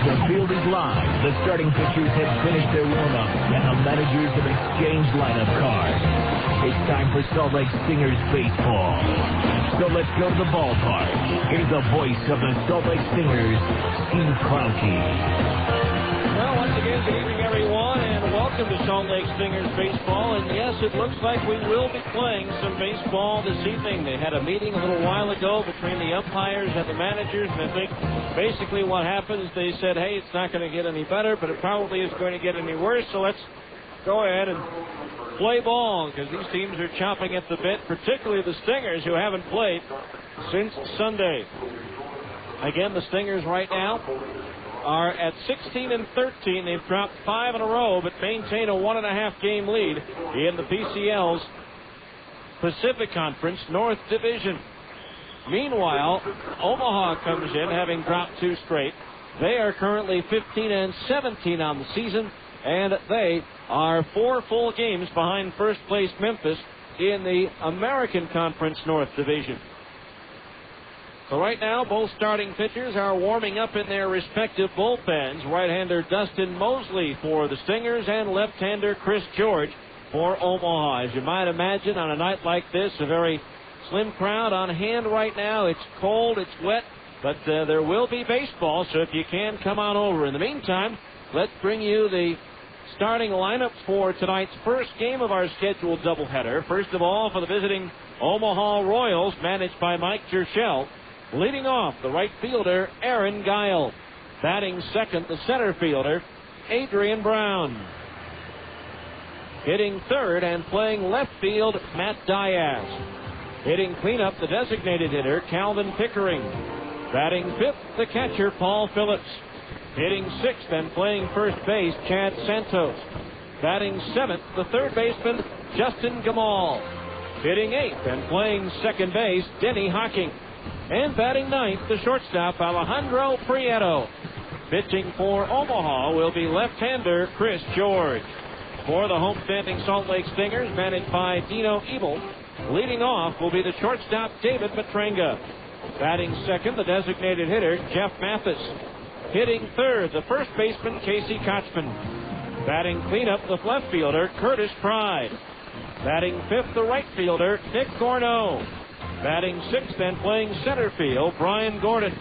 The field is live. The starting pitchers have finished their warm-up, and the managers have exchanged lineup cards. It's time for Salt Lake Stingers baseball. So let's go to the ballpark. Here's the voice of the Salt Lake Stingers, Steve Kroenke. Well, once again, good evening, everyone, and welcome to Salt Lake Stingers baseball. And yes, it looks like we will be playing some baseball this evening. They had a meeting a little while ago between the umpires and the managers, and I think basically what happened is they said, hey, it's not going to get any better, but it probably is going to get any worse, so let's go ahead and play ball, because these teams are chomping at the bit, particularly the Stingers, who haven't played since Sunday. Again, the Stingers right now are at 16-13. They've dropped 5 in a row, but maintain a 1.5 game lead in the PCL's Pacific Conference North Division. Meanwhile, Omaha comes in, having dropped 2 straight. They are currently 15-17 on the season, and they are 4 full games behind first place Memphis in the American Conference North Division. So right now, both starting pitchers are warming up in their respective bullpens. Right-hander Dustin Moseley for the Stingers and left-hander Chris George for Omaha. As you might imagine, on a night like this, a very slim crowd on hand right now. It's cold, it's wet, but there will be baseball, so if you can, come on over. In the meantime, let's bring you the starting lineup for tonight's first game of our scheduled doubleheader. First of all, for the visiting Omaha Royals, managed by Mike Jershell. Leading off, the right fielder, Aaron Guile. Batting second, the center fielder, Adrian Brown. Hitting third and playing left field, Matt Diaz. Hitting cleanup, the designated hitter, Calvin Pickering. Batting fifth, the catcher, Paul Phillips. Hitting sixth and playing first base, Chad Santos. Batting seventh, the third baseman, Justin Gamal. Hitting eighth and playing second base, Denny Hocking. And batting ninth, the shortstop, Alejandro Prieto. Pitching for Omaha will be left-hander Chris George. For the homestanding Salt Lake Stingers, managed by Dino Ebel, leading off will be the shortstop, David Matrenga. Batting second, the designated hitter, Jeff Mathis. Hitting third, the first baseman, Casey Kochman. Batting cleanup, the left fielder, Curtis Pride. Batting fifth, the right fielder, Nick Gorno. Batting sixth and playing center field, Brian Gordon.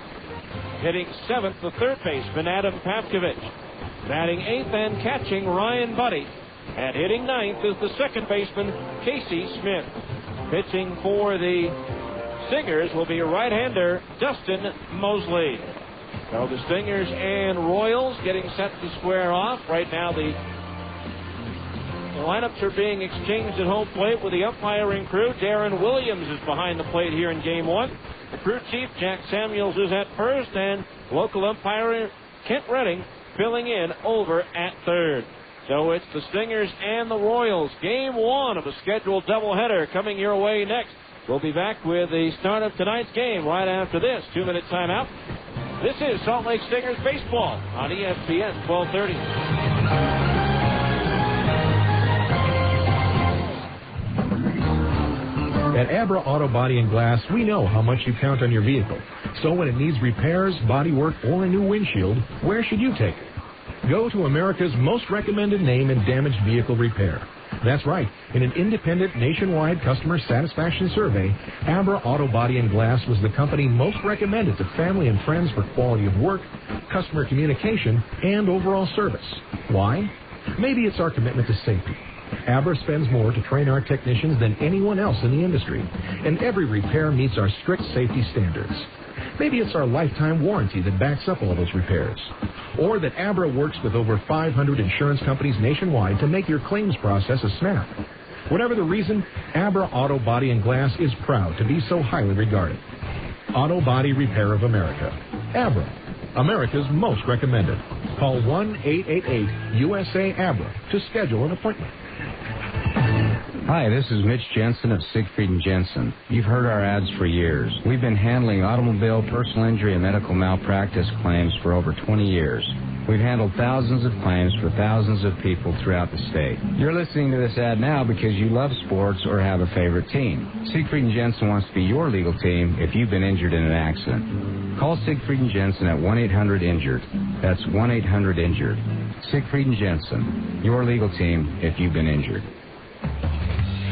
Hitting seventh, the third baseman, Adam Pavkovich. Batting eighth and catching, Ryan Buddy. And hitting ninth is the second baseman, Casey Smith. Pitching for the Stingers will be right-hander Dustin Moseley. So the Stingers and Royals getting set to square off. Right now the lineups are being exchanged at home plate with the umpiring crew. Darren Williams is behind the plate here in Game 1. The crew chief, Jack Samuels, is at first, and local umpire Kent Redding filling in over at third. So it's the Stingers and the Royals. Game 1 of a scheduled doubleheader coming your way next. We'll be back with the start of tonight's game right after this 2-minute timeout. This is Salt Lake Stingers baseball on ESPN 1230. At Abra Auto Body and Glass, we know how much you count on your vehicle. So when it needs repairs, body work, or a new windshield, where should you take it? Go to America's most recommended name in damaged vehicle repair. That's right. In an independent nationwide customer satisfaction survey, Abra Auto Body and Glass was the company most recommended to family and friends for quality of work, customer communication, and overall service. Why? Maybe it's our commitment to safety. Abra spends more to train our technicians than anyone else in the industry, and every repair meets our strict safety standards. Maybe it's our lifetime warranty that backs up all those repairs, or that Abra works with over 500 insurance companies nationwide to make your claims process a snap. Whatever the reason, Abra Auto Body and Glass is proud to be so highly regarded. Auto Body Repair of America. Abra, America's most recommended. Call 1-888-USA-ABRA to schedule an appointment. Hi, this is Mitch Jensen of Siegfried & Jensen. You've heard our ads for years. We've been handling automobile, personal injury, and medical malpractice claims for over 20 years. We've handled thousands of claims for thousands of people throughout the state. You're listening to this ad now because you love sports or have a favorite team. Siegfried & Jensen wants to be your legal team if you've been injured in an accident. Call Siegfried & Jensen at 1-800-INJURED. That's 1-800-INJURED. Siegfried and Jensen, your legal team if you've been injured.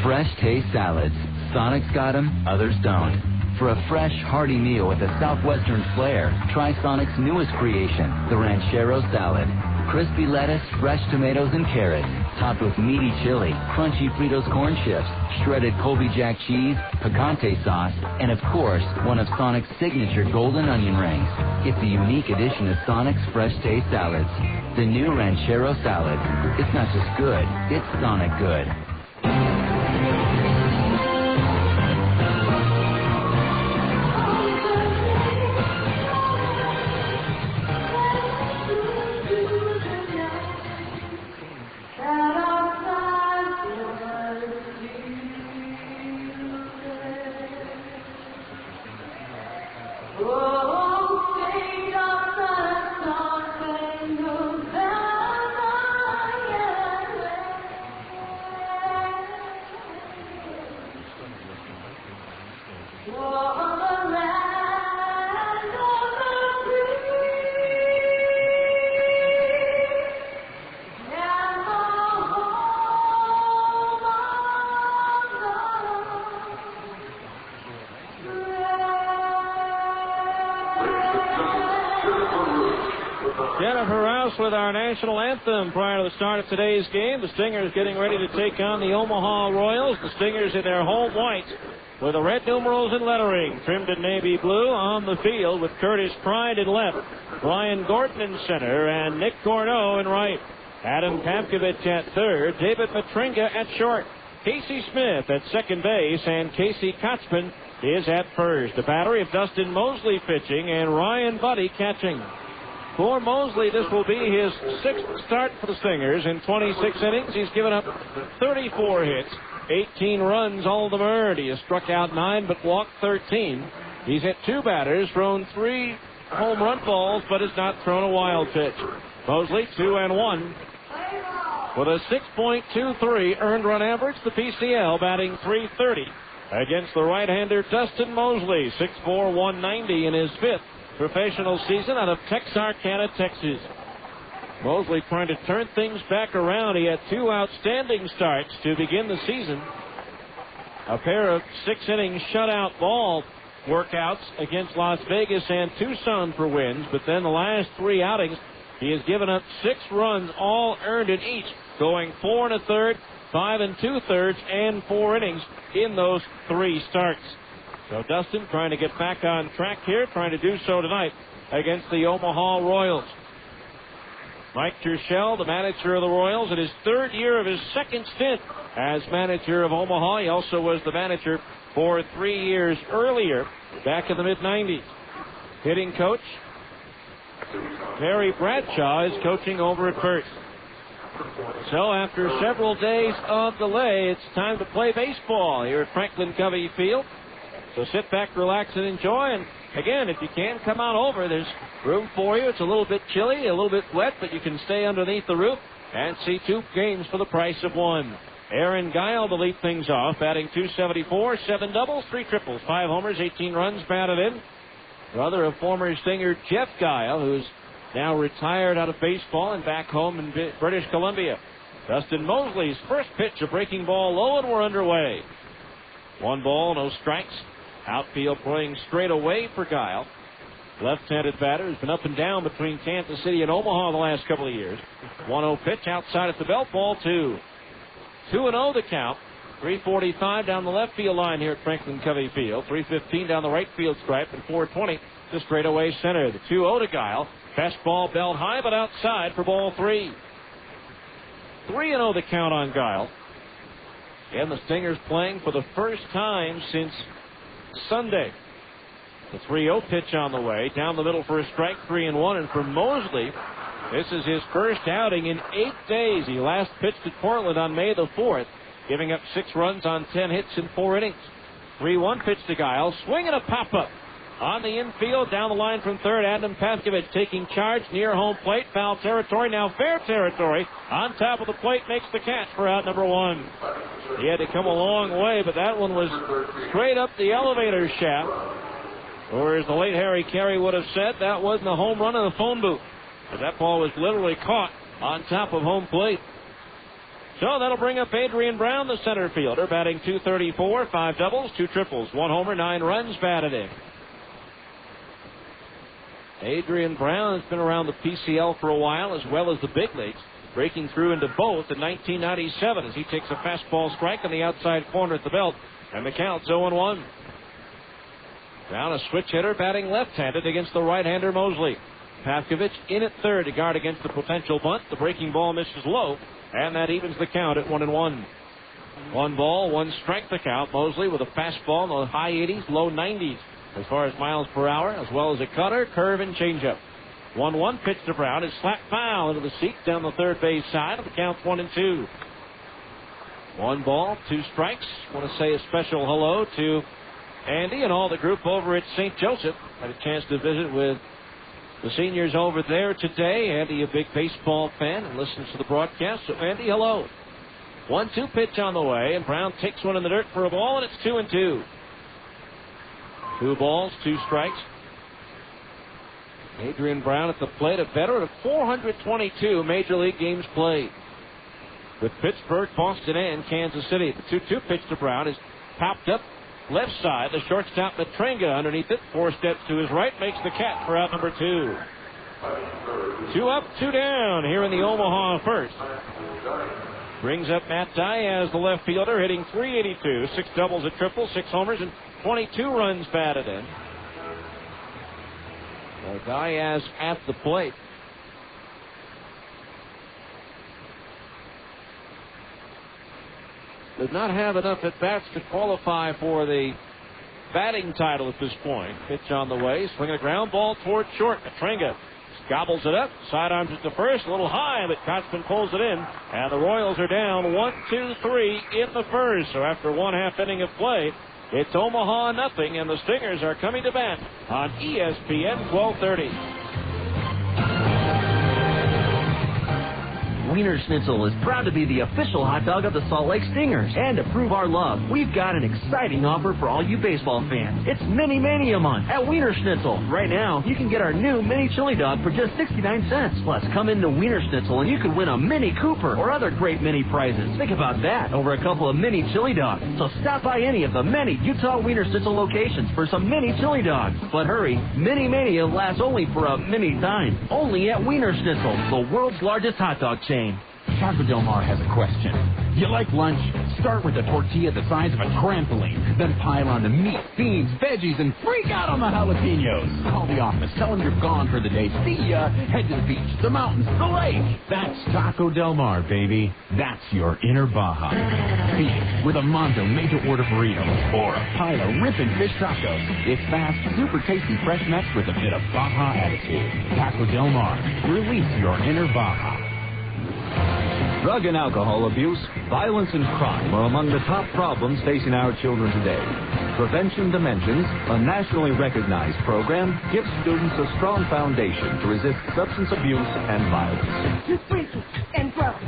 Fresh taste salads. Sonic's got them, others don't. For a fresh, hearty meal with a southwestern flair, try Sonic's newest creation, the Ranchero Salad. Crispy lettuce, fresh tomatoes and carrots, topped with meaty chili, crunchy Fritos corn chips, shredded Colby Jack cheese, picante sauce, and of course, one of Sonic's signature golden onion rings. It's a unique addition of Sonic's Fresh Taste Salads. The new Ranchero Salad. It's not just good, it's Sonic good. With our national anthem prior to the start of today's game. The Stingers getting ready to take on the Omaha Royals. The Stingers in their home white with the red numerals and lettering trimmed in navy blue on the field with Curtis Pride in left, Brian Gordon in center, and Nick Gorneau in right. Adam Pavkovich at third, David Matringa at short, Casey Smith at second base, and Casey Kotzman is at first. The battery of Dustin Moseley pitching and Ryan Buddy catching. For Moseley, this will be his sixth start for the Stingers. In 26 innings, he's given up 34 hits, 18 runs, all of them earned. He has struck out 9 but walked 13. He's hit 2 batters, thrown 3 home run balls, but has not thrown a wild pitch. Moseley, 2-1. With a 6.23 earned run average, the PCL batting .330 against the right-hander Dustin Moseley, 6'4", 190 in his fifth professional season out of Texarkana, Texas. Moseley trying to turn things back around. He had 2 outstanding starts to begin the season. A pair of 6-inning shutout ball workouts against Las Vegas and Tucson for wins, but then the last 3 outings, he has given up 6 runs, all earned in each, going 4 1/3, 5 2/3, and 4 innings in those 3 starts. So Dustin trying to get back on track here, trying to do so tonight against the Omaha Royals. Mike Turchell, the manager of the Royals, in his 3rd year of his 2nd stint as manager of Omaha. He also was the manager for 3 years earlier, back in the mid-90s. Hitting coach Terry Bradshaw is coaching over at first. So after several days of delay, it's time to play baseball here at Franklin Covey Field. So sit back, relax, and enjoy. And again, if you can, come on over. There's room for you. It's a little bit chilly, a little bit wet, but you can stay underneath the roof and see 2 games for the price of 1. Aaron Guile to lead things off, batting .274, 7 doubles, 3 triples, 5 homers, 18 runs batted in. Brother of former Stinger Jeff Guile, who's now retired out of baseball and back home in British Columbia. Dustin Moseley's first pitch, a breaking ball low, and we're underway. 1 ball, no strikes. Outfield playing straight away for Guile. Left-handed batter has been up and down between Kansas City and Omaha the last couple of years. 1-0 pitch outside at the belt, ball 2. 2-0 the count. 345 down the left field line here at Franklin Covey Field. 315 down the right field stripe, and 420 to straightaway center. The 2-0 to Guile. Fastball belt high, but outside for ball 3. 3-0 the count on Guile. And the Stingers playing for the first time since Sunday. The 3-0 pitch on the way. Down the middle for a strike, 3-1. And for Moseley, this is his first outing in 8 days. He last pitched at Portland on May the 4th, giving up 6 runs on 10 hits in 4 innings. 3-1 pitch to Guile. Swing and a pop-up. On the infield, down the line from third, Adam Pavkovich taking charge near home plate. Foul territory, now fair territory. On top of the plate, makes the catch for out number 1. He had to come a long way, but that one was straight up the elevator shaft. Or as the late Harry Carey would have said, that wasn't a home run in the phone booth. But that ball was literally caught on top of home plate. So that'll bring up Adrian Brown, the center fielder, batting .234, 5 doubles, 2 triples, 1 homer, 9 runs batted in. Adrian Brown has been around the PCL for a while as well as the big leagues, breaking through into both in 1997 as he takes a fastball strike on the outside corner at the belt, and the count's 0-1. Brown, a switch hitter, batting left-handed against the right-hander Moseley. Pavkovich in at third to guard against the potential bunt. The breaking ball misses low, and that evens the count at 1-1. 1 ball, 1 strike the count. Moseley with a fastball in the high 80s, low 90s as far as miles per hour, as well as a cutter, curve, and changeup. 1-1 pitch to Brown is slapped foul into the seat down the third base side. The count's 1-2. 1 ball, 2 strikes. Want to say a special hello to Andy and all the group over at St. Joseph. Had a chance to visit with the seniors over there today. Andy, a big baseball fan, and listens to the broadcast. So, Andy, hello. 1-2 pitch on the way, and Brown takes one in the dirt for a ball, and it's 2-2. 2 balls, 2 strikes. Adrian Brown at the plate, a veteran of 422 Major League games played with Pittsburgh, Boston, and Kansas City. The 2-2 pitch to Brown is popped up left side. The shortstop Matrenga underneath it. 4 steps to his right, makes the catch for out number 2. 2 up, 2 down here in the Omaha first. Brings up Matt Diaz, the left fielder, hitting .382, 6 doubles, a triple, 6 homers, and 22 runs batted in. Diaz at the plate. Does not have enough at-bats to qualify for the batting title at this point. Pitch on the way, swinging a ground ball toward short. Matrenga gobbles it up, sidearms it to first, a little high, but Kotzman pulls it in, and the Royals are down 1-2-3 in the first. So after 1/2 inning of play, it's Omaha nothing, and the Stingers are coming to bat on ESPN 1230. Wiener Schnitzel is proud to be the official hot dog of the Salt Lake Stingers. And to prove our love, we've got an exciting offer for all you baseball fans. It's Mini Mania month at Wiener Schnitzel. Right now, you can get our new mini chili dog for just 69 cents. Plus, come into Wiener Schnitzel and you can win a Mini Cooper or other great mini prizes. Think about that, over a couple of mini chili dogs. So stop by any of the many Utah Wiener Schnitzel locations for some mini chili dogs. But hurry, Mini Mania lasts only for a mini time. Only at Wiener Schnitzel, the world's largest hot dog chain. Taco Del Mar has a question. You like lunch? Start with a tortilla the size of a trampoline. Then pile on the meat, beans, veggies, and freak out on the jalapenos. Call the office. Tell them you're gone for the day. See ya. Head to the beach, the mountains, the lake. That's Taco Del Mar, baby. That's your inner Baja. Feed it with a Mondo made-to-order burrito or a pile of ripping fish tacos. It's fast, super tasty, fresh mixed with a bit of Baja attitude. Taco Del Mar. Release your inner Baja. Drug and alcohol abuse, violence, and crime are among the top problems facing our children today. Prevention Dimensions, a nationally recognized program, gives students a strong foundation to resist substance abuse and violence. To drinking and drugs.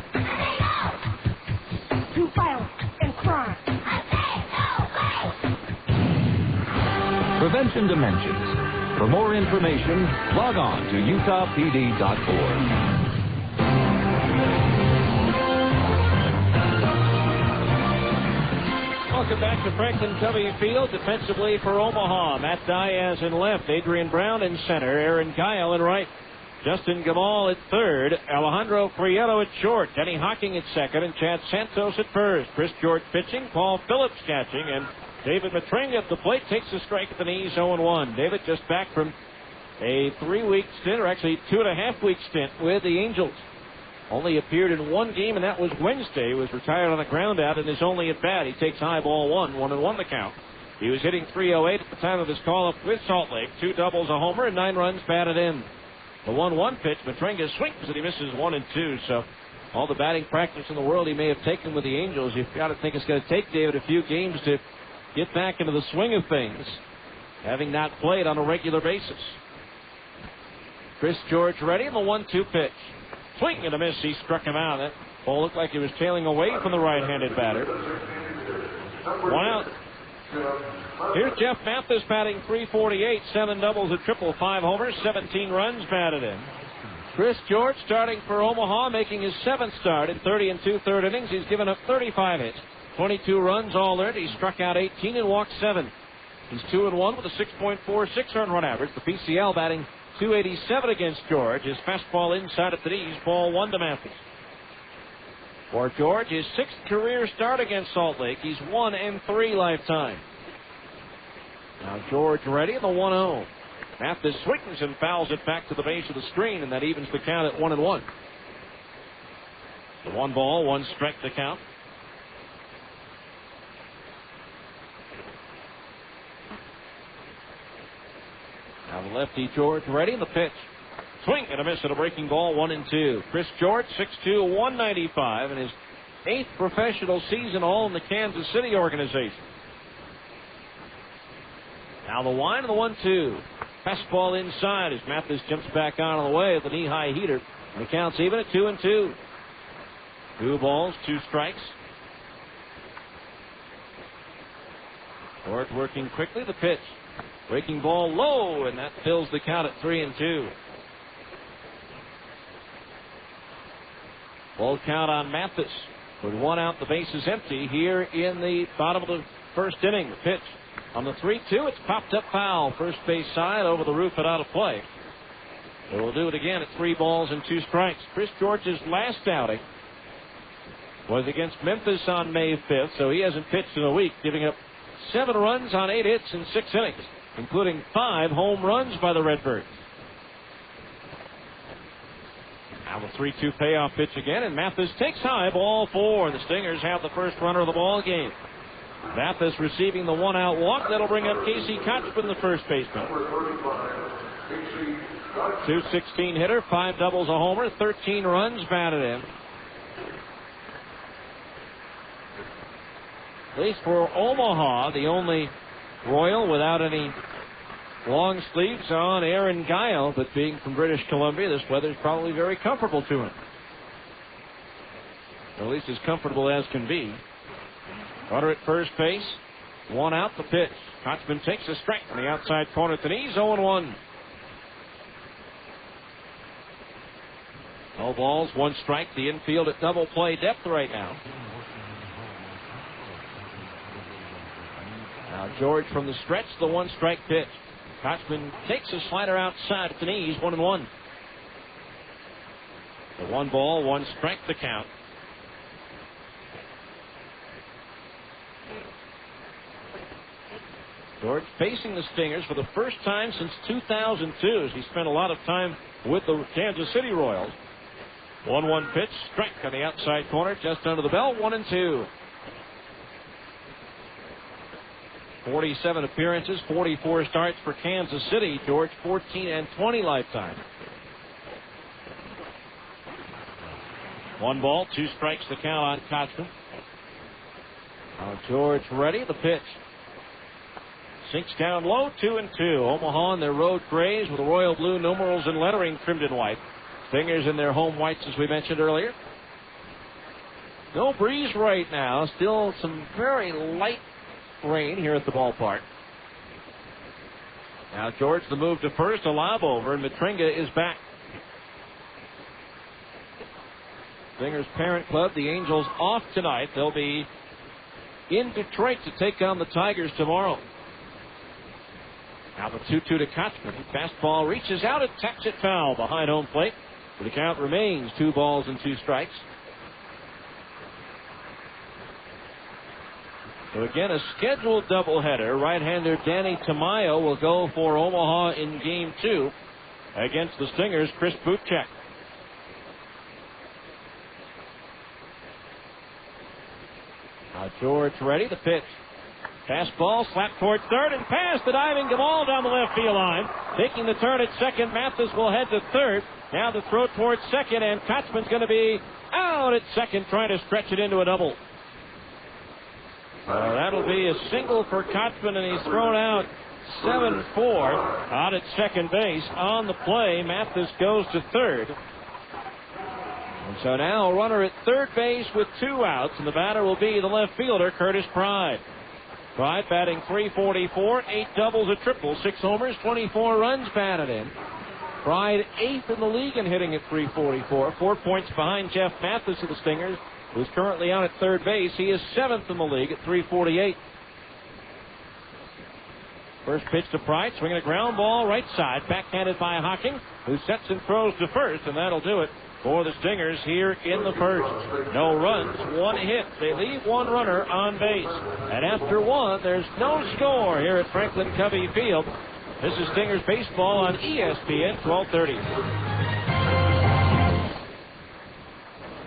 To violence and crime. Prevention Dimensions. For more information, log on to utahpd.org. Welcome back to Franklin Covey Field. Defensively for Omaha, Matt Diaz in left, Adrian Brown in center, Aaron Kyle in right, Justin Gamal at third, Alejandro Prieto at short, Denny Hocking at second, and Chad Santos at first. Chris George pitching, Paul Phillips catching, and David Matrenga at the plate takes a strike at the knees, 0-1. David just back from a 3-week stint, or actually 2.5-week stint with the Angels. Only appeared in 1 game, and that was Wednesday. He was retired on a ground out in his only at bat. He takes high ball 1-1 the count. He was hitting .308 at the time of his call up with Salt Lake. 2 doubles, a homer, and 9 runs batted in. The 1-1 pitch, Matrenga swings and he misses 1 and 2. So all the batting practice in the world he may have taken with the Angels, you've got to think it's going to take David a few games to get back into the swing of things, having not played on a regular basis. Chris George ready, and the 1-2 pitch. Swing and a miss. He struck him out. That ball looked like he was tailing away from the right-handed batter. 1 out. Here's Jeff Mathis batting .348, 7 doubles, a triple, 5 homers, 17 runs batted in. Chris George starting for Omaha, making his 7th start in 30 2/3 innings. He's given up 35 hits, 22 runs, all earned. He struck out 18 and walked 7. He's 2-1 with a 6.46 earned run average. The PCL batting .287 against George. His fastball inside at the knees, ball 1 to Mathis. For George, his 6th career start against Salt Lake. He's 1-3 lifetime. Now George ready, the 1-0. Mathis swings and fouls it back to the base of the screen, and that evens the count at 1-1. The 1 ball, 1 strike to count. Now the lefty George ready, the pitch. Swing and a miss at a breaking ball, 1-2. Chris George, 6'2", 195, and his 8th professional season, all in the Kansas City organization. Now the wind of the 1-2. Fastball inside as Mathis jumps back out of the way of the knee-high heater. And the count's even at 2-2. 2 balls, 2 strikes. George working quickly, the pitch. Breaking ball low, and that fills the count at 3-2. Full count on Mathis. With 1 out, the base is empty here in the bottom of the 1st inning. The pitch on the 3-2, it's popped up foul. First base side over the roof and out of play. They will do it again at 3 balls and 2 strikes. Chris George's last outing was against Memphis on May 5th, so he hasn't pitched in a week, giving up 7 runs on 8 hits in 6 innings, including 5 home runs by the Redbirds. Now the 3-2 payoff pitch again, and Mathis takes high, ball 4. The Stingers have the first runner of the ball game. Mathis receiving the 1-out walk. That'll bring up Casey Kochman, the first baseman. 216 hitter, 5 doubles, a homer, 13 runs batted in. At least for Omaha, the only Royal without any long sleeves on, Aaron Guile, but being from British Columbia, this weather's probably very comfortable to him. Or at least as comfortable as can be. Runner at first base, 1 out, the pitch. Kochman takes a strike on the outside corner at the knees, 0-1. No balls, 1 strike. The infield at double play depth right now. Now George from the stretch, the 1-strike pitch. Kochman takes a slider outside at the knees, 1-1. The 1 ball, 1 strike to count. George facing the Stingers for the first time since 2002, as he spent a lot of time with the Kansas City Royals. 1-1 pitch, strike on the outside corner, just under the belt, 1-2. 47 appearances, 44 starts for Kansas City. George 14-20 lifetime. 1 ball, 2 strikes to count on Kochman. Now George ready, the pitch. Sinks down low, 2-2. Omaha in their road grays with the royal blue numerals and lettering trimmed in white. Stingers in their home whites, as we mentioned earlier. No breeze right now. Still some very light rain here at the ballpark. Now George, the move to first, a lob over, and Matringa is back. Stingers' parent club, the Angels, off tonight. They'll be in Detroit to take on the Tigers tomorrow. Now the 2-2 to Kochman. Fastball reaches out and taps it foul behind home plate. The count remains 2 balls and 2 strikes. So again, a scheduled doubleheader. Right-hander Danny Tamayo will go for Omaha in Game 2 against the Stingers' Chris Bootcheck. Now George ready, the pitch. Fastball slapped toward third and past the diving Gamal down the left field line. Taking the turn at second, Mathis will head to third. Now the throw towards second, and Kochman's going to be out at second, trying to stretch it into a double. That'll be a single for Kochman, and he's thrown out 7-4 out at second base. On the play, Mathis goes to third. And so now a runner at third base with 2 outs, and the batter will be the left fielder, Curtis Pride. Pride batting .344, 8 doubles, a triple, 6 homers, 24 runs batted in. Pride 8th in the league in hitting at .344. 4 points behind Jeff Mathis of the Stingers, who's currently out at third base. He is 7th in the league at .348. First pitch to Pride, swinging a ground ball right side, backhanded by Hocking, who sets and throws to first, and that'll do it for the Stingers here in the first. No runs, 1 hit. They leave 1 runner on base. And after 1, there's no score here at Franklin Covey Field. This is Stingers baseball on ESPN 1230.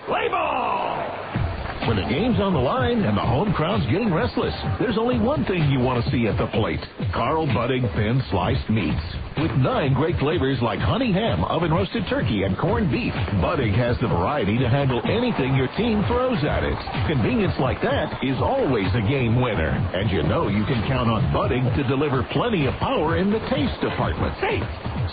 Play ball! When the game's on the line and the home crowd's getting restless, there's only one thing you want to see at the plate. Carl Budding thin sliced meats. With 9 great flavors like honey ham, oven roasted turkey, and corned beef, Budding has the variety to handle anything your team throws at it. Convenience like that is always a game winner. And you know you can count on Budding to deliver plenty of power in the taste department. Hey,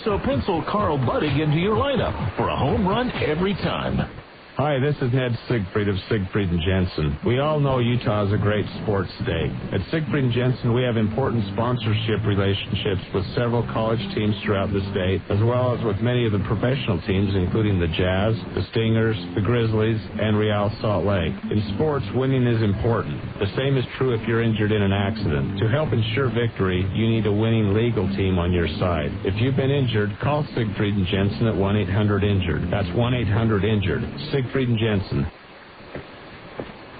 so pencil Carl Budding into your lineup for a home run every time. Hi, this is Ned Siegfried of Siegfried & Jensen. We all know Utah is a great sports state. At Siegfried & Jensen, we have important sponsorship relationships with several college teams throughout the state, as well as with many of the professional teams, including the Jazz, the Stingers, the Grizzlies, and Real Salt Lake. In sports, winning is important. The same is true if you're injured in an accident. To help ensure victory, you need a winning legal team on your side. If you've been injured, call Siegfried & Jensen at 1-800-INJURED. That's 1-800-INJURED. Siegfried & Jensen.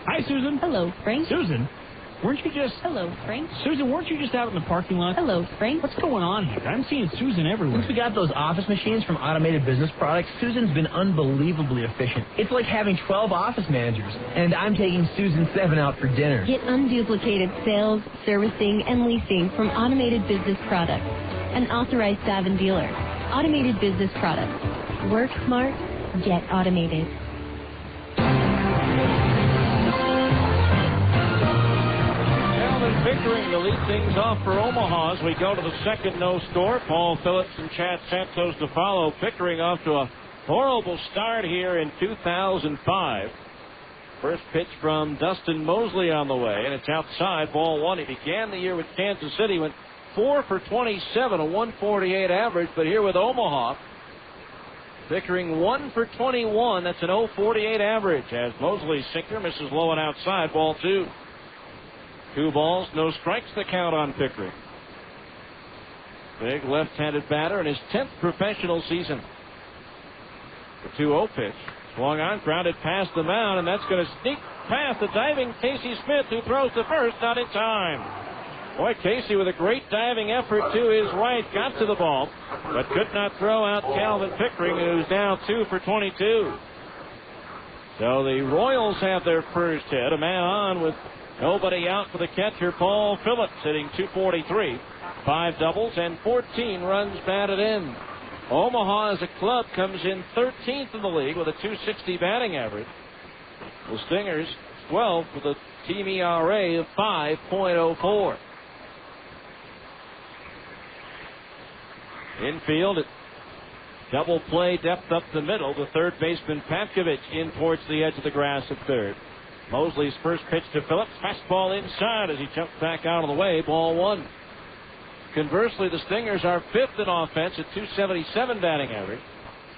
Hi, Susan. Hello, Frank. Susan, weren't you just... Hello, Frank. Susan, weren't you just out in the parking lot? Hello, Frank. What's going on here? I'm seeing Susan everywhere. Since we got those office machines from Automated Business Products, Susan's been unbelievably efficient. It's like having 12 office managers. And I'm taking Susan 7 out for dinner. Get unduplicated sales, servicing, and leasing from Automated Business Products, an authorized Davin dealer. Automated Business Products. Work smart, get automated. Pickering to lead things off for Omaha as we go to the second no score. Paul Phillips and Chad Santos to follow. Pickering off to a horrible start here in 2005. First pitch from Dustin Moseley on the way, and it's outside, ball 1. He began the year with Kansas City, went 4 for 27, a 148 average, but here with Omaha, Pickering 1 for 21. That's an 048 average as Moseley's sinker misses low and outside, ball 2. 2 balls, no strikes, the count on Pickering. Big left-handed batter in his 10th professional season. The 2-0 pitch. Swung on, grounded past the mound, and that's going to sneak past the diving Casey Smith, who throws to first, not in time. Boy, Casey with a great diving effort to his right, got to the ball, but could not throw out Calvin Pickering, who's now 2 for 22. So the Royals have their first hit. A man on with nobody out for the catcher, Paul Phillips, hitting .243. 5 doubles and 14 runs batted in. Omaha as a club comes in 13th in the league with a .260 batting average. The Stingers 12th with a team ERA of 5.04. Infield, double play, depth up the middle. The third baseman Patkovich in towards the edge of the grass at third. Mosley's first pitch to Phillips. Fastball inside as he jumps back out of the way. Ball 1. Conversely, the Stingers are 5th in offense at .277 batting average.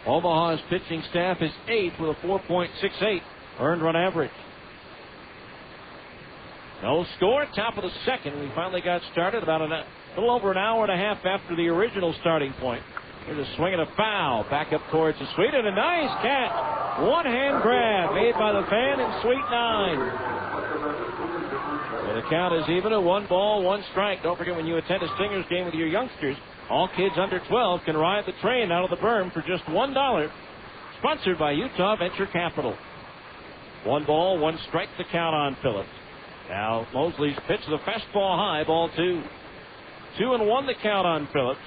Omaha's pitching staff is 8th with a 4.68 earned run average. No score. Top of the second. We finally got started about a little over an hour and a half after the original starting point. Here's a swing and a foul. Back up towards the suite, and a nice catch. One-hand grab made by the fan in suite 9. So the count is even at 1 ball, 1 strike. Don't forget, when you attend a Stingers game with your youngsters, all kids under 12 can ride the train out of the berm for just $1. Sponsored by Utah Venture Capital. 1 ball, 1 strike, the count on Phillips. Now Mosley's pitch is a fastball high, ball 2. 2-1 the count on Phillips.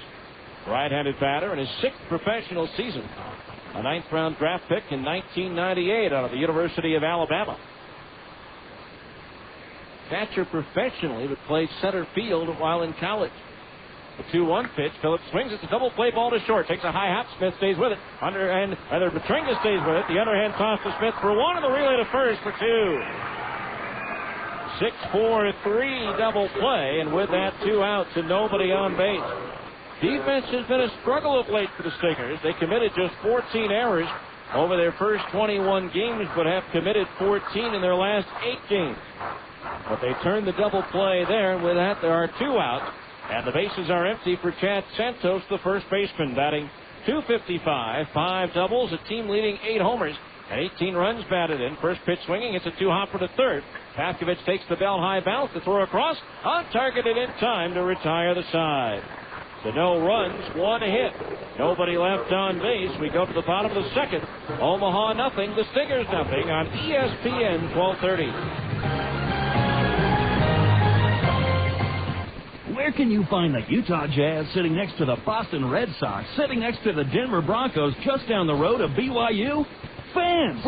Right-handed batter in his 6th professional season. A 9th-round draft pick in 1998 out of the University of Alabama. Catcher professionally, but played center field while in college. The 2-1 pitch. Phillips swings. It's a double play ball to short. Takes a high hop. Smith stays with it. Underhand, either Petringa stays with it. The underhand toss to Smith for 1, and the relay to first for 2. 6-4-3 double play, and with that, 2 outs and nobody on base. Defense has been a struggle of late for the Stingers. They committed just 14 errors over their first 21 games, but have committed 14 in their last 8 games. But they turned the double play there, and with that, there are 2 outs. And the bases are empty for Chad Santos, the first baseman, batting .255, 5 doubles, a team leading 8 homers, and 18 runs batted in. First pitch swinging, it's a 2-hopper to third. Pavkovich takes the bell high bounce to throw across, on target and in time to retire the side. So no runs, 1 hit. Nobody left on base. We go to the bottom of the second. Omaha nothing, the Stingers nothing on ESPN 1230. Where can you find the Utah Jazz sitting next to the Boston Red Sox, sitting next to the Denver Broncos, just down the road of BYU? Fans!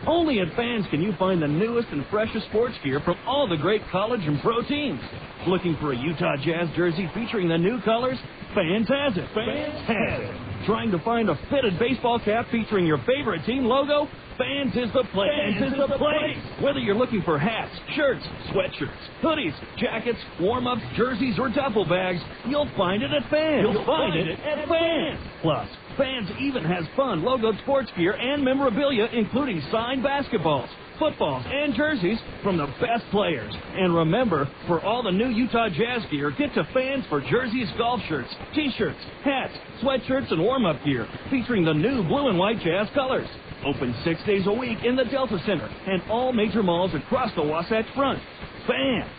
Only at Fans can you find the newest and freshest sports gear from all the great college and pro teams. Looking for a Utah Jazz jersey featuring the new colors? Fans has it. Fans has it. Trying to find a fitted baseball cap featuring your favorite team logo? Fans is the place. Fans is the place. Whether you're looking for hats, shirts, sweatshirts, hoodies, jackets, warm-ups, jerseys, or duffel bags, you'll find it at Fans. You'll find it at Fans. Plus, Fans even has fun logoed sports gear and memorabilia, including signed basketballs, footballs, and jerseys from the best players. And remember, for all the new Utah Jazz gear, get to Fans for jerseys, golf shirts, t-shirts, hats, sweatshirts, and warm-up gear featuring the new blue and white Jazz colors. Open 6 days a week in the Delta Center and all major malls across the Wasatch Front. Fans.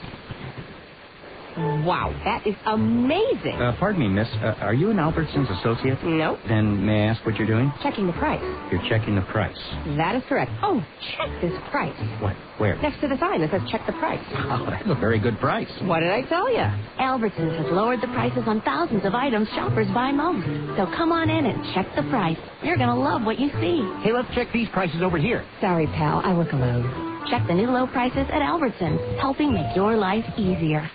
Wow, that is amazing. Pardon me, miss. Are you an Albertsons associate? No. Then may I ask what you're doing? Checking the price. You're checking the price. That is correct. Oh, check this price. What? Where? Next to the sign that says check the price. Oh, that's a very good price. What did I tell you? Albertsons has lowered the prices on thousands of items shoppers buy most. So come on in and check the price. You're going to love what you see. Hey, let's check these prices over here. Sorry, pal. I work alone. Check the new low prices at Albertsons, helping make your life easier.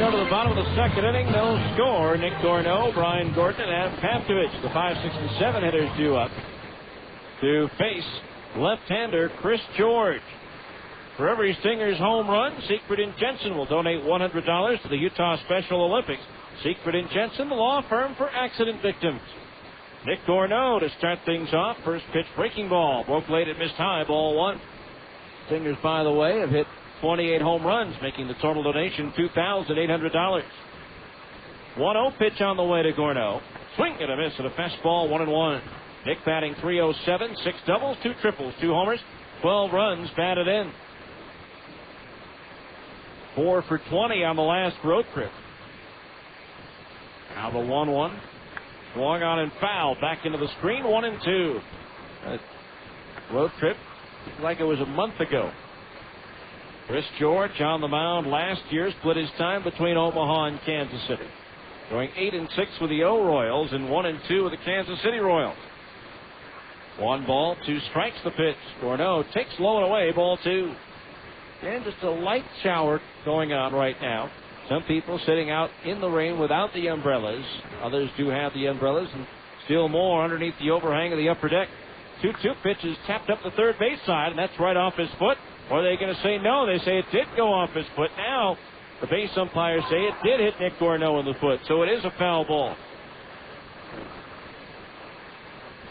Go to the bottom of the second inning. No score. Nick Gorno, Brian Gordon, and Adam Pavkovich. The 5, 6, and 7 hitters due up to face left-hander Chris George. For every Stingers home run, Siegfried and Jensen will donate $100 to the Utah Special Olympics. Siegfried and Jensen, the law firm for accident victims. Nick Gorno to start things off. First pitch breaking ball. Broke late and missed high. Ball 1. Stingers, by the way, have hit 28 home runs, making the total donation $2,800. 1-0 pitch on the way to Gorno. Swing and a miss at a fastball, 1-1. Nick batting .307, 6 doubles, 2 triples, 2 homers, 12 runs batted in. 4 for 20 on the last road trip. Now the 1-1. Swung on and foul. Back into the screen, 1-2. Road trip like it was a month ago. Chris George on the mound last year, split his time between Omaha and Kansas City. Going 8-6 with the O-Royals and 1-2 with the Kansas City Royals. 1 ball, 2 strikes the pitch. Gorno takes low and away, ball 2. And just a light shower going on right now. Some people sitting out in the rain without the umbrellas. Others do have the umbrellas, and still more underneath the overhang of the upper deck. 2-2 pitches tapped up the third base side, and that's right off his foot. Or are they going to say no? They say it did go off his foot. Now, the base umpires say it did hit Nick Gorno in the foot, so it is a foul ball.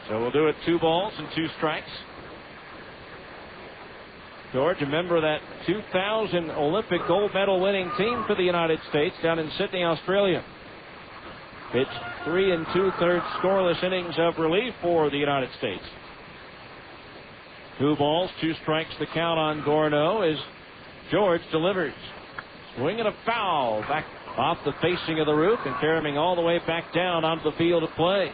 So we'll do it 2 balls and 2 strikes. George, a member of that 2000 Olympic gold medal winning team for the United States down in Sydney, Australia. Pitched 3 2/3 scoreless innings of relief for the United States. 2 balls, 2 strikes, the count on Gorno as George delivers. Swing and a foul back off the facing of the roof and carrying all the way back down onto the field of play.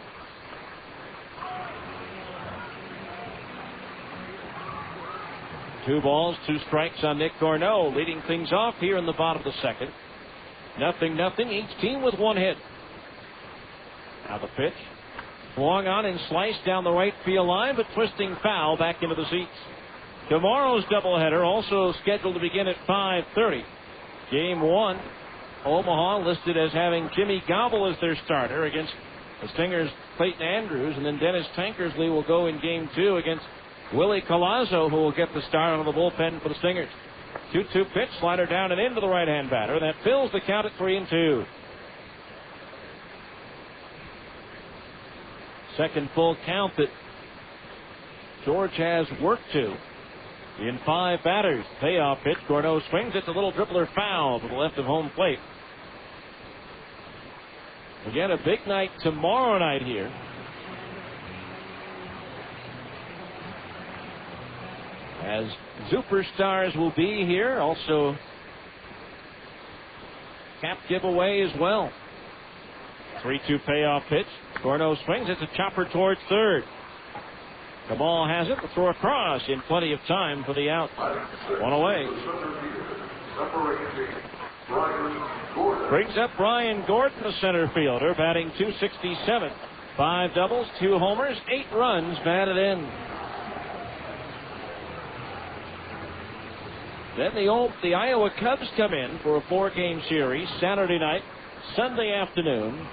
Two balls, 2 strikes on Nick Gorno, leading things off here in the bottom of the second. 0-0, each team with 1 hit. Now the pitch. Swung on and sliced down the right field line, but twisting foul back into the seats. Tomorrow's doubleheader also scheduled to begin at 5:30. Game 1, Omaha listed as having Jimmy Gobble as their starter against the Stingers' Clayton Andrews, and then Dennis Tankersley will go in Game 2 against Willie Colazzo, who will get the start out of the bullpen for the Stingers. 2-2 pitch, slider down and into the right-hand batter. That fills the count at 3-2. Second full count that George has worked to. In 5 batters. Payoff pitch. Gordeau swings. It's a little dribbler foul to the left of home plate. Again, a big night tomorrow night here. As superstars will be here. Also, cap giveaway as well. 3-2 payoff pitch. Gordeau swings. It's a chopper towards third. The ball has it. The throw across in plenty of time for the out. One away. Brings up Brian Gordon, the center fielder, batting .267. 5 doubles, 2 homers, 8 runs batted in. Then the Iowa Cubs come in for a 4-game series Saturday night, Sunday afternoon.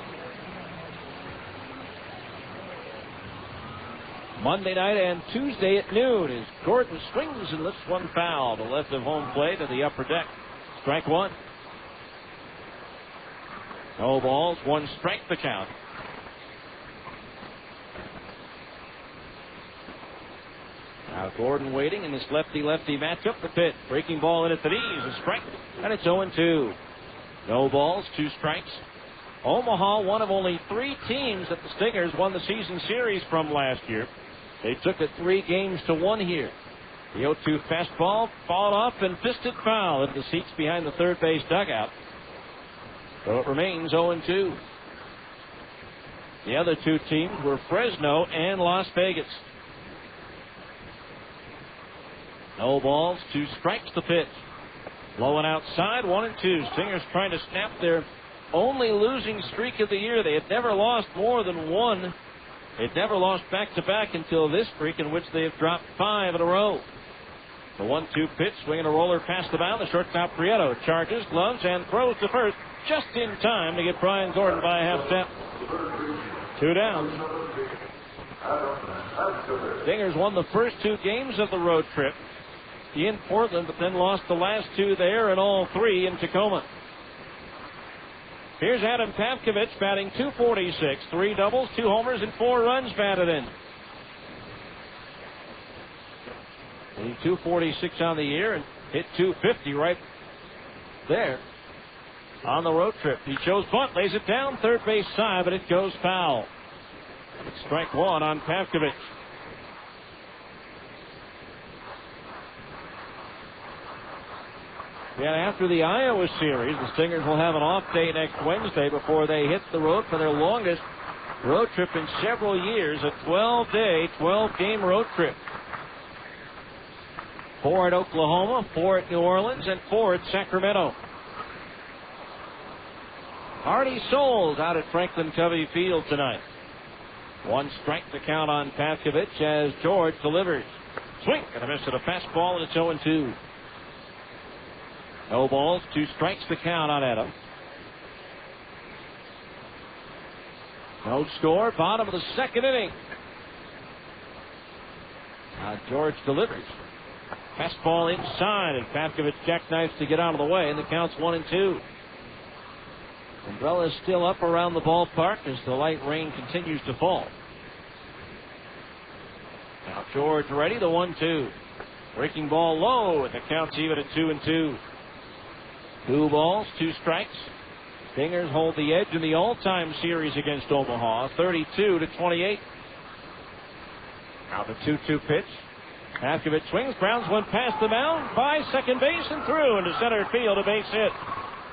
Monday night and Tuesday at noon as Gordon swings and lifts one foul to left of home plate to the upper deck. Strike one. No balls, 1 strike the count. Now Gordon waiting in this lefty-lefty matchup. The pitch. Breaking ball in at the knees. A strike. And it's 0-2. No balls, 2 strikes. Omaha, one of only 3 teams that the Stingers won the season series from last year. They took it 3-1 here. The 0-2 fastball fouled off and fisted foul into the seats behind the third base dugout. So it remains 0-2. The other 2 teams were Fresno and Las Vegas. No balls, 2 strikes the pitch. Low and outside, 1-2. Stingers trying to snap their only losing streak of the year. They had never lost more than 1. They'd never lost back-to-back until this streak, in which they have dropped 5 in a row. The 1-2 pitch, swinging a roller past the mound. The shortstop Prieto charges, gloves, and throws to first just in time to get Brian Gordon by a half step. 2 down. Stingers won the first 2 games of the road trip in Portland, but then lost the last 2 there and all 3 in Tacoma. Here's Adam Pavkovich batting .246, 3 doubles, 2 homers, and 4 runs batted in. He .246 on the year and hit .250 right there on the road trip. He shows bunt, lays it down third base side, but it goes foul. Strike 1 on Pavkovich. Yeah, after the Iowa series, the Stingers will have an off day next Wednesday before they hit the road for their longest road trip in several years, a 12-day, 12-game road trip. 4 at Oklahoma, 4 at New Orleans, and 4 at Sacramento. Artie Soules out at Franklin Covey Field tonight. 1 strike to count on Pavkovich as George delivers. Swing and a miss at a fastball, and it's 0-2. No balls, 2 strikes to count on Adam. No score, bottom of the second inning. Now George delivers. Fastball inside, and Pavkovich jackknifes to get out of the way, and the count's 1-2. Umbrella's still up around the ballpark as the light rain continues to fall. Now George ready, the 1-2. Breaking ball low, and the count's even at 2-2. 2 balls, 2 strikes. Stingers hold the edge in the all-time series against Omaha, 32-28. Now the 2-2 pitch. Pavkovich swings, grounds one past the mound, by second base and through into center field, a base hit.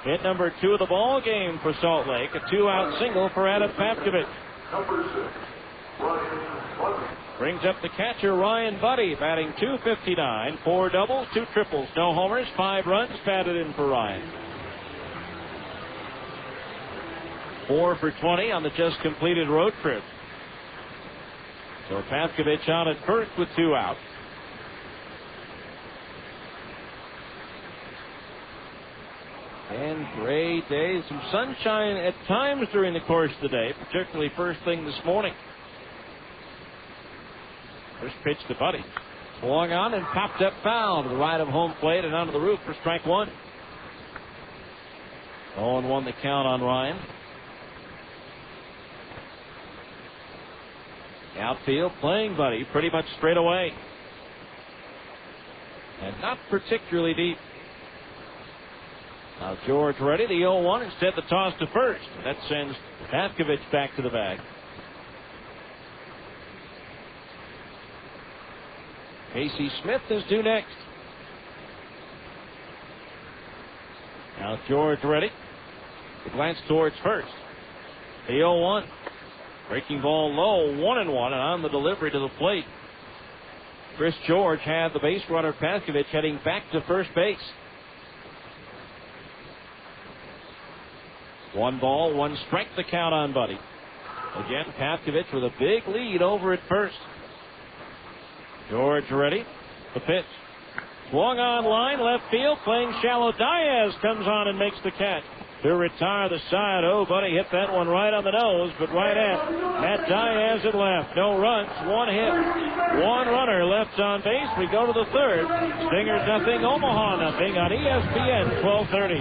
Hit number 2 of the ball game for Salt Lake, a 2-out single for Adam Pavkovich. Brings up the catcher, Ryan Buddy, batting .259, 4 doubles, 2 triples, no homers, 5 runs batted in for Ryan. 4 for 20 on the just completed road trip. So Pavkovich out at first with 2 out. And gray days, some sunshine at times during the course of the day, particularly first thing this morning. First pitch to Buddy. Swung on and popped up foul to the right of home plate and onto the roof for strike one. 0-1 the count on Ryan. Outfield playing buddy pretty much straight away. And not particularly deep. Now George ready, the 0-1, instead the toss to first. That sends Pavkovich back to the bag. Casey Smith is due next. Now George ready. The glance towards first. The 0-1. Breaking ball low, 1-1, and on the delivery to the plate. Chris George had the base runner Pavkovich heading back to first base. 1 ball, 1 strike the count on Buddy. Again, Pavkovich with a big lead over at first. George ready. The pitch. Swung on line, left field, playing shallow. Diaz comes on and makes the catch to retire the side. Oh, Buddy hit that one right on the nose, but right at Matt Diaz at left. No runs, 1 hit, 1 runner left on base. We go to the third. Stingers nothing, Omaha nothing on ESPN 1230.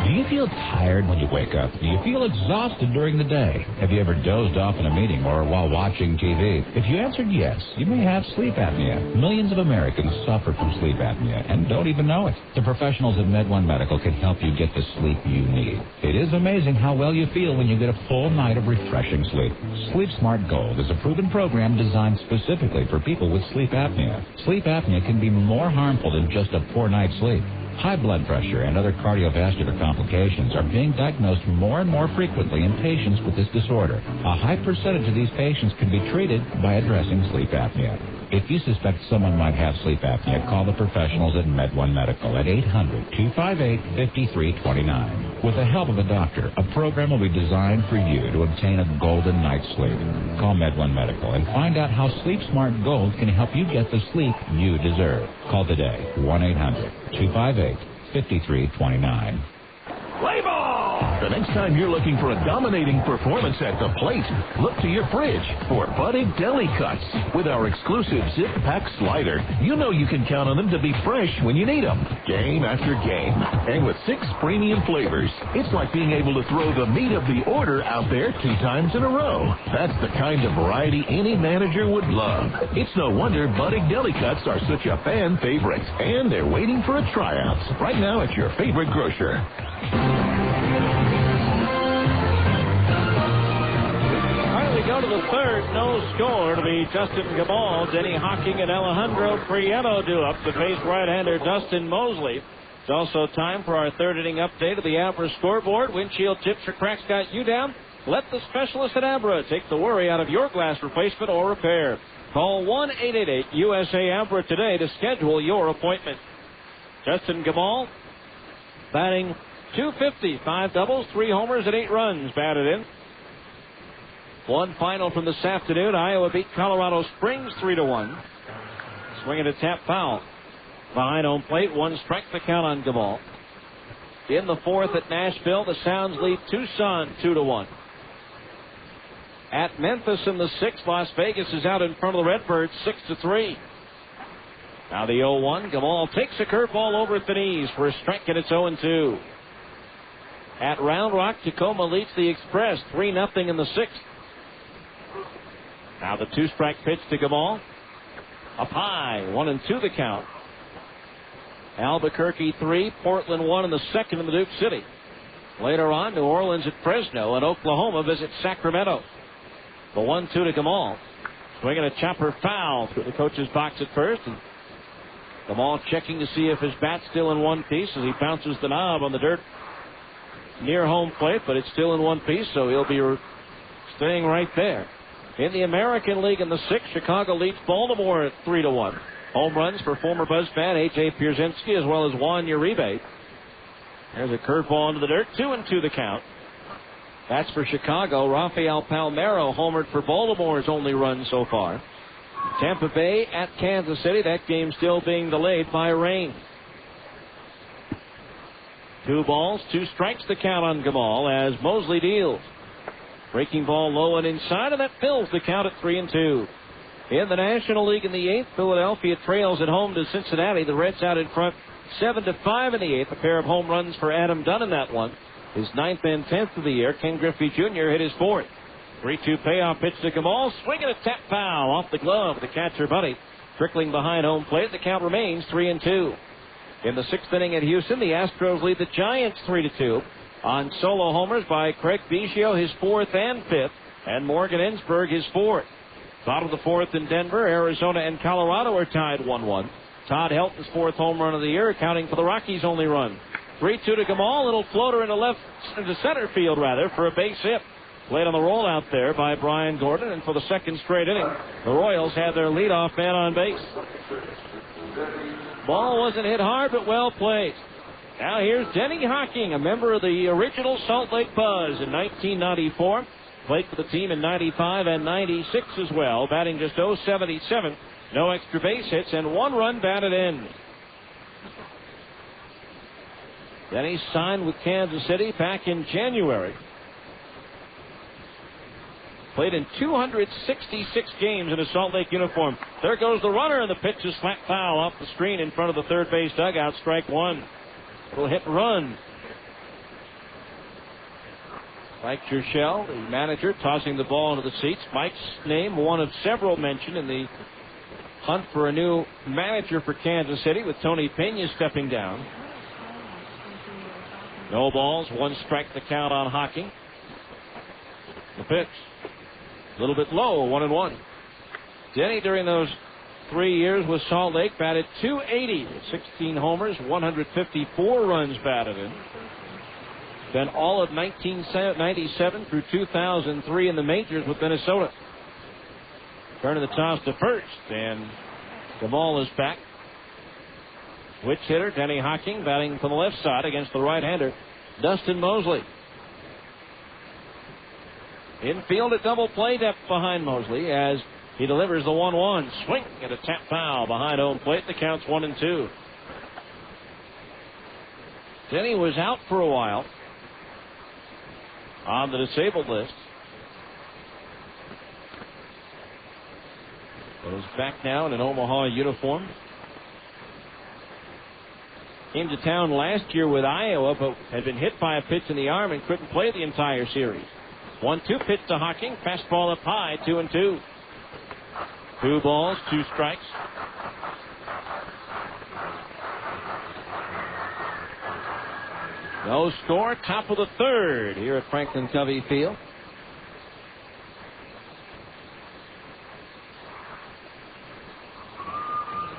Do you feel tired when you wake up? Do you feel exhausted during the day? Have you ever dozed off in a meeting or while watching TV? If you answered yes, you may have sleep apnea. Millions of Americans suffer from sleep apnea and don't even know it. The professionals at MedOne Medical can help you get the sleep you need. It is amazing how well you feel when you get a full night of refreshing sleep. Sleep Smart Gold is a proven program designed specifically for people with sleep apnea. Sleep apnea can be more harmful than just a poor night's sleep. High blood pressure and other cardiovascular complications are being diagnosed more and more frequently in patients with this disorder. A high percentage of these patients can be treated by addressing sleep apnea. If you suspect someone might have sleep apnea, call the professionals at MedOne Medical at 800-258-5329. With the help of a doctor, a program will be designed for you to obtain a golden night's sleep. Call MedOne Medical and find out how Sleep Smart Gold can help you get the sleep you deserve. Call today, 1-800-258-5329. Play ball! The next time you're looking for a dominating performance at the plate, look to your fridge for Budig Deli Cuts. With our exclusive Zip Pack Slider, you know you can count on them to be fresh when you need them, game after game. And with 6 premium flavors, it's like being able to throw the meat of the order out there 2 times in a row. That's the kind of variety any manager would love. It's no wonder Budig Deli Cuts are such a fan favorite, and they're waiting for a tryout right now at your favorite grocer. We go to the third, no score to be Justin Gamal. Denny Hocking and Alejandro Prieto do up to face right-hander Dustin Moseley. It's also time for our third inning update of the Abra scoreboard. Windshield chips or cracks got you down? Let the specialist at Abra take the worry out of your glass replacement or repair. Call 1-888-USA-ABRA today to schedule your appointment. Justin Gamal batting .250, 5 doubles, 3 homers, and 8 runs batted in. One final from this afternoon. Iowa beat Colorado Springs 3-1. Swinging a tap foul. Behind home plate, 1 strike the count on Gamal. In the 4th at Nashville, the Sounds lead Tucson 2-1. At Memphis in the 6th, Las Vegas is out in front of the Redbirds 6-3. Now the 0-1. Gamal takes a curveball over at the knees for a strike, and it's 0-2. At Round Rock, Tacoma leads the Express 3-0 in the 6th. Now the 2-strike pitch to Gamal. Up high, 1-2 the count. Albuquerque 3, Portland 1 in the 2nd in the Duke City. Later on, New Orleans at Fresno, and Oklahoma visits Sacramento. The 1-2 to Gamal. Swinging a chopper foul through the coach's box at first. And Gamal checking to see if his bat's still in one piece as he bounces the knob on the dirt near home plate, but it's still in one piece, so he'll be staying right there. In the American League in the 6th, Chicago leads Baltimore at 3-1. Home runs for former Buzz fan A.J. Pierzynski as well as Juan Uribe. There's a curveball into the dirt, 2-2 the count. That's for Chicago. Rafael Palmeiro homered for Baltimore's only run so far. Tampa Bay at Kansas City. That game still being delayed by rain. 2 balls, 2 strikes the count on Gamal as Moseley deals. Breaking ball low and inside, and that fills the count at 3-2. In the National League in the 8th, Philadelphia trails at home to Cincinnati. The Reds out in front 7-5 in the 8th. A pair of home runs for Adam Dunn in that one. His 9th and 10th of the year. Ken Griffey Jr. hit his 4th. 3-2 payoff pitch to Kamal. Swinging a tap foul off the glove of the catcher, Buddy. Trickling behind home plate. The count remains 3-2. In the 6th inning at Houston, the Astros lead the Giants 3-2 on solo homers by Craig Biggio, his 4th and 5th, and Morgan Ensberg, his 4th. Bottom of the 4th in Denver, Arizona and Colorado are tied 1-1. Todd Helton's 4th home run of the year, accounting for the Rockies' only run. 3-2 to Gamal. Little floater into center field for a base hit. Played on the rollout there by Brian Gordon, and for the second straight inning, the Royals had their leadoff man on base. Ball wasn't hit hard, but well played. Now here's Denny Hocking, a member of the original Salt Lake Buzz in 1994. Played for the team in 95 and 96 as well, batting just .077. No extra base hits and 1 run batted in. Denny signed with Kansas City back in January. Played in 266 games in a Salt Lake uniform. There goes the runner, and the pitch is flat foul off the screen in front of the third base dugout. Strike 1. Little hit and run. Mike Churchill, the manager, tossing the ball into the seats. Mike's name, one of several mentioned in the hunt for a new manager for Kansas City, with Tony Pena stepping down. No balls, 1 strike the count on Hocking. The pitch, a little bit low, 1-1. Denny, during those 3 years with Salt Lake, batted .280 with 16 homers, 154 runs batted in. Then all of 1997 through 2003 in the majors with Minnesota. Turning the toss to first, and Gamal is back. Switch hitter Denny Hocking batting from the left side against the right-hander Dustin Moseley. Infield at double play depth behind Moseley as he delivers the 1-1. Swing and a tap foul behind home plate. The count's 1-2. Denny was out for a while on the disabled list. But is back now in an Omaha uniform. Came to town last year with Iowa, but had been hit by a pitch in the arm and couldn't play the entire series. 1-2 pitch to Hocking. Fastball up high, 2-2. 2 balls, 2 strikes. No score, top of the 3rd here at Franklin Covey Field.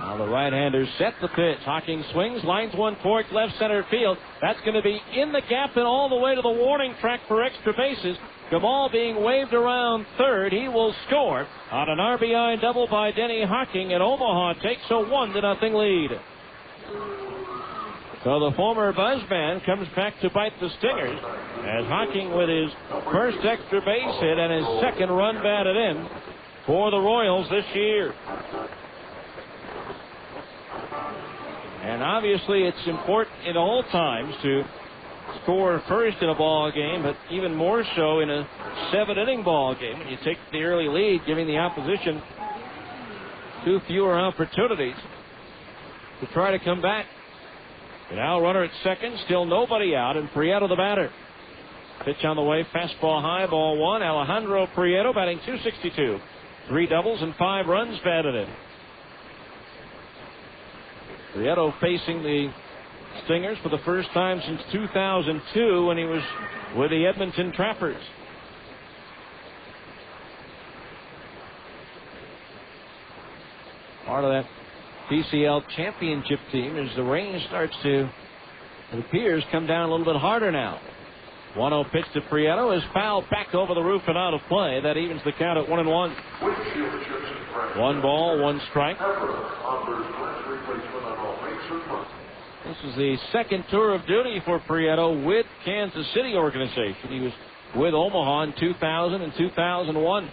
Now the right-hander set the pitch. Hocking swings, lines one towards left center field. That's going to be in the gap and all the way to the warning track for extra bases. Gamal being waved around third. He will score on an RBI double by Denny Hocking, and Omaha takes a 1-0 lead. So the former Buzzman comes back to bite the Stingers as Hocking with his first extra base hit and his second run batted in for the Royals this year. And obviously it's important in all times to score first in a ball game, but even more so in a 7-inning ball game. When you take the early lead, giving the opposition 2 fewer opportunities to try to come back. Now runner at second, still nobody out, and Prieto the batter. Pitch on the way, fastball high, ball 1. Alejandro Prieto batting .262. 3 doubles and 5 runs batted in. Prieto facing the Stingers for the first time since 2002 when he was with the Edmonton Trappers. Part of that PCL championship team as the rain starts to, it appears, come down a little bit harder now. 1-0 pitch to Prieto is fouled back over the roof and out of play. That evens the count at 1-1. 1 ball, 1 strike. This is the second tour of duty for Prieto with Kansas City organization. He was with Omaha in 2000 and 2001.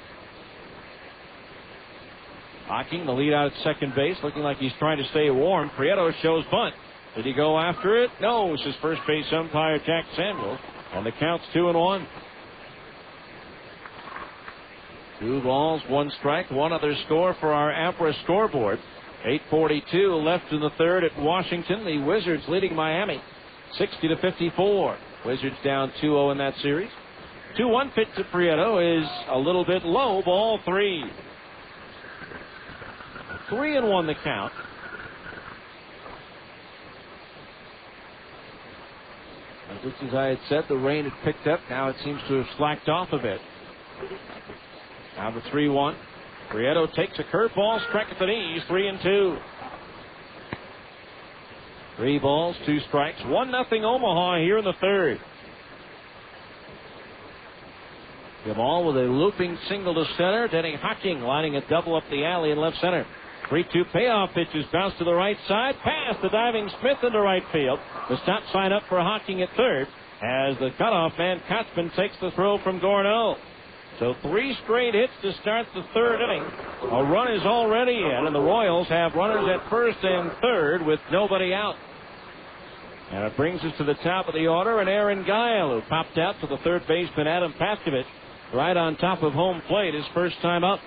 Hocking, the lead out at second base, looking like he's trying to stay warm. Prieto shows bunt. Did he go after it? No, it's his first base umpire, Jack Samuels, and the count's 2-1. 2 balls, 1 strike, 1 other score for our Abra scoreboard. 8:42 left in the third at Washington. The Wizards leading Miami 60-54. Wizards down 2-0 in that series. 2-1 pitch to Prieto is a little bit low. Ball 3. 3-1 the count. And just as I had said, the rain had picked up. Now it seems to have slacked off a bit. Now the 3-1. Prieto takes a curveball, strike at the knees, 3-2. 3 balls, 2 strikes, 1-0 Omaha here in the third. Jamal with a looping single to center. Denny Hocking lining a double up the alley in left center. 3-2 payoff pitches bounce to the right side. Pass the diving Smith into right field. The stop sign up for Hocking at third as the cutoff man Kotzman takes the throw from Gorno. So 3 straight hits to start the third inning. A run is already in, and the Royals have runners at first and third with nobody out. And it brings us to the top of the order, and Aaron Guile, who popped out to the third baseman Adam Paskovich right on top of home plate his first time up.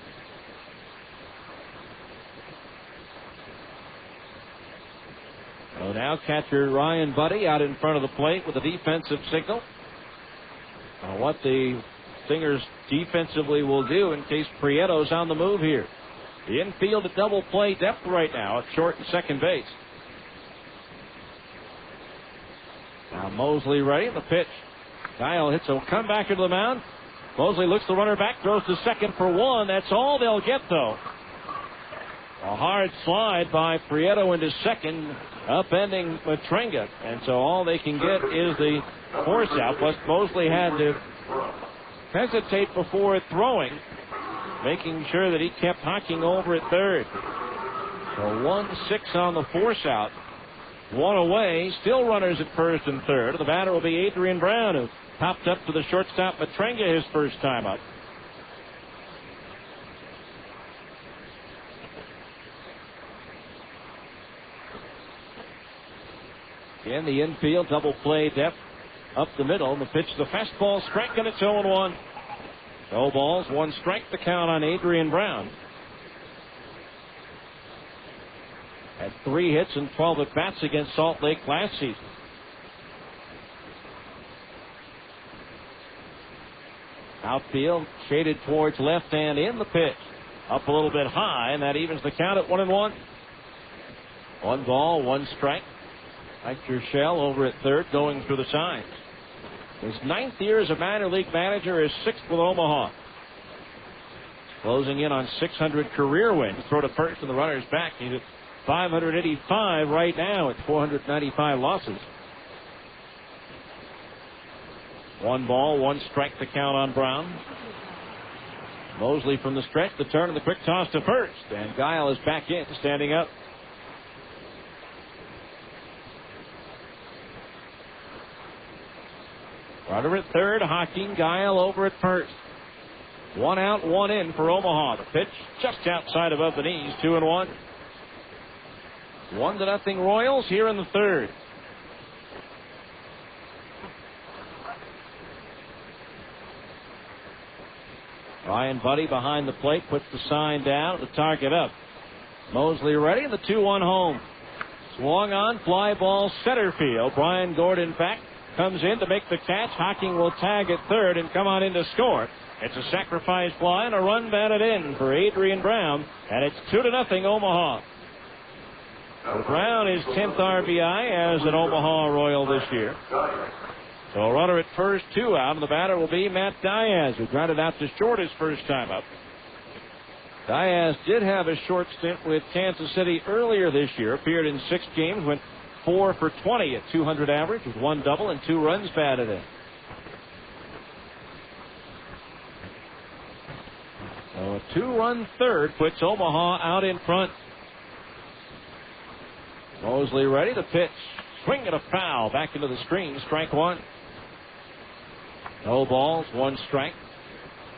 So now catcher Ryan Budde out in front of the plate with a defensive signal. What the Stingers defensively will do in case Prieto's on the move here. The infield at double play depth right now at short and second base. Now Moseley ready. The pitch. Kyle hits a comebacker to the mound. Moseley looks the runner back, throws to second for 1. That's all they'll get, though. A hard slide by Prieto into second, upending Matrenga. And so all they can get is the force out. Plus Moseley had to hesitate before throwing, making sure that he kept Hocking over at third. So 1-6 on the force out. 1 away, still runners at first and third. The batter will be Adrian Brown, who popped up to the shortstop Matrenga his first time up. In the infield, double play depth up the middle. The pitch, the fastball, strike, and it's 0-1. No balls, 1 strike, the count on Adrian Brown. Had 3 hits and 12 at-bats against Salt Lake last season. Outfield shaded towards left and in the pitch. Up a little bit high, and that evens the count at 1-1. 1 ball, 1 strike. Mike Urshel over at third, going through the signs. His 9th year as a minor league manager, his 6th with Omaha. Closing in on 600 career wins. Throw to first and the runner's back. He's at 585 right now at 495 losses. 1 ball, 1 strike to count on Brown. Moseley from the stretch, the turn and the quick toss to first. And Guile is back in, standing up. Runner at third, Hocking, Guile over at first. 1 out, 1 in for Omaha. The pitch just outside above the knees, 2-1. 1-0 Royals here in the third. Ryan Budde behind the plate puts the sign down, the target up. Moseley ready, the 2-1 home. Swung on, fly ball, center field. Brian Gordon back, comes in to make the catch. Hocking will tag at third and come on in to score. It's a sacrifice fly and a run batted in for Adrian Brown, and it's 2-0 Omaha. Brown is 10th RBI as an Omaha Royal this year. So a runner at first, 2 out, and the batter will be Matt Diaz, who grounded out to short his first time up. Diaz did have a short stint with Kansas City earlier this year, appeared in 6 games, went 4 for 20 at 200 average with 1 double and 2 runs batted in. So a 2-run third puts Omaha out in front. Moseley ready, the pitch. Swing and a foul back into the screen. Strike 1. No balls, 1 strike.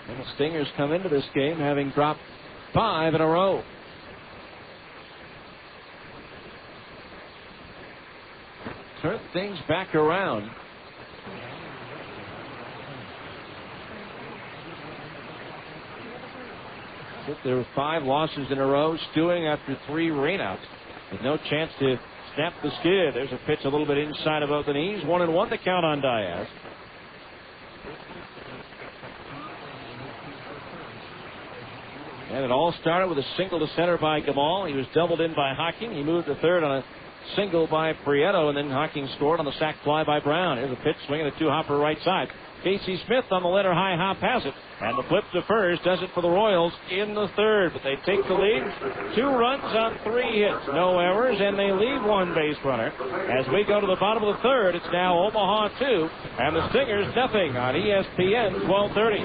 And the Stingers come into this game having dropped 5 in a row. Turn things back around. There were 5 losses in a row, stewing after 3 rainouts. With no chance to snap the skid. There's a pitch a little bit inside above the knees. 1-1 the count on Diaz. And it all started with a single to center by Gamal. He was doubled in by Hocking. He moved to third on a single by Prieto, and then Hocking scored on the sac fly by Brown. Here's a pitch swinging a 2-hopper right side. Casey Smith on the letter high hop has it, and the flip to first does it for the Royals in the third, but they take the lead. 2 runs on 3 hits, no errors, and they leave 1 base runner. As we go to the bottom of the third, it's now Omaha 2 and the Stingers nothing on ESPN 1230.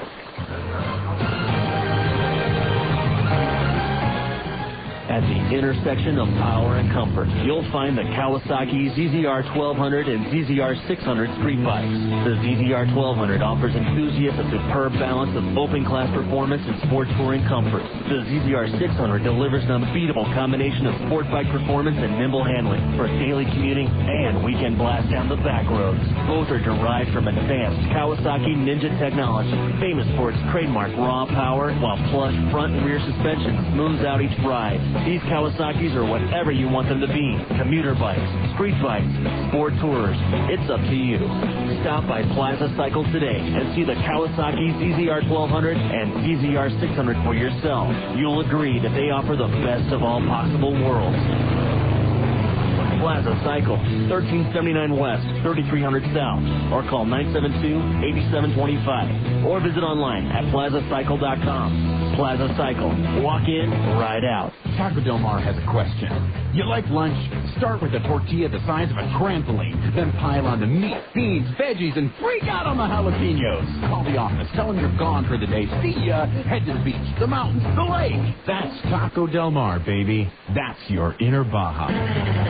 At the intersection of power and comfort, you'll find the Kawasaki ZZR 1200 and ZZR 600 street bikes. The ZZR 1200 offers enthusiasts a superb balance of open-class performance and sport touring comfort. The ZZR 600 delivers an unbeatable combination of sport bike performance and nimble handling for daily commuting and weekend blast down the back roads. Both are derived from advanced Kawasaki Ninja technology, famous for its trademark raw power, while plush front and rear suspension smooths out each ride. These Kawasaki's are whatever you want them to be. Commuter bikes, street bikes, sport tours. It's up to you. Stop by Plaza Cycle today and see the Kawasaki ZZR 1200 and ZZR 600 for yourself. You'll agree that they offer the best of all possible worlds. Plaza Cycle, 1379 West, 3300 South, or call 972-8725, or visit online at plazacycle.com. Plaza Cycle, walk in, ride out. Taco Del Mar has a question. You like lunch? Start with a tortilla the size of a trampoline, then pile on the meat, beans, veggies, and freak out on the jalapenos. Call the office, tell them you're gone for the day. See ya. Head to the beach, the mountains, the lake. That's Taco Del Mar, baby. That's your inner Baja.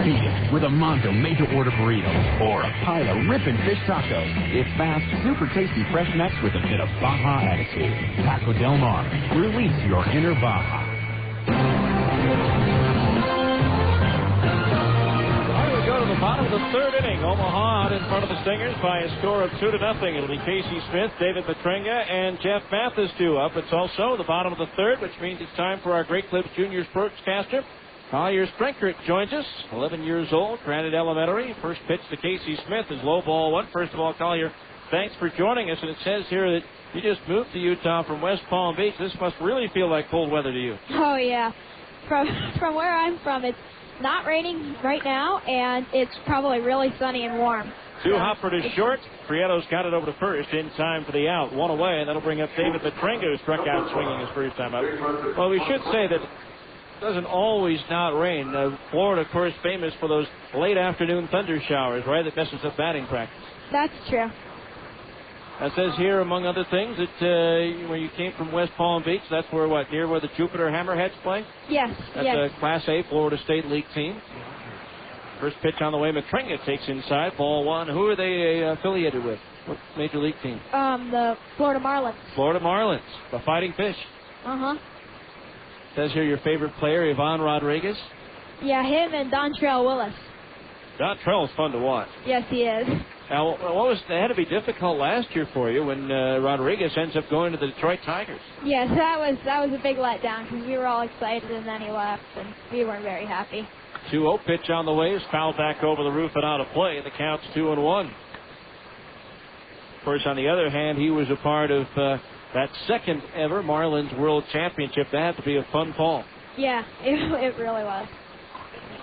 Beat it with a Mondo made-to-order burrito or a pile of ripping fish tacos. It's fast, super tasty, fresh next with a bit of Baja attitude. Taco Del Mar. Release your inner Baja. Go to the bottom of the third inning. Omaha out in front of the Stingers by a score of 2-0. It'll be Casey Smith, David Petrenga, and Jeff Mathis due up. It's also the bottom of the third, which means it's time for our Great Clips Junior sportscaster. Collier Sprinkert joins us, 11 years old, Granite Elementary. First pitch to Casey Smith is low ball 1. First of all, Collier, thanks for joining us. And it says here that you just moved to Utah from West Palm Beach. This must really feel like cold weather to you. Oh, yeah. From where I'm from, it's not raining right now, and it's probably really sunny and warm. 2-hopper to short. Prieto's got it over to first in time for the out. 1 away, and that'll bring up David Petrenga, who struck out swinging his first time up. Well, we should say that it doesn't always not rain. Florida, of course, famous for those late afternoon thunder showers, right, that messes up batting practice. That's true. It says here, among other things, that where you came from West Palm Beach, that's where, near where the Jupiter Hammerheads play? Yes, That's a Class A Florida State League team. First pitch on the way, Matringa takes inside, ball 1. Who are they affiliated with? What major league team? The Florida Marlins. Florida Marlins, the Fighting Fish. Uh-huh. Says here your favorite player, Ivan Rodriguez. Yeah, him and Dontrell Willis. Dontrell's fun to watch. Yes, he is. Now, that had to be difficult last year for you when Rodriguez ends up going to the Detroit Tigers. Yes, that was a big letdown because we were all excited and then he left and we weren't very happy. 2-0 pitch on the way is fouled back over the roof and out of play. The count's 2-1. Of course, on the other hand, he was a part of that second ever Marlins World Championship. That had to be a fun fall. Yeah, it really was.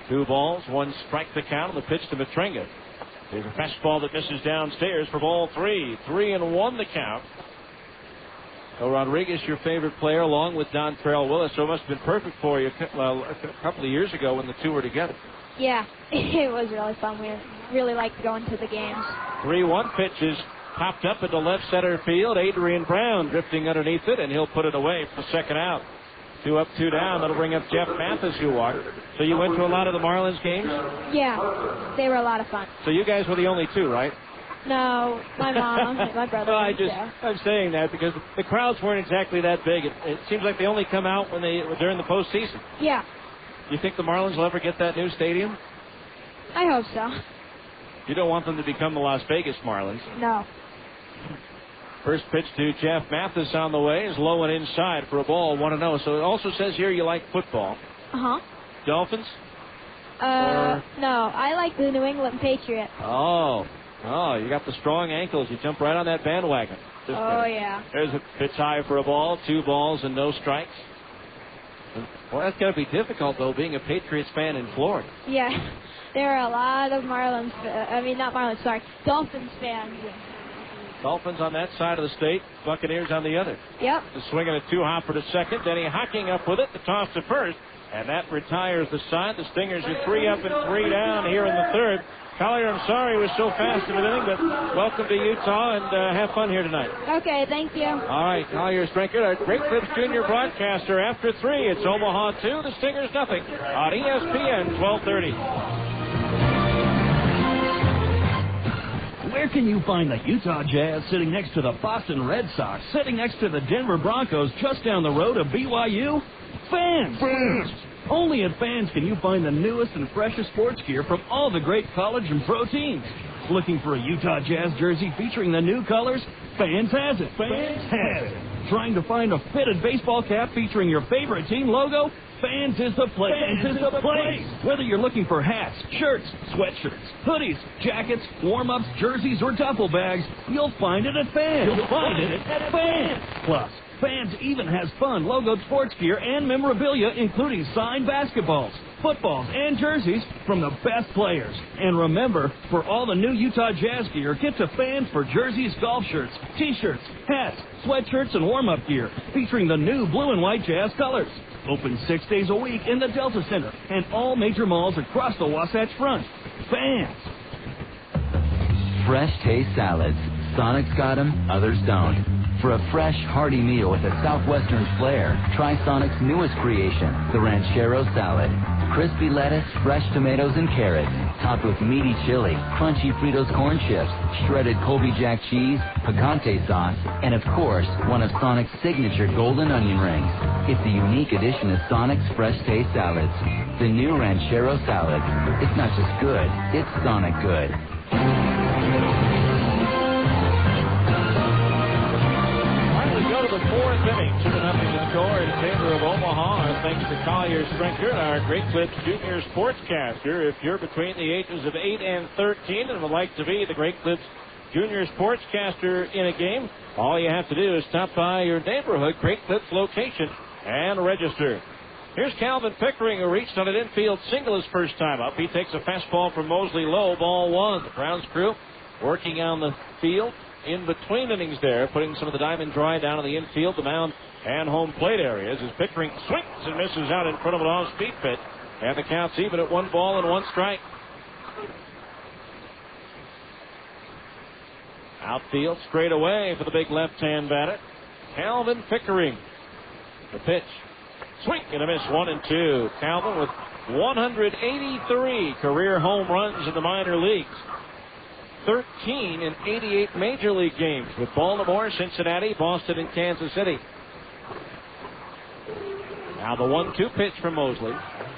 2 balls, 1 strike the count on the pitch to Matringa. There's a fastball that misses downstairs for ball 3. 3-1 the count. So Rodriguez, your favorite player, along with Dontrell Willis. So it must have been perfect for you a couple of years ago when the two were together. Yeah, it was really fun. We really liked going to the games. 3-1 pitch is popped up into left center field. Adrian Brown drifting underneath it, and he'll put it away for the second out. 2 up, 2 down. That'll bring up Jeff Mathis, who walked. So you went to a lot of the Marlins games? Yeah, they were a lot of fun. So you guys were the only 2, right? No, my mom and my brother. I'm saying that because the crowds weren't exactly that big. It seems like they only come out during the postseason. Yeah. You think the Marlins will ever get that new stadium? I hope so. You don't want them to become the Las Vegas Marlins. No. First pitch to Jeff Mathis on the way is low and inside for a ball, 1-0. So it also says here you like football. Uh-huh. Dolphins? No, I like the New England Patriots. Oh, you got the strong ankles. You jump right on that bandwagon. Yeah. There's a pitch high for a ball, 2 balls and no strikes. Well, that's got to be difficult, though, being a Patriots fan in Florida. Yeah, there are a lot of Dolphins fans. Dolphins on that side of the state, Buccaneers on the other. Yep. The swinging a 2-hopper to second, Denny Hocking up with it, the toss to first, and that retires the side. The Stingers are 3 up and 3 down here in the third. Collier, I'm sorry it was so fast of an inning, but welcome to Utah, and have fun here tonight. Okay, thank you. All right, Collier Sprinkert, our Great Clips Junior broadcaster. After 3, it's Omaha 2, the Stingers nothing on ESPN 1230. Where can you find the Utah Jazz sitting next to the Boston Red Sox, sitting next to the Denver Broncos, just down the road of BYU? Fans! Only at Fans can you find the newest and freshest sports gear from all the great college and pro teams. Looking for a Utah Jazz jersey featuring the new colors? Fans has it. Trying to find a fitted baseball cap featuring your favorite team logo? Fans is the place. Whether you're looking for hats, shirts, sweatshirts, hoodies, jackets, warm-ups, jerseys, or duffel bags, you'll find it at Fans. Plus, Fans even has fun logoed sports gear and memorabilia, including signed basketballs, footballs, and jerseys from the best players. And remember, for all the new Utah Jazz gear, get to Fans for jerseys, golf shirts, t-shirts, hats, sweatshirts, and warm-up gear featuring the new blue and white Jazz colors. Open 6 days a week in the Delta Center and all major malls across the Wasatch Front. Fans. Fresh taste salads. Sonic's got them, others don't. For a fresh, hearty meal with a southwestern flair, try Sonic's newest creation, the Ranchero Salad. Crispy lettuce, fresh tomatoes, and carrots, topped with meaty chili, crunchy Fritos corn chips, shredded Colby Jack cheese, picante sauce, and of course, one of Sonic's signature golden onion rings. It's a unique addition to Sonic's Fresh Taste Salads. The new Ranchero Salad. It's not just good, it's Sonic good. The 4th inning, 2-0 to score in favor of Omaha. Thanks to Collier Sprinkert, our Great Clips Junior sportscaster. If you're between the ages of 8 and 13 and would like to be the Great Clips Junior sportscaster in a game, all you have to do is stop by your neighborhood Great Clips location and register. Here's Calvin Pickering, who reached on an infield single his first time up. He takes a fastball from Moseley low, ball 1. The Browns crew working on the field in between innings there, putting some of the diamond dry down on the infield, the mound, and home plate areas as Pickering swings and misses out in front of an off-speed pitch. And the count's even at 1 ball and 1 strike. Outfield straight away for the big left-hand batter, Calvin Pickering. The pitch. Swing and a miss, 1-2. Calvin with 183 career home runs in the minor leagues. 13 in 88 major league games with Baltimore, Cincinnati, Boston, and Kansas City. Now the 1-2 pitch from Moseley.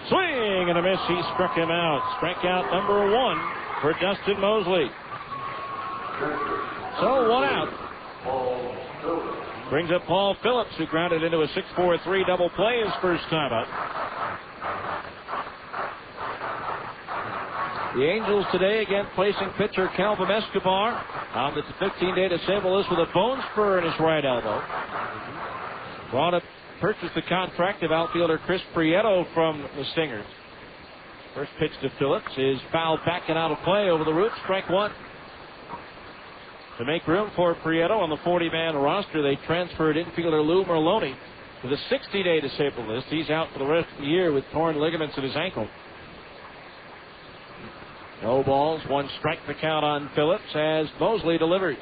Swing and a miss. He struck him out. Strikeout number 1 for Dustin Moseley. So 1 out. Brings up Paul Phillips, who grounded into a 6-4-3 double play his first time up. The Angels today again placing pitcher Calvin Escobar on the 15-day disabled list with a bone spur in his right elbow. Purchased the contract of outfielder Chris Prieto from the Stingers. First pitch to Phillips is fouled back and out of play over the roots. Strike 1. To make room for Prieto on the 40-man roster, they transferred infielder Lou Merloni to the 60-day disabled list. He's out for the rest of the year with torn ligaments in his ankle. No balls, 1 strike the count on Phillips as Moseley delivers.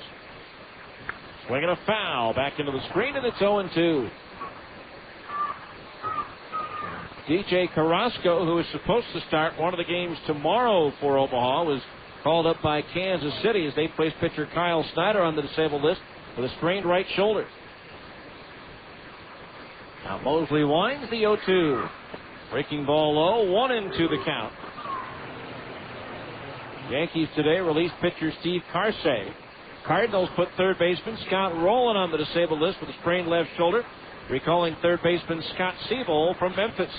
Swinging a foul back into the screen, and it's 0-2. DJ Carrasco, who is supposed to start one of the games tomorrow for Omaha, was called up by Kansas City as they place pitcher Kyle Snyder on the disabled list with a strained right shoulder. Now Moseley winds the 0-2. Breaking ball low, 1-2 the count. Yankees today released pitcher Steve Carsey. Cardinals put third baseman Scott Rowland on the disabled list with a sprained left shoulder, recalling third baseman Scott Siebel from Memphis.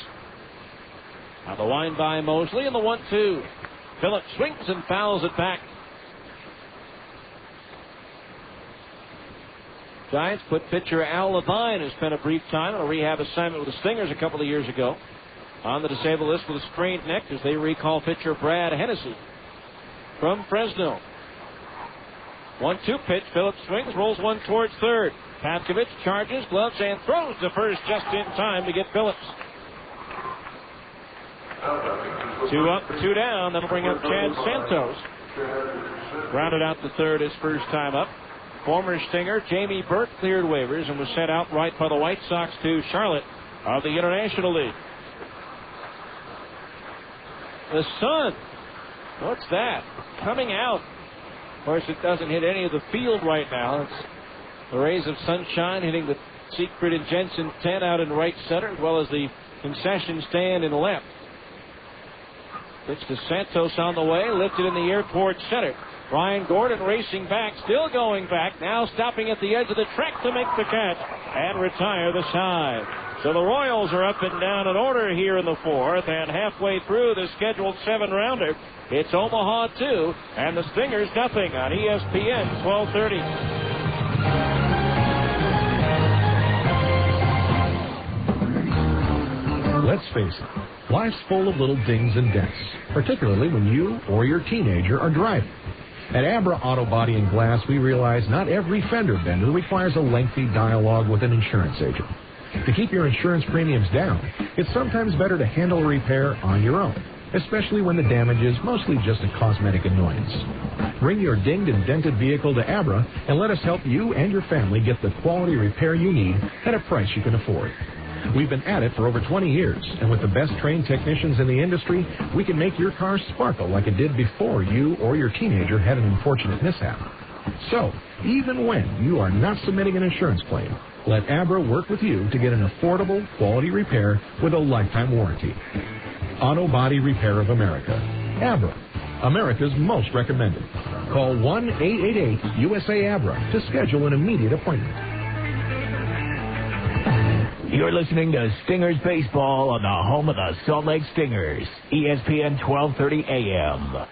Now the line by Moseley and the 1-2. Phillips swings and fouls it back. Giants put pitcher Al Levine, who spent a brief time on a rehab assignment with the Stingers a couple of years ago, on the disabled list with a sprained neck as they recall pitcher Brad Hennessy from Fresno. 1-2 pitch. Phillips swings, rolls one towards third. Patkovich charges, gloves, and throws to first just in time to get Phillips. 2 up, 2 down. That'll bring up Chad Santos. Grounded out to third his first time up. Former Stinger Jamie Burke cleared waivers and was sent outright by the White Sox to Charlotte of the International League. The sun. What's that? Coming out. Of course, it doesn't hit any of the field right now. It's the rays of sunshine hitting the Siegfried and Jensen tent out in right center, as well as the concession stand in left. Pitch to Santos on the way, lifted in the air towards center. Ryan Gordon racing back, still going back, now stopping at the edge of the track to make the catch and retire the side. So the Royals are up and down in order here in the fourth, and halfway through the scheduled 7-rounder, it's Omaha 2 and the Stingers nothing on ESPN 1230. Let's face it, life's full of little dings and dents, particularly when you or your teenager are driving. At Abra Auto Body and Glass, we realize not every fender bender requires a lengthy dialogue with an insurance agent. To keep your insurance premiums down, it's sometimes better to handle a repair on your own, especially when the damage is mostly just a cosmetic annoyance. Bring your dinged and dented vehicle to Abra and let us help you and your family get the quality repair you need at a price you can afford. We've been at it for over 20 years, and with the best trained technicians in the industry, we can make your car sparkle like it did before you or your teenager had an unfortunate mishap. So, even when you are not submitting an insurance claim, let Abra work with you to get an affordable, quality repair with a lifetime warranty. Auto Body Repair of America. Abra, America's most recommended. Call 1-888-USA-ABRA to schedule an immediate appointment. You're listening to Stingers Baseball on the home of the Salt Lake Stingers, ESPN 1230 AM.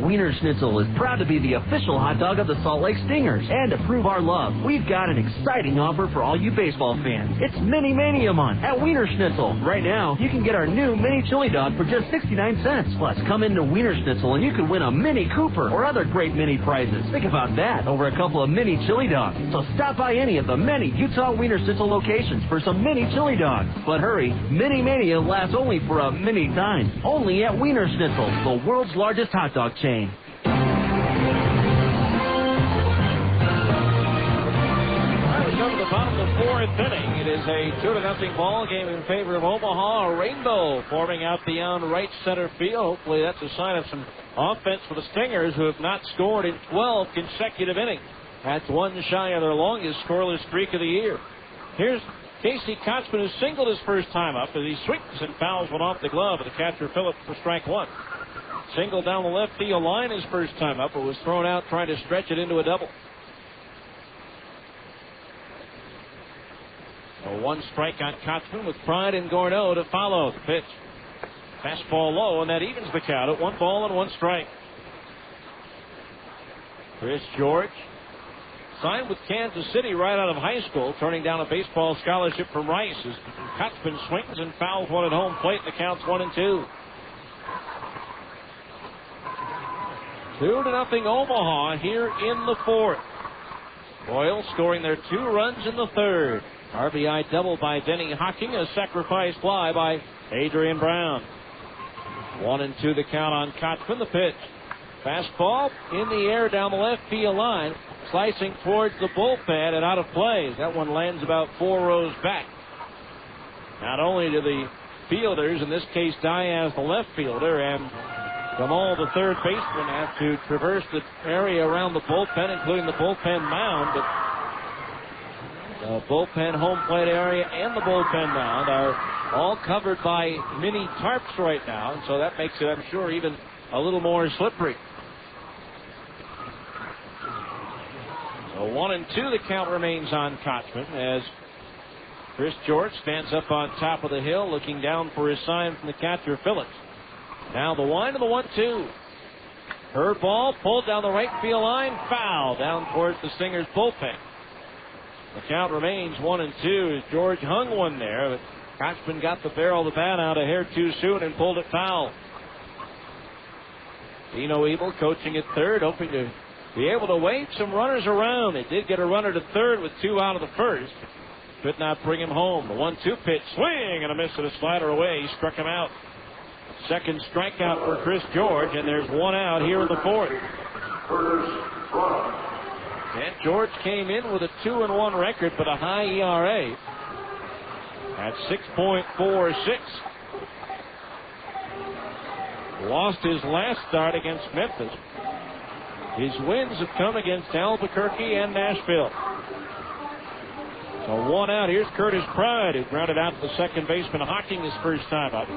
Wiener Schnitzel is proud to be the official hot dog of the Salt Lake Stingers. And to prove our love, we've got an exciting offer for all you baseball fans. It's Mini Mania Month at Wiener Schnitzel. Right now, you can get our new mini chili dog for just 69 cents. Plus, come into Wiener Schnitzel and you can win a Mini Cooper or other great mini prizes. Think about that, over a couple of mini chili dogs. So stop by any of the many Utah Wiener Schnitzel locations for some mini chili dogs. But hurry, Mini Mania lasts only for a mini time. Only at Wiener Schnitzel, the world's largest hot dog chain. Bottom of the fourth inning. It is a 2-0 ball game in favor of Omaha. A rainbow forming out beyond right center field. Hopefully that's a sign of some offense for the Stingers, who have not scored in 12 consecutive innings. That's one shy of their longest scoreless streak of the year. Here's Casey Kotzman, who singled his first time up as he swings and fouls one off the glove of the catcher Phillips for strike one. Single down the left field line his first time up, but was thrown out trying to stretch it into a double. So one strike on Kotzman with Pride and Gordeau to follow the pitch. Fastball low, and that evens the count at 1 ball and 1 strike. Chris George signed with Kansas City right out of high school, turning down a baseball scholarship from Rice as Kotzman swings and fouls one at home plate, and the count's 1-2. 2-0 Omaha here in the fourth. Royals scoring their 2 runs in the third. RBI double by Denny Hocking, a sacrifice fly by Adrian Brown. 1-2 the count on Kotzman. The pitch. Fastball in the air down the left field line, slicing towards the bullpen and out of play. That one lands about 4 rows back. Not only do the fielders, in this case Diaz the left fielder, and Gamal the third baseman, have to traverse the area around the bullpen, including the bullpen mound, but the bullpen home plate area and the bullpen mound are all covered by mini tarps right now, and so that makes it, I'm sure, even a little more slippery. So 1-2, the count remains on Kochman as Chris George stands up on top of the hill looking down for his sign from the catcher, Phillips. Now the wind of the 1-2. Curve ball pulled down the right field line, foul down towards the Stingers bullpen. The count remains 1-2 as George hung one there, but Kochman got the barrel of the bat out a hair too soon and pulled it foul. Dino Ebel coaching at third, hoping to be able to wave some runners around. They did get a runner to third with 2 out of the first. Could not bring him home. The 1-2 pitch, swing and a miss, and a slider away. He struck him out. Second strikeout for Chris George, and there's 1 out here in the fourth. And George came in with a 2-1 record, but a high ERA at 6.46. Lost his last start against Memphis. His wins have come against Albuquerque and Nashville. So 1 out. Here's Curtis Pride, who grounded out to the second baseman Hocking his first time up.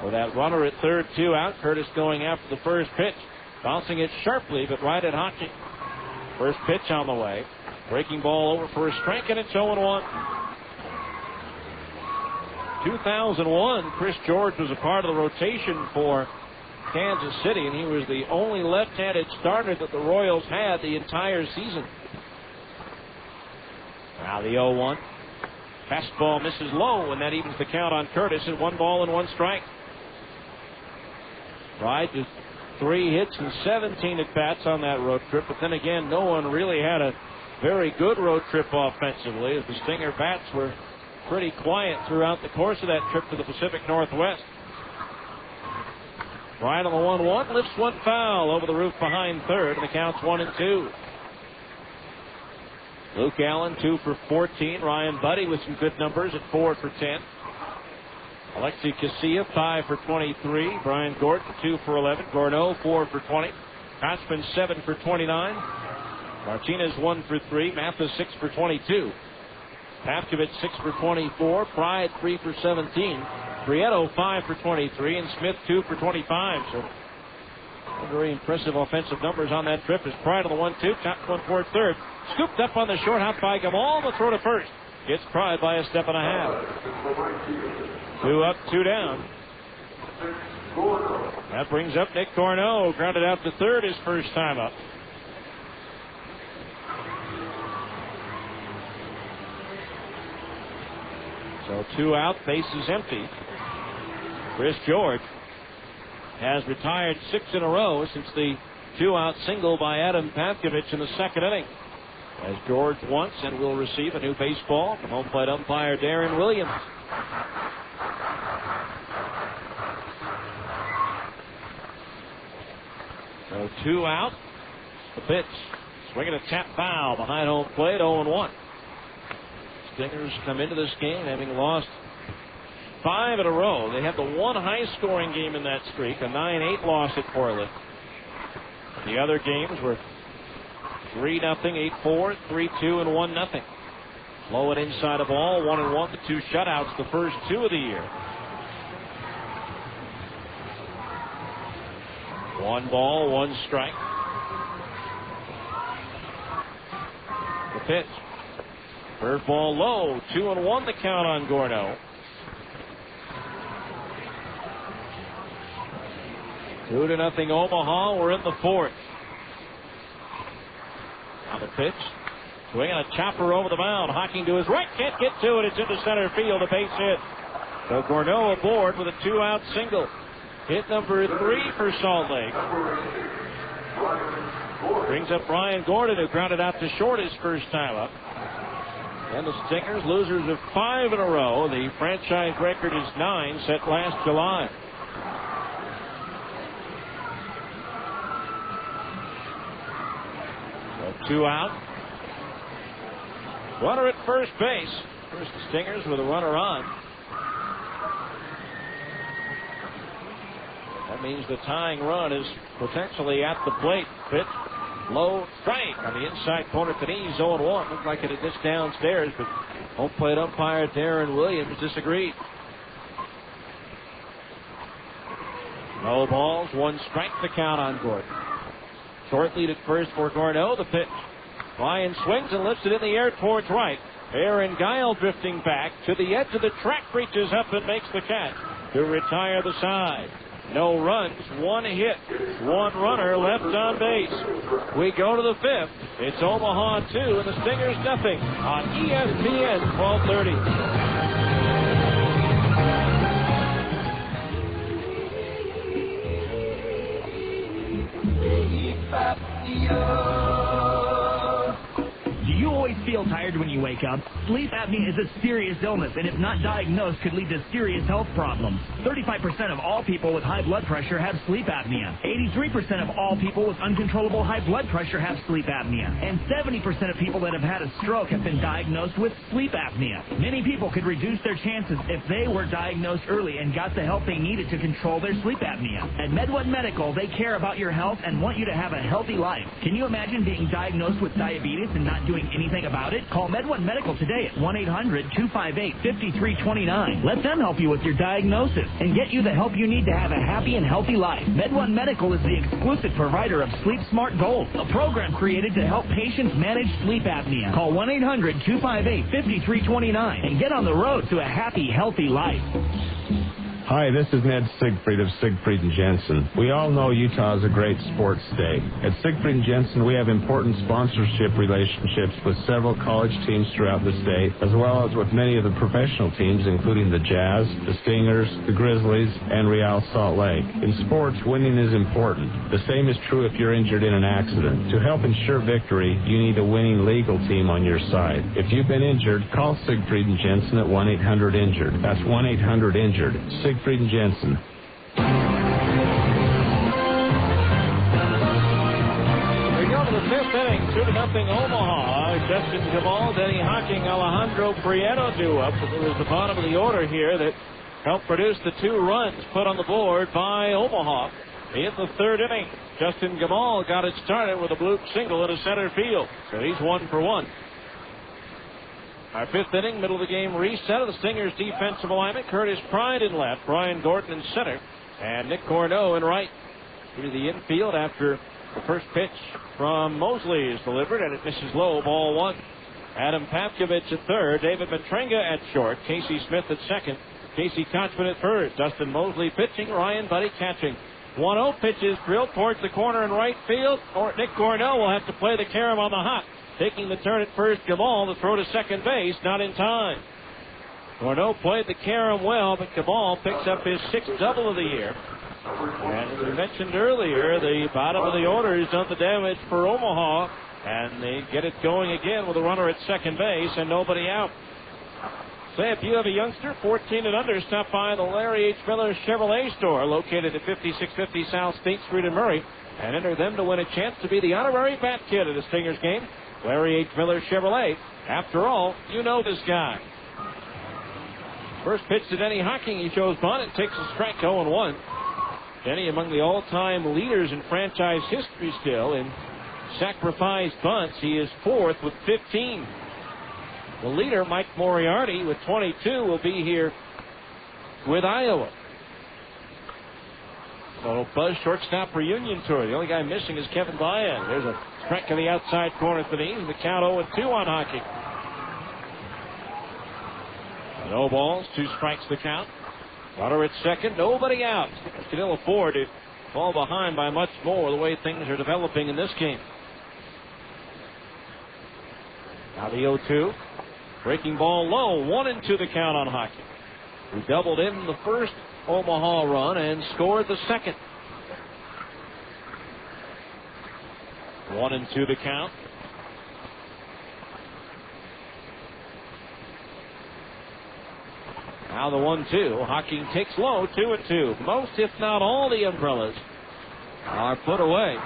With that runner at third, 2 out. Curtis going after the first pitch. Bouncing it sharply, but right at Hocking. First pitch on the way. Breaking ball over for a strike, and it's 0-1. 2001, Chris George was a part of the rotation for Kansas City, and he was the only left-handed starter that the Royals had the entire season. Now the 0-1. Fastball misses low, and that evens the count on Curtis at 1 ball and 1 strike. Right, just 3 hits and 17 at-bats on that road trip, but then again, no one really had a very good road trip offensively, as the Stinger bats were pretty quiet throughout the course of that trip to the Pacific Northwest. Right on the 1-1, lifts one foul over the roof behind third, and the count's 1-2. Luke Allen 2 for 14. Ryan Buddy with some good numbers at 4 for 10. Alexi Casilla 5 for 23. Brian Gordon 2 for 11. Gorneau 4 for 20. Kochman 7 for 29. Martinez 1 for 3. Mathis 6 for 22. Pavkovich 6 for 24. Pride 3 for 17. Prieto 5 for 23. And Smith 2 for 25. So very impressive offensive numbers on that trip as Pride on the 1-2. Chopped one toward third. Scooped up on the short hop by Gamal. The throw to first. Gets Pride by a step and a half. 2 up, 2 down. That brings up Nick Gorneau. Grounded out to third his first time up. So 2 out, bases empty. Chris George has retired 6 in a row since the 2-out single by Adam Pavkovich in the second inning. As George wants and will receive a new baseball from home plate umpire Darren Williams. So 2 out. The pitch. Swinging a tap foul behind home plate, 0-1. Stingers come into this game having lost 5 in a row. They had the one high-scoring game in that streak, a 9-8 loss at Portland. The other games were 3-0, 8-4, 3-2, and 1-0. Low and inside of ball, 1-1, the 2 shutouts, the first 2 of the year. 1 ball, 1 strike. The pitch. Curveball low, 2-1 the count on Gorneau. 2-0 Omaha. We're in the fourth. Now the pitch. Swinging a chopper over the mound. Hocking to his right. Can't get to it. It's into center field. A base hit. So Gorneau aboard with a 2-out single. Hit number 3 for Salt Lake. Brings up Brian Gordon, who grounded out to short his first time up. And the Stingers, losers of 5 in a row. The franchise record is 9, set last July. So 2 out. Runner at first base. First the Stingers with a runner on. That means the tying run is potentially at the plate. Pitch. Low strike on the inside corner to knees, 0-1. Looked like it had missed downstairs, but home plate umpire Darren Williams disagreed. No balls, 1 strike, the count on Gordon. Short lead at first for Gorneau. The pitch. Ryan swings and lifts it in the air towards right. Aaron Guile drifting back to the edge of the track, reaches up and makes the catch to retire the side. No runs, one hit, one runner left on base. We go to the fifth. It's Omaha 2 and the Stingers nothing on ESPN 1230. Do you always feel tired when you wake up? Sleep apnea is a serious illness, and if not diagnosed, could lead to serious health problems. 35% of all people with high blood pressure have sleep apnea. 83% of all people with uncontrollable high blood pressure have sleep apnea. And 70% of people that have had a stroke have been diagnosed with sleep apnea. Many people could reduce their chances if they were diagnosed early and got the help they needed to control their sleep apnea. At MedOne Medical, they care about your health and want you to have a healthy life. Can you imagine being diagnosed with diabetes and not doing anything about it? Call MedOne Medical today at 1-800-258-5329. Let them help you with your diagnosis and get you the help you need to have a happy and healthy life. MedOne Medical is the exclusive provider of Sleep Smart Gold, a program created to help patients manage sleep apnea. Call 1-800-258-5329 and get on the road to a happy, healthy life. Hi, this is Ned Siegfried of Siegfried & Jensen. We all know Utah is a great sports state. At Siegfried & Jensen, we have important sponsorship relationships with several college teams throughout the state, as well as with many of the professional teams, including the Jazz, the Stingers, the Grizzlies, and Real Salt Lake. In sports, winning is important. The same is true if you're injured in an accident. To help ensure victory, you need a winning legal team on your side. If you've been injured, call Siegfried & Jensen at 1-800-INJURED. That's 1-800-INJURED. Siegfried & Jensen. We go to the fifth inning, 2-0 Omaha. Dustin Moseley, Denny Hocking, Alejandro Prieto due up. It was the bottom of the order here that helped produce the 2 runs put on the board by Omaha in the third inning. Justin Gamal got it started with a bloop single into center field, so he's 1 for 1. Our fifth inning, middle of the game reset of the Stingers' defensive alignment. Curtis Pride in left, Brian Gordon in center, and Nick Corneau in right. To the infield after the first pitch from Moseley is delivered, and it misses low, ball 1. Adam Papkovich at third, David Matrenga at short, Casey Smith at second, Casey Kochman at first, Dustin Moseley pitching, Ryan Buddy catching. 1-0 pitches drilled towards the corner in right field, or Nick Corneau will have to play the carom on the hop. Taking the turn at first, Gamal to throw to second base, not in time. Corneau played the carom well, but Gamal picks up his 6th double of the year. And as we mentioned earlier, the bottom of the order has done the damage for Omaha, and they get it going again with a runner at second base and nobody out. Say, if you have a youngster, 14 and under, stop by the Larry H. Miller Chevrolet store located at 5650 South State Street in Murray and enter them to win a chance to be the honorary bat kid at a Stingers game. Larry H. Miller Chevrolet. After all, you know this guy. First pitch to Denny Hocking. He shows bunt and takes a strike, 0-1. Denny among the all-time leaders in franchise history still in sacrifice bunts. He is 4th with 15. The leader, Mike Moriarty, with 22, will be here with Iowa. So Buzz shortstop reunion tour. The only guy missing is Kevin Baez. There's a strike in the outside corner for the knees. The count 0-2 on Hocking. No balls, 2 strikes the count. Runner at second, nobody out. Can ill afford to fall behind by much more the way things are developing in this game. Now the 0-2. Breaking ball low, 1-2 the count on Hocking. He doubled in the first Omaha run and scored the second. 1-2 the count. Now the 1-2. Hocking takes low, 2-2. Most, if not all, the umbrellas are put away.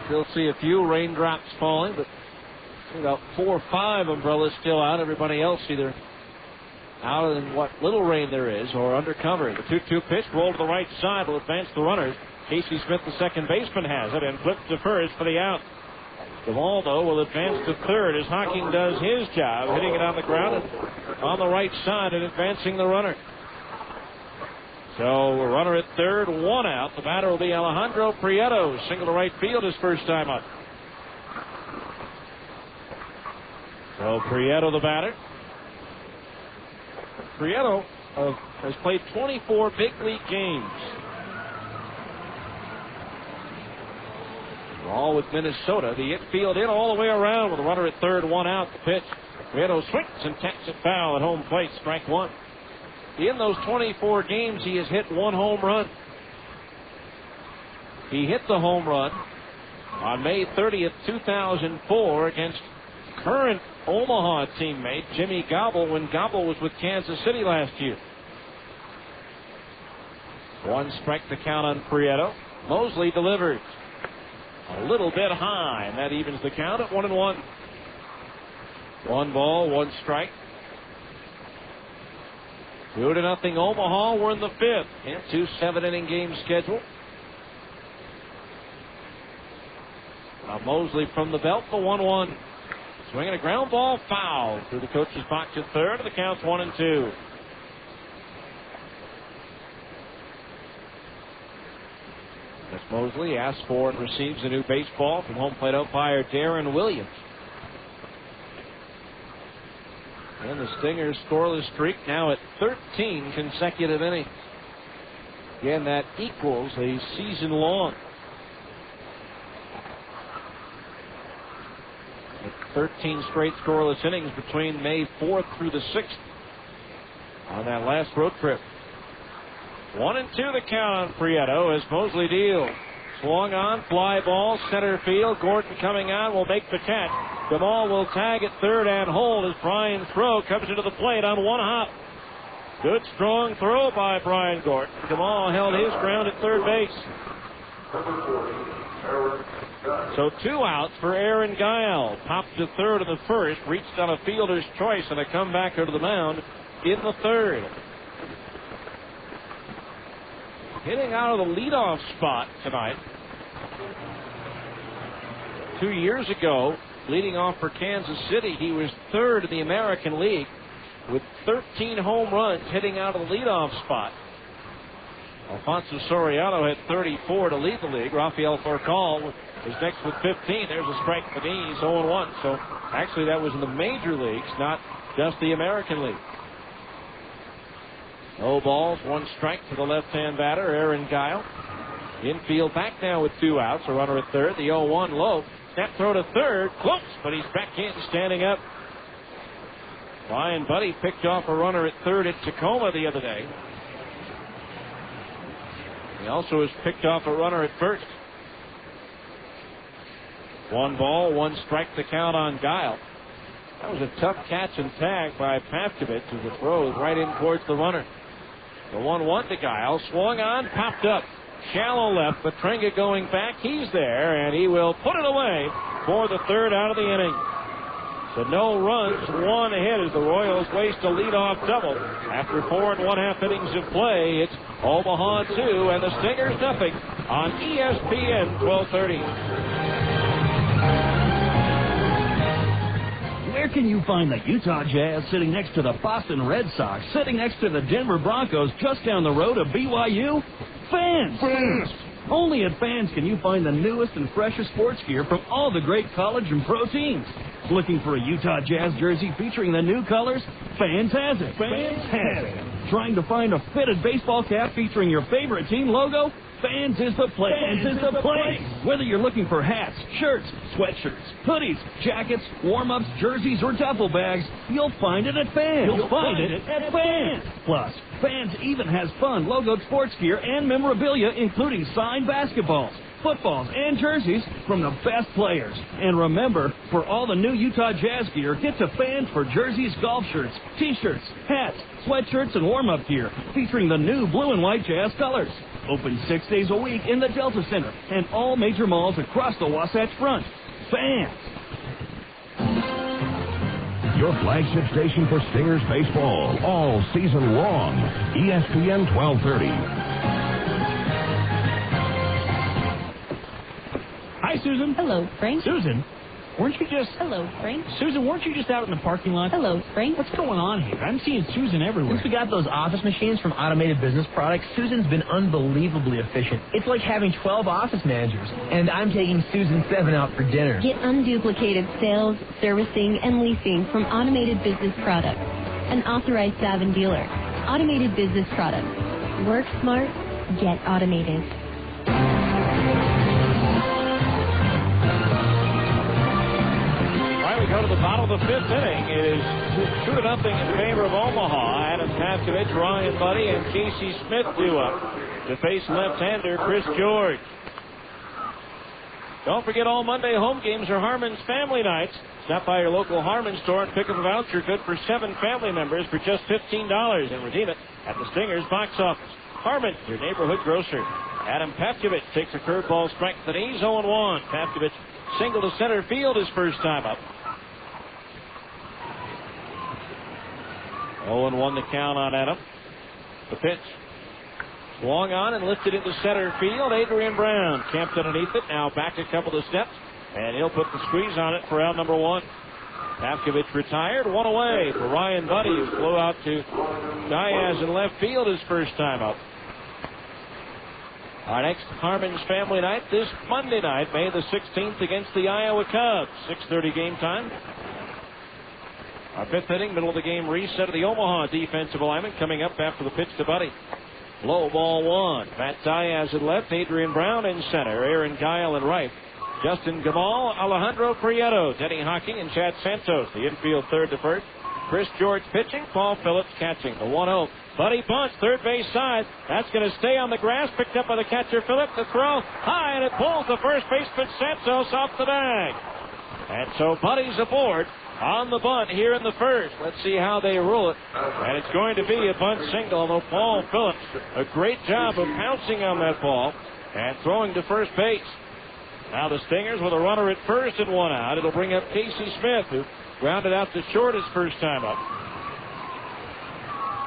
Still see a few raindrops falling, but about 4 or 5 umbrellas still out. Everybody else either out in what little rain there is or under cover. The 2-2 pitch rolled to the right side will advance the runners. Casey Smith, the second baseman, has it and flips to first for the out. Gamal, though, will advance to third as Hocking does his job, hitting it on the ground and on the right side and advancing the runner. So a runner at third, one out. The batter will be Alejandro Prieto. Single to right field his first time up. So Prieto the batter. Prieto has played 24 big league games. All with Minnesota. The infield in all the way around with a runner at third, one out. The pitch. Prieto swings and taps it foul at home plate. Strike one. In those 24 games, he has hit one home run. He hit the home run on May 30th, 2004 against current Omaha teammate Jimmy Gobble when Gobble was with Kansas City last year. One strike to count on Prieto. Moseley delivers. A little bit high, and that evens the count at 1-1. 1 ball, 1 strike. 2-0 Omaha. We're in the fifth. Into 7-inning game schedule. Now Moseley from the belt, the 1-1. Swinging a ground ball, foul through the coach's box at third. The count's 1-2. Chris Moseley asks for and receives a new baseball from home plate umpire Darren Williams. And the Stingers' scoreless streak now at 13 consecutive innings. Again, that equals a season long. 13 straight scoreless innings between May 4th through the 6th on that last road trip. 1-2 the count on Prieto as Moseley deals. Swung on, fly ball, center field. Gordon coming on will make the catch. Gamal will tag at third and hold as Brian Throw comes into the plate on one hop. Good strong throw by Brian Gordon. Gamal held his ground at third base. So 2 outs for Aaron Guile. Popped to third in the first, reached on a fielder's choice and a comebacker to the mound in the third. Hitting out of the leadoff spot tonight. 2 years ago, leading off for Kansas City, he was third in the American League with 13 home runs hitting out of the leadoff spot. Alfonso Soriano had 34 to lead the league. Rafael Furcal is next with 15. There's a strike to the knees, 0-1. So actually that was in the major leagues, not just the American League. No balls, 1 strike to the left-hand batter, Aaron Guile. Infield back now with 2 outs. A runner at third. The 0-1 low. Snap throw to third. Close, but he's back in, standing up. Ryan Buddy picked off a runner at third at Tacoma the other day. He also has picked off a runner at first. 1 ball, 1 strike to count on Guile. That was a tough catch and tag by Pavkovich as the throw is right in towards the runner. The 1-1 to Guile. Swung on, popped up. Shallow left. Petrenga going back. He's there, and he will put it away for the third out of the inning. So no runs, 1 ahead as the Royals waste a leadoff double. After 4 1/2 innings of play, it's Omaha 2 and the Stingers nothing on ESPN 1230. Where can you find the Utah Jazz sitting next to the Boston Red Sox, sitting next to the Denver Broncos just down the road of BYU? Fans! Only at Fans can you find the newest and freshest sports gear from all the great college and pro teams. Looking for a Utah Jazz jersey featuring the new colors? Fans has it. Trying to find a fitted baseball cap featuring your favorite team logo? Fans is the place. Whether you're looking for hats, shirts, sweatshirts, hoodies, jackets, warm-ups, jerseys, or duffel bags, you'll find it at Fans. Plus, Fans even has fun logoed sports gear and memorabilia, including signed basketballs, footballs, and jerseys from the best players. And remember, for all the new Utah Jazz gear, get to Fans for jerseys, golf shirts, t-shirts, hats, sweatshirts, and warm-up gear featuring the new blue and white Jazz colors. Open 6 days a week in the Delta Center and all major malls across the Wasatch Front. Fans. Your flagship station for Stingers baseball all season long. ESPN 1230. Hi, Susan. Hello, Frank. Susan, Weren't you just... Hello, Frank. Susan, weren't you just out in the parking lot? Hello, Frank. What's going on here? I'm seeing Susan everywhere. Since we got those office machines from Automated Business Products, Susan's been unbelievably efficient. It's like having 12 office managers, and I'm taking Susan 7 out for dinner. Get unduplicated sales, servicing, and leasing from Automated Business Products, an authorized Savin dealer. Automated Business Products. Work smart, get automated. We go to the bottom of the fifth inning. It is 2-0 in favor of Omaha. Adam Paskovich, Ryan Buddy, and Casey Smith due up to face left-hander Chris George. Don't forget all Monday home games are Harmon's Family Nights. Stop by your local Harmon store and pick up a voucher good for 7 family members for just $15 and redeem it at the Stingers box office. Harmon, your neighborhood grocer. Adam Paskovich takes a curveball strike to the knees, 0-1. Paskovich single to center field his first time up. 0-1 the count on Adam. The pitch. Swung on and lifted into center field. Adrian Brown camped underneath it. Now back a couple of steps. And he'll put the squeeze on it for out number 1. Paskovich retired. 1 away for Ryan Buddy, who flew out to Diaz in left field his first time up. Our next Harmon's Family Night this Monday night, May the 16th, against the Iowa Cubs. 6:30 game time. Our fifth inning, middle of the game reset of the Omaha defensive alignment coming up after the pitch to Buddy. Low ball 1. Matt Diaz at left, Adrian Brown in center, Aaron Guile in right. Justin Gamal, Alejandro Prieto, Denny Hocking, and Chad Santos. The infield third to first. Chris George pitching, Paul Phillips catching. The 1-0. Buddy bunts, third base side. That's going to stay on the grass, picked up by the catcher Phillips. The throw high, and it pulls the first baseman Santos off the bag. And so Buddy's aboard on the bunt here in the first. Let's see how they rule it. And it's going to be a bunt single, although Paul Phillips, a great job of pouncing on that ball and throwing to first base. Now the Stingers with a runner at first and 1 out. It'll bring up Casey Smith, who grounded out to short his first time up.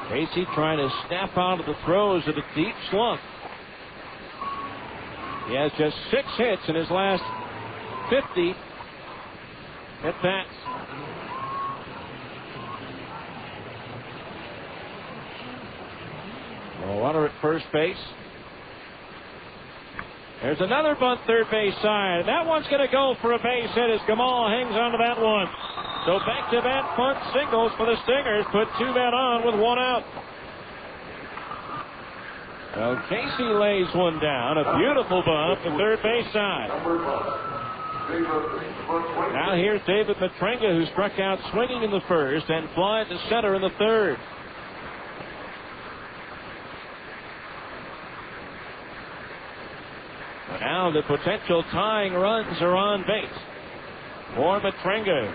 Casey trying to snap out of the throws at a deep slump. He has just 6 hits in his last 50 at-bats. Runner at first base. There's another bunt third base side. That one's going to go for a base hit as Gamal hangs on to that one. So back-to-back bunt singles for the Stingers. Put 2 men on with 1 out. Well, Casey lays one down. A beautiful bunt to third base side. Now here's David Matrenga, who struck out swinging in the first and flying to center in the third. Now the potential tying runs are on base for Matrenga,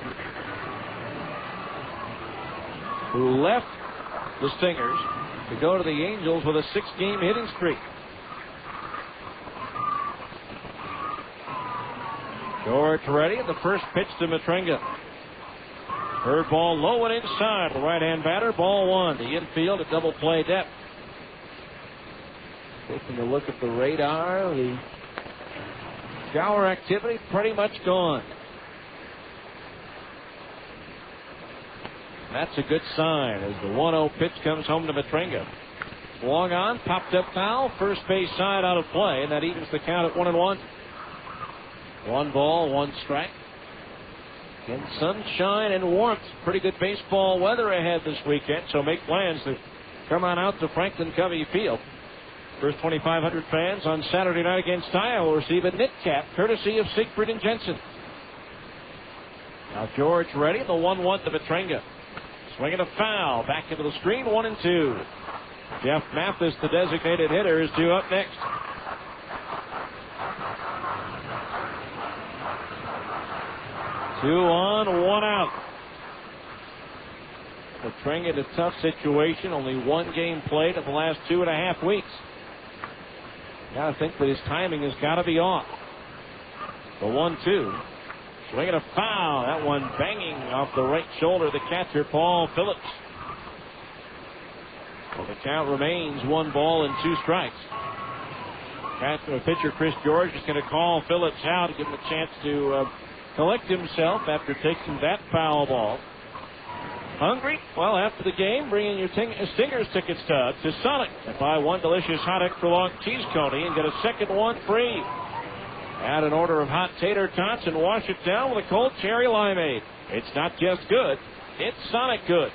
who left the Stingers to go to the Angels with a 6-game hitting streak. George ready, the first pitch to Matrenga. Third ball low and inside. The right-hand batter, ball 1. The infield at double play depth. Taking a look at the radar, the shower activity pretty much gone. That's a good sign as the 1-0 pitch comes home to Matrenga. Swung on, popped up foul, first base side out of play, and that evens the count at 1-1. 1 ball, 1 strike. And sunshine and warmth. Pretty good baseball weather ahead this weekend, so make plans to come on out to Franklin Covey Field. First 2,500 fans on Saturday night against Iowa will receive a knit cap courtesy of Siegfried and Jensen. Now George ready, the 1-1 to Matrenga. Swinging a foul, back into the screen, 1-2. Jeff Mathis, the designated hitter, is due up next. Two on, 1 out. Matrenga in a tough situation, only 1 game played in the last 2.5 weeks. Now I think that his timing has got to be off. The 1-2. Swinging a foul. That one banging off the right shoulder of the catcher, Paul Phillips. Well, the count remains 1 ball and 2 strikes. Pitcher Chris George is going to call Phillips out to give him a chance to collect himself after taking that foul ball. Hungry? Well, after the game, bring in your Stingers ticket stub to Sonic and buy one delicious hot extra long cheese coney and get a second one free. Add an order of hot tater tots and wash it down with a cold cherry limeade. It's not just good, it's Sonic good.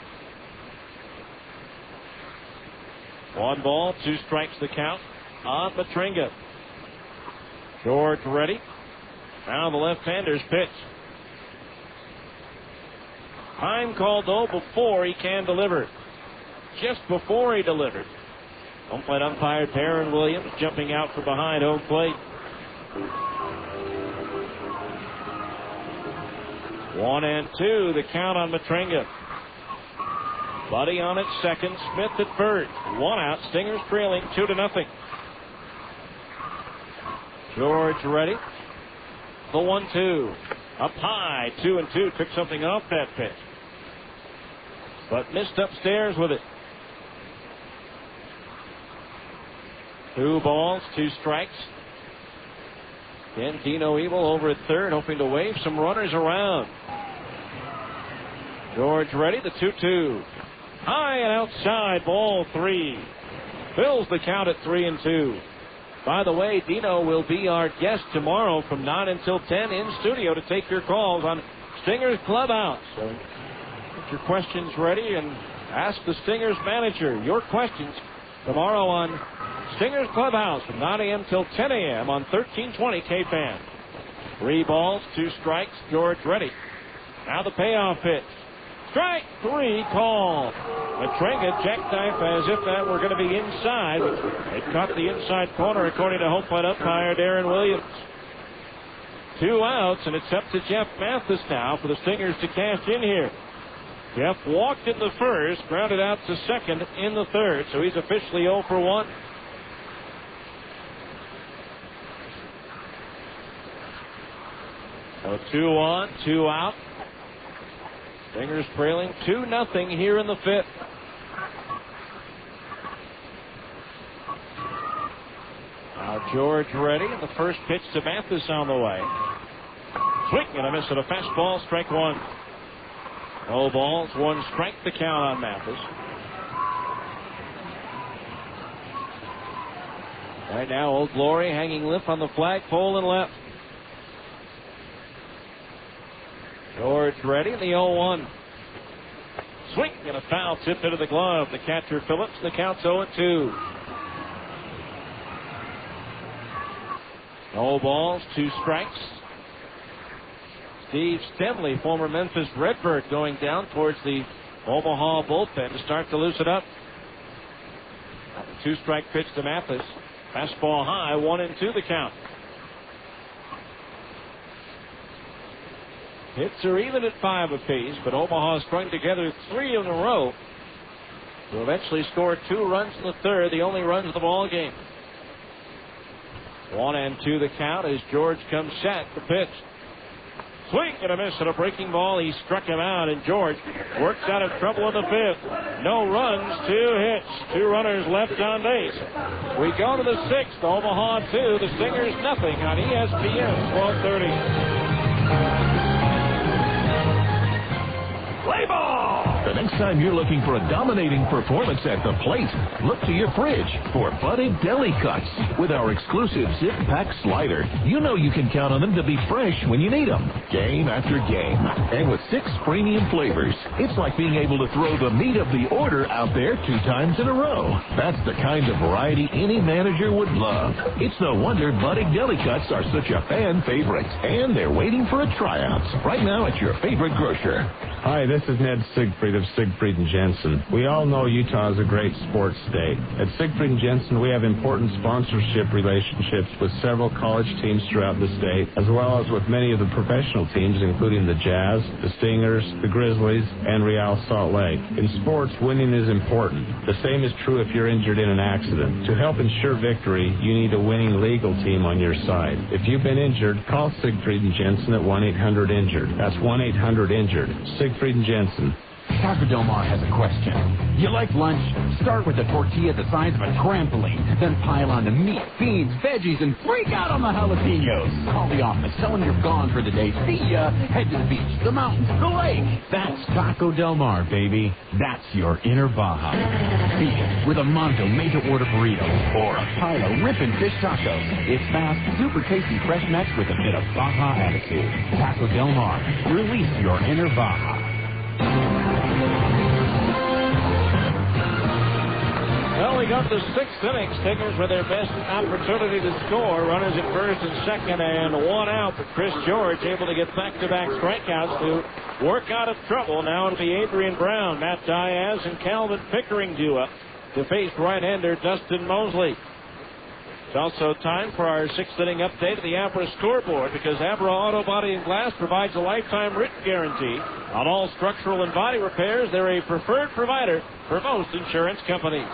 1 ball, 2 strikes the count on Matringa. George ready. Now the left-hander's pitch. Time called, though, before he can deliver. Just before he delivered. Home plate umpire Darren Williams jumping out from behind home plate. 1-2, the count on Matringa. Buddy on at second, Smith at first. 1 out, Stingers trailing 2-0. George ready. The 1-2. Up high, 2-2. Took something off that pitch, but missed upstairs with it. 2 balls, 2 strikes. Again, Dino Evil over at third, hoping to wave some runners around. George ready, the 2-2. High and outside, ball 3. Fills the count at 3-2. By the way, Dino will be our guest tomorrow from 9 until 10 in studio to take your calls on Stingers Clubhouse. So get your questions ready and ask the Stingers manager your questions tomorrow on Stingers Clubhouse from 9 a.m. till 10 a.m. on 1320 KFan. 3 balls, 2 strikes, George ready. Now the payoff pitch. Strike 3 called. Matringa jackknife as if that were going to be inside. It caught the inside corner according to home plate umpire Darren Williams. 2 outs, and it's up to Jeff Mathis now for the Stingers to cash in here. Jeff walked in the first, grounded out to second in the third, so he's officially 0 for 1. So 2 on, 2 out. Stingers trailing 2-0 here in the 5th. Now George ready, and the first pitch to Mathis on the way. Swing and a miss at a fastball, strike 1. No balls, 1 strike, the count on Mathis. Right now, Old Glory hanging limp on the flagpole and left. George ready, the 0-1. Swing and a foul tip into the glove. The catcher Phillips. The count's 0-2. No balls, 2 strikes. Steve Stemley, former Memphis Redbird, going down towards the Omaha bullpen to start to loosen up. A 2-strike pitch to Mathis. Fastball high, 1-2 the count. Hits are even at 5 apiece, but Omaha strung together 3 in a row to eventually score 2 runs in the third, the only runs of the ball game. 1-2 the count as George comes set. The pitch. Swing and a miss at a breaking ball. He struck him out, and George works out of trouble in the 5th. No runs, 2 hits, 2 runners left on base. We go to the 6th. Omaha 2, the Stingers nothing on ESPN 1230. Play ball! The next time you're looking for a dominating performance at the plate, look to your fridge for budded deli cuts. With our exclusive zip pack slider, you know you can count on them to be fresh when you need them, game after game. And with 6 premium flavors, it's like being able to throw the meat of the order out there 2 times in a row. That's the kind of variety any manager would love. It's no wonder budded deli cuts are such a fan favorite, and they're waiting for a tryout right now at your favorite grocer. Hi, this is Ned Siegfried of Siegfried & Jensen. We all know Utah is a great sports state. At Siegfried & Jensen, we have important sponsorship relationships with several college teams throughout the state, as well as with many of the professional teams, including the Jazz, the Stingers, the Grizzlies, and Real Salt Lake. In sports, winning is important. The same is true if you're injured in an accident. To help ensure victory, you need a winning legal team on your side. If you've been injured, call Siegfried & Jensen at 1-800-INJURED. That's 1-800-INJURED. Siegfried & Jensen. Taco Del Mar has a question. You like lunch? Start with a tortilla the size of a trampoline, then pile on the meat, beans, veggies, and freak out on the jalapenos. Call the office. Tell them you're gone for the day. See ya. Head to the beach, the mountains, the lake. That's Taco Del Mar, baby. That's your inner Baja. Beat it with a Mondo made-to-order burrito or a pile of ripping fish tacos. It's fast, super tasty, fresh next with a bit of Baja attitude. Taco Del Mar. Release your inner Baja. Well, we got the sixth inning. Stingers with their best opportunity to score. Runners at first and second and one out. But Chris George able to get back-to-back strikeouts to work out of trouble. Now it'll be Adrian Brown, Matt Diaz, and Calvin Pickering due up to face right-hander Dustin Moseley. It's also time for our sixth inning update of the Abra scoreboard, because Abra Auto Body and Glass provides a lifetime written guarantee on all structural and body repairs. They're a preferred provider for most insurance companies.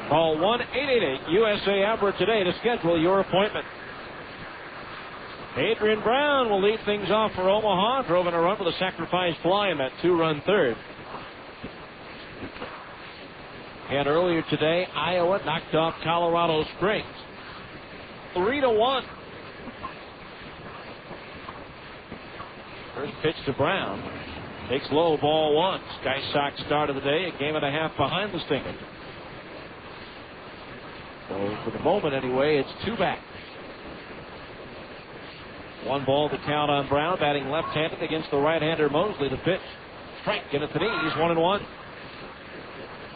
Call 1-888-USA-ABRA today to schedule your appointment. Adrian Brown will lead things off for Omaha. Drove in a run with a sacrifice fly in that two-run third. And earlier today, Iowa knocked off Colorado Springs 3-1. First pitch to Brown. Takes low, ball one. Sky Sox start of the day, a game and a half behind the Stingers. So for the moment anyway, it's two back. One ball to count on Brown, batting left-handed against the right-hander Moseley. The pitch. Strike in at the knees, 1-1.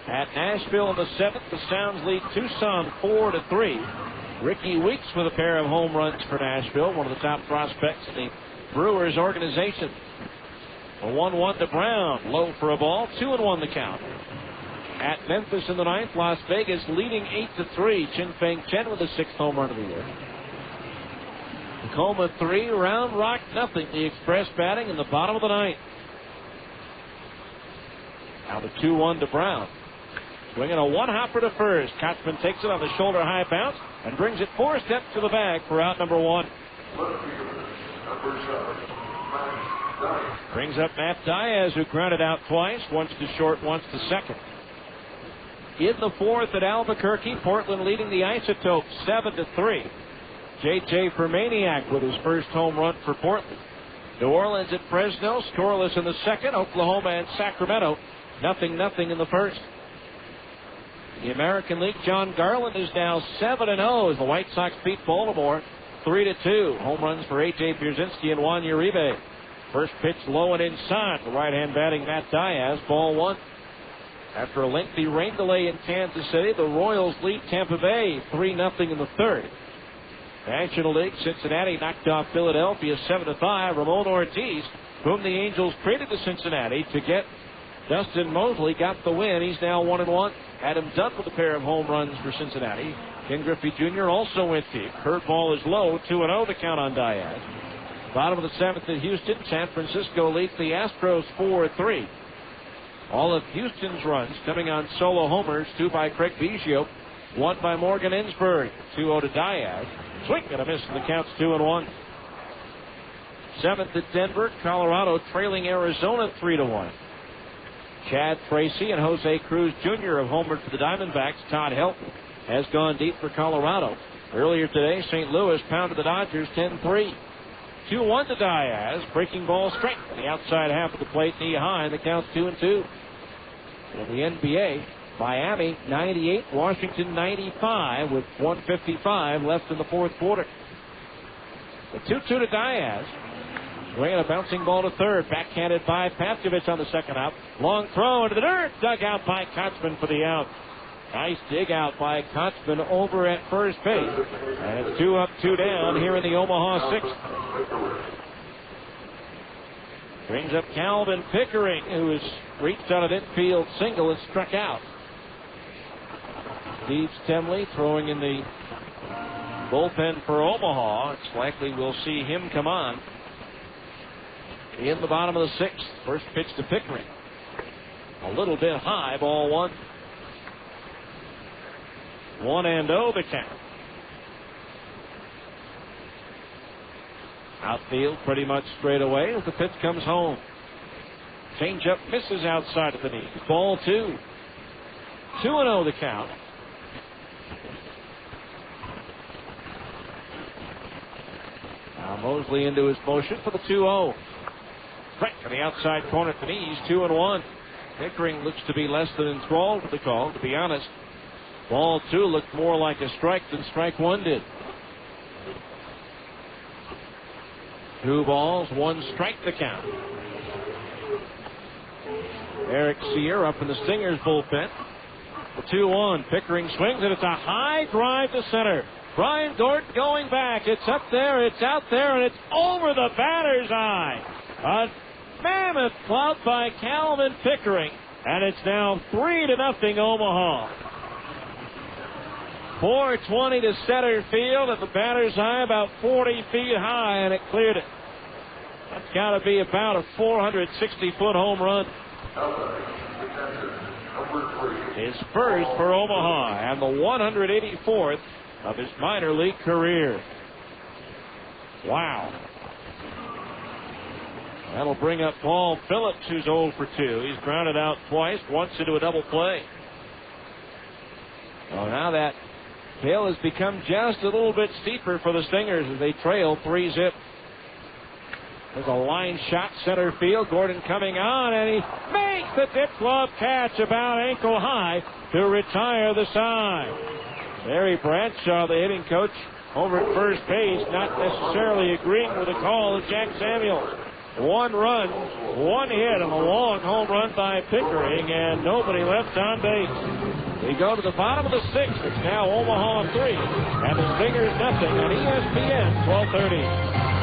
At Nashville in the seventh, the Sounds lead Tucson 4-3. Ricky Weeks with a pair of home runs for Nashville, one of the top prospects in the Brewers organization. A 1-1 to Brown, low for a ball, 2-1 the count. At Memphis in the ninth, Las Vegas leading 8-3. Chin Feng Chen with the sixth home run of the year. Tacoma 3, Round Rock nothing. The Express batting in the bottom of the ninth. Now the 2-1 to Brown. Swinging a one-hopper to first. Kotzman takes it on the shoulder-high bounce and brings it 4 steps to the bag for out number one. Brings up Matt Diaz, who grounded out twice, once to short, once to second. In the fourth at Albuquerque, Portland leading the Isotopes 7-3. J.J. Fermaniak with his first home run for Portland. New Orleans at Fresno, scoreless in the second. Oklahoma and Sacramento, 0-0 in the first. The American League, John Garland is now 7-0 as the White Sox beat Baltimore 3-2. Home runs for A.J. Pierzynski and Juan Uribe. First pitch low and inside. The right-hand batting Matt Diaz, ball one. After a lengthy rain delay in Kansas City, the Royals lead Tampa Bay 3-0 in the third. National League, Cincinnati knocked off Philadelphia 7-5. Ramon Ortiz, whom the Angels traded to Cincinnati to get Dustin Moseley, got the win. He's now 1-1. Adam Dunn with a pair of home runs for Cincinnati. Ken Griffey Jr. also went deep. Curveball is low, 2-0 the count on Diaz. Bottom of the seventh at Houston, San Francisco leads the Astros 4-3. All of Houston's runs coming on solo homers, 2 by Craig Biggio, 1 by Morgan Ensberg, 2-0 to Diaz. Swing and a miss, and the count's 2-1. Seventh at Denver, Colorado trailing Arizona 3-1. Chad Tracy and Jose Cruz Jr. have homered for the Diamondbacks. Todd Helton has gone deep for Colorado. Earlier today, St. Louis pounded the Dodgers 10-3. 2-1 to Diaz. Breaking ball straight on the outside half of the plate, knee high, and the count's 2-2. In the NBA, Miami 98, Washington 95 with 1:55 left in the fourth quarter. The 2-2 to Diaz. Swinging a bouncing ball to third. Backhanded by Pavkovich on the second out. Long throw into the dirt. Dug out by Kotzman for the out. Nice dig out by Kotzman over at first base. And it's 2 up, 2 down here in the Omaha sixth. Brings up Calvin Pickering, who has reached on an infield single and struck out. Steve Stemley throwing in the bullpen for Omaha. It's likely we'll see him come on in the bottom of the sixth. First pitch to Pickering. A little bit high, ball one. 1-0 the count. Outfield pretty much straight away as the pitch comes home. Changeup misses outside of the knee. Ball 2. 2-0 the count. Now Moseley into his motion for the 2-0. Right to the outside corner at the knees. 2-1. Pickering looks to be less than enthralled with the call, to be honest. Ball 2 looked more like a strike than strike 1 did. 2 balls, 1 strike the count. Eric Sear up in the Stingers bullpen. The 2-1. Pickering swings it. It's a high drive to center. Brian Gordon going back. It's up there, it's out there, and it's over the batter's eye. A mammoth club by Calvin Pickering, and it's now 3-0 Omaha. 420 to center field, and the batter's eye about 40 feet high, and it cleared it. That's got to be about a 460-foot home run. His first for Omaha, and the 184th of his minor league career. Wow. That'll bring up Paul Phillips, who's 0 for 2. He's grounded out twice, once into a double play. Well, now that hill has become just a little bit steeper for the Stingers as they trail 3-0. There's a line shot center field. Gordon coming on, and he makes the tip glove catch about ankle high to retire the side. Larry Bradshaw, the hitting coach, over at first base, not necessarily agreeing with the call of Jack Samuels. 1 run, 1 hit, and a long home run by Pickering, and nobody left on base. We go to the bottom of the 6th. It's now Omaha 3, and the Stingers nothing on ESPN 1230.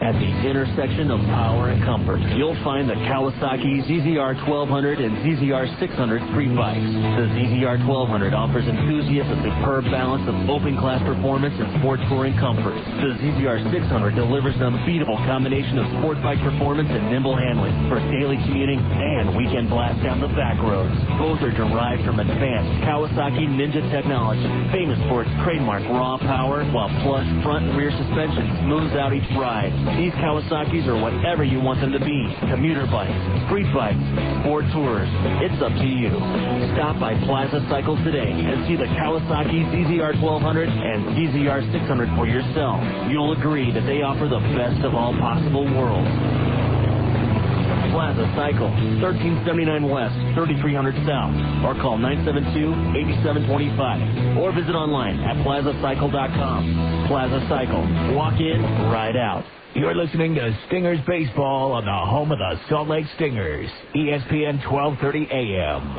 At the intersection of power and comfort, you'll find the Kawasaki ZZR 1200 and ZZR 600 street bikes. The ZZR 1200 offers enthusiasts a superb balance of open-class performance and sport touring comfort. The ZZR 600 delivers an unbeatable combination of sport bike performance and nimble handling for daily commuting and weekend blast down the back roads. Both are derived from advanced Kawasaki Ninja technology, famous for its trademark raw power, while plush front and rear suspension smooths out each ride. These Kawasaki's are whatever you want them to be. Commuter bikes, street bikes, sport tours. It's up to you. Stop by Plaza Cycle today and see the Kawasaki ZZR 1200 and ZZR 600 for yourself. You'll agree that they offer the best of all possible worlds. Plaza Cycle, 1379 West, 3300 South, or call 972-8725, or visit online at plazacycle.com. Plaza Cycle, walk in, ride out. You're listening to Stingers Baseball on the home of the Salt Lake Stingers, ESPN 1230 AM.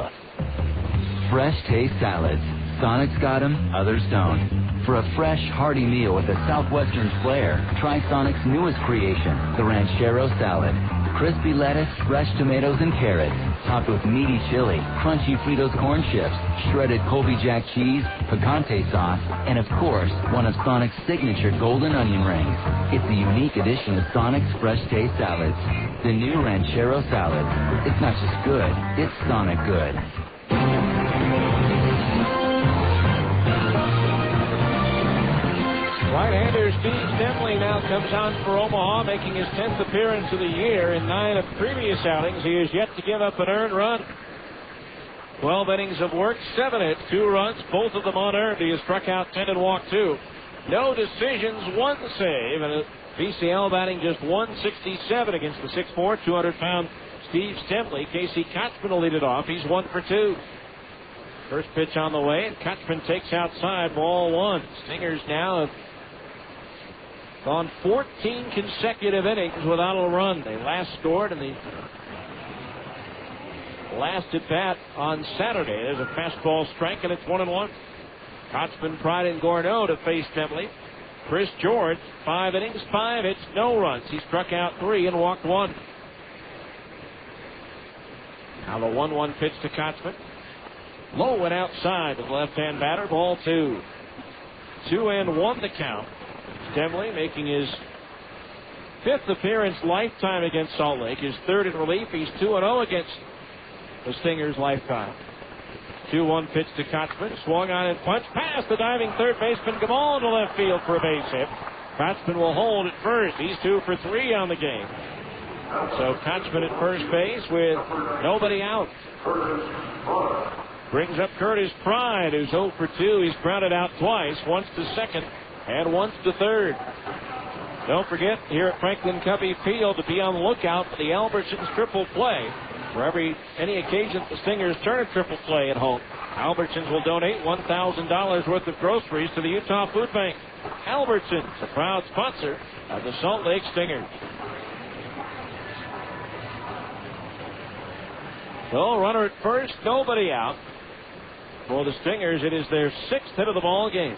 Fresh taste salads. Sonic's got them, others don't. For a fresh, hearty meal with a southwestern flair, try Sonic's newest creation, the Ranchero Salad. Crispy lettuce, fresh tomatoes, and carrots, topped with meaty chili, crunchy Fritos corn chips, shredded Colby Jack cheese, picante sauce, and of course, one of Sonic's signature golden onion rings. It's a unique addition to Sonic's Fresh Taste Salads. The new Ranchero Salad. It's not just good, it's Sonic good. Right-hander Steve Stemley now comes on for Omaha, making his 10th appearance of the year. In 9 of previous outings, he has yet to give up an earned run. 12 innings of work, 7 hits, 2 runs, both of them unearned. He has struck out 10 and walked 2. No decisions, 1 save, and VCL batting just 167 against the 6'4", 200-pound Steve Stemley. Casey Kochman will lead it off. He's 1 for 2. First pitch on the way, and Kochman takes outside, ball 1. Stingers now have gone 14 consecutive innings without a run. They last scored in the last at bat on Saturday. There's a fastball strike, and it's 1-1. Kochman, Pride, and Gorneau to face Stemley. Chris George, 5 innings, 5 hits, no runs. He struck out 3 and walked 1. Now the 1-1 pitch to Kochman. Low and outside with the left-hand batter, ball 2. 2-1 the count. Stemley making his 5th appearance lifetime against Salt Lake. His 3rd in relief. He's 2-0 against the Stingers lifetime. 2-1 pitch to Kochman. Swung on and punched past the diving third baseman Gamal to left field for a base hit. Kochman will hold at first. He's 2 for 3 on the game. So Kochman at first base with nobody out. Brings up Curtis Pride, who's 0 for 2. He's grounded out twice, once to second and once to third. Don't forget, here at Franklin Covey Field, to be on the lookout for the Albertsons triple play. For any occasion the Stingers turn a triple play at home, Albertsons will donate $1,000 worth of groceries to the Utah Food Bank. Albertsons, a proud sponsor of the Salt Lake Stingers. So, runner at first, nobody out. For the Stingers, it is their 6th hit of the ball game.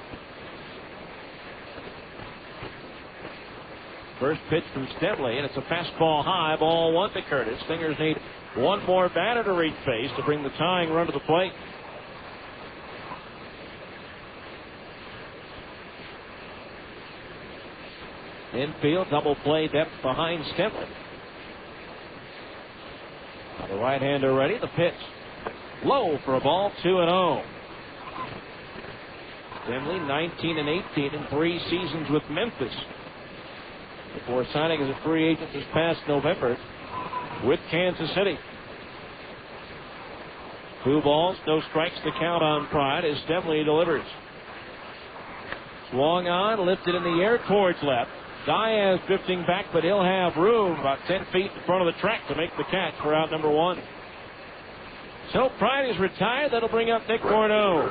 First pitch from Stemley, and it's a fastball high, ball 1 to Curtis. Stingers need one more batter to reach base to bring the tying run to the plate. Infield, double play depth behind Stemley. The right-hander ready, the pitch. Low for a ball, 2-0. Stemley 19-18 in 3 seasons with Memphis, before signing as a free agent this past November with Kansas City. 2 balls, no strikes to count on Pride as Stemley delivers. Swung on, lifted in the air towards left. Diaz drifting back, but he'll have room about 10 feet in front of the track to make the catch for out number 1. So Pride is retired. That'll bring up Nick Corneau.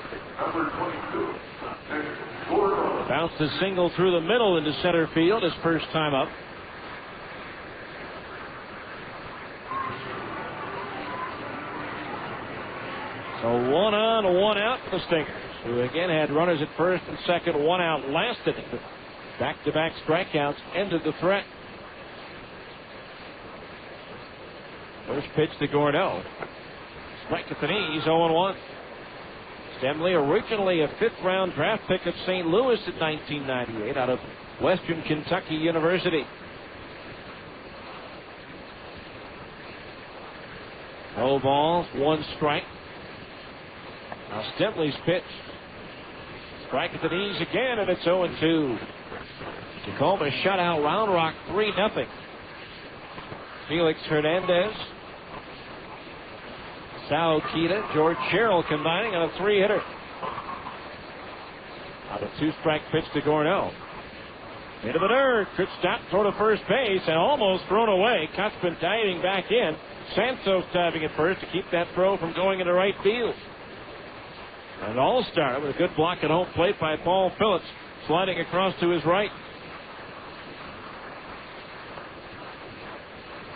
Bounced a single through the middle into center field his first time up. So 1 on, 1 out for the Stingers, who again had runners at first and second. 1 out last inning. Back-to-back strikeouts ended the threat. First pitch to Corneau. Strike at the knees, 0-1. Stemley, originally a 5th-round draft pick of St. Louis in 1998 out of Western Kentucky University. No balls, 1 strike. Now Stemley's pitch. Strike at the knees again, and it's 0-2. Tacoma shut out Round Rock 3-0. Felix Hernandez, Sal Kita, George Sherrill combining on a 3-hitter. Out a 2-strike pitch to Corneau. Into the dirt, could stop, throw to first base, and almost thrown away. Kochman diving back in. Santos diving at first to keep that throw from going into right field. And all started with a good block at home plate by Paul Phillips, sliding across to his right.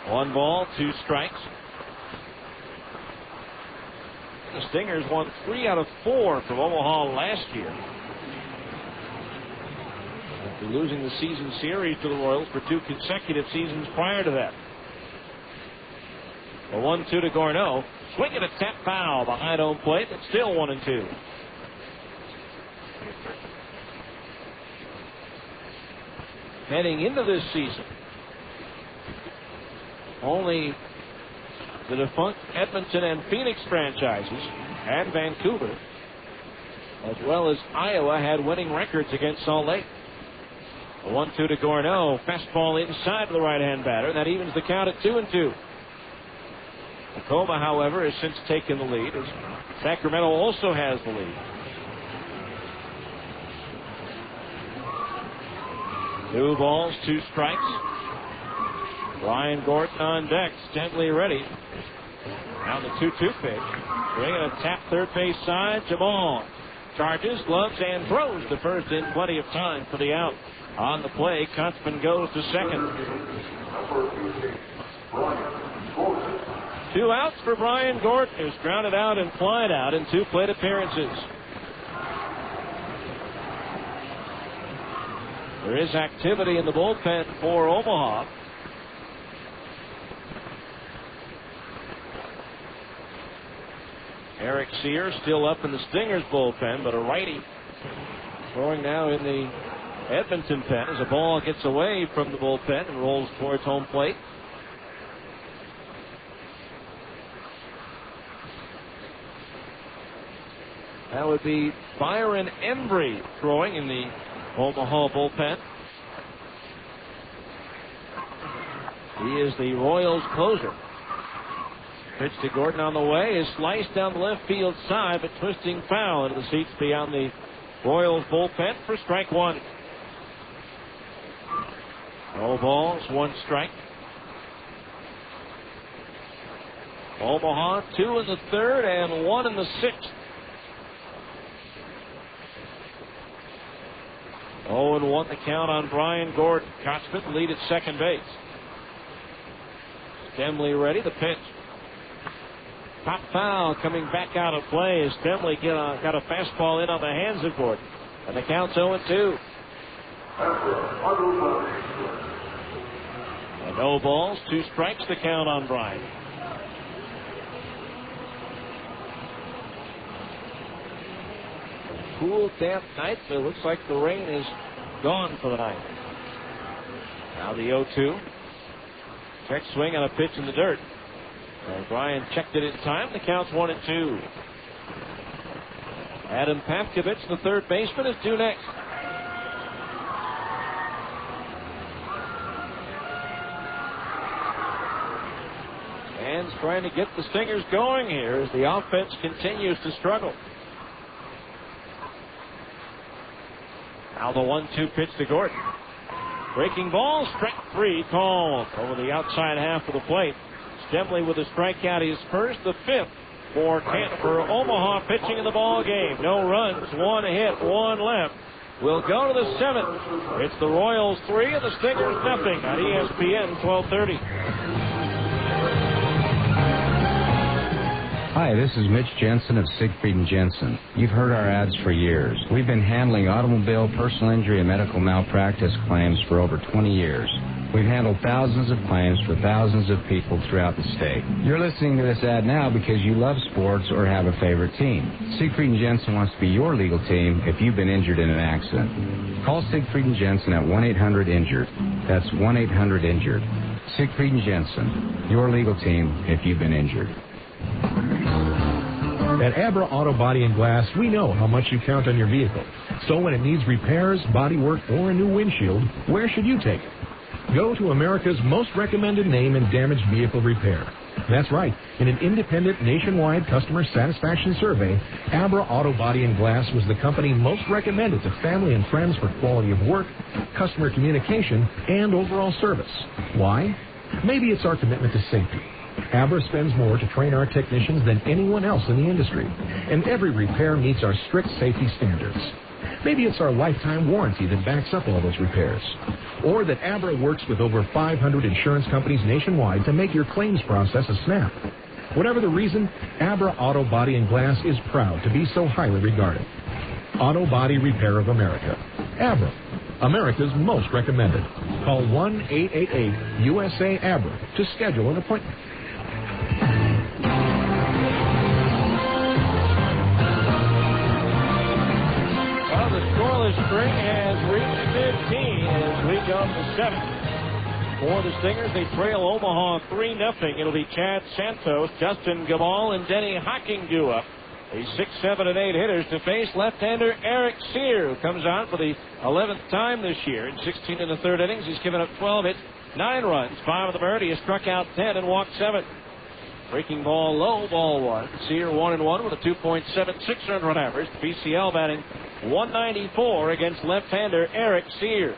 1 ball, 2 strikes. The Stingers won 3 out of 4 from Omaha last year, after losing the season series to the Royals for 2 consecutive seasons prior to that. A 1-2 to Corneau. Swinging a tap foul behind home plate, but still 1-2. Heading into this season, only the defunct Edmonton and Phoenix franchises and Vancouver, as well as Iowa, had winning records against Salt Lake. A 1-2 to Corneau. Fastball inside the right-hand batter. That evens the count at 2-2. Tacoma, however, has since taken the lead, as Sacramento also has the lead. 2 balls, 2 strikes. Ryan Gordon on deck. Stemley ready. Now the 2-2 pitch. Bringing a tap third base side to ball. Charges, gloves, and throws to first in plenty of time for the out. On the play, Kochman goes to second. 2 outs for Brian Gordon, who's grounded out and flied out in 2 plate appearances. There is activity in the bullpen for Omaha. Eric Sear still up in the Stingers bullpen, but a righty throwing now in the Edmonton pen as a ball gets away from the bullpen and rolls towards home plate. That would be Byron Embry throwing in the Omaha bullpen. He is the Royals closer. Pitch to Gordon on the way is sliced down the left field side, but twisting foul into the seats beyond the Royals bullpen for strike one. No balls, one strike. Omaha, 2 in the third and 1 in the sixth. 0-1 the count on Brian Gordon. Kotsman lead at second base. Stemley ready, the pitch. Pop foul coming back out of play as Stemley got a fastball in on the hands of Gordon. And the count's 0-2. And no balls, 2 strikes the count on Brian. Cool, damp night, but it looks like the rain is gone for the night. Now the 0-2. Check swing on a pitch in the dirt. And Brian checked it in time. The count's 1-2. Adam Pavkovich, the third baseman, is due next. And trying to get the Stingers going here as the offense continues to struggle. Now the 1-2 pitch to Gordon. Breaking ball, strike 3 called over the outside half of the plate. Stemley with a strikeout, his first, the 5th for Omaha pitching in the ball game. No runs, 1 hit, 1 left. We'll go to the 7th. It's the Royals 3 and the Stingers nothing on ESPN 1230. Hi, this is Mitch Jensen of Siegfried & Jensen. You've heard our ads for years. We've been handling automobile, personal injury, and medical malpractice claims for over 20 years. We've handled thousands of claims for thousands of people throughout the state. You're listening to this ad now because you love sports or have a favorite team. Siegfried & Jensen wants to be your legal team if you've been injured in an accident. Call Siegfried & Jensen at 1-800-INJURED. That's 1-800-INJURED. Siegfried & Jensen, your legal team if you've been injured. At Abra Auto Body and Glass, we know how much you count on your vehicle. So when it needs repairs, body work, or a new windshield, where should you take it? Go to America's most recommended name in damaged vehicle repair. That's right. In an independent nationwide customer satisfaction survey, Abra Auto Body and Glass was the company most recommended to family and friends for quality of work, customer communication, and overall service. Why? Maybe it's our commitment to safety. Abra spends more to train our technicians than anyone else in the industry, and every repair meets our strict safety standards. Maybe it's our lifetime warranty that backs up all those repairs, or that Abra works with over 500 insurance companies nationwide to make your claims process a snap. Whatever the reason, Abra Auto Body and Glass is proud to be so highly regarded. Auto Body Repair of America. Abra, America's most recommended. Call 1-888-USA-ABRA to schedule an appointment. Well, the scoreless string has reached 15 as we go to 7th. For the Stingers, they trail Omaha 3-0. It'll be Chad Santos, Justin Gabal, and Denny Hocking due up. The 6, 7, and 8 hitters to face left-hander Eric Sear, who comes on for the 11th time this year. In 16 in the third innings, he's given up 12 hits, 9 runs, 5 of them earned. He has struck out 10 and walked 7. Breaking ball low, ball 1. Sear 1-1 with a 2.76 earned run average. The PCL batting .194 against left-hander Eric Sear.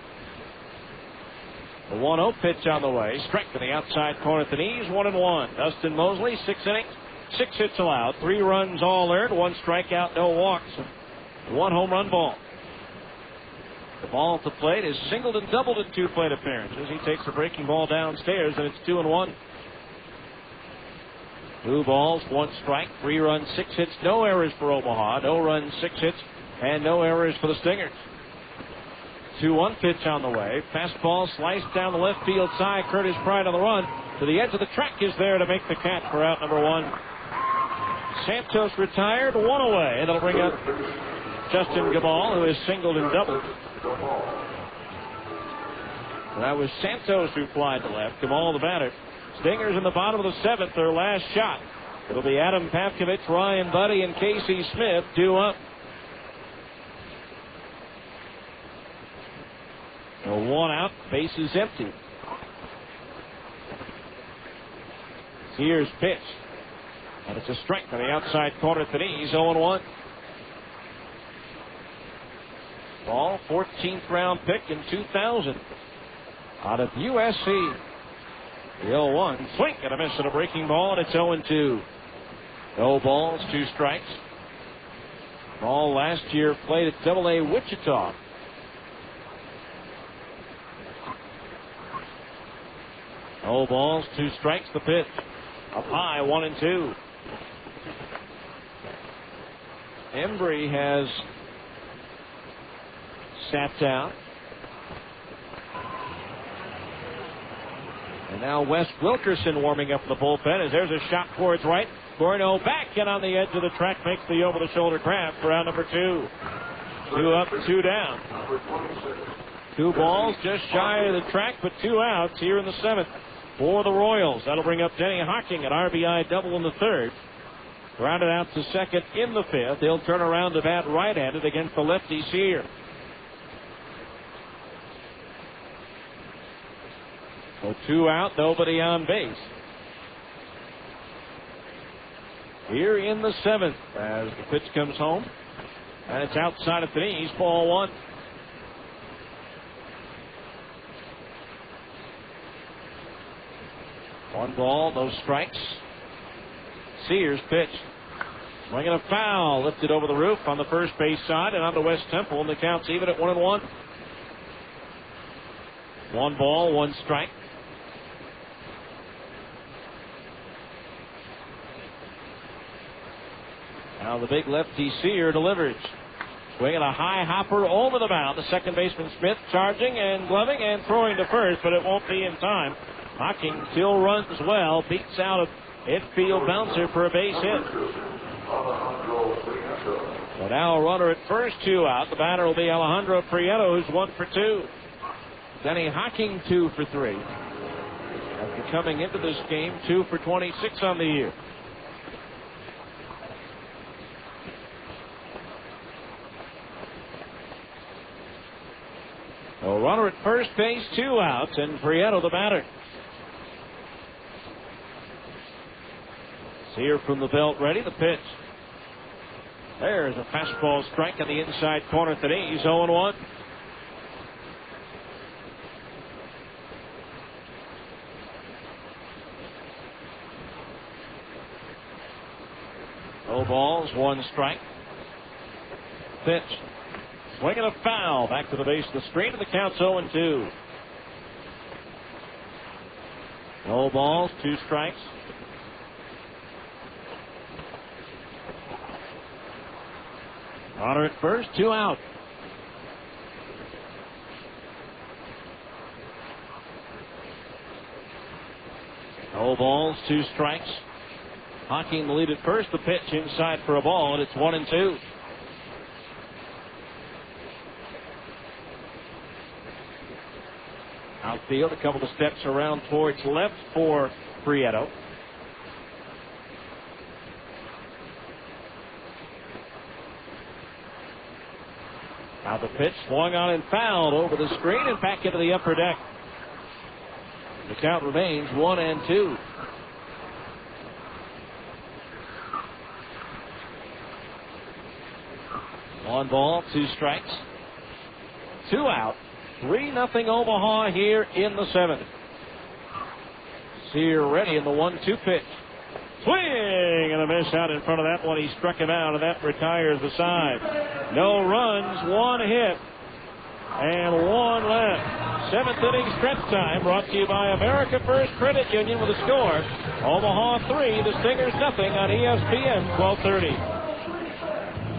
The 1-0 pitch on the way. Strike to the outside corner at the knees. 1-1. Dustin Moseley, 6 innings, 6 hits allowed, 3 runs all earned, 1 strikeout, no walks, 1 home run ball. The ball at the plate is singled and doubled in 2 plate appearances. He takes a breaking ball downstairs, and it's 2-1. 2 balls, 1 strike, 3 runs, 6 hits, no errors for Omaha, no runs, 6 hits, and no errors for the Stingers. 2-1 pitch on the way. Fastball sliced down the left field side. Curtis Pride on the run to the edge of the track is there to make the catch for out number 1. Santos retired, 1 away. That'll bring up Justin Gabal, who is singled and doubled. That was Santos who flied to left. Gabal the batter. Stingers in the bottom of the 7th, their last shot. It'll be Adam Pavkovich, Ryan Buddy, and Casey Smith due up. 1 out, base is empty. Here's pitch. And it's a strike on the outside corner at the knees, 0-1. Ball, 14th round pick in 2000. Out of USC. The 0-1. Swing and a miss and a breaking ball, and it's 0-2. No balls, 2 strikes. Ball last year played at Double-A Wichita. No balls, 2 strikes. The pitch. Up high, 1-2. Embry has sat down. And now Wes Wilkerson warming up in the bullpen as there's a shot towards right. Gorno back and on the edge of the track makes the over-the-shoulder grab for round number 2. 2 up, 2 down. 2 balls just shy of the track, but 2 outs here in the 7th for the Royals. That'll bring up Denny Hocking, an RBI double in the 3rd. Grounded out to second in the 5th. He'll turn around to bat right-handed against the lefty Sear. So 2 out, nobody on base. Here in the 7th as the pitch comes home. And it's outside of the knees, ball 1. One ball, no strikes. Sears pitch. Swinging a foul, lifted over the roof on the first base side and onto West Temple, and the count's even at 1-1. 1 ball, 1 strike. Now the big lefty Sear delivers. Swinging a high hopper over the mound. The second baseman Smith charging and gloving and throwing to first, but it won't be in time. Hocking still runs well, beats out a infield bouncer for a base hit. So now a runner at first, 2 out. The batter will be Alejandro Prieto, who's 1 for 2. Denny Hocking 2 for 3. After coming into this game, 2 for 26 on the year. A runner at first base, 2 outs, and Prieto the batter. Sear from the belt ready, the pitch. There's a fastball strike on the inside corner at the knees, 0-1. No balls, 1 strike. Pitch. Swinging a foul back to the base of the screen, and the count's 0-2. No balls, 2 strikes. Runner at first, 2 out. No balls, 2 strikes. Hocking the lead at first, the pitch inside for a ball, and it's 1-2. Outfield, a couple of steps around towards left for Prieto. Now the pitch swung on and fouled over the screen and back into the upper deck. The count remains 1-2. One ball, 2 strikes. 2 out. 3-0 Omaha here in the 7th. Sear ready in the 1-2 pitch. Swing and a miss out in front of that one. He struck him out, and that retires the side. No runs, 1 hit, and 1 left. 7th inning stretch time brought to you by America First Credit Union with a score. Omaha 3, the Stingers nothing on ESPN 1230.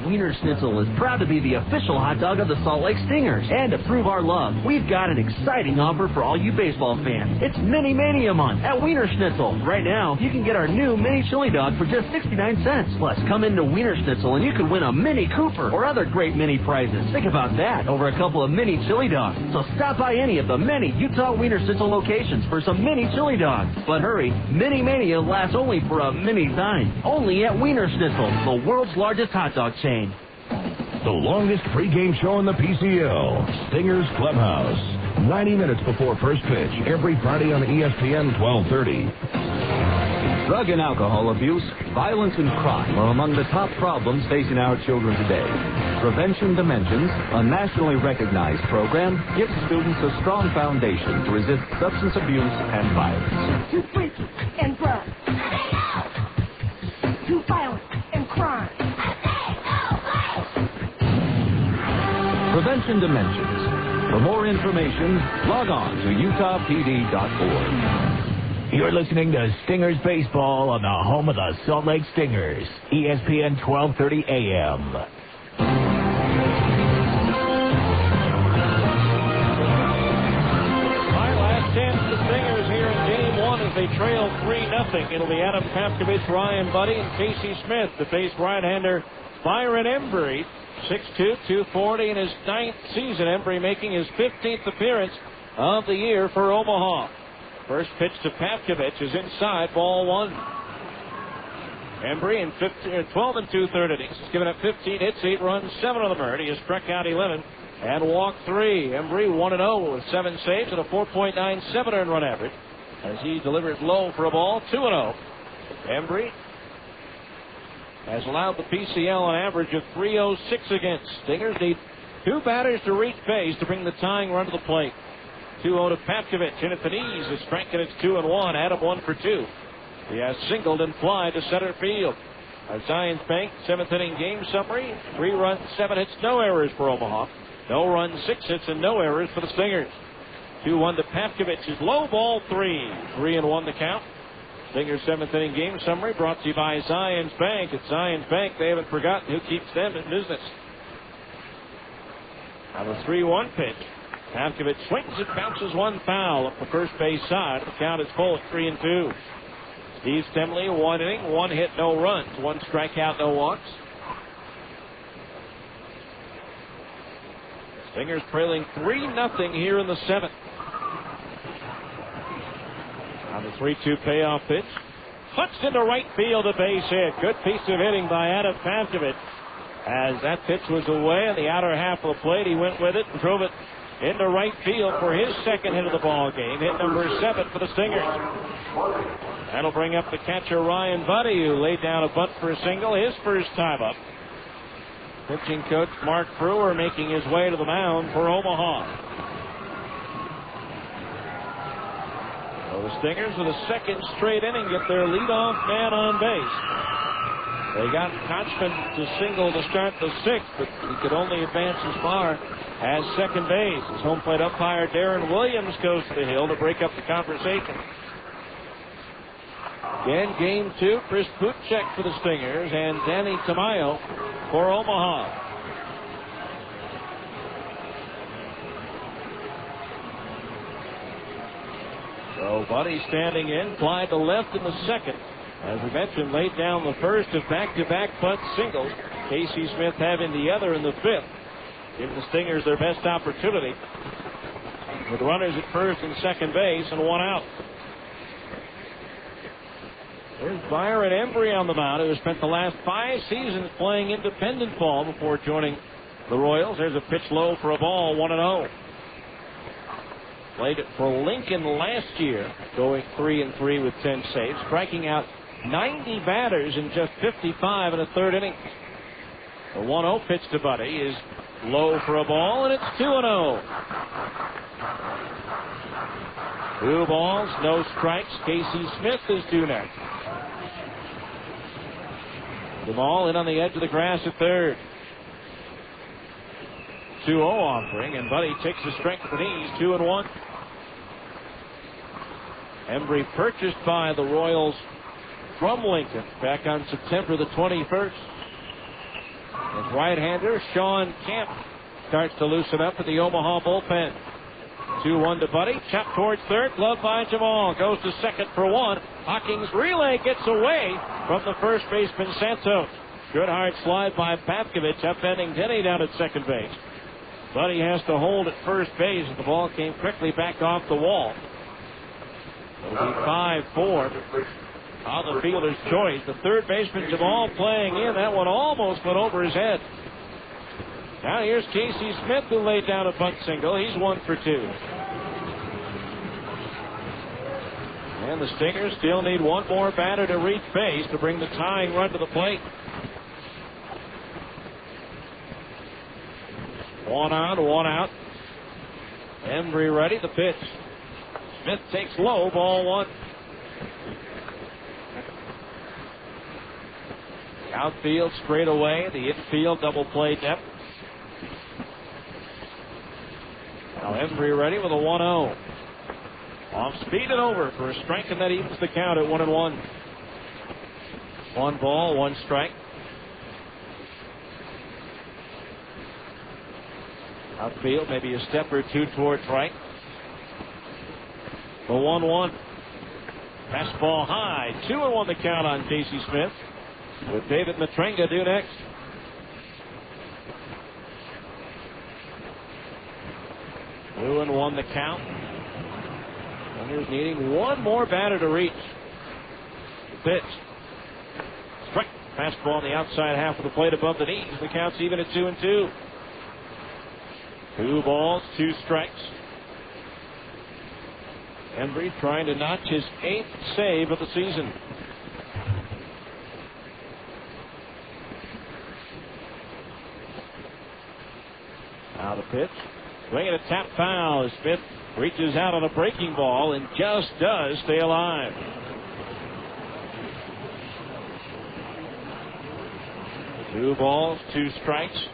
Wiener Schnitzel is proud to be the official hot dog of the Salt Lake Stingers. And to prove our love, we've got an exciting offer for all you baseball fans. It's Mini Mania Month at Wiener Schnitzel. Right now, you can get our new mini chili dog for just 69 cents. Plus, come into Wiener Schnitzel and you can win a Mini Cooper or other great mini prizes. Think about that, over a couple of mini chili dogs. So stop by any of the many Utah Wiener Schnitzel locations for some mini chili dogs. But hurry, Mini Mania lasts only for a mini time. Only at Wiener Schnitzel, the world's largest hot dog chain. The longest pregame show in the PCL, Stingers Clubhouse. 90 minutes before first pitch, every Friday on ESPN 1230. Drug and alcohol abuse, violence, and crime are among the top problems facing our children today. Prevention Dimensions, a nationally recognized program, gives students a strong foundation to resist substance abuse and violence. Too freaky and drugs. Too violent and crime. Prevention Dimensions. For more information, log on to utahpd.org. You're listening to Stingers Baseball on the home of the Salt Lake Stingers, ESPN 1230 AM. My last chance for the Stingers here in Game 1 as they trail 3-0. It'll be Adam Papkovich, Ryan Buddy, and Casey Smith to face right-hander Byron Embry. 6'2", 240 in his 9th season. Embry making his 15th appearance of the year for Omaha. First pitch to Papkovich is inside, ball 1. Embry in 12 and 2/3 innings. He's given up 15 hits, 8 runs, 7 of them earned. He has struck out 11 and walked 3. Embry 1-0 with 7 saves and a 4.97 earned run average as he delivers low for a ball, 2-0. Embry has allowed the PCL an average of 306 against. Stingers need 2 batters to reach base to bring the tying run to the plate. 2-0 to Papkovich. In at the knees. The strike, and it's 2-1. Adam 1 for 2. He has singled and fly to center field. Our Zions Bank 7th inning game summary. 3 runs, 7 hits, no errors for Omaha. No runs, 6 hits, and no errors for the Stingers. 2-1 to Papkovich. His low ball 3. 3-1 the count. Stingers 7th inning game summary brought to you by Zions Bank. At Zions Bank, they haven't forgotten who keeps them in business. On the 3-1 pitch, Papkovich swings and bounces one foul up the first base side. The count is full at 3-2. Steve Stemley, 1 inning, 1 hit, no runs, 1 strikeout, no walks. Stingers trailing 3-0 here in the 7th. On the 3-2 payoff pitch, punched into right field, a base hit. Good piece of hitting by Adam Papkovich. As that pitch was away on the outer half of the plate, he went with it and drove it into right field for his second hit of the ball game. Hit number 7 for the Stingers. That'll bring up the catcher Ryan Buddy, who laid down a bunt for a single, his first time up. Pitching coach Mark Brewer making his way to the mound for Omaha. So the Stingers, with a second straight inning, get their leadoff man on base. They got Kochman to single to start the 6th, but he could only advance as far as second base. His home plate umpire Darren Williams goes to the hill to break up the conversation. Again, game 2, Chris Bootcheck for the Stingers and Danny Tamayo for Omaha. So Buddy standing in, fly to left in the 2nd. As we mentioned, laid down the first of back-to-back bunt singles. Casey Smith having the other in the 5th. Give the Stingers their best opportunity with runners at first and second base and 1 out. There's Byron Embry on the mound, who has spent the last 5 seasons playing independent ball before joining the Royals. There's a pitch low for a ball, 1-0. Played it for Lincoln last year, going 3-3 with 10 saves, striking out 90 batters in just 55 in a 3rd inning. The 1-0 pitch to Buddy is low for a ball, and it's 2-0. 2 balls, no strikes. Casey Smith is due next. The ball in on the edge of the grass at 3rd. 2-0 offering, and Buddy takes the strike to the knees, 2-1. Embry purchased by the Royals from Lincoln back on September the 21st. His right-hander, Sean Kemp, starts to loosen up at the Omaha bullpen. 2-1 to Buddy. Chopped towards 3rd. Glove by Jamal. Goes to 2nd for 1. Hawkins' relay gets away from the first baseman, Santos. Good hard slide by Papkovich, upending Denny down at second base. Buddy has to hold at first base, and the ball came quickly back off the wall. It'll be 5-4 on the fielder's choice. The third baseman, Jamal, playing in. That one almost went over his head. Now here's Casey Smith, who laid down a bunt single. He's 1 for 2. And the Stingers still need one more batter to reach base to bring the tying run to the plate. 1 on, 1 out. Embry ready, the pitch. Smith takes low, ball 1. The outfield straight away, the infield double play depth. Now Embry ready with a 1-0. Off speed and over for a strike, and that evens the count at 1-1. 1 ball, 1 strike. Outfield maybe a step or two towards right. The 1-1. Fastball high. 2-1 the count on Casey Smith. With David Matrenga due next. 2-1 the count. Stingers needing one more batter to reach. The pitch. Strike. Fastball on the outside half of the plate above the knees. The count's even at 2-2. 2 balls, 2 strikes. Embry trying to notch his 8th save of the season. Now the pitch. Swinging a tap foul as Smith reaches out on a breaking ball and just does stay alive. Two balls, 2 strikes.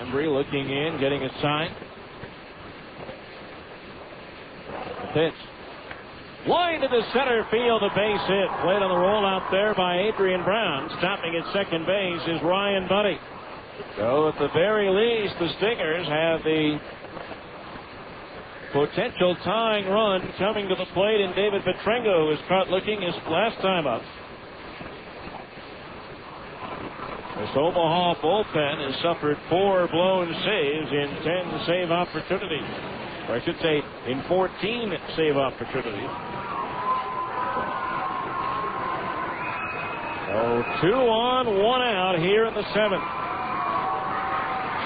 Embry looking in, getting a sign. The pitch. Line to the center field, a base hit. Played on the rollout there by Adrian Brown. Stopping at second base is Ryan Buddy. So at the very least, the Stingers have the potential tying run coming to the plate, and David Petrengo was caught looking his last time up. This Omaha bullpen has suffered 4 blown saves in 10 save opportunities. Or I should say, in 14 save opportunities. So 2 on, 1 out here in the 7th.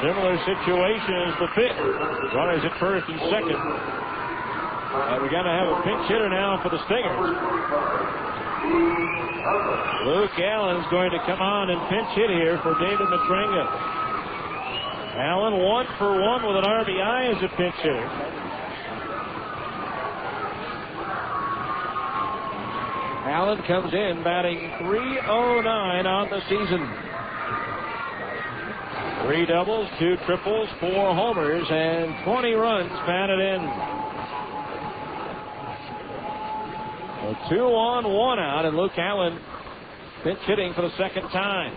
Similar situation as the pitch. Runners at first and second. And we got to have a pinch hitter now for the Stingers. Luke Allen's going to come on and pinch hit here for David Matrenga. Allen 1 for 1 with an RBI as a pinch hitter. Allen comes in batting .309 on the season. 3 doubles, 2 triples, 4 homers, and 20 runs batted in. So 2 on, 1 out, and Luke Allen pinch hitting for the second time.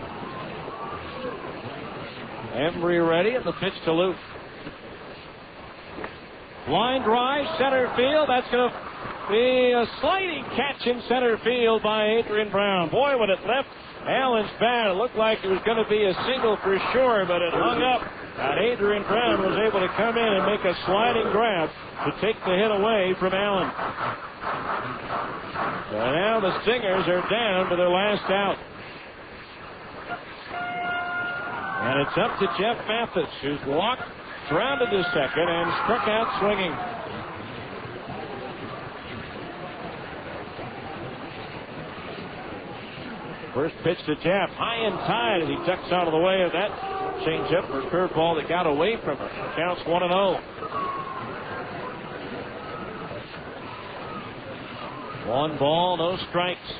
Embry ready, and the pitch to Luke. Line drive, center field. That's going to be a sliding catch in center field by Adrian Brown. Boy, when it left Allen's bat, it looked like it was going to be a single for sure, but it hung up. And Adrian Brown was able to come in and make a sliding grab to take the hit away from Allen. And now the Stingers are down to their last out. And it's up to Jeff Mathis, who's walked, grounded to second, and struck out swinging. First pitch to Jeff, high and tight as he ducks out of the way of that changeup or curveball that got away from him. Counts 1-0. 1 ball, no strikes.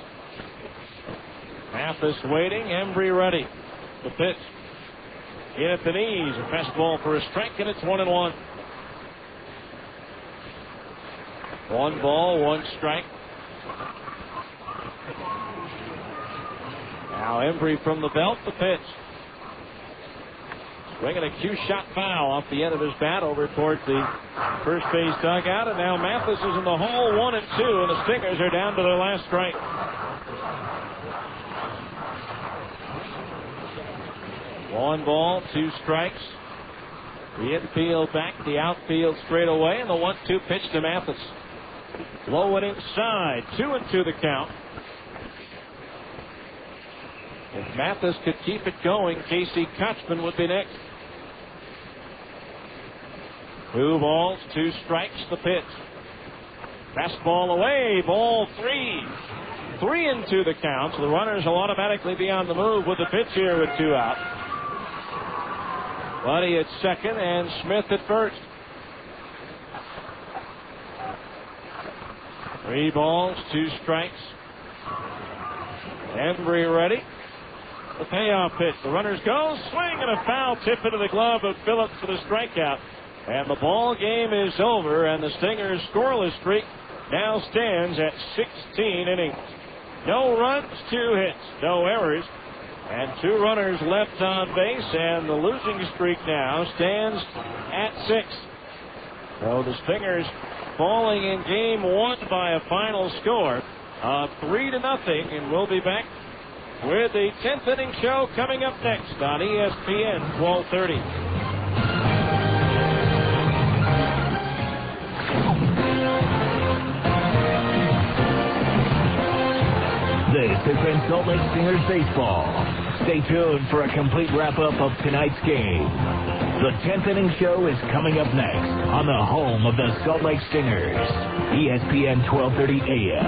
Mathis waiting, Embry ready. The pitch. In at the knees, a fastball for a strike, and it's 1-1. 1 ball, 1 strike. Now Embry from the belt, the pitch. Swinging a cue shot foul off the end of his bat over towards the first base dugout, and now Mathis is in the hole, 1-2, and the Stingers are down to their last strike. One ball, 2 strikes. The infield back, the outfield straight away, and the 1-2 pitch to Mathis. Low and inside, 2-2 the count. If Mathis could keep it going, Casey Kotchman would be next. 2 balls, 2 strikes, the pitch. Fastball away, ball 3. 3-2 the count, so the runners will automatically be on the move with the pitch here with 2 out. Buddy at second and Smith at first. 3 balls, 2 strikes. Embry ready. The payoff pitch. The runners go. Swing and a foul tip into the glove of Phillips for the strikeout. And the ball game is over, and the Stingers' scoreless streak now stands at 16 innings. No runs, 2 hits, no errors, and 2 runners left on base, and the losing streak now stands at 6. So the Stingers falling in game 1 by a final score of 3-0, and we'll be back with the 10th inning show coming up next on ESPN 1230. This has been Salt Lake Stingers baseball. Stay tuned for a complete wrap-up of tonight's game. The 10th inning show is coming up next on the home of the Salt Lake Stingers, ESPN 1230 AM.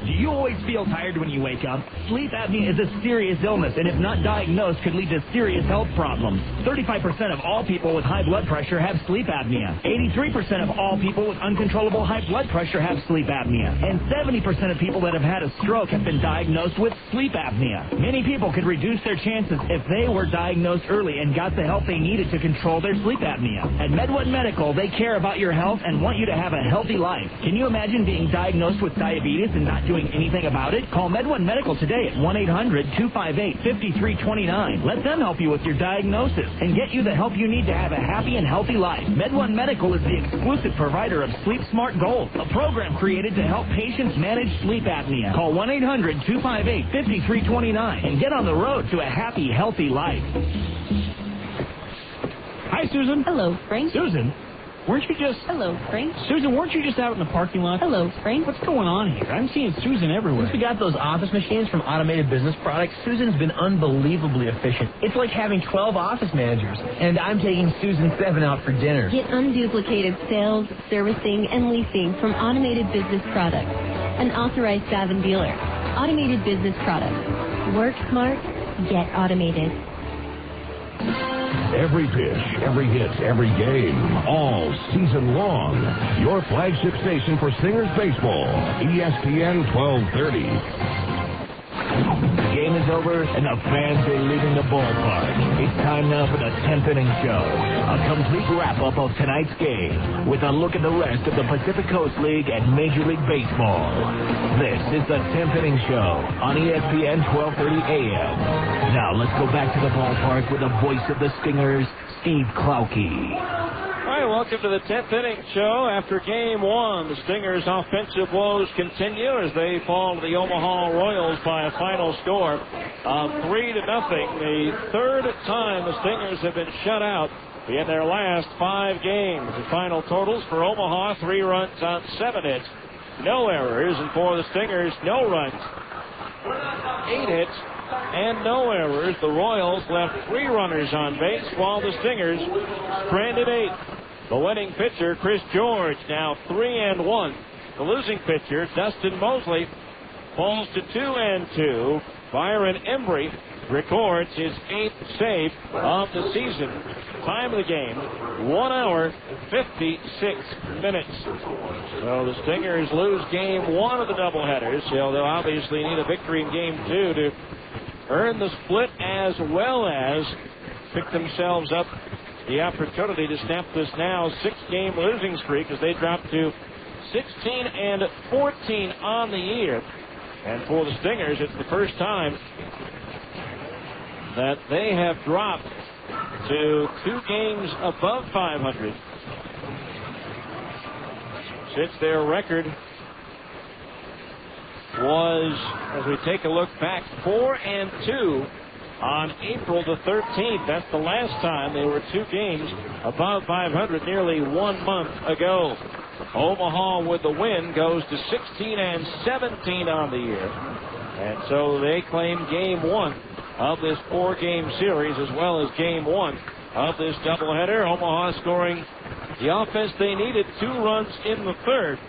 Do you always feel tired when you wake up? Sleep apnea is a serious illness, and if not diagnosed, could lead to serious health problems. 35% of all people with high blood pressure have sleep apnea. 83% of all people with uncontrollable high blood pressure have sleep apnea. And 70% of people that have had a stroke have been diagnosed with sleep apnea. Many people could reduce their chances if they were diagnosed early and got the help they needed to control their sleep apnea. At MedOne Medical, they care about your health and want you to have a healthy life. Can you imagine being diagnosed with diabetes and not doing anything about it? Call MedOne Medical today at 1-800-258-5329. Let them help you with your diagnosis and get you the help you need to have a happy and healthy life. MedOne Medical is the exclusive provider of Sleep Smart Gold, a program created to help patients manage sleep apnea. Call 1-800-258-5329 and get on the road to a happy, healthy life. Hi, Susan. Hello, Frank. Susan, weren't you just... Hello, Frank. Susan, weren't you just out in the parking lot? Hello, Frank. What's going on here? I'm seeing Susan everywhere. Since we got those office machines from Automated Business Products, Susan's been unbelievably efficient. It's like having 12 office managers. And I'm taking Susan 7 out for dinner. Get unduplicated sales, servicing, and leasing from Automated Business Products, an authorized Savin dealer. Automated Business Products. Work smart, get automated. Every pitch, every hit, every game, all season long. Your flagship station for Stingers baseball, ESPN 1230. The game is over, and the fans are leaving the ballpark. It's time now for the 10th inning show. A complete wrap-up of tonight's game with a look at the rest of the Pacific Coast League and Major League Baseball. This is the 10th inning show on ESPN 1230 AM. Now let's go back to the ballpark with the voice of the Stingers, Steve Klauke. All right, welcome to the 10th inning show. After game 1, the Stingers' offensive woes continue as they fall to the Omaha Royals by a final score of 3-0. The third time the Stingers have been shut out in their last 5 games. The final totals for Omaha, 3 runs on 7 hits, no errors, and for the Stingers, no runs, 8 hits, and no errors. The Royals left 3 runners on base, while the Stingers stranded 8. The winning pitcher, Chris George, now 3-1. The losing pitcher, Dustin Moseley, falls to 2-2. Byron Embry records his 8th save of the season. Time of the game, 1 hour, 56 minutes. So the Stingers lose game 1 of the doubleheaders. So they'll obviously need a victory in game 2 to earn the split, as well as pick themselves up the opportunity to snap this now 6-game losing streak as they drop to 16-14 on the year. And for the Stingers, it's the first time that they have dropped to 2 games above 500 since their record was, as we take a look back, 4-2 on April the 13th. That's the last time they were 2 games above 500, nearly 1 month ago. Omaha with the win goes to 16-17 on the year. And so they claim game one of this 4-game series as well as game one of this doubleheader. Omaha scoring the offense they needed, 2 runs in the third.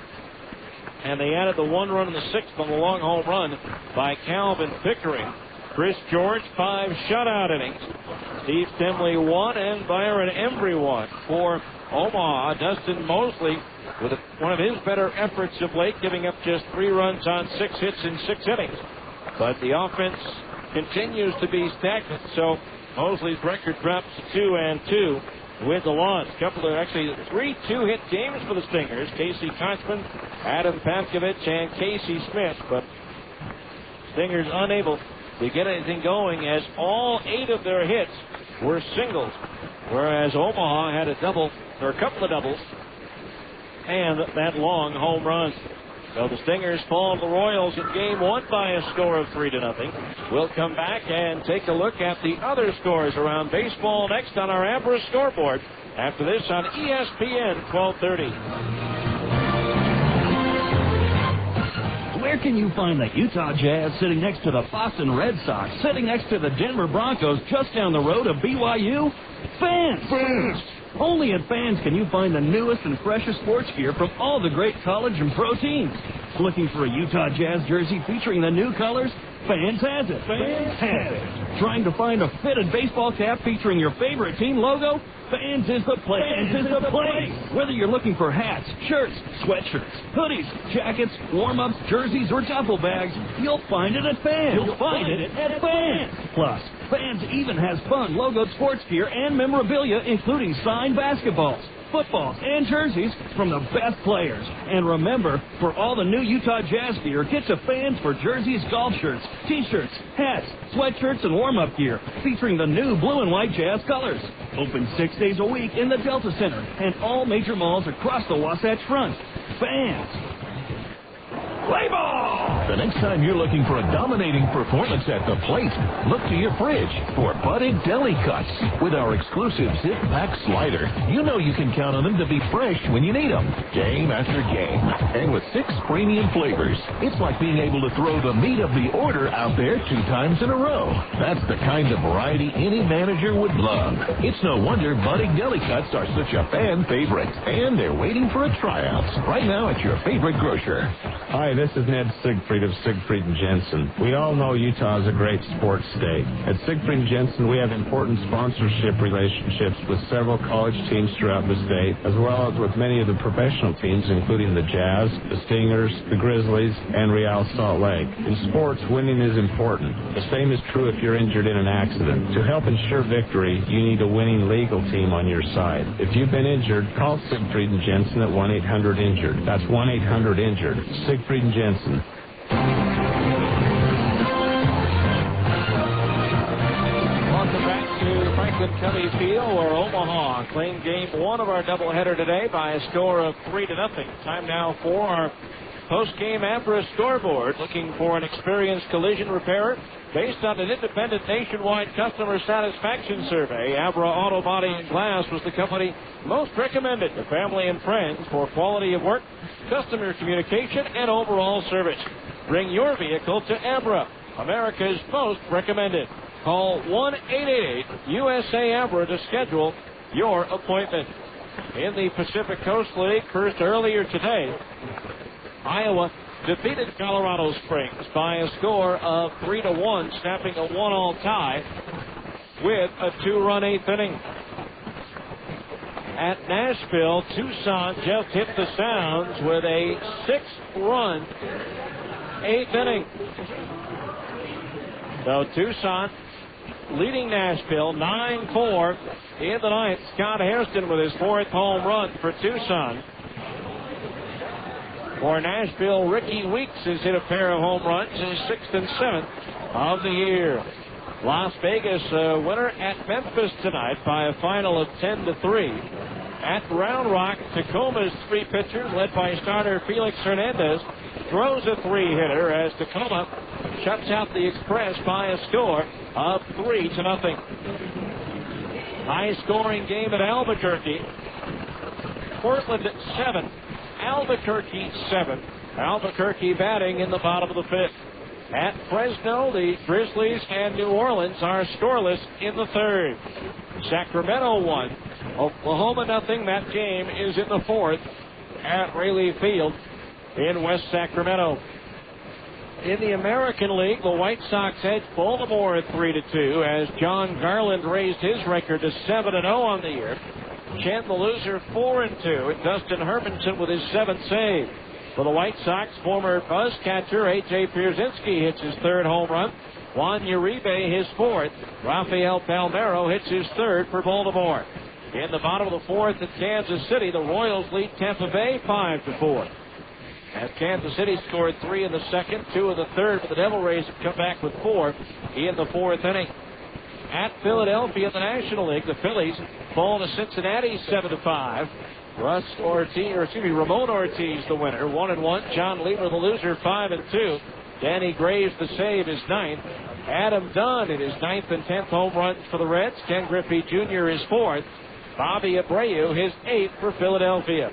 And they added the 1 run in the sixth on the long home run by Calvin Pickering. Chris George, 5 shutout innings. Steve Stemley, 1, and Byron Embry, 1 for Omaha. Dustin Moseley with one of his better efforts of late, giving up just 3 runs on 6 hits in 6 innings. But the offense continues to be stagnant, so Mosley's record drops to 2-2 with the loss. Actually 3 2-hit games for the Stingers. Casey Kochman, Adam Pavkovich, and Casey Smith. But Stingers unable to get anything going as all 8 of their hits were singles, whereas Omaha had a double, or a couple of doubles, and that long home run. So the Stingers fall to the Royals in game one by a score of 3-0. We'll come back and take a look at the other scores around baseball next on our Abra scoreboard after this on ESPN 1230. Where can you find the Utah Jazz sitting next to the Boston Red Sox, sitting next to the Denver Broncos, just down the road of BYU? Fans! Only at Fans can you find the newest and freshest sports gear from all the great college and pro teams. Looking for a Utah Jazz jersey featuring the new colors? Fans has it. Fans has it. Trying to find a fitted baseball cap featuring your favorite team logo? Fans is the place. Fans is the place. Whether you're looking for hats, shirts, sweatshirts, hoodies, jackets, warm-ups, jerseys, or duffel bags, you'll find it at Fans. You'll find it at Fans. Plus, Fans even has fun logoed sports gear and memorabilia, including signed basketballs, footballs, and jerseys from the best players. And remember, for all the new Utah Jazz gear, get to Fans for jerseys, golf shirts, t-shirts, hats, sweatshirts, and warm-up gear featuring the new blue and white Jazz colors. Open 6 days a week in the Delta Center and all major malls across the Wasatch Front. Fans. Play ball! The next time you're looking for a dominating performance at the plate, look to your fridge for budded deli cuts. With our exclusive zip pack slider, you know you can count on them to be fresh when you need them, game after game. And with 6 premium flavors, it's like being able to throw the meat of the order out there 2 times in a row. That's the kind of variety any manager would love. It's no wonder budded deli cuts are such a fan favorite, and they're waiting for a tryout right now at your favorite grocer. Hi, this is Ned Siegfried of Siegfried & Jensen. We all know Utah is a great sports state. At Siegfried & Jensen, we have important sponsorship relationships with several college teams throughout the state, as well as with many of the professional teams, including the Jazz, the Stingers, the Grizzlies, and Real Salt Lake. In sports, winning is important. The same is true if you're injured in an accident. To help ensure victory, you need a winning legal team on your side. If you've been injured, call Siegfried & Jensen at 1-800-INJURED. That's 1-800-INJURED. Siegfried & Jensen. Welcome back to Franklin Covey Field, where Omaha claimed game one of our doubleheader today by a score of 3-0. Time now for our post-game Abra scoreboard, looking for an experienced collision repairer. Based on an independent nationwide customer satisfaction survey, Abra Auto Body and Glass was the company most recommended to family and friends for quality of work, customer communication, and overall service. Bring your vehicle to Abra, America's most recommended. Call 1-888-USA-ABRA to schedule your appointment. In the Pacific Coast League, first earlier today, Iowa defeated Colorado Springs by a score of 3-1, snapping a 1-all tie with a 2-run 8th inning. At Nashville, Tucson just hit the Sounds with a 6-run 8th inning. So Tucson leading Nashville 9-4 in the ninth. Scott Hairston with his 4th home run for Tucson. For Nashville, Ricky Weeks has hit a pair of home runs, his 6th and 7th of the year. Las Vegas winner at Memphis tonight by a final of 10-3. At Round Rock, Tacoma's 3 pitchers, led by starter Felix Hernandez, throws a 3-hitter as Tacoma shuts out the Express by a score of 3-0. High-scoring game at Albuquerque. Portland at 7. Albuquerque 7. Albuquerque batting in the bottom of the 5th. At Fresno, the Grizzlies and New Orleans are scoreless in the 3rd. Sacramento 1, Oklahoma nothing. That game is in the 4th at Raleigh Field in West Sacramento. In the American League, the White Sox edge Baltimore at 3-2 as John Garland raised his record to 7-0 on the year. Chen, the loser, 4-2, and Dustin Hermanson with his 7th save. For the White Sox, former buzz catcher A.J. Pierzynski hits his 3rd home run. Juan Uribe his 4th. Rafael Palmeiro hits his 3rd for Baltimore. In the bottom of the 4th at Kansas City, the Royals lead Tampa Bay 5-4. As Kansas City scored 3 in the 2nd, 2 in the 3rd, but the Devil Rays have come back with 4 in the 4th inning. At Philadelphia in the National League, the Phillies fall to Cincinnati 7-5. Ramon Ortiz the winner, 1-1. John Lieber the loser, 5-2. Danny Graves the save, his 9th. Adam Dunn in his 9th and 10th home runs for the Reds. Ken Griffey Jr. his 4th. Bobby Abreu his 8th for Philadelphia.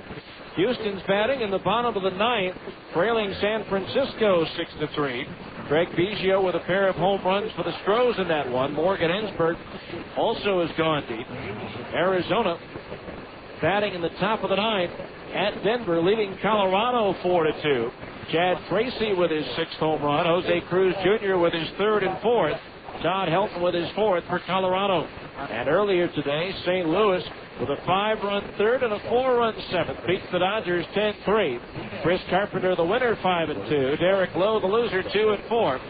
Houston's batting in the bottom of the 9th, trailing San Francisco 6-3. Greg Biggio with a pair of home runs for the Stros in that one. Morgan Ensberg also has gone deep. Arizona batting in the top of the 9th at Denver, leading Colorado 4-2. Chad Tracy with his 6th home run. Jose Cruz Jr. with his 3rd and 4th. Todd Helton with his 4th for Colorado. And earlier today, St. Louis with a 5-run 3rd and a 4-run 7th beats the Dodgers 10-3. Chris Carpenter the winner, 5-2. Derek Lowe the loser, 2-4.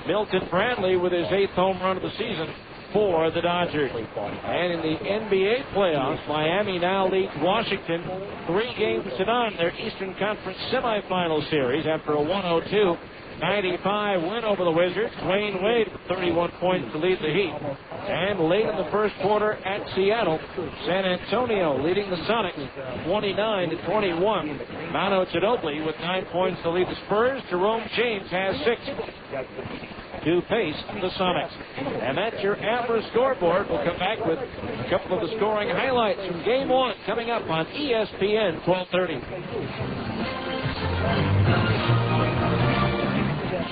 Milton Bradley with his 8th home run of the season for the Dodgers. And in the NBA playoffs, Miami now leads Washington 3-0 in their Eastern Conference semifinal series after a 102-95 win over the Wizards. Dwayne Wade with 31 points to lead the Heat. And late in the first quarter at Seattle, San Antonio leading the Sonics 29-21. Manu Ginobili with 9 points to lead the Spurs. Jerome James has 6 to face the Sonics. And that's your Abra scoreboard. We'll come back with a couple of the scoring highlights from Game 1 coming up on ESPN 1230.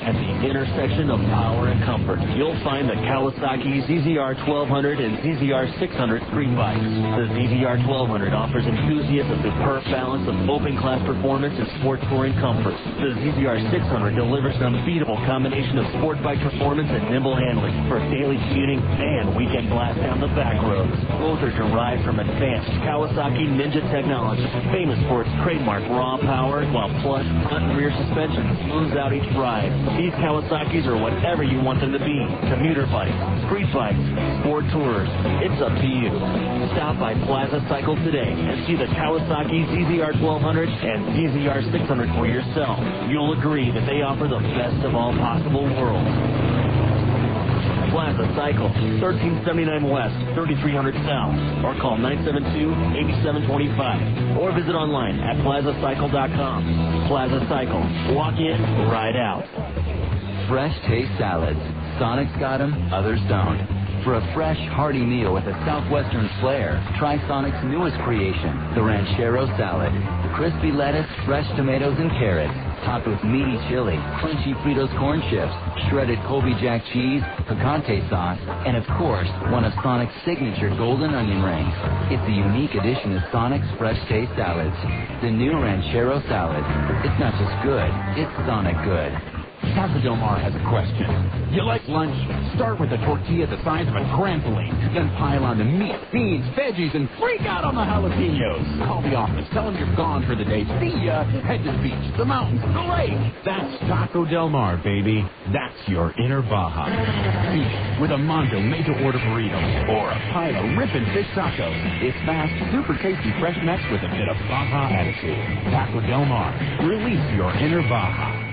At the intersection of power and comfort, you'll find the Kawasaki ZZR 1200 and ZZR 600 street bikes. The ZZR 1200 offers enthusiasts a superb balance of open-class performance and sport touring comfort. The ZZR 600 delivers an unbeatable combination of sport bike performance and nimble handling for daily commuting and weekend blast down the back roads. Both are derived from advanced Kawasaki Ninja technology, famous for its trademark raw power, while plush front and rear suspension smooths out each ride. These Kawasaki's are whatever you want them to be. Commuter bikes, street bikes, sport tours. It's up to you. Stop by Plaza Cycle today and see the Kawasaki ZZR 1200 and ZZR 600 for yourself. You'll agree that they offer the best of all possible worlds. Plaza Cycle, 1379 West, 3300 South, or call 972-8725, or visit online at plazacycle.com. Plaza Cycle, walk in, ride out. Fresh taste salads. Sonic's got them, others don't. For a fresh, hearty meal with a southwestern flair, try Sonic's newest creation, the Ranchero Salad. Crispy lettuce, fresh tomatoes and carrots, topped with meaty chili, crunchy Fritos corn chips, shredded Colby Jack cheese, picante sauce, and of course, one of Sonic's signature golden onion rings. It's a unique addition to Sonic's Fresh Taste Salads. The new Ranchero Salad. It's not just good, it's Sonic good. Taco Del Mar has a question. You like lunch? Start with a tortilla the size of a trampoline, then pile on the meat, beans, veggies, and freak out on the jalapenos. Call the office. Tell them you're gone for the day. See ya. Head to the beach, the mountains, the lake. That's Taco Del Mar, baby. That's your inner Baja. Feed it with a Mondo made-to-order burrito or a pile of ripping fish tacos. It's fast, super tasty, fresh mix with a bit of Baja attitude. Taco Del Mar. Release your inner Baja.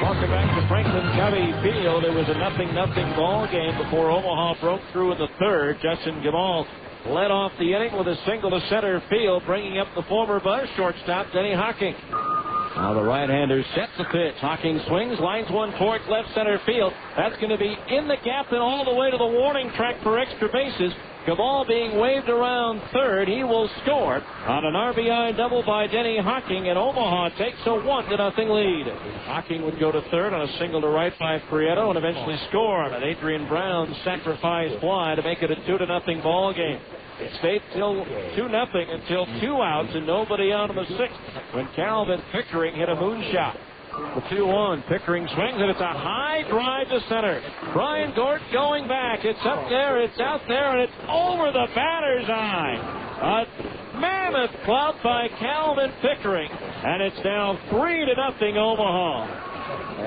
Welcome back to Franklin Covey Field. It was a 0-0 ball game before Omaha broke through in the 3rd. Justin Gamal led off the inning with a single to center field, bringing up the former Buzz shortstop, Denny Hocking. Now the right-hander sets the pitch. Hocking swings, lines one towards left center field. That's going to be in the gap and all the way to the warning track for extra bases. The ball being waved around third. He will score on an RBI double by Denny Hocking, and Omaha takes a 1-0 lead. Hocking would go to third on a single to right by Prieto and eventually score on an Adrian Brown sacrifice fly to make it a 2-0 ball game. It stayed till 2-0 until 2 outs and nobody out in the 6th when Calvin Pickering hit a moonshot. The 2-1. Pickering swings, and it's a high drive to center. Brian Gort going back. It's up there, it's out there, and it's over the batter's eye. A mammoth clout by Calvin Pickering, and it's now 3-0 Omaha.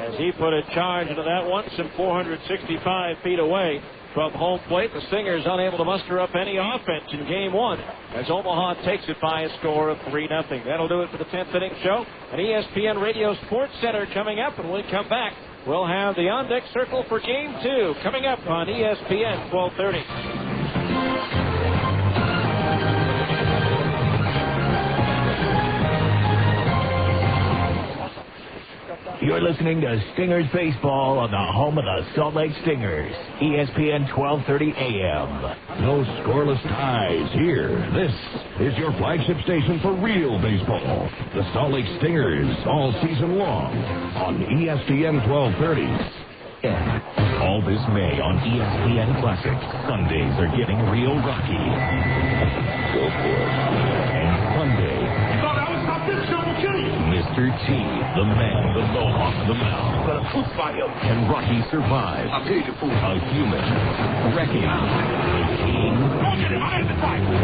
As he put a charge into that one, some 465 feet away from home plate. The Stingers unable to muster up any offense in game 1 as Omaha takes it by a score of 3-0. That'll do it for the 10th inning show. An ESPN Radio Sports Center coming up, and when we come back, we'll have the on-deck circle for game 2 coming up on ESPN 1230. You're listening to Stingers Baseball on the home of the Salt Lake Stingers, ESPN 1230 AM. No scoreless ties here. This is your flagship station for real baseball. The Salt Lake Stingers, all season long on ESPN 1230. All this May on ESPN Classic, Sundays are getting real rocky. Go for it. And Sunday, Mr. T, the man, the mohawk, the mouth. Can Rocky survive? A human wrecking the king?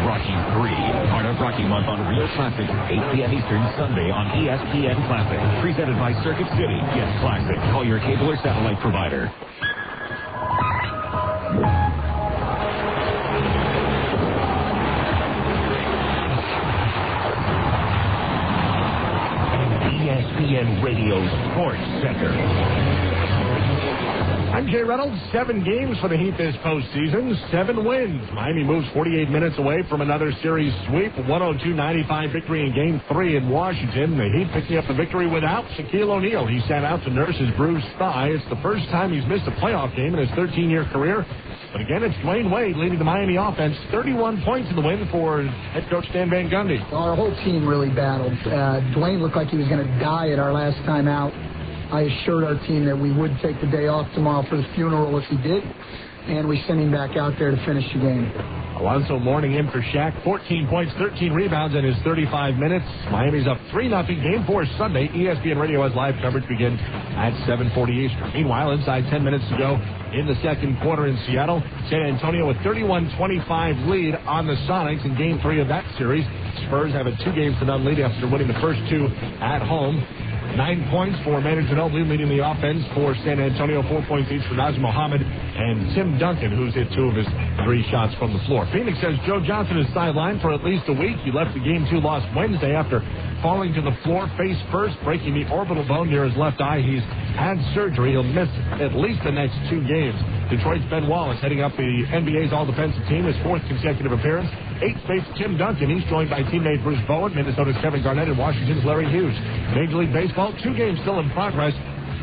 Rocky 3, part of Rocky Month on Real Classic, 8 p.m. Eastern, Sunday on ESPN Classic. Presented by Circuit City. Get Classic. Call your cable or satellite provider. ESPN Radio Sports Center. I'm Jay Reynolds. 7 games for the Heat this postseason. 7 wins. Miami moves 48 minutes away from another series sweep. 102-95 victory in Game 3 in Washington. The Heat picking up the victory without Shaquille O'Neal. He sat out to nurse his bruised thigh. It's the first time he's missed a playoff game in his 13-year career. But again, it's Dwayne Wade leading the Miami offense. 31 points in the win for head coach Stan Van Gundy. Our whole team really battled. Dwayne looked like he was going to die at our last time out. I assured our team that we would take the day off tomorrow for his funeral if he did, and we sent him back out there to finish the game. Alonzo Mourning in for Shaq. 14 points, 13 rebounds in his 35 minutes. Miami's up 3-0. Game 4 Sunday. ESPN Radio has live coverage begin at 7:40 Eastern. Meanwhile, inside 10 minutes to go in the second quarter in Seattle, San Antonio with 31-25 lead on the Sonics in Game 3 of that series. Spurs have a 2-0 lead after winning the first 2 at home. 9 points for Manu Ginobili leading the offense for San Antonio. 4 points each for Najee Mohammed and Tim Duncan, who's hit 2 of his 3 shots from the floor. Phoenix says Joe Johnson is sidelined for at least a week. He left the Game 2 loss Wednesday after falling to the floor face first, breaking the orbital bone near his left eye. He's had surgery. He'll miss at least the next 2 games. Detroit's Ben Wallace heading up the NBA's all-defensive team, his 4th consecutive appearance. 8th base Tim Duncan. He's joined by teammate Bruce Bowen, Minnesota's Kevin Garnett, and Washington's Larry Hughes. Major League Baseball, 2 games still in progress.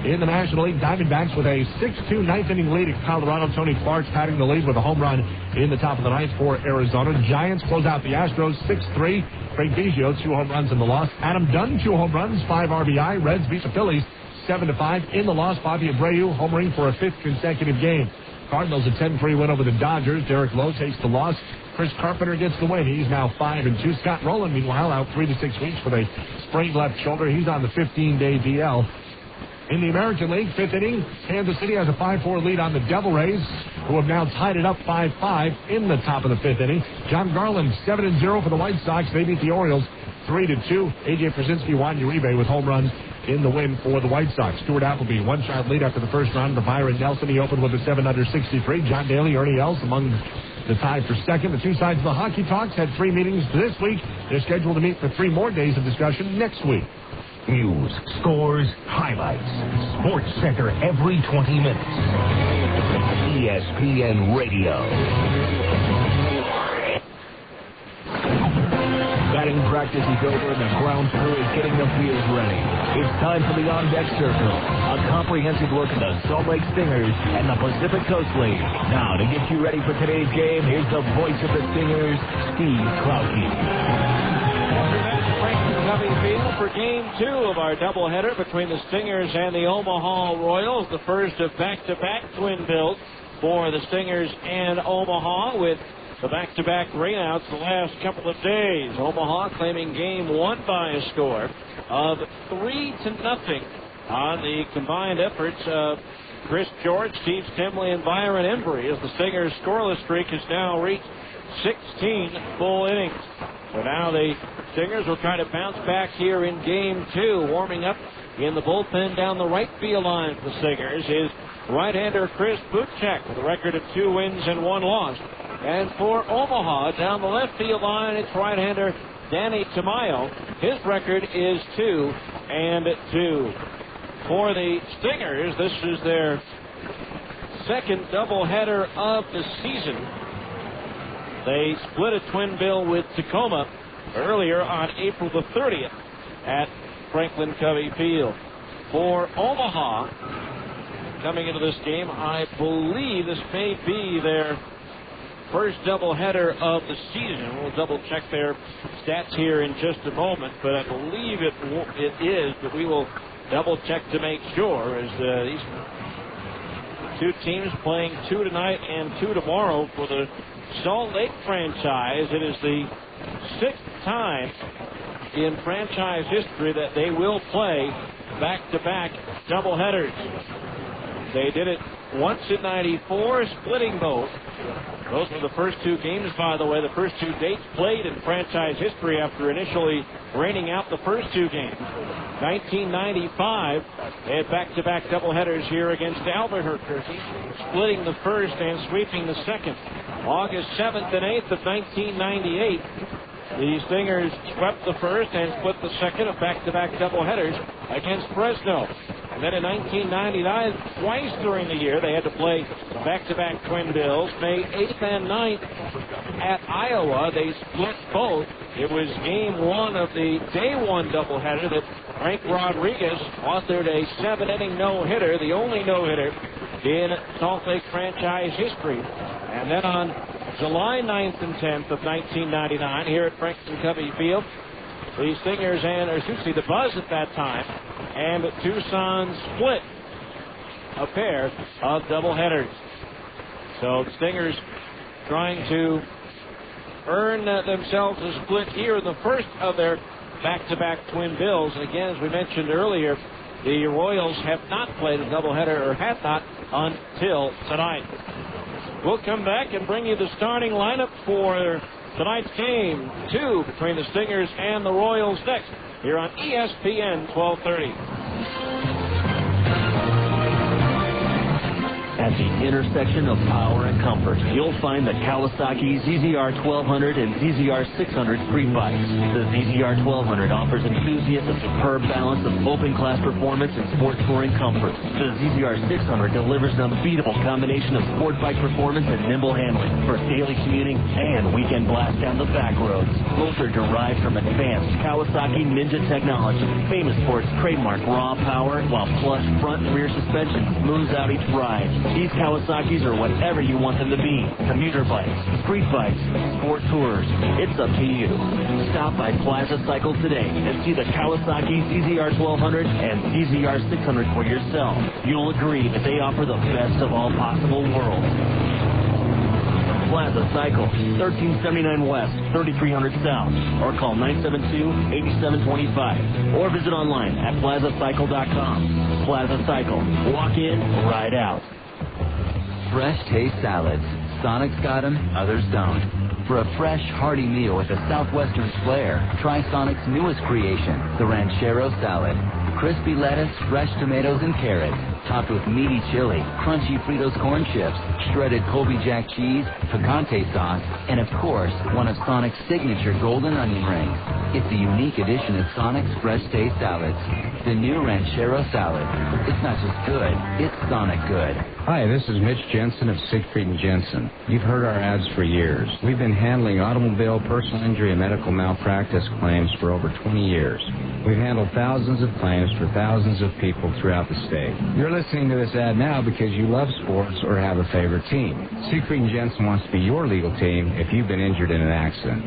In the National League, Diamondbacks with a 6-2 ninth-inning lead at Colorado. Tony Clark padding the lead with a home run in the top of the ninth for Arizona. Giants close out the Astros 6-3. Craig Biggio, 2 home runs in the loss. Adam Dunn, 2 home runs, 5 RBI. Reds beat the Phillies 7-5. In the loss, Bobby Abreu homering for a 5th consecutive game. Cardinals a 10-3 win over the Dodgers. Derek Lowe takes the loss. Chris Carpenter gets the win. He's now 5-2. Scott Rowland, meanwhile, out 3 to 6 weeks with a sprained left shoulder. He's on the 15-day DL. In the American League, 5th inning, Kansas City has a 5-4 lead on the Devil Rays, who have now tied it up 5-5 in the top of the 5th inning. John Garland, 7-0 for the White Sox. They beat the Orioles 3-2. A.J. Przinsky, Juan Uribe with home runs in the win for the White Sox. Stuart Appleby, 1-shot lead after the first round to Byron Nelson. He opened with a 7-under-63. John Daly, Ernie Els among the tie for second. The 2 sides of the hockey talks had 3 meetings this week. They're scheduled to meet for 3 more days of discussion next week. News, scores, highlights. Sports Center every 20 minutes. ESPN Radio. Batting practice practice is over and the ground crew is getting the field ready. It's time for the on-deck circle, a comprehensive look at the Salt Lake Stingers and the Pacific Coast League. Now, to get you ready for today's game, here's the voice of the Stingers, Steve Klauke. Coming field for Game 2 of our doubleheader between the Stingers and the Omaha Royals, the first of back-to-back twin bills for the Stingers and Omaha, with the back-to-back rainouts the last couple of days. Omaha claiming Game 1 by a score of 3-0 on the combined efforts of Chris George, Steve Stimley, and Byron Embry, as the Stingers' scoreless streak has now reached 16 full innings. So now the Stingers will try to bounce back here in Game 2. Warming up in the bullpen down the right field line for the Stingers is right-hander Chris Bootcheck with a record of 2 wins and 1 loss. And for Omaha, down the left field line, it's right-hander Danny Tamayo. His record is 2-2. For the Stingers, this is their second doubleheader of the season. They split a twin bill with Tacoma earlier on April the 30th at Franklin Covey Field. For Omaha, coming into this game, I believe this may be their first doubleheader of the season. We'll double-check their stats here in just a moment, but I believe it is, but we will double-check to make sure, as these two teams playing 2 tonight and 2 tomorrow for the Salt Lake franchise. It is the 6th time in franchise history that they will play back-to-back doubleheaders. They did it once in '94, splitting both. Those were the first 2 games, by the way, the first 2 dates played in franchise history after initially raining out the first 2 games. 1995, they had back-to-back doubleheaders here against Albuquerque, splitting the first and sweeping the second. August 7th and 8th of 1998, the Stingers swept the first and split the second of back-to-back doubleheaders against Fresno. And then in 1999, twice during the year, they had to play back-to-back twin bills. May 8th and 9th at Iowa, they split both. It was Game 1 of the Day 1 doubleheader that Frank Rodriguez authored a 7-inning no-hitter, the only no-hitter in Salt Lake franchise history. And then on July 9th and 10th of 1999, here at Franklin Covey Field, the Stingers the Buzz at that time, and Tucson split a pair of doubleheaders. So the Stingers trying to earn themselves a split here in the first of their back-to-back twin bills. And again, as we mentioned earlier, the Royals have not played a doubleheader, or had not, until tonight. We'll come back and bring you the starting lineup for tonight's Game 2 between the Stingers and the Royals next, here on ESPN 1230. At the intersection of power and comfort, you'll find the Kawasaki ZZR 1200 and ZZR 600 street bikes. The ZZR 1200 offers enthusiasts a superb balance of open-class performance and sport touring comfort. The ZZR 600 delivers an unbeatable combination of sport bike performance and nimble handling for daily commuting and weekend blast down the back roads. Both are derived from advanced Kawasaki Ninja technology, famous for its trademark raw power, while plush front and rear suspension smooths out each ride. These Kawasaki's are whatever you want them to be. Commuter bikes, street bikes, sport tours. It's up to you. Stop by Plaza Cycle today and see the Kawasaki ZZR 1200 and ZZR 600 for yourself. You'll agree that they offer the best of all possible worlds. Plaza Cycle, 1379 West, 3300 South, or call 972-8725, or visit online at plazacycle.com. Plaza Cycle, walk in, ride out. Fresh taste salads. Sonic's got them, others don't. For a fresh, hearty meal with a southwestern flair, try Sonic's newest creation, the Ranchero Salad. Crispy lettuce, fresh tomatoes, and carrots. topped with meaty chili, crunchy Fritos corn chips, shredded Colby Jack cheese, picante sauce, and of course, one of Sonic's signature golden onion rings. It's a unique edition of Sonic's Fresh Taste Salads. The new Ranchero Salad. It's not just good, it's Sonic good. Hi, this is Mitch Jensen of Siegfried & Jensen. You've heard our ads for years. We've been handling automobile, personal injury, and medical malpractice claims for over 20 years. We've handled thousands of claims for thousands of people throughout the state. You're listening to this ad now because you love sports or have a favorite team. Siegfried & Jensen wants to be your legal team if you've been injured in an accident.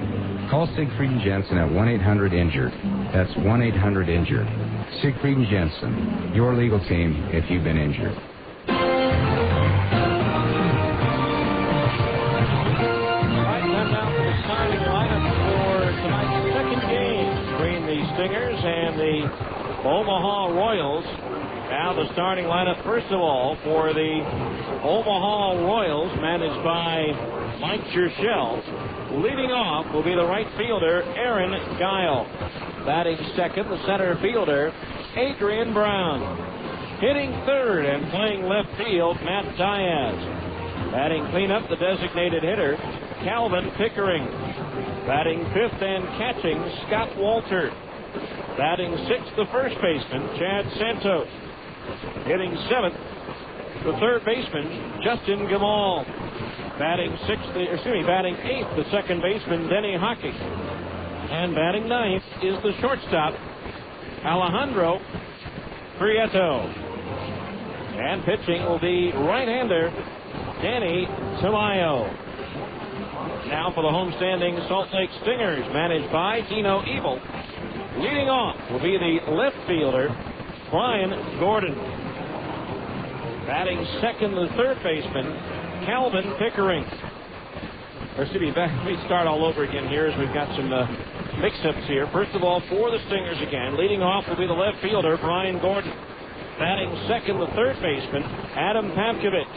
Call Siegfried & Jensen at 1-800-INJURED. That's 1-800-INJURED. Siegfried & Jensen, your legal team if you've been injured. Stingers and the Omaha Royals. Now the starting lineup, first of all, for the Omaha Royals, managed by Mike Jershell. Leading off will be the right fielder, Aaron Guile. Batting second, the center fielder, Adrian Brown. Hitting third and playing left field, Matt Diaz. Batting cleanup, the designated hitter, Calvin Pickering. Batting fifth and catching, Scott Walter. Batting sixth, the first baseman, Chad Santos. Hitting seventh, the third baseman, Justin Gamal. Batting eighth, the second baseman, Denny Hockey. And batting ninth is the shortstop, Alejandro Prieto. And pitching will be right-hander, Danny Tamayo. Now for the homestanding Salt Lake Stingers, managed by Tino Evil. Leading off will be the left fielder, Brian Gordon. Batting second, the third baseman, Calvin Pickering. Let me start all over again here as we've got some mix-ups here. First of all, for the Stingers again, leading off will be the left fielder, Brian Gordon. Batting second, the third baseman, Adam Pavkovich.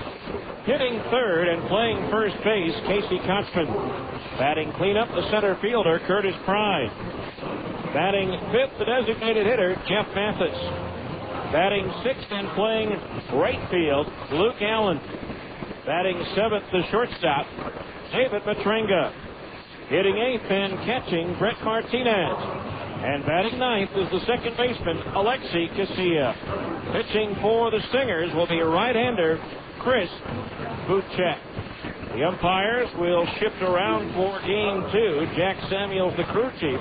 Hitting third and playing first base, Casey Kotzman. Batting cleanup, the center fielder, Curtis Pride. Batting fifth, the designated hitter, Jeff Mathis. Batting sixth and playing right field, Luke Allen. Batting seventh, the shortstop, David Matrenga. Hitting eighth and catching, Brett Martinez. And batting ninth is the second baseman, Alexi Casilla. Pitching for the Stingers will be right-hander, Chris Bootcheck. The umpires will shift around for game two. Jack Samuels, the crew chief,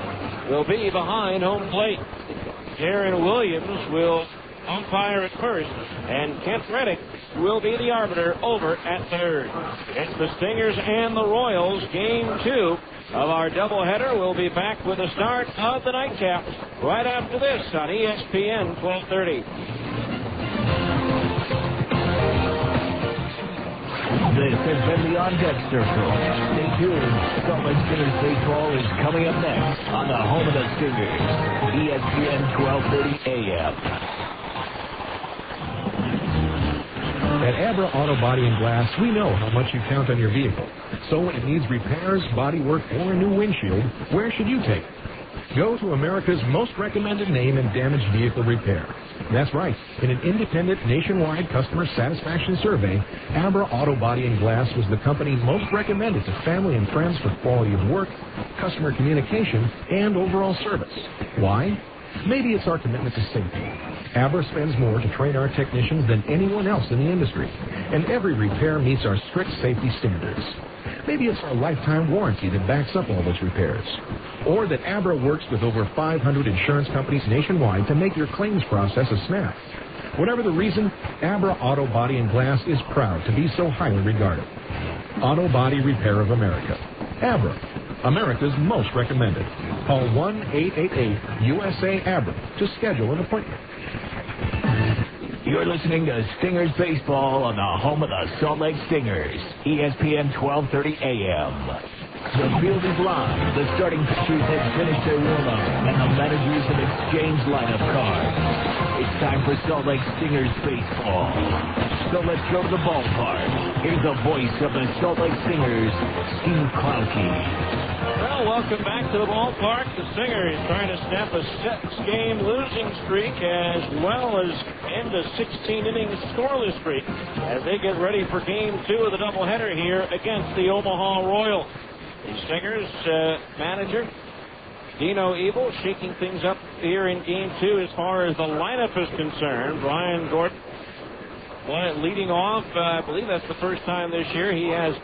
will be behind home plate. Darren Williams will umpire at first, and Kent Reddick will be the arbiter over at third. It's the Stingers and the Royals. Game two of our doubleheader. We'll be back with the start of the nightcap right after this on ESPN 1230. This has been the On Deck Circle. Stay tuned. Salt Lake Stingers baseball is coming up next on the home of the Stingers, ESPN 1230 AM. At Abra Auto Body and Glass, we know how much you count on your vehicle. So when it needs repairs, body work, or a new windshield, where should you take it? Go to America's most recommended name in damaged vehicle repair. That's right. In an independent nationwide customer satisfaction survey, Abra Auto Body and Glass was the company most recommended to family and friends for quality of work, customer communication, and overall service. Why? Maybe it's our commitment to safety. Abra spends more to train our technicians than anyone else in the industry, and every repair meets our strict safety standards. Maybe it's our lifetime warranty that backs up all those repairs. Or that Abra works with over 500 insurance companies nationwide to make your claims process a snap. Whatever the reason, Abra Auto Body and Glass is proud to be so highly regarded. Auto Body Repair of America. Abra, America's most recommended. Call 1-888-USA-ABRA to schedule an appointment. You're listening to Stingers Baseball on the home of the Salt Lake Stingers, ESPN 1230 AM. The field is live. The starting pitchers have finished their warm-up, and the managers have exchanged lineup cards. It's time for Salt Lake Stingers Baseball. So let's go to the ballpark. Here's the voice of the Salt Lake Stingers, Steve Klauke. Well, welcome back to the ballpark. The Stingers trying to snap a six-game losing streak as well as end a 16-inning scoreless streak as they get ready for Game 2 of the doubleheader here against the Omaha Royals. The Stingers manager Dino Ebel shaking things up here in Game 2 as far as the lineup is concerned. Brian Gordon leading off. I believe that's the first time this year he has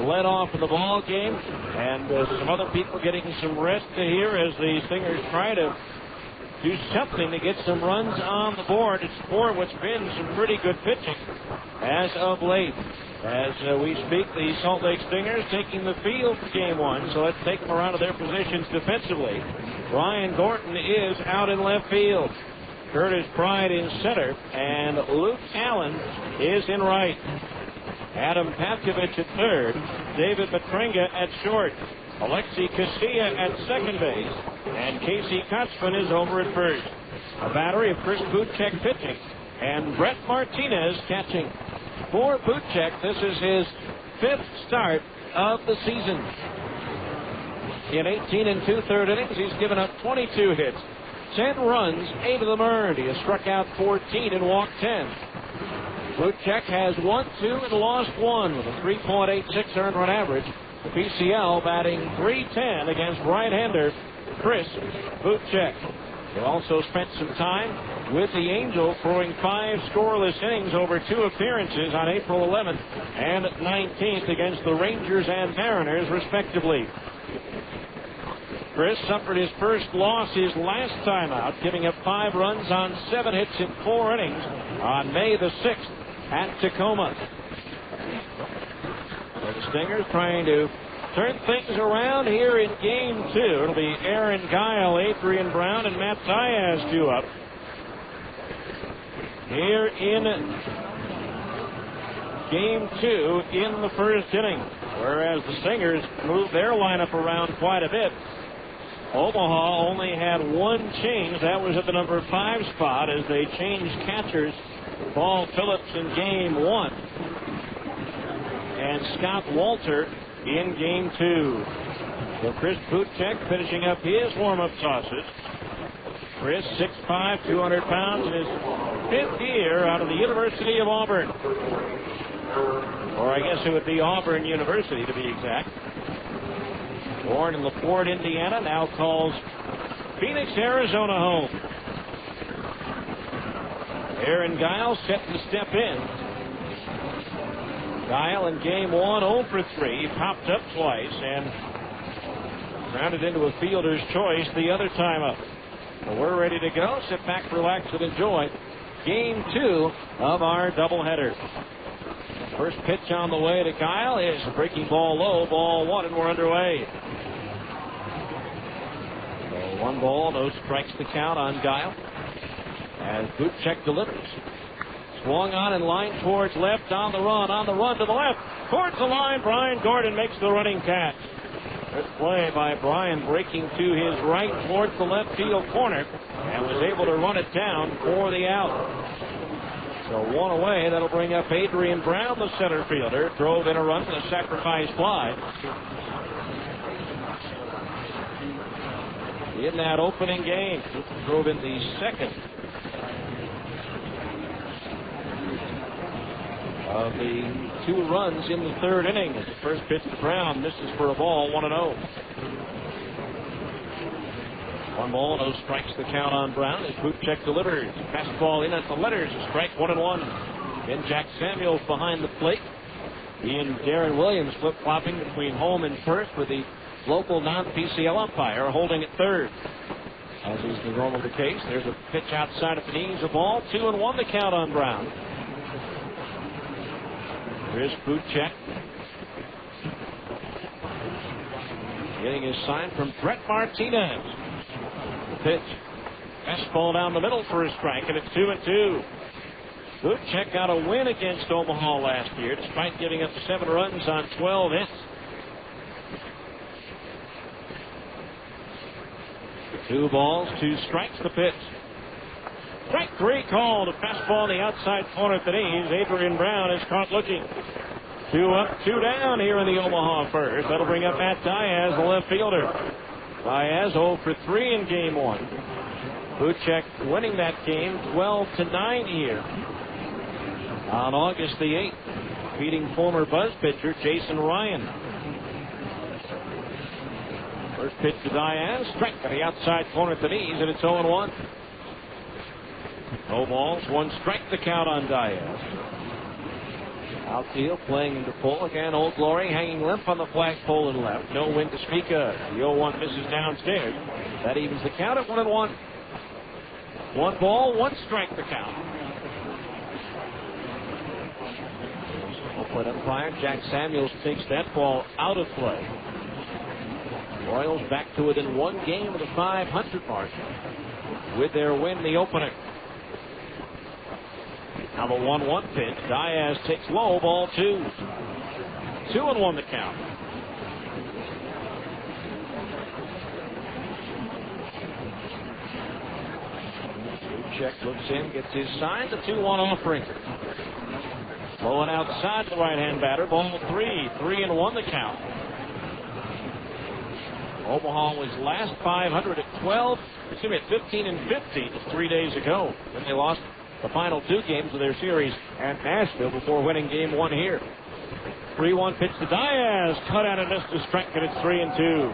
led off in the ball game, and some other people getting some rest here as the Stingers try to do something to get some runs on the board. It's for what's been some pretty good pitching as of late. As we speak, the Salt Lake Stingers taking the field for Game 1, so let's take them around to their positions defensively. Brian Gordon is out in left field. Curtis Pride in center, and Luke Allen is in right. Adam Pavkovich at third, David Matringa at short, Alexei Castilla at second base, and Casey Kotzman is over at first. A battery of Chris Bootcheck pitching, and Brett Martinez catching. For Bootcheck, this is his fifth start of the season. In 18 and 2/3 innings, he's given up 22 hits. 10 runs, 8 of them earned. He has struck out 14 and walked 10. Bootcheck has won 2 and lost 1 with a 3.86 earned run average. The PCL batting .310 against right-hander Chris Bootcheck. He also spent some time with the Angels, throwing 5 scoreless innings over 2 appearances on April 11th and 19th against the Rangers and Mariners, respectively. Chris suffered his first loss his last time out, giving up 5 runs on 7 hits in 4 innings on May the 6th at Tacoma. So the Stingers trying to turn things around here in Game 2. It'll be Aaron Guile, Adrian Brown, and Matt Diaz due up here in Game 2 in the first inning, whereas the Stingers moved their lineup around quite a bit. Omaha only had 1 change. That was at the number 5 spot as they changed catchers. Paul Phillips in Game 1 and Scott Walter in Game 2. So Chris Bootcheck finishing up his warm-up tosses. Chris, 6'5", 200 pounds, in his 5th year out of the University of Auburn. Or I guess it would be Auburn University to be exact. Born in LaPorte, Indiana, now calls Phoenix, Arizona home. Aaron Guile set to step in. Guile in Game 1, 0 for 3, popped up twice and grounded into a fielder's choice the other time up. Well, we're ready to go. Sit back, relax, and enjoy Game 2 of our doubleheader. First pitch on the way to Guile is a breaking ball low, ball 1, and we're underway. So 1 ball, no strikes to count on Guile. As Bootcheck delivers. Swung on and line towards left, on the run to the left. Towards the line, Brian Gordon makes the running catch. Good play by Brian, breaking to his right towards the left field corner, and was able to run it down for the out. So 1 away. That'll bring up Adrian Brown, the center fielder. Drove in a run with a sacrifice fly. In that opening game, drove in the second of the 2 runs in the 3rd inning. The first pitch to Brown misses for a ball, 1-0. 1 ball, no strikes to count on Brown as Bootcheck delivers. Fastball in at the letters, strike 1-1. Then Jack Samuels behind the plate. He and Darren Williams flip-flopping between home and first with the local non-PCL umpire holding at third. As is the normal the case, there's a pitch outside of the knees, a ball, 2-1 to count on Brown. Chris Bootcheck getting his sign from Brett Martinez. The pitch. Fastball down the middle for a strike, and it's 2-2. Bootcheck got a win against Omaha last year, despite giving up 7 runs on 12 hits. 2 balls, 2 strikes, the pitch. Strike 3 called. A fastball on the outside corner at the knees. Adrian Brown is caught looking. 2 up, 2 down here in the Omaha first. That'll bring up Matt Diaz, the left fielder. Diaz 0 for 3 in game 1. Bootcheck winning that game 12-9 here on August the 8th, beating former Buzz pitcher Jason Ryan. First pitch to Diaz, strike to the outside corner at the knees, and it's 0-1. No balls, 1 strike the count on Diaz. Outfield playing into full. Again, Old Glory hanging limp on the flagpole and left. No wind to speak of. The 0-1 misses downstairs. That evens the count at 1-1. 1 ball, 1 strike the count. Oakland umpire Jack Samuels takes that ball out of play. Royals back to within 1 game of the 500 mark with their win the opener. Now the 1-1 pitch. Diaz takes low, ball 2. 2-1 the count. Bootcheck looks in, gets his sign, the 2-1 offering. Blowing outside the right-hand batter, ball 3. 3-1 the count. Omaha was last 500 at 15-15 3 days ago when they lost the final 2 games of their series at Nashville before winning game 1 here. 3-1 pitch to Diaz. Cut out and missed a strike, and it's 3-2.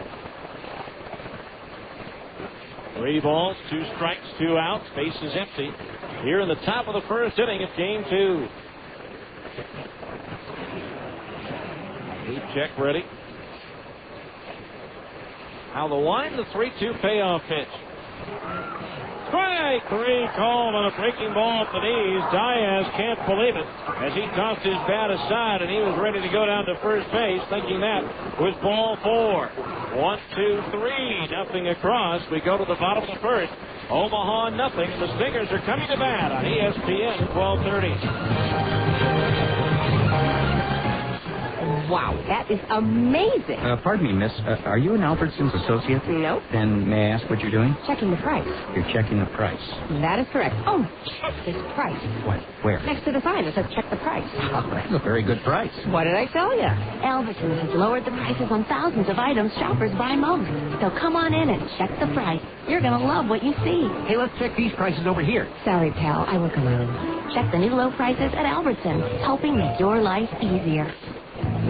3 balls, 2 strikes, 2 outs. Base is empty. Here in the top of the first inning of game 2. Bootcheck ready. Now the wind, the 3-2 payoff pitch. Strike 3 called on a breaking ball at the knees. Diaz can't believe it as he tossed his bat aside, and he was ready to go down to first base, thinking that was ball 4. 1, 2, 3, nothing across. We go to the bottom of the first. Omaha nothing. The Stingers are coming to bat on ESPN at 12:30. Wow, that is amazing. Pardon me, miss. Are you an Albertsons associate? No. Then may I ask what you're doing? Checking the price. You're checking the price. That is correct. Oh, check this price. What? Where? Next to the sign that says check the price. Oh, that's a very good price. What did I tell you? Albertsons has lowered the prices on thousands of items shoppers buy most. So come on in and check the price. You're going to love what you see. Hey, let's check these prices over here. Sorry, pal. I work alone. Check the new low prices at Albertsons, helping make your life easier.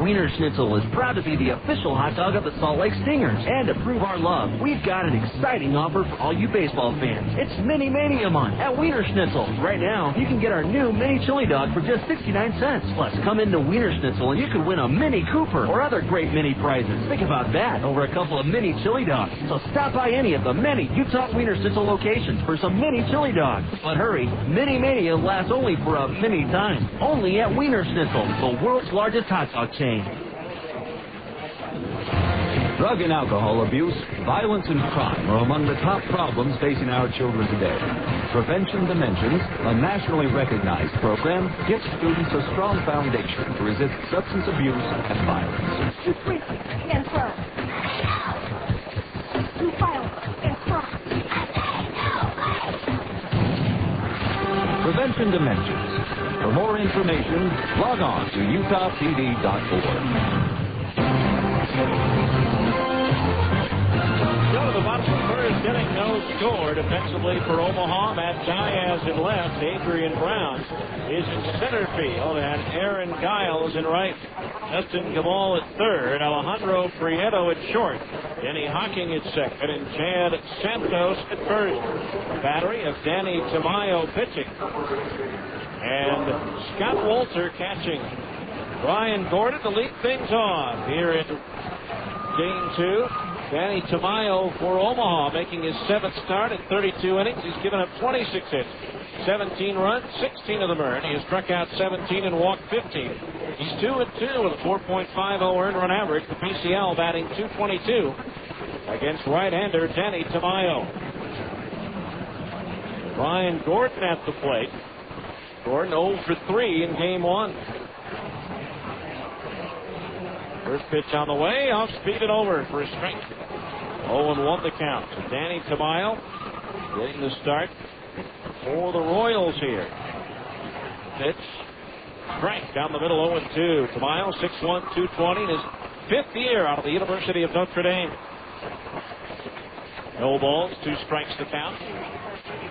Wiener Schnitzel is proud to be the official hot dog of the Salt Lake Stingers. And to prove our love, we've got an exciting offer for all you baseball fans. It's Mini Mania month at Wiener Schnitzel. Right now, you can get our new mini chili dog for just 69 cents. Plus, come into Wiener Schnitzel and you can win a Mini Cooper or other great mini prizes. Think about that, over a couple of mini chili dogs. So stop by any of the many Utah Wiener Schnitzel locations for some mini chili dogs. But hurry, Mini Mania lasts only for a mini time. Only at Wiener Schnitzel, the world's largest hot dog chain. Drug and alcohol abuse, violence, and crime are among the top problems facing our children today. Prevention Dimensions, a nationally recognized program, gives students a strong foundation to resist substance abuse and violence. And crime. To violence and crime. Prevention Dimensions. For more information, log on to utahpd.org. Go to the bottom of the first inning, no score. Defensively for Omaha, Matt Diaz in left. Adrian Brown is in center field, and Aaron Giles in right. Dustin Moseley at third. Alejandro Prieto at short. Denny Hocking at second, and Chad Santos at first. Battery of Danny Tamayo pitching. And Scott Walter catching. Brian Gordon to lead things off here in game 2. Danny Tamayo for Omaha making his 7th start at 32 innings. He's given up 26 hits, 17 runs, 16 of them earned. He has struck out 17 and walked 15. He's 2-2 with a 4.50 earned run average. The PCL batting .222 against right-hander Danny Tamayo. Brian Gordon at the plate. Gordon 0 for 3 in game 1. First pitch on the way, off speed and over for a strike. 0-1 the count. So Danny Tamayo getting the start for the Royals here. Pitch Strike down the middle, 0-2. Tamayo, 6'1", 220, in his 5th year out of the University of Notre Dame. No balls, 2 strikes to count.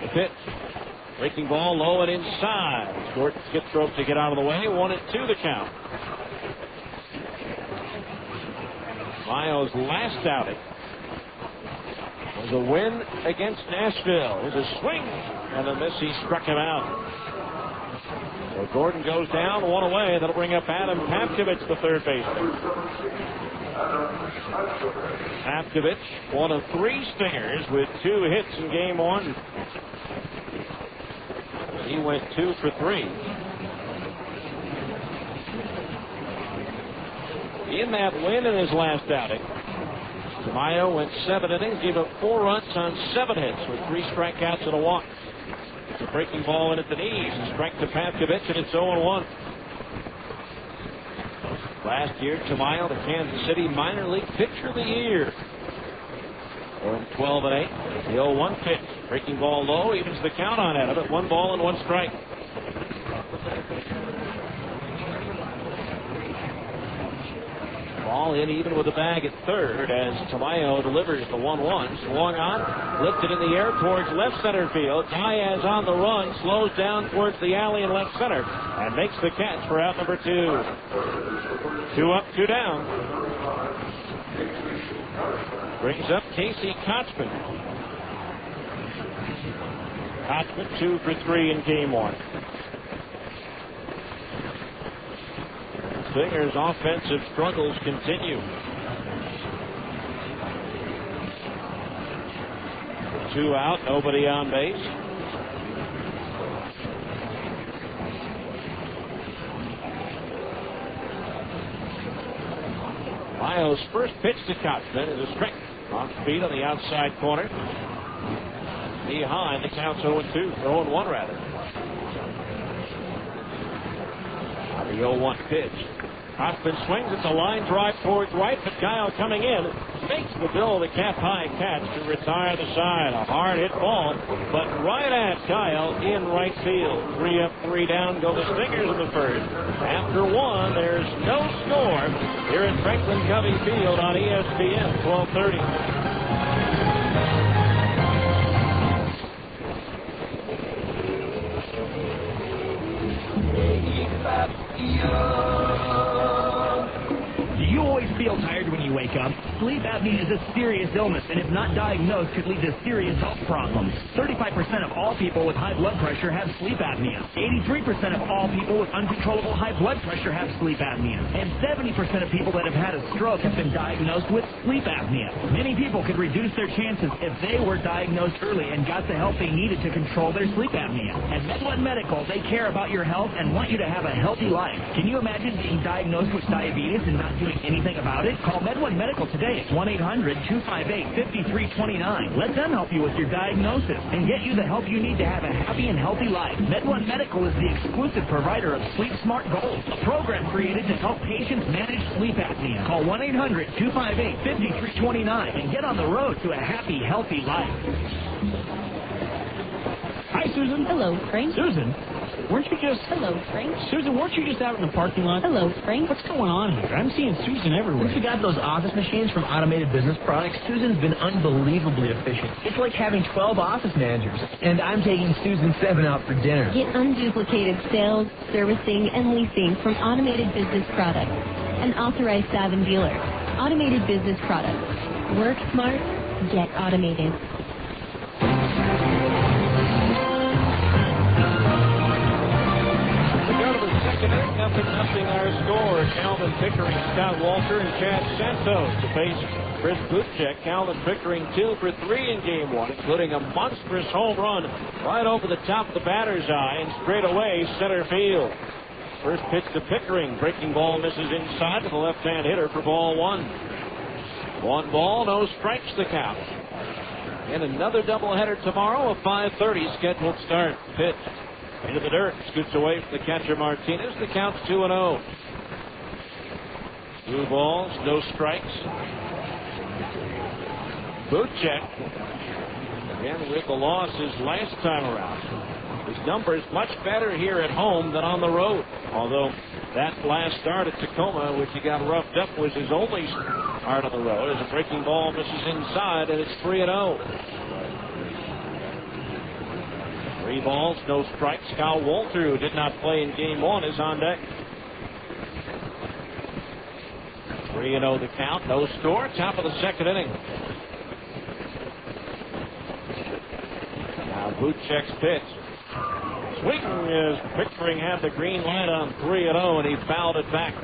The pitch. Breaking ball low and inside. Short skip rope to get out of the way. 1-2 the count. Mayo's last outing was a win against Nashville. Here's a swing and a miss. He struck him out. So Gordon goes down, 1 away. That'll bring up Adam Papkovich, the third baseman. Papkovich, one of 3 stingers with 2 hits in game 1. He went 2 for 3. In that win in his last outing, Tamayo went 7 innings, gave up 4 runs on 7 hits with 3 strikeouts and a walk. It's a breaking ball in at the knees, a strike to Papkovich, and it's 0-1. Last year, Tamayo, the Kansas City minor league pitcher of the year. Going 12-8. The 0-1 pitch. Breaking ball low, evens the count on it. 1 ball and 1 strike. Ball in even with the bag at third as Tamayo delivers the 1-1. Swung on, lifted in the air towards left center field. Diaz on the run, slows down towards the alley in left center and makes the catch for out number 2. 2 up, 2 down. Brings up Casey Kochman. Kochman 2 for 3 in game 1. Stingers' offensive struggles continue. 2 out, nobody on base. Mayo's first pitch to Kochman is a strike. Off speed on the outside corner. Behind, the count's 0-2. 0-1 rather. The 0-1 pitch. Kochman swings. It's a line drive towards right, but Kyle coming in makes the Bill the cap-high catch to retire the side. A hard hit ball, but right at Kyle in right field. 3 up, 3 down go the Stingers in the first. After 1, there's no score here at Franklin Covey Field on ESPN 1230. Do you always feel tired when you wake up? Sleep apnea is a serious illness, and if not diagnosed, could lead to serious health problems. 35% of all people with high blood pressure have sleep apnea. 83% of all people with uncontrollable high blood pressure have sleep apnea. And 70% of people that have had a stroke have been diagnosed with sleep apnea. Many people could reduce their chances if they were diagnosed early and got the help they needed to control their sleep apnea. At Medline Medical, they care about your health and want you to have a healthy life. Can you imagine being diagnosed with diabetes and not doing anything about it? Call Medline Medical today at 1-800-258-5329. Let them help you with your diagnosis and get you the help you need to have a happy and healthy life. Medline Medical is the exclusive provider of Sleep Smart Gold, a program created to help patients manage sleep apnea. Call 1-800-258-5329 and get on the road to a happy, healthy life. Hi, Susan. Hello, Frank. Susan, weren't you just... Hello, Frank. Susan, weren't you just out in the parking lot? Hello, Frank. What's going on here? I'm seeing Susan everywhere. Since we got those office machines from Automated Business Products, Susan's been unbelievably efficient. It's like having 12 office managers. And I'm taking Susan 7 out for dinner. Get unduplicated sales, servicing, and leasing from Automated Business Products, an authorized Savin dealer. Automated Business Products. Work smart, get automated. Nothing our score. Calvin Pickering, Scott Walter, and Chad Santos to face Chris Bootcheck. Calvin Pickering 2 for 3 in game 1, including a monstrous home run right over the top of the batter's eye and straight away center field. First pitch to Pickering. Breaking ball misses inside to the left-hand hitter for ball 1. 1 ball, no strikes to count. And another doubleheader tomorrow, a 5:30 scheduled start. Pitch. Into the dirt, scoots away from the catcher Martinez. The count's 2-0. 2 balls, no strikes. Bootcheck Again, with the losses last time around. His numbers much better here at home than on the road. Although that last start at Tacoma, which he got roughed up, was his only start on the road. As a breaking ball misses inside, and it's 3-0. 3 balls, no strikes. Kyle Walter, who did not play in game 1, is on deck. 3-0 the count, no score. Top of the second inning. Now Bootcheck's pitch. Swing as Pickering had the green light on 3-0, and he fouled it back.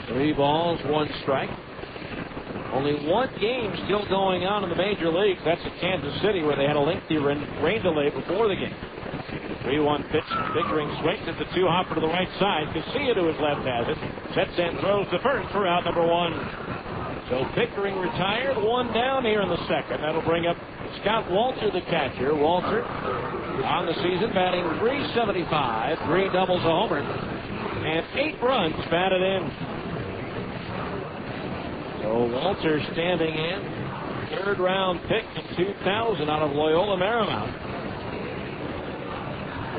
3 balls, 1 strike. Only 1 game still going on in the major leagues. That's at Kansas City, where they had a lengthy rain delay before the game. 3-1 pitch. Pickering swings at the 2-hopper to the right side. Casilla to his left has it. Sets and throws the first for out number 1. So Pickering retired. 1 down here in the second. That'll bring up Scott Walter, the catcher. Walter on the season batting .375, 3 doubles, a homer, and 8 runs batted in. So Walter standing in, 3rd round pick in 2000 out of Loyola Marymount.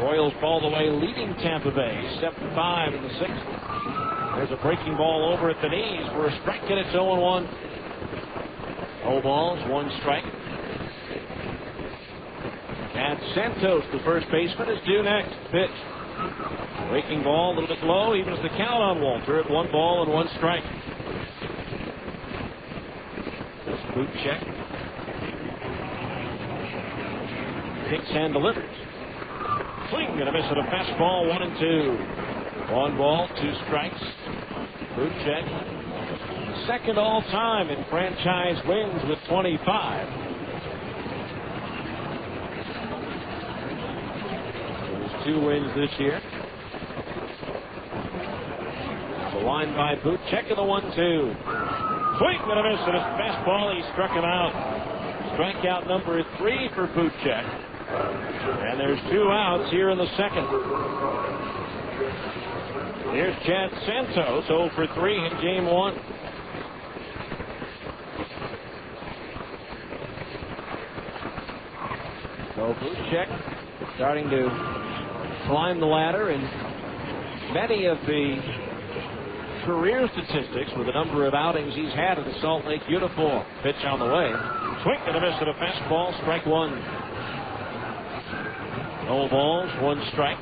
Royals ball the way leading Tampa Bay, 7-5 in the 6th. There's a breaking ball over at the knees for a strike, and it's 0-1. 0 balls, 1 strike. And Santos, the first baseman, is due next. Pitch. Breaking ball, a little bit low, evens the count on Walter at 1 ball and 1 strike. Bootcheck kicks and delivers. Swing and a miss at a fastball, 1-2. 1 ball, 2 strikes. Bootcheck, second all time in franchise wins with 25. There's 2 wins this year. The line by Bootcheck and the 1-2. Swing and a miss at his fastball. He struck him out. Strikeout number 3 for Bootcheck. And there's 2 outs here in the second. Here's Chad Santos, 0 for 3 in game 1. So Bootcheck starting to climb the ladder, and many of the career statistics with the number of outings he's had in the Salt Lake uniform. Pitch on the way. Swing and a miss at a fastball. Strike 1. 0 balls, 1 strike.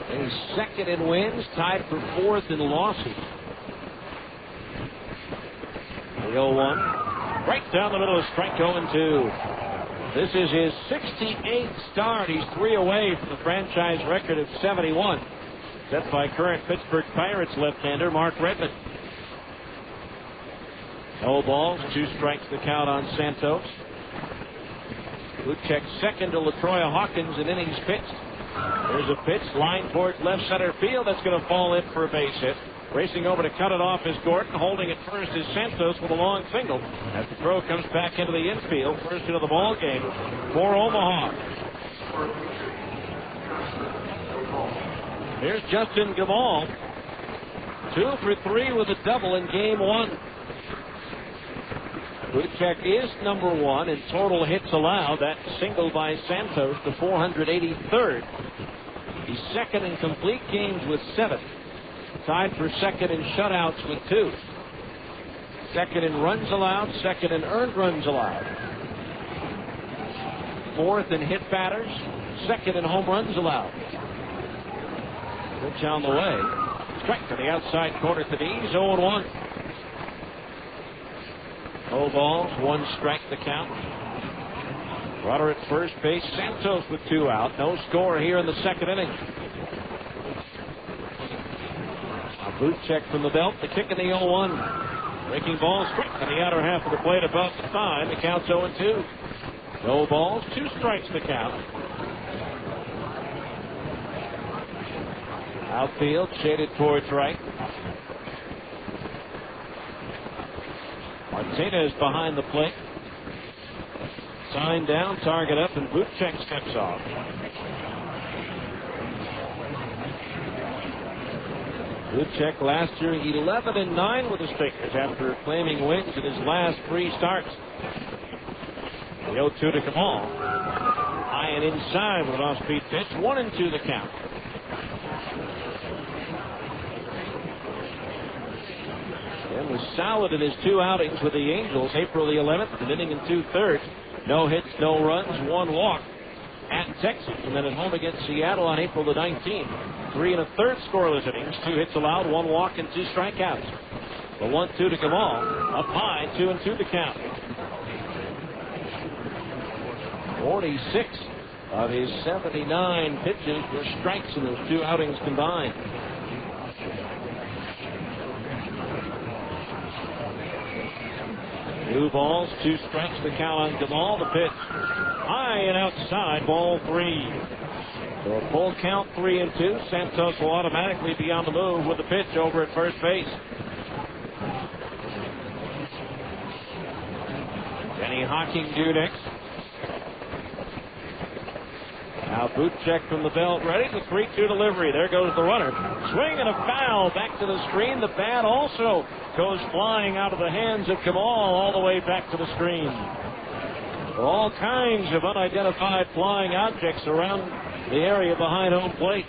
He's second in wins, tied for 4th in losses. The 0-1. Right down the middle of strike 0-2. This is his 68th start. He's 3 away from the franchise record of 71. Set by current Pittsburgh Pirates left-hander Mark Redmond. 0 balls, 2 strikes the count on Santos. Bootcheck second to LaTroya Hawkins in innings pitched. There's a pitch, line towards left center field. That's going to fall in for a base hit. Racing over to cut it off is Gordon. Holding it first is Santos with a long single. As the throw comes back into the infield, first into the ball game for Omaha. Here's Justin Gamal, 2 for 3 with a double in game 1. Bootcheck is number 1 in total hits allowed. That single by Santos, the 483rd. He's second in complete games with 7. Tied for second in shutouts with 2. Second in runs allowed, second in earned runs allowed. 4th in hit batters, second in home runs allowed. Pitch on the way. Strike to the outside corner to the knees, 0-1. 0 balls, 1 strike the count. Runner at first base, Santos with 2 out. No score here in the second inning. A Bootcheck from the belt, the kick in the 0-1. Breaking ball, strike to the outer half of the plate above the thigh. The count's 0-2. 0 balls, 2 strikes the count. Outfield shaded towards right. Martinez behind the plate. Sign down, target up, and Bootcheck steps off. Bootcheck last year 11-9 with the Stingers after claiming wins in his last 3 starts. The 0-2 to Kamal. High and inside with an off-speed pitch. 1-2 the count. And was solid in his 2 outings with the Angels. April the 11th, an inning and 2/3. No hits, no runs, 1 walk at Texas. And then at home against Seattle on April the 19th. 3 1/3 scoreless innings. 2 hits allowed, 1 walk, and 2 strikeouts. The 1-2 to Kamal. Up high, 2-2 the count. 46 of his 79 pitches were strikes in those 2 outings combined. Two balls, 2 strikes, the count on Kamal. The pitch high and outside, ball 3. So a full count, 3-2. Santos will automatically be on the move with the pitch over at first base. Denny Hocking due next. Now Bootcheck from the belt ready. The 3-2 delivery. There goes the runner. Swing and a foul back to the screen. The bat also goes flying out of the hands of Kamal all the way back to the screen. All kinds of unidentified flying objects around the area behind home plate.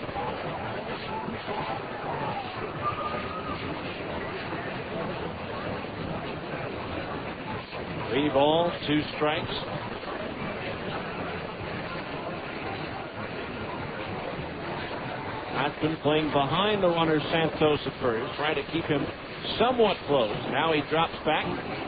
Three balls, 2 strikes. Hotman playing behind the runner Santos at first, trying to keep him somewhat close. Now he drops back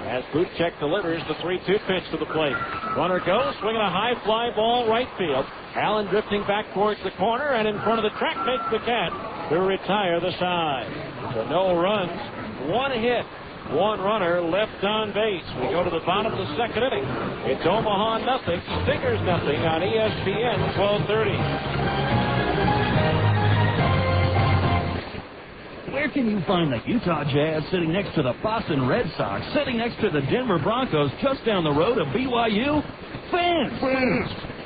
as Bootcheck delivers the 3-2 pitch to the plate. Runner goes, swinging a high fly ball right field. Allen drifting back towards the corner, and in front of the track makes the catch to retire the side. So no runs, 1 hit, 1 runner left on base. We go to the bottom of the 2nd inning. It's Omaha nothing, Stingers nothing on ESPN 1230. Where can you find the Utah Jazz sitting next to the Boston Red Sox, sitting next to the Denver Broncos, just down the road of BYU? Fans!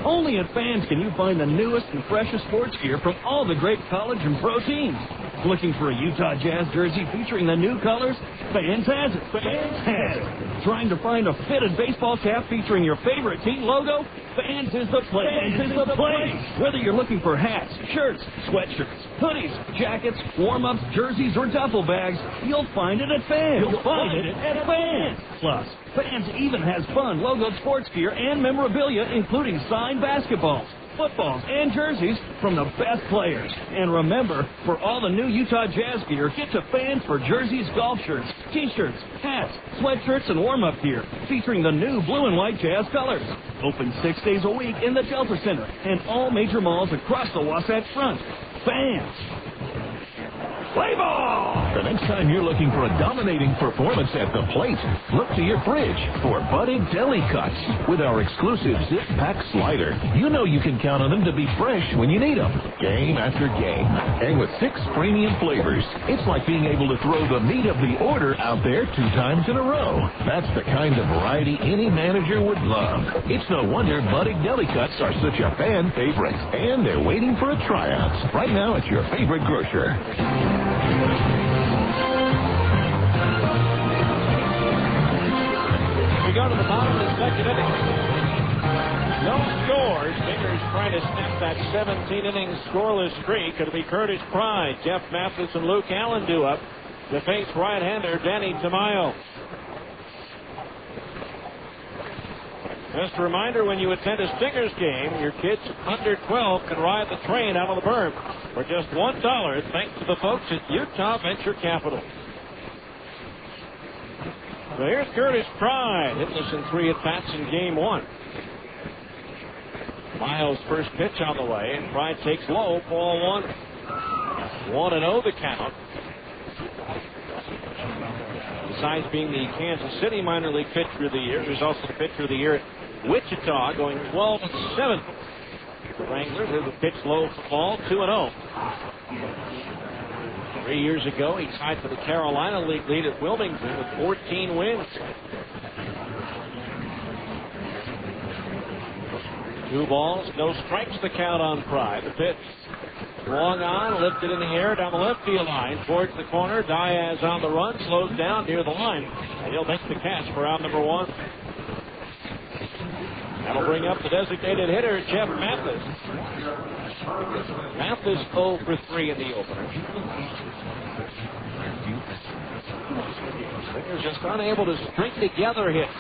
Only at Fans can you find the newest and freshest sports gear from all the great college and pro teams. Looking for a Utah Jazz jersey featuring the new colors? Fans has it. Fans has it. Trying to find a fitted baseball cap featuring your favorite team logo? Fans is the place. Fans is the place. Whether you're looking for hats, shirts, sweatshirts, hoodies, jackets, warm-ups, jerseys, or duffel bags, you'll find it at Fans. You'll find it at Fans. Plus, Fans even has fun logoed sports gear and memorabilia, including signed basketballs, footballs, and jerseys from the best players. And remember, for all the new Utah Jazz gear, get to Fans for jerseys, golf shirts, t-shirts, hats, sweatshirts, and warm-up gear featuring the new blue and white Jazz colors. Open 6 days a week in the Delta Center and all major malls across the Wasatch Front. Fans. Play ball! The next time you're looking for a dominating performance at the plate, look to your fridge for budded deli cuts. With our exclusive Zip Pack Slider, you know you can count on them to be fresh when you need them, game after game. And with 6 premium flavors, it's like being able to throw the meat of the order out there 2 times in a row. That's the kind of variety any manager would love. It's no wonder budded deli cuts are such a fan favorite, and they're waiting for a tryout right now at your favorite grocer. We go to the bottom of the 2nd inning. No scores. Stingers trying to snap that 17-inning scoreless streak. It'll be Curtis Pride, Jeff Mathis, and Luke Allen due up to face right-hander Danny Tamayo. Just a reminder, when you attend a Stingers game, your kids under 12 can ride the train out of the berm for just $1, thanks to the folks at Utah Venture Capital. So here's Curtis Pride, hitless in 3 at-bats in Game 1. Miles' first pitch on the way, and Pride takes low, ball 1. 1-0 the count. Besides being the Kansas City minor league pitcher of the year, he's also the pitcher of the year at Wichita, going 12-7. The Wranglers with a pitch low for ball, 2-0. 3 years ago, he tied for the Carolina League lead at Wilmington with 14 wins. 2 balls, no strikes, the count on Pride. The pitch long on, lifted in the air down the left field line towards the corner. Diaz on the run, slows down near the line, and he'll make the catch for out number 1. That'll bring up the designated hitter, Jeff Mathis. Mathis 0 for 3 in the opener. Stingers just unable to string together hits.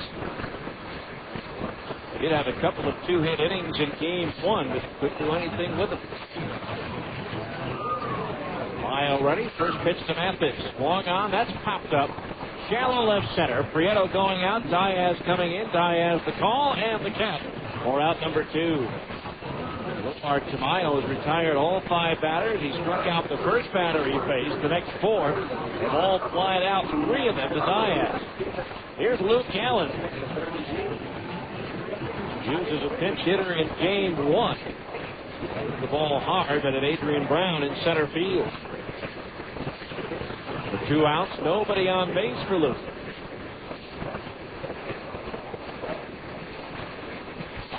They did have a couple of 2-hit innings in game 1, but couldn't do anything with them. Tamayo ready. First pitch to Mathis. Swung on. That's popped up. Shallow left center. Prieto going out. Diaz coming in. Diaz the call and the catch for out number 2. So far, Tamayo has retired all 5 batters. He struck out the first batter he faced. The next 4 have all flied out, 3 of them to Diaz. Here's Luke Allen. Used as a pinch hitter in game 1. The ball hard, but at Adrian Brown in center field. For 2 outs, nobody on base for Luke.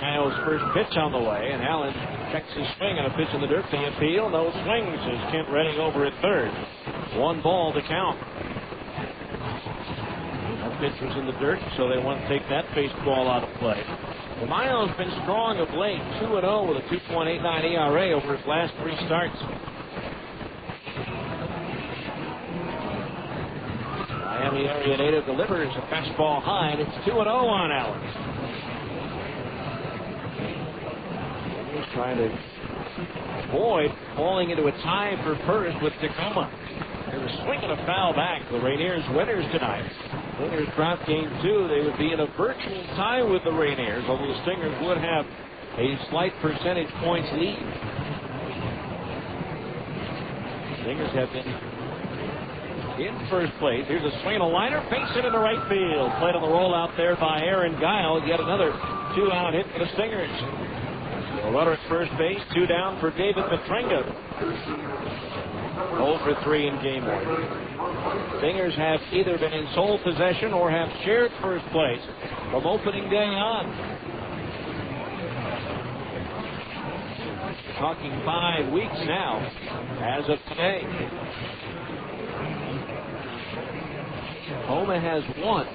Kyle's first pitch on the way, and Allen checks his swing on a pitch in the dirt. The appeal, no swings as Kent Redding over at third. 1 ball to count. That pitch was in the dirt, so they want to take that baseball out of play. Tamayo's been strong of late, 2-0 with a 2.89 ERA over his last 3 starts. Miami area native delivers a fastball high, and it's 2-0 on Allen. He's trying to avoid falling into a tie for first with Tacoma. They're swinging a foul back. The Rainiers winners tonight. Stingers drop game 2. They would be in a virtual tie with the Rainiers, although the Stingers would have a slight percentage points lead. Stingers have been in first place. Here's a swing and a liner. Face it into right field. Played on the rollout there by Aaron Guile. Yet another 2-out hit for the Stingers. A runner at first base. 2 down for David Matrenga. 0 for 3 in game 1. Stingers have either been in sole possession or have shared first place from opening day on. Talking 5 weeks now as of today. Omaha has won.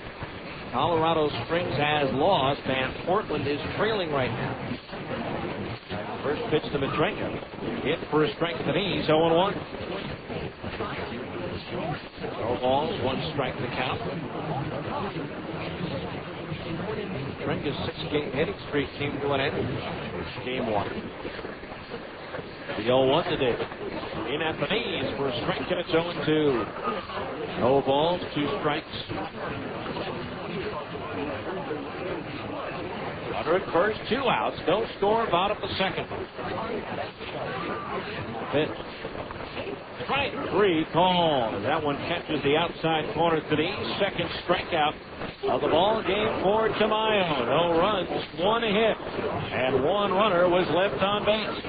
Colorado Springs has lost, and Portland is trailing right now. First pitch to Matrenga. Hit for a strike to the knees, 0-1. No balls, 1 strike to count. Matrenga's 6-game hitting streak came to an end. Game 1. The 0-1 to David. In at the knees for a strike, and it's 0-2. No balls, 2 strikes. Runner at first, 2 outs. No score, bottom of the second. Pitch. Strike 3 called. That one catches the outside corner to the east. Second strikeout of the ball game for Tamayo. No runs, 1 hit, and 1 runner was left on base.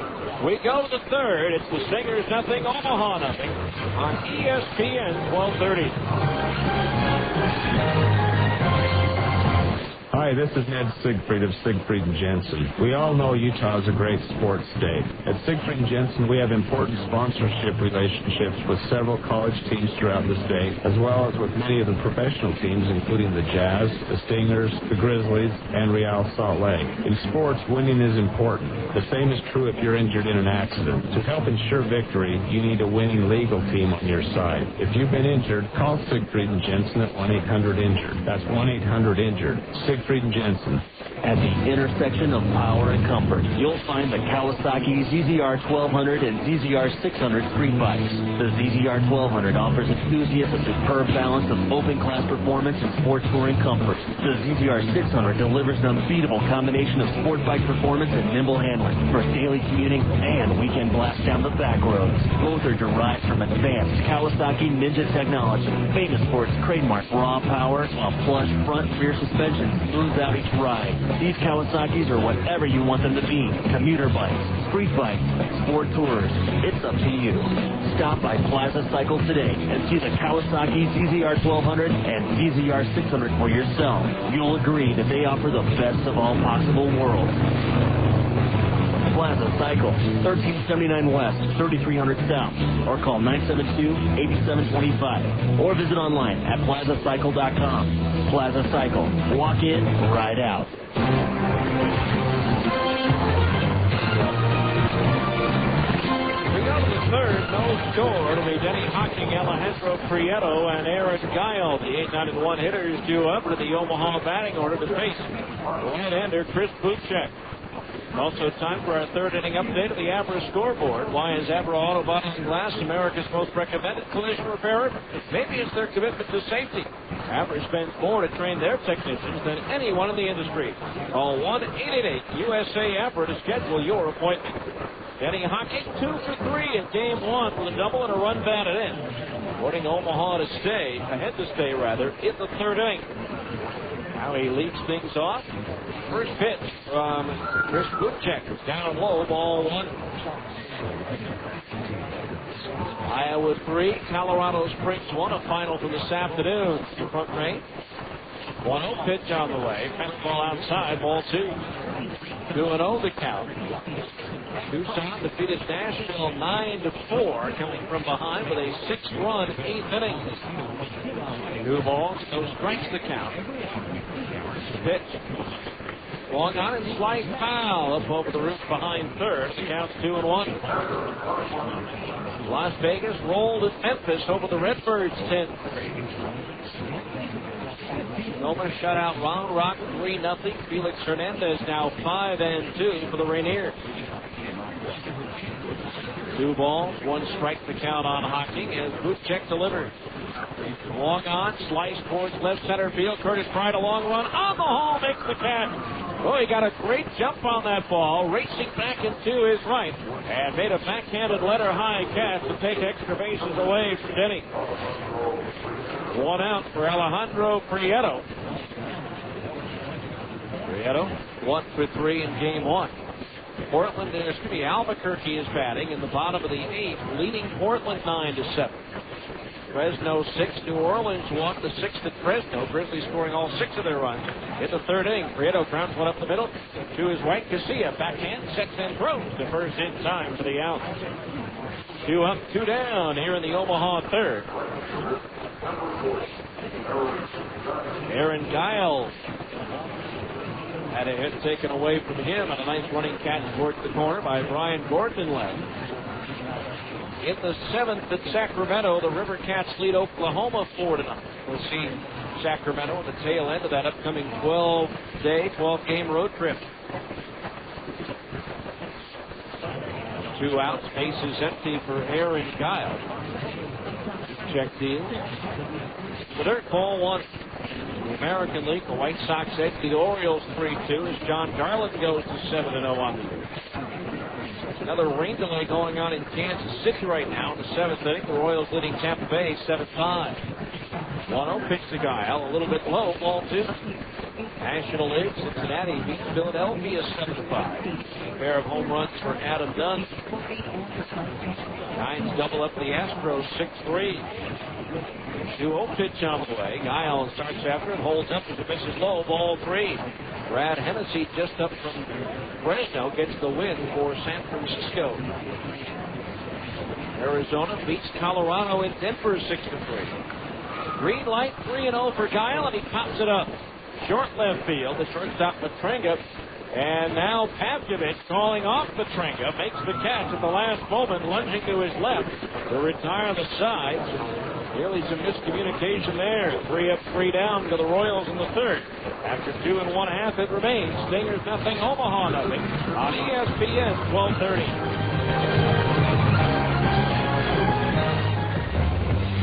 We go to the third. It's the Stingers nothing, Omaha nothing on ESPN 1230. Hi, this is Ned Siegfried of Siegfried & Jensen. We all know Utah is a great sports state. At Siegfried & Jensen, we have important sponsorship relationships with several college teams throughout the state, as well as with many of the professional teams, including the Jazz, the Stingers, the Grizzlies, and Real Salt Lake. In sports, winning is important. The same is true if you're injured in an accident. To help ensure victory, you need a winning legal team on your side. If you've been injured, call Siegfried & Jensen at 1-800-INJURED. That's 1-800-INJURED. Siegfried & Jensen. At the intersection of power and comfort, you'll find the Kawasaki ZZR 1200 and ZZR 600 street bikes. The ZZR 1200 offers enthusiasts a superb balance of open-class performance and sport touring comfort. The ZZR 600 delivers an unbeatable combination of sport bike performance and nimble handling for daily commuting and weekend blasts down the back roads. Both are derived from advanced Kawasaki Ninja technology, famous for its trademark raw power, while plush front rear suspension smooths out each ride. These Kawasaki's are whatever you want them to be. Commuter bikes, street bikes, sport tours. It's up to you. Stop by Plaza Cycle today and see the Kawasaki ZZR 1200 and ZZR 600 for yourself. You'll agree that they offer the best of all possible worlds. Plaza Cycle, 1379 West, 3300 South, or call 972-8725, or visit online at plazacycle.com. Plaza Cycle, walk in, ride out. score. It'll be Denny Hocking, Alejandro Prieto, and Aaron Guile. The 8-9-1 hitters due up to the Omaha batting order to face right-hander Chris Bootcheck. Also time for our third inning update of the Abra scoreboard. Why is Abra Auto Body and Glass America's most recommended collision repairer? Maybe it's their commitment to safety. Abra spends more to train their technicians than anyone in the industry. Call 1-888-USA-ABRA to schedule your appointment. Denny Hocking 2 for 3 in game one with a double and a run batted in, putting Omaha to stay in the third inning. Now he leads things off. First pitch from Chris Bootcheck. Down low, ball one. Iowa 3, Colorado Springs 1. A final for this afternoon. Front range. 1-0 pitch on the way. Fastball outside, ball 2. 2-0 the count. Tucson defeated Nashville 9-4, coming from behind with a 6-run 8th inning. 2 balls, no strikes the count. Pitch. Long on and slice foul up over the roof behind third. The count's 2-1. Las Vegas rolled at Memphis over the Redbirds 10-3. Noma shut out Round Rock 3-0. Felix Hernandez now 5-2 for the Rainiers. 2 balls, 1 strike the count on Hocking as Bootcheck delivers. Long on, slice towards left center field. Curtis Pride, a long run on the hall, makes the catch. Oh, he got a great jump on that ball, racing back into his right, and made a backhanded letter high catch to take extra bases away from Denny. 1 out for Alejandro Prieto. Prieto 1 for 3 in game one. Albuquerque is batting in the bottom of the 8th, leading Portland 9-7. Fresno 6, New Orleans 1, the 6th at Fresno. Grizzlies scoring all 6 of their runs in the third inning. Prieto grounds one up the middle to his right. Casilla backhand, sets and throws the first in time for the out. 2 up, 2 down here in the Omaha third. Aaron Guile had a hit taken away from him, and a nice running catch towards the corner by Brian Gordon left. In the 7th at Sacramento, the River Cats lead Oklahoma 4-0. We'll see Sacramento at the tail end of that upcoming 12-game road trip. 2 outs, bases empty for Aaron Guile. Check deal. The dirt ball 1. The American League, the White Sox edge the Orioles 3-2 as John Garland goes to 7-0 on the year. Another rain delay going on in Kansas City right now in the 7th inning. The Royals leading Tampa Bay 7-5. 1-0 pitch to Guile, a little bit low, ball 2. National League, Cincinnati beats Philadelphia 7-5. A pair of home runs for Adam Dunn. Giants double up the Astros 6-3. 2-0 pitch on the way. Guile starts after it, holds up as it misses low, ball 3. Brad Hennessy just up from Fresno gets the win for San Francisco. Arizona beats Colorado in Denver 6-3. Green light, 3-0 for Guile, and he pops it up. Short left field, the shortstop Matrenga, and now Pavkovich calling off Matrenga, makes the catch at the last moment, lunging to his left to retire the side. Clearly some miscommunication there. 3 up, 3 down to the Royals in the third. After 2 1/2, it remains Stingers nothing, Omaha nothing on ESPN 1230.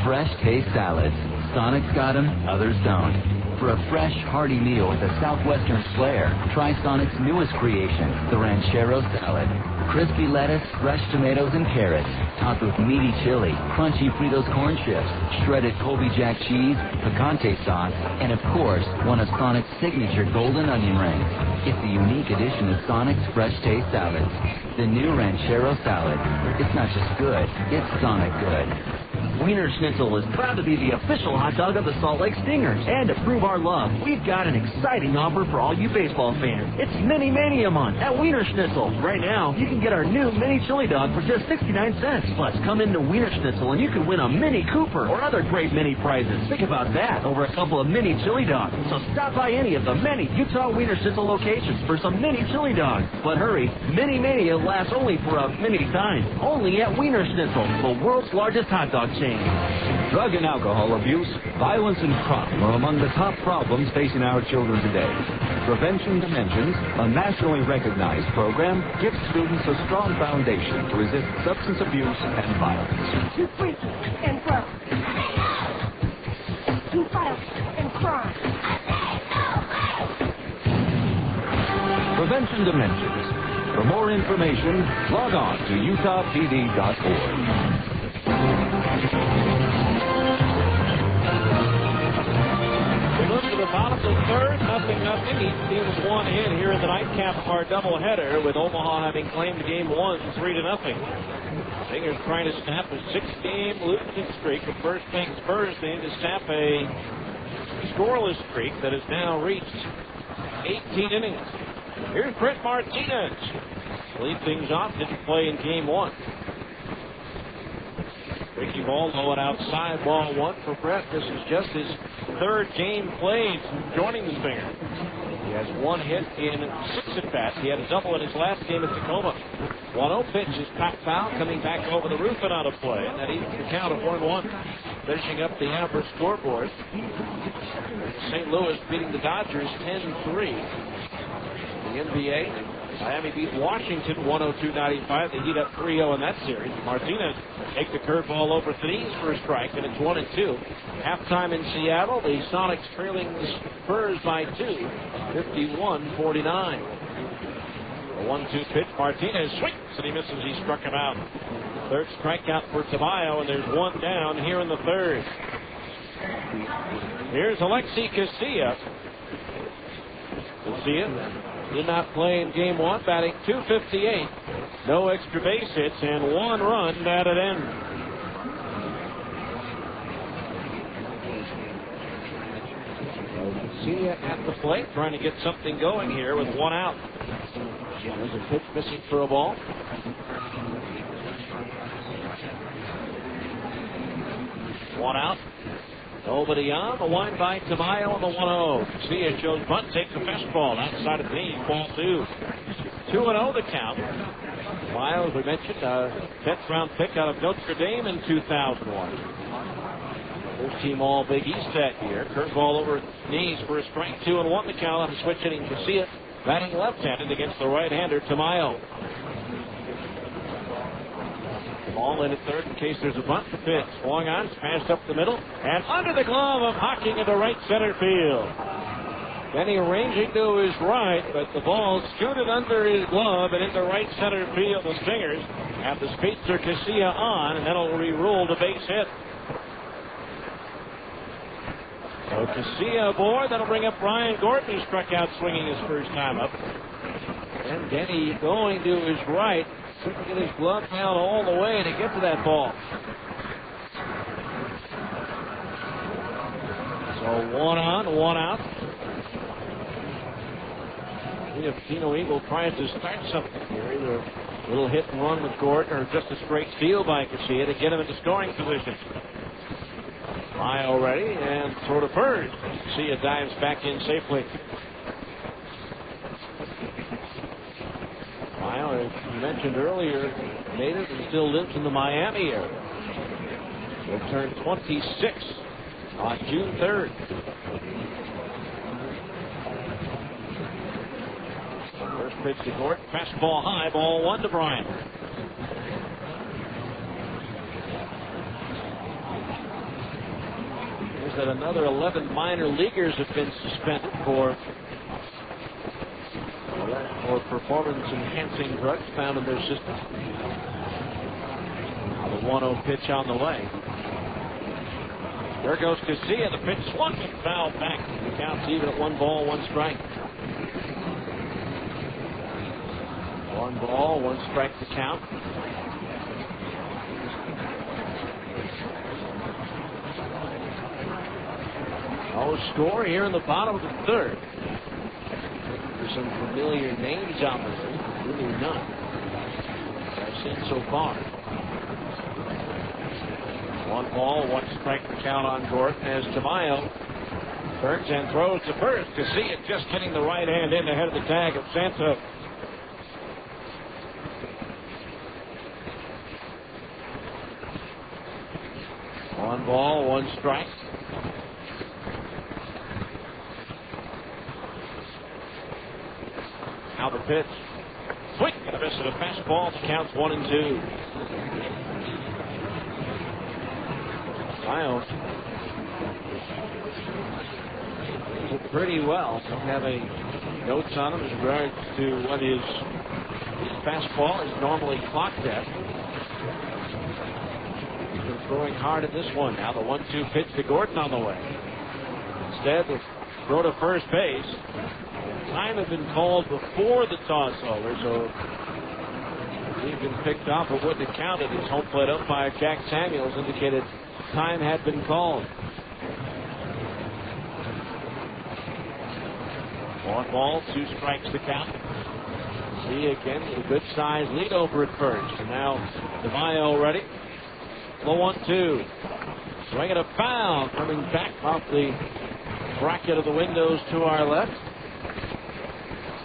Fresh taste salads. Sonic's got them, others don't. For a fresh, hearty meal with a southwestern flair, try Sonic's newest creation, the Ranchero Salad. Crispy lettuce, fresh tomatoes, and carrots, topped with meaty chili, crunchy Fritos corn chips, shredded Colby Jack cheese, picante sauce, and of course, one of Sonic's signature golden onion rings. It's a unique edition of Sonic's Fresh Taste Salads. The new Ranchero Salad. It's not just good, it's Sonic good. Wiener Schnitzel is proud to be the official hot dog of the Salt Lake Stingers. And to prove our love, we've got an exciting offer for all you baseball fans. It's Mini Mania Month at Wiener Schnitzel. Right now, you can get our new mini chili dog for just 69 cents. Plus, come into Wiener Schnitzel and you can win a Mini Cooper or other great mini prizes. Think about that, over a couple of mini chili dogs. So stop by any of the many Utah Wiener Schnitzel locations for some mini chili dogs. But hurry, Mini Mania lasts only for a mini time. Only at Wiener Schnitzel, the world's largest hot dog chain. Drug and alcohol abuse, violence, and crime are among the top problems facing our children today. Prevention Dimensions, a nationally recognized program, gives students a strong foundation to resist substance abuse and violence. Too freaky and gross. Too violent and crime. Prevention Dimensions. For more information, log on to utahpd.org. We look to the bottom of the third, 0-0. Each team with one hit here in the nightcap of our doubleheader, with Omaha having claimed game one 3-0. Stingers trying to snap a 6-game losing streak. But first things first, they need to snap a scoreless streak that has now reached 18 innings. Here's Chris Martinez. Lead things off, didn't play in game one. Ricky ball low and outside, ball one for Brett. This is just his third game played joining the Stingers. He has one hit in 6 at-bats. He had a double in his last game at Tacoma. 1-0 pitch is Pat foul coming back over the roof and out of play. And that evens the count of 1-1. Finishing up the average scoreboard. St. Louis beating the Dodgers 10-3. The NBA, Miami beat Washington 102-95. They heat up 3-0 in that series. Martinez takes the curveball over Thieves for a strike, and it's 1-2. Halftime in Seattle, the Sonics trailing the Spurs by 2, 51-49. A 1-2 pitch. Martinez swings, and he misses. He struck him out. Third strikeout for Tamayo, and there's one down here in the third. Here's Alexi Casilla. Casilla did not play in game one, batting .258. No extra base hits and 1 run batted in. Casilla at the plate, trying to get something going here with 1 out. There's a pitch missing for a ball. One out. Nobody on. The wind by Tamayo on the 1-0. Casilla shows bunt, takes a fastball outside of the knee. Ball 2. 2-0 the count. Tamayo, as we mentioned, a 10th round pick out of Notre Dame in 2001. First team all Big East that year. Curveball over knees for a strike. 2-1 the count on the switch hitting Casilla. Batting left-handed against the right-hander Tamayo. Ball in at third in case there's a bunt. The pitch. Swung on, smashed up the middle, and under the glove of Hocking into right center field. Benny ranging to his right, but the ball scooted under his glove and into right center field. The Stingers have the speedster Casilla on, and that'll be ruled a base hit. So Casilla aboard. That'll bring up Brian Gordon, who struck out swinging his first time up. And Benny going to his right. Couldn't get his glove down all the way to get to that ball. So 1 on, 1 out. See if Tino Eagle tries to start something here. Either a little hit and run with Gordon or just a straight steal by Casilla to get him into scoring position. Mayo ready and throw to first. Casilla dives back in safely. As you mentioned earlier, native and still lives in the Miami area. He'll turn 26 on June 3rd. First pitch to Gordon, fastball high, ball 1 to Bryant. There's that another 11 minor leaguers have been suspended for performance-enhancing drugs found in their system. The 1-0 pitch on the way. There goes Casilla. The pitch swung and fouled back. The count's even at 1 ball, 1 strike. 1 ball, 1 strike to count. No score here in the bottom of the third. There's some familiar names out there. Really none I've seen so far. 1 ball, 1 strike to count on Gordon as Tamayo turns and throws to first. To see it just getting the right hand in ahead of the tag of Santo. One ball, 1 strike. Now the pitch. Swing and a miss at a fastball. The count's 1-2. Tamayo did pretty well. Don't have any notes on him in regards to what his fastball is normally clocked at. He's been throwing hard at this one. Now the 1-2 pitch to Gordon on the way. Instead, the throw to first base. Time had been called before the toss over, so he'd been picked off but wouldn't have counted. His home plate umpire Jack Samuels indicated time had been called. 1 ball, 2 strikes to count. See again with a good sized lead over at first. And now Tamayo ready. The 1-2. Swinging a foul, coming back off the bracket of the windows to our left.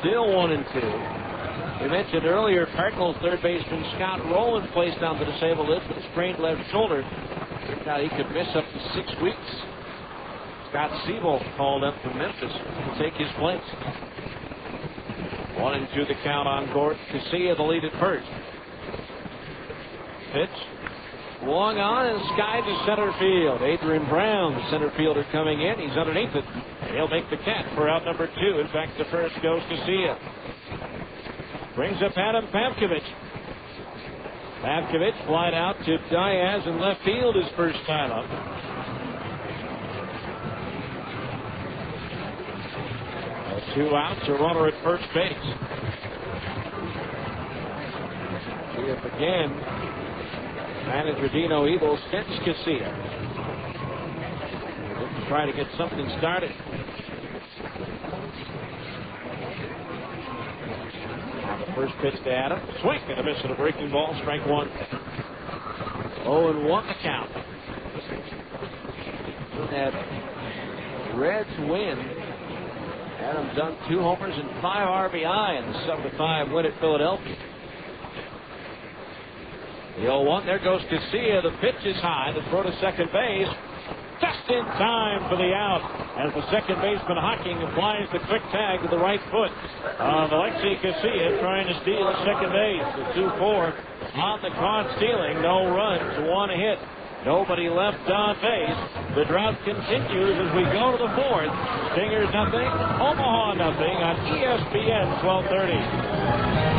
Still 1-2. We mentioned earlier Cardinals third baseman Scott Rowland placed on the disabled list with a sprained left shoulder. Now he could miss up to 6 weeks. Scott Siebel called up from Memphis to take his place. 1-2 the count on Gordon. Casilla the lead at first. Pitch. Long on and skied to center field. Adrian Brown, the center fielder, coming in. He's underneath it. He'll make the catch for out number 2. In fact, to first goes Casilla. Brings up Adam Pavkovich. Pavkovich flied out to Diaz in left field his first time up. Two outs, a runner at first base. See if again. Manager Dino Evil sends Casilla. Looking to try to get something started. Now the first pitch to Adam. Swing and a miss at a breaking ball. Strike 1. 0-1 the count. That Reds win. Adam's done 2 homers and 5 RBI in the 7-5 win at Philadelphia. The 0-1, there goes Casilla. The pitch is high. The throw to second base. Just in time for the out. As the second baseman Hocking applies the quick tag to the right foot of Alexi Casilla, trying to steal at second base. The 2-4 on the caught stealing. No runs, 1 hit. Nobody left on base. The drought continues as we go to the 4th. Stingers nothing, Omaha nothing on ESPN 1230.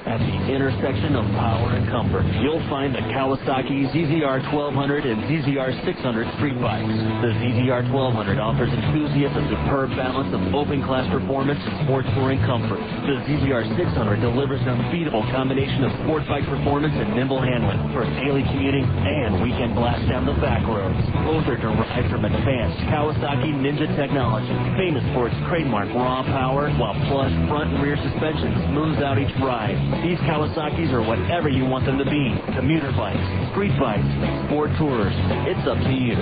At the intersection of power and comfort, you'll find the Kawasaki ZZR 1200 and ZZR 600 street bikes. The ZZR 1200 offers enthusiasts a superb balance of open-class performance and sports touring comfort. The ZZR 600 delivers an unbeatable combination of sport bike performance and nimble handling for daily commuting and weekend blast down the back roads. Both are derived from advanced Kawasaki Ninja technology, famous for its trademark raw power, while plush front and rear suspension smooths out each ride. These Kawasaki's are whatever you want them to be. Commuter bikes, street bikes, sport tours. It's up to you.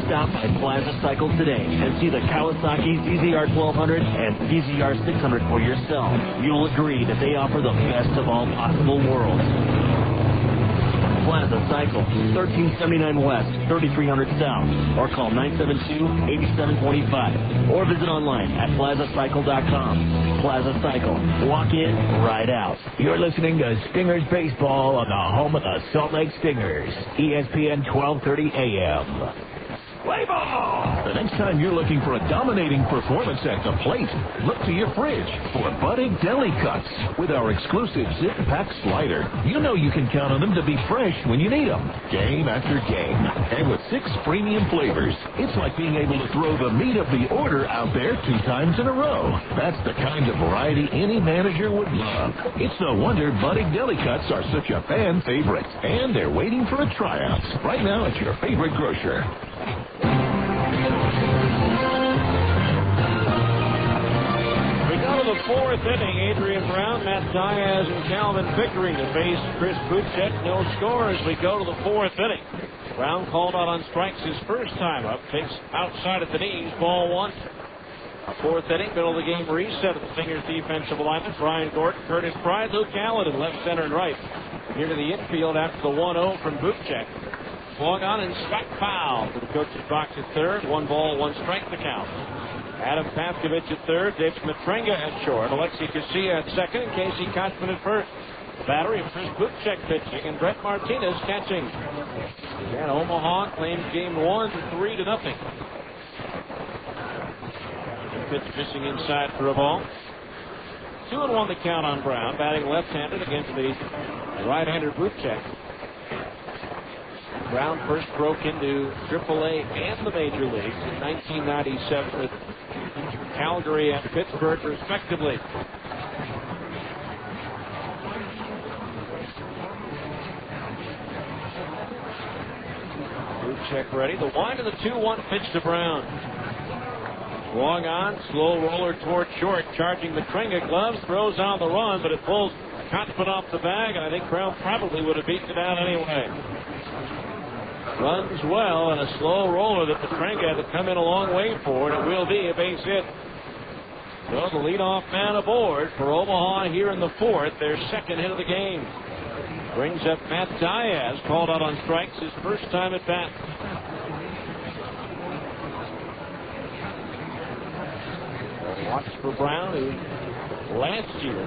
Stop by Plaza Cycle today and see the Kawasaki ZZR 1200 and ZZR 600 for yourself. You'll agree that they offer the best of all possible worlds. Plaza Cycle, 1379 West, 3300 South, or call 972-8725, or visit online at plazacycle.com. Plaza Cycle, walk in, ride out. You're listening to Stingers Baseball on the home of the Salt Lake Stingers, ESPN 1230 AM. Play ball! The next time you're looking for a dominating performance at the plate, look to your fridge for budding deli cuts. With our exclusive zip pack slider, you know you can count on them to be fresh when you need them, game after game. And with 6 premium flavors, it's like being able to throw the meat of the order out there 2 times in a row. That's the kind of variety any manager would love. It's no wonder budding deli cuts are such a fan favorite, and they're waiting for a tryout right now at your favorite grocer. fourth inning. Adrian Brown, Matt Diaz, and Calvin Pickering to face Chris Bootcheck. No score as we go to the fourth inning. Brown called out on strikes his first time up. Takes outside at the knees. Ball one. Fourth inning, middle of the game reset of the Stingers defensive alignment. Brian Gordon, Curtis Pride, Luke Allen in left, center, and right. Here to the infield after the 1-0 from Bootcheck. Swung on and struck foul to the coach's box at third. 1 ball, 1 strike to count. Adam Pavkovich at third. Dave Smitrenga at short. Alexei Casilla at second. And Casey Kochman at first. Battery of Chris Bootcheck pitching and Brett Martinez catching. And Omaha claims game 1 3-0. Pitch missing inside for a ball. 2-1 the count on Brown. Batting left-handed against the right-hander Bootcheck. Brown first broke into AAA and the major leagues in 1997 with Calgary and Pittsburgh, respectively. Bootcheck ready. The wind of the 2-1 pitch to Brown. Swung on, slow roller toward short, charging the Tringa gloves, throws on the run, but it pulls Kochman off the bag, and I think Brown probably would have beaten it out anyway. Runs well, and a slow roller that the Tringa had to come in a long way for, and it will be a base hit. So the leadoff man aboard for Omaha here in the fourth, their second hit of the game. Brings up Matt Diaz, called out on strikes his first time at bat. Watch for Brown, who last year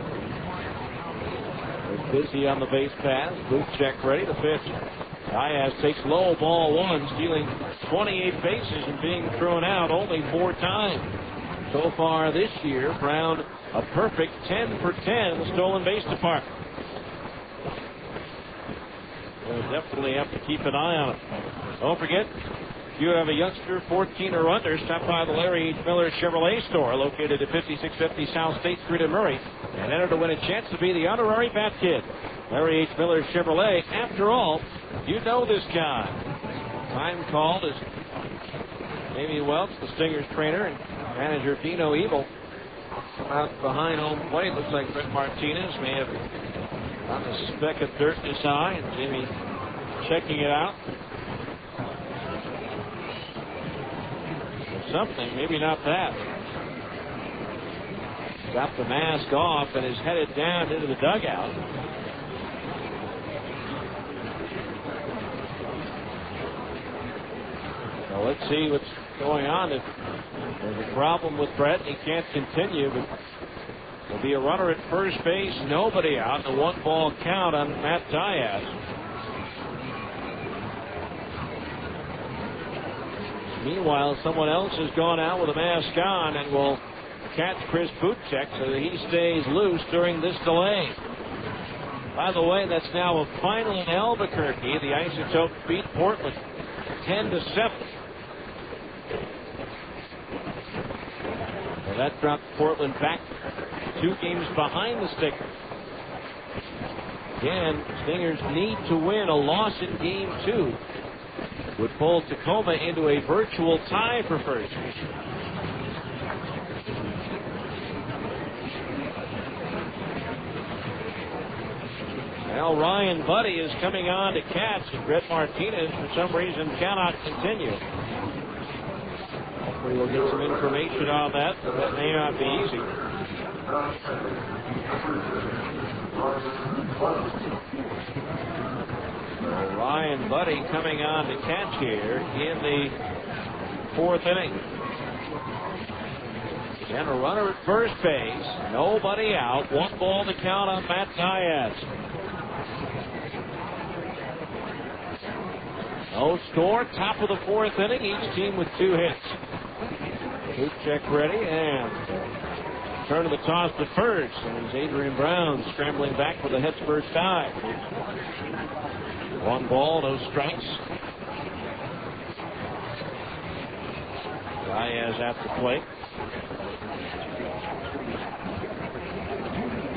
was busy on the base pass. Bootcheck ready to pitch. Diaz takes low, ball one, stealing 28 bases and being thrown out only 4 times. So far this year, Brown a perfect 10 for 10 in the stolen base department. We'll definitely have to keep an eye on it. Don't forget, if you have a youngster 14 or under, stop by the Larry H. Miller Chevrolet store located at 5650 South State Street in Murray and enter to win a chance to be the honorary Bat Kid. Larry H. Miller Chevrolet, after all, you know this guy. Time called as Amy Welch, the Stingers trainer, and manager Dino Evil out behind home plate. Looks like Brett Martinez may have gotten a speck of dirt in his eye, and Jimmy checking it out. Something, maybe not that. Got the mask off and is headed down into the dugout. Now let's see what's going on. If there's a problem with Brett, he can't continue, but there'll be a runner at first base, nobody out, and a 1-ball count on Matt Diaz. Meanwhile, someone else has gone out with a mask on and will catch Chris Bootcheck so that he stays loose during this delay. By the way, that's now a final in Albuquerque. The Isotopes beat Portland 10-7. So that dropped Portland back 2 games behind the Stickers. Again, Stingers need to win. A loss in game 2 would pull Tacoma into a virtual tie for first. Well, Ryan Buddy is coming on to catch, and Brett Martinez, for some reason, cannot continue. Hopefully we'll get some information on that, but that may not be easy. Ryan Buddy coming on to catch here in the 4th inning. And a runner at first base. Nobody out. 1 ball to count on Matt Diaz. No score. Top of the 4th inning. Each team with 2 hits. Bootcheck ready and turn of the toss to first. And it's Adrian Brown scrambling back with a head first dive. 1 ball, no strikes. Diaz at the plate.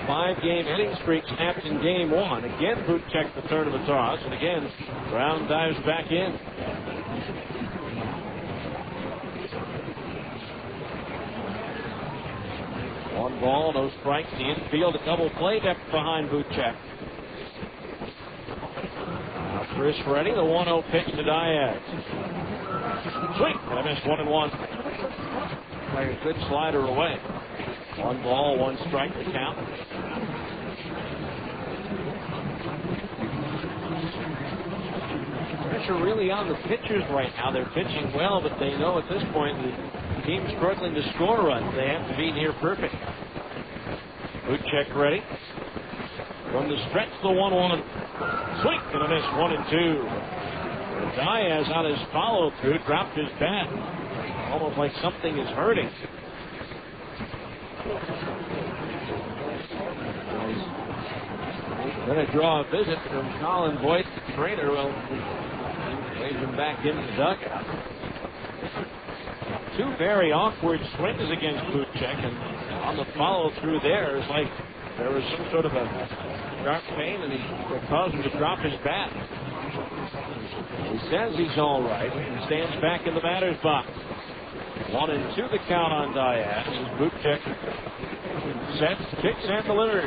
5-game inning streak snapped in game 1. Again, Bootcheck the turn of the toss, and again, Brown dives back in. ball, no strikes. The infield, a double play depth behind Bootcheck. Now Chris ready. The 1-0 pitch to Diaz. Swing, and I missed 1-1. Like a good slider away. 1 ball, 1 strike to count. Pressure really on the pitchers right now. They're pitching well, but they know at this point the team's struggling to score runs. They have to be near perfect. Bootcheck ready. From the stretch, the 1-1. Swing, and a miss, 1-2. Diaz on his follow-through dropped his bat. Almost like something is hurting. He's going to draw a visit from Colin Boyd, the trainer. Well, waves him back into the dugout. 2 very awkward swings against Bootcheck, and on the follow-through there, it's like there was some sort of a sharp pain, and it caused him to drop his bat. He says he's all right. He stands back in the batter's box. 1-2 the count on Diaz. Bootcheck sets, kicks, and delivers.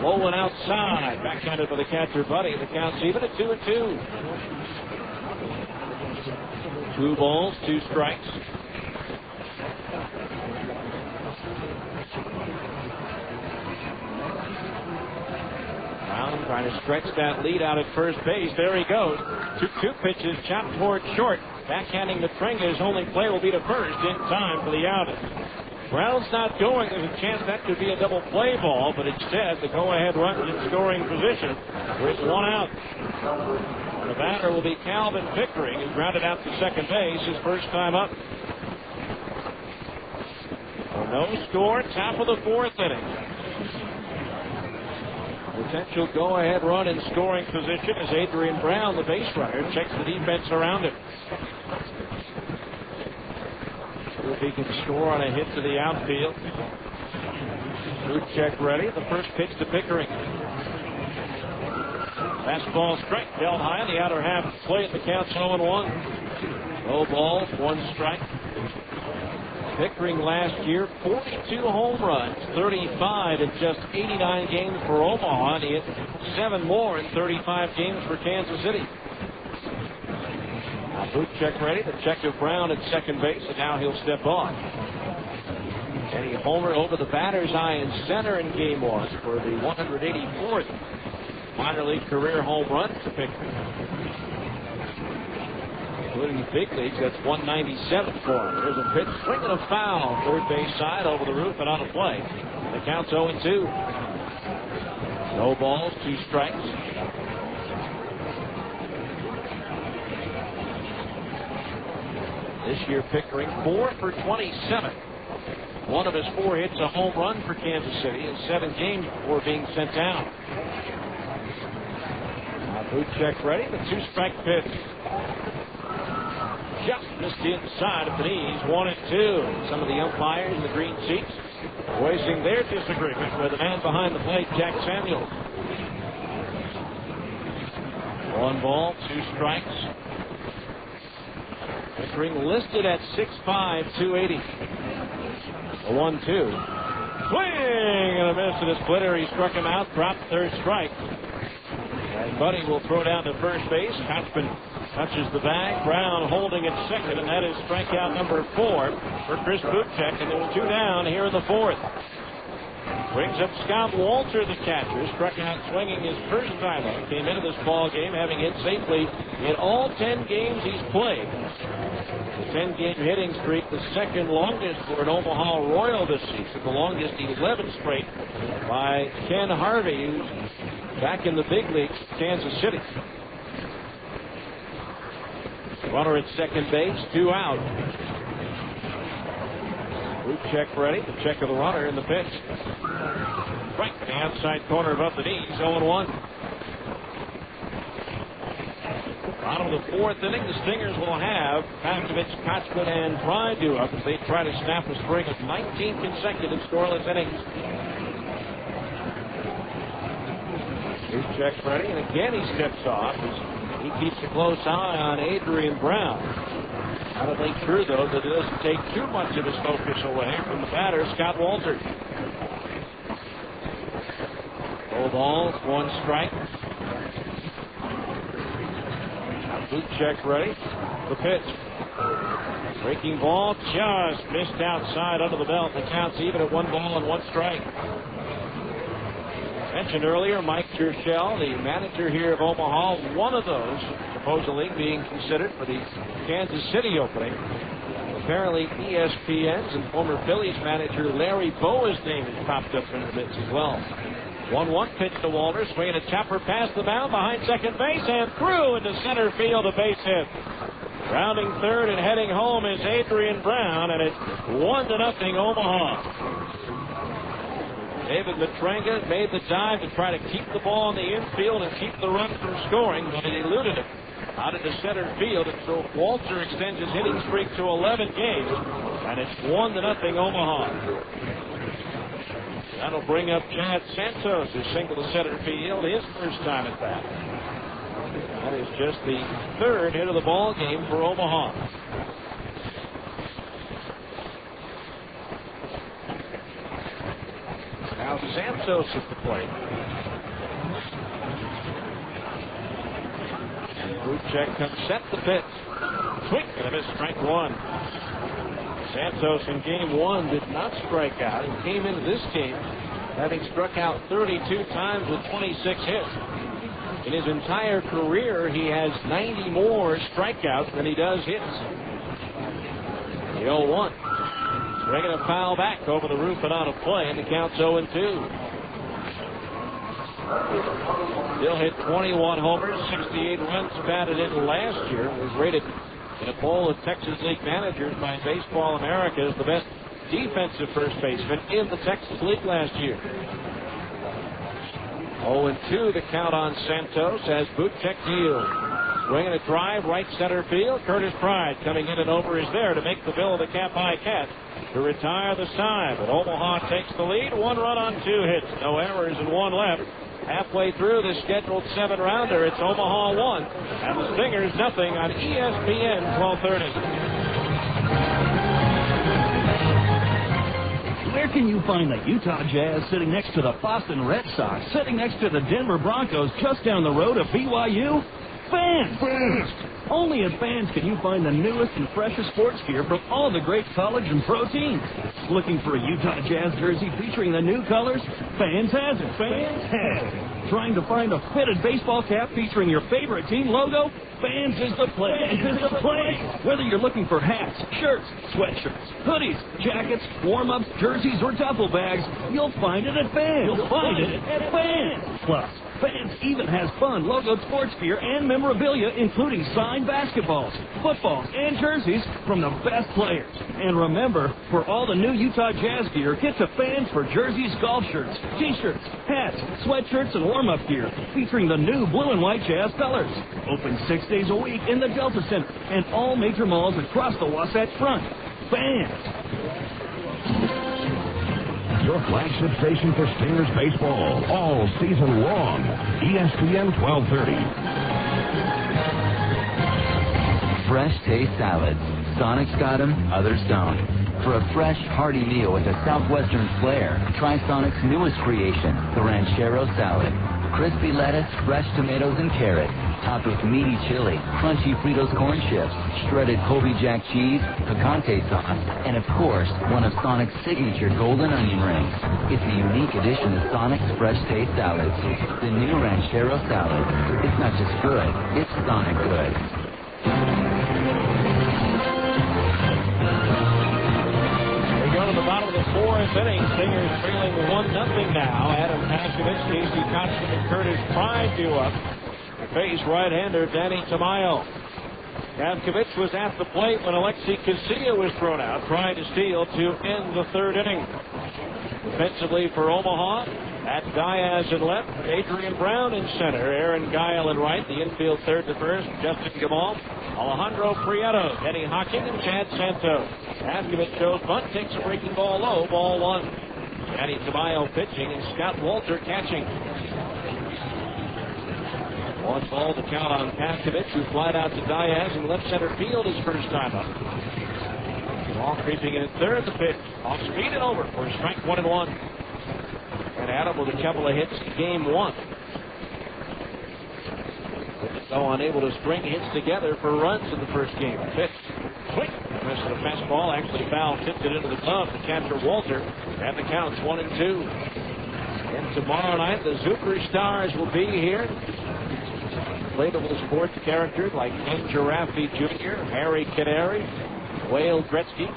Low one outside. Backhanded by the catcher, Buddy. The count's even at 2-2. 2 balls, 2 strikes. Brown trying to stretch that lead out at first base. There he goes. 2 pitches, chopped toward short. Backhanding Matringa's only play will be to first in time for the outing. Brown's not going. There's a chance that could be a double play ball, but instead the go-ahead run's in scoring position with 1 out. And the batter will be Calvin Pickering, who grounded out to second base his first time up. No score, top of the 4th inning. Potential go-ahead run in scoring position as Adrian Brown, the base runner, checks the defense around him. See if he can score on a hit to the outfield. Bootcheck ready. The first pitch to Pickering. Fastball strike, held high in the outer half of the plate. The count's 0-1. No balls, 1 strike. Pickering last year, 42 home runs, 35 in just 89 games for Omaha, and he hit 7 more in 35 games for Kansas City. Now Bootcheck ready, the check of Brown at second base, and now he'll step on. And he homered over the batter's eye in center in game 1 for the 184th minor league career home run to Pickering. Including the big leagues, that's 197 for him. There's a pitch, swing and a foul. Third base side, over the roof and on the play. The count's 0-2. No balls, 2 strikes. This year, Pickering 4 for 27. 1 of his 4 hits a home run for Kansas City in 7 games before being sent down. Now Bootcheck ready, the 2-strike pitch. Just missed inside of the knees, 1-2. Some of the umpires in the green seats voicing their disagreement with the man behind the plate, Jack Samuels. 1 ball, 2 strikes. Pickering listed at 6'5", 280. A 1-2. Swing and a miss at a splitter. He struck him out, dropped third strike. And Buddy will throw down to first base. Couchman touches the bag. Brown holding at second, and that is strikeout number 4 for Chris Bootcheck. And there's 2 down here in the 4th. Brings up Scott Walter, the catcher, struck out swinging his first time up. Came into this ball game having hit safely in all 10 games he's played. The 10-game hitting streak, the second longest for an Omaha Royal this season. The longest 11 straight by Ken Harvey, who's back in the big leagues, Kansas City. Runner at second base, 2 out. Bootcheck ready. The check of the runner in the pitch. Right to the outside corner above the knees. 0-1. Bottom of the 4th inning, the Stingers will have Pavkovich, Kochman, and Fry do up as they try to snap a string of 19 consecutive scoreless innings. Bootcheck ready, and again he steps off as he keeps a close eye on Adrian Brown. Got to make sure, though, that it doesn't take too much of his focus away from the batter, Scott Walter. No balls, 1 strike. Bootcheck ready. The pitch. Breaking ball just missed outside under the belt. The count's even at 1 ball and 1 strike. Mentioned earlier, Mike Churchill, the manager here of Omaha, one of those supposedly being considered for the Kansas City opening. Apparently, ESPN's and former Phillies manager Larry Bowa's name has popped up in the mix as well. 1-1 pitch to Walter, swinging a chopper past the mound behind second base and through into center field, a base hit. Rounding third and heading home is Adrian Brown, and it's 1-0 Omaha. David Matranga made the dive to try to keep the ball in the infield and keep the run from scoring, but it eluded him out into center field, and so Walter extends his hitting streak to 11 games, and it's 1-0 Omaha. That'll bring up Chad Santos, who singled to center field, his first time at bat. That is just the 3rd hit of the ball game for Omaha. Now Santos at the plate. And Bootcheck comes set the pitch. Quick and a miss, strike 1. Santos in game 1 did not strike out and came into this game having struck out 32 times with 26 hits. In his entire career, he has 90 more strikeouts than he does hits. The 0-1. Swinging a foul back over the roof and out of play, and the count's 0-2. Still hit 21 homers, 68 runs batted in last year. Was rated in a poll of Texas League managers by Baseball America as the best defensive first baseman in the Texas League last year. 0-2 the count on Santos as Bootcheck deals. Swinging a drive, right center field. Curtis Pride coming in and over is there to make the Bill of the Cap High catch to retire the side. But Omaha takes the lead. 1 run on 2 hits. No errors and 1 left. Halfway through the scheduled 7-rounder, it's Omaha 1 and the Stingers nothing on ESPN 1230. Where can you find the Utah Jazz sitting next to the Boston Red Sox, sitting next to the Denver Broncos, just down the road of BYU? Fans! Only at Fans can you find the newest and freshest sports gear from all the great college and pro teams. Looking for a Utah Jazz jersey featuring the new colors? Fans has it. Fans has it. Trying to find a fitted baseball cap featuring your favorite team logo? Fans is the place. Fans is the place. Whether you're looking for hats, shirts, sweatshirts, hoodies, jackets, warm-ups, jerseys, or duffel bags, you'll find it at Fans. You'll find it at Fans. Plus, Fans even has fun logoed sports gear and memorabilia, including signed basketballs, footballs, and jerseys from the best players. And remember, for all the new Utah Jazz gear, get to Fans for jerseys, golf shirts, t-shirts, hats, sweatshirts, and warm-up gear featuring the new blue and white Jazz colors. Open 6 days a week in the Delta Center and all major malls across the Wasatch Front. Fans. Your flagship station for Stingers baseball all season long. ESPN 1230. Fresh taste salads. Sonic's got them, others don't. For a fresh, hearty meal with a southwestern flair, try Sonic's newest creation, the Ranchero Salad. Crispy lettuce, fresh tomatoes, and carrots, topped with meaty chili, crunchy Fritos corn chips, shredded Colby Jack cheese, picante sauce, and of course, one of Sonic's signature golden onion rings. It's a unique addition to Sonic's Fresh Taste Salads. The new Ranchero Salad. It's not just good, it's Sonic good. To the bottom of the 4th inning, Stingers trailing 1-0 now. Adam Paskovich, Casey Kochman, and Curtis Pride due up to face right-hander Danny Tamayo. Paskovich was at the plate when Alexi Casilla was thrown out, trying to steal to end the 3rd inning. Defensively for Omaha, at Diaz in left, Adrian Brown in center, Aaron Guile in right, the infield third to first, Justin Gamal, Alejandro Prieto, Eddie Hocking, and Chad Santos. Paskovich shows bunt, takes a breaking ball low, ball 1. Danny Tamayo pitching and Scott Walter catching. 1 ball to count on Paskovich, who flied out to Diaz in left center field his first time up. Ball creeping in at third, the pitch off speed and over for strike 1-1. And had him with a couple of hits in game 1. So unable to string hits together for runs in the first game. Pitch. Quick. Missed the fastball. Actually foul. Tipped it into the glove to catcher Walter. And the count's 1-2. And tomorrow night, the Superstars will be here. Relatable sports characters like Ken Giraffe Jr., Harry Canary, Wayne Gretzky.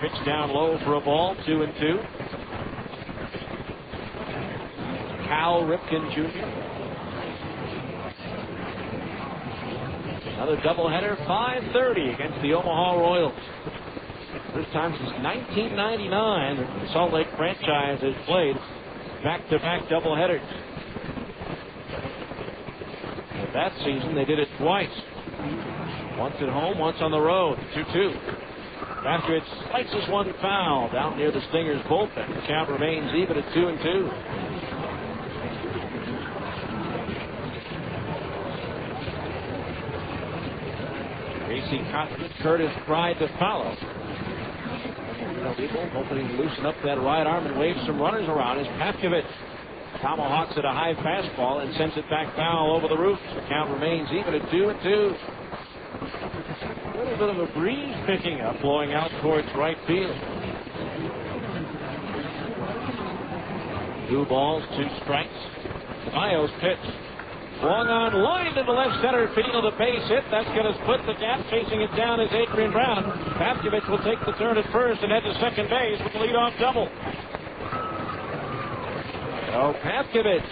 Pitch down low for a ball. 2-2. Cal Ripken Jr. Another doubleheader, 5:30 against the Omaha Royals. First time since 1999 that the Salt Lake franchise has played back-to-back doubleheaders. And that season, they did it twice. Once at home, once on the road. 2-2. After slices one foul down near the Stingers' bullpen. The count remains even at 2-2. Casey Cotton, Curtis tried to follow. People hoping to loosen up that right arm and wave some runners around as Pavkovich tomahawks at a high fastball and sends it back foul over the roof. The count remains even at 2-2. A little bit of a breeze picking up, blowing out towards right field. 2 balls, 2 strikes. Tamayo's pitch. Swung on line to the left center field, a base hit. That's going to split the gap. Chasing it down is Adrian Brown. Pavkovich will take the turn at first and head to second base with the leadoff double. So Pavkovich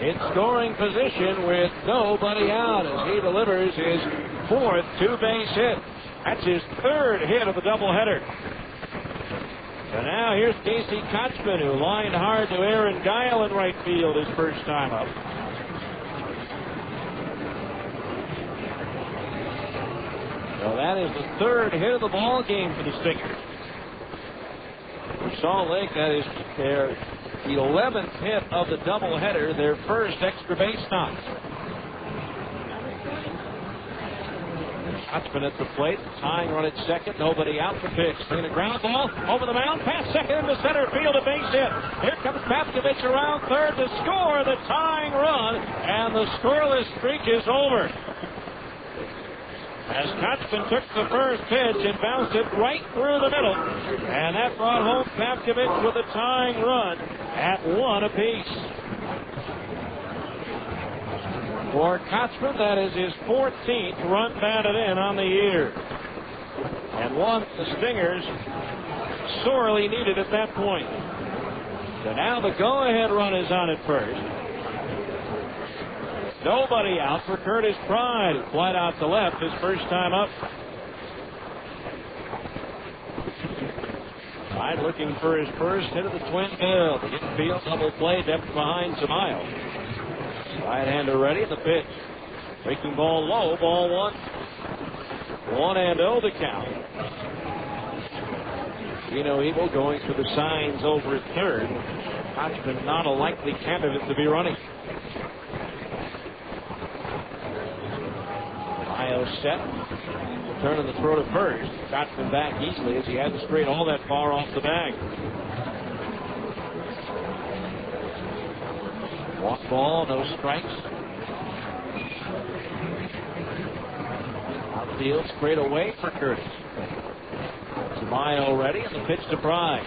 in scoring position with nobody out as he delivers his 4th 2-base hit. That's his 3rd hit of the doubleheader. And now here's Casey Kochman, who lined hard to Aaron Guile in right field his first time up. So that is the 3rd hit of the ball game for the Stingers. For Salt Lake, that is the 11th hit of the doubleheader, their first extra base stop. Kochman at the plate, tying run at second, nobody out for pitch. Swinging a ground ball over the mound, past second into center field, a base hit. Here comes Pavkovich around third to score the tying run, and the scoreless streak is over. As Kochman took the first pitch and bounced it right through the middle. And that brought home Pavkovich with a tying run at 1 apiece. For Kochman, that is his 14th run batted in on the year. And one the Stingers sorely needed at that point. So now the go-ahead run is on at first. Nobody out for Curtis Pride, who flied out to left his first time up. Pride looking for his first hit of the twin bill. The infield double play, depth behind Tamayo. Right-hander ready, the pitch. Breaking ball low, ball 1. 1-0 the count. Evil going for the signs over at third. Kochman not a likely candidate to be running. Set. Turn in the throw to first. Kochman back easily as he hadn't strayed all that far off the bag. Walk ball, no strikes. Outfield straight away for Curtis. Tamayo ready, and the pitch to Pride.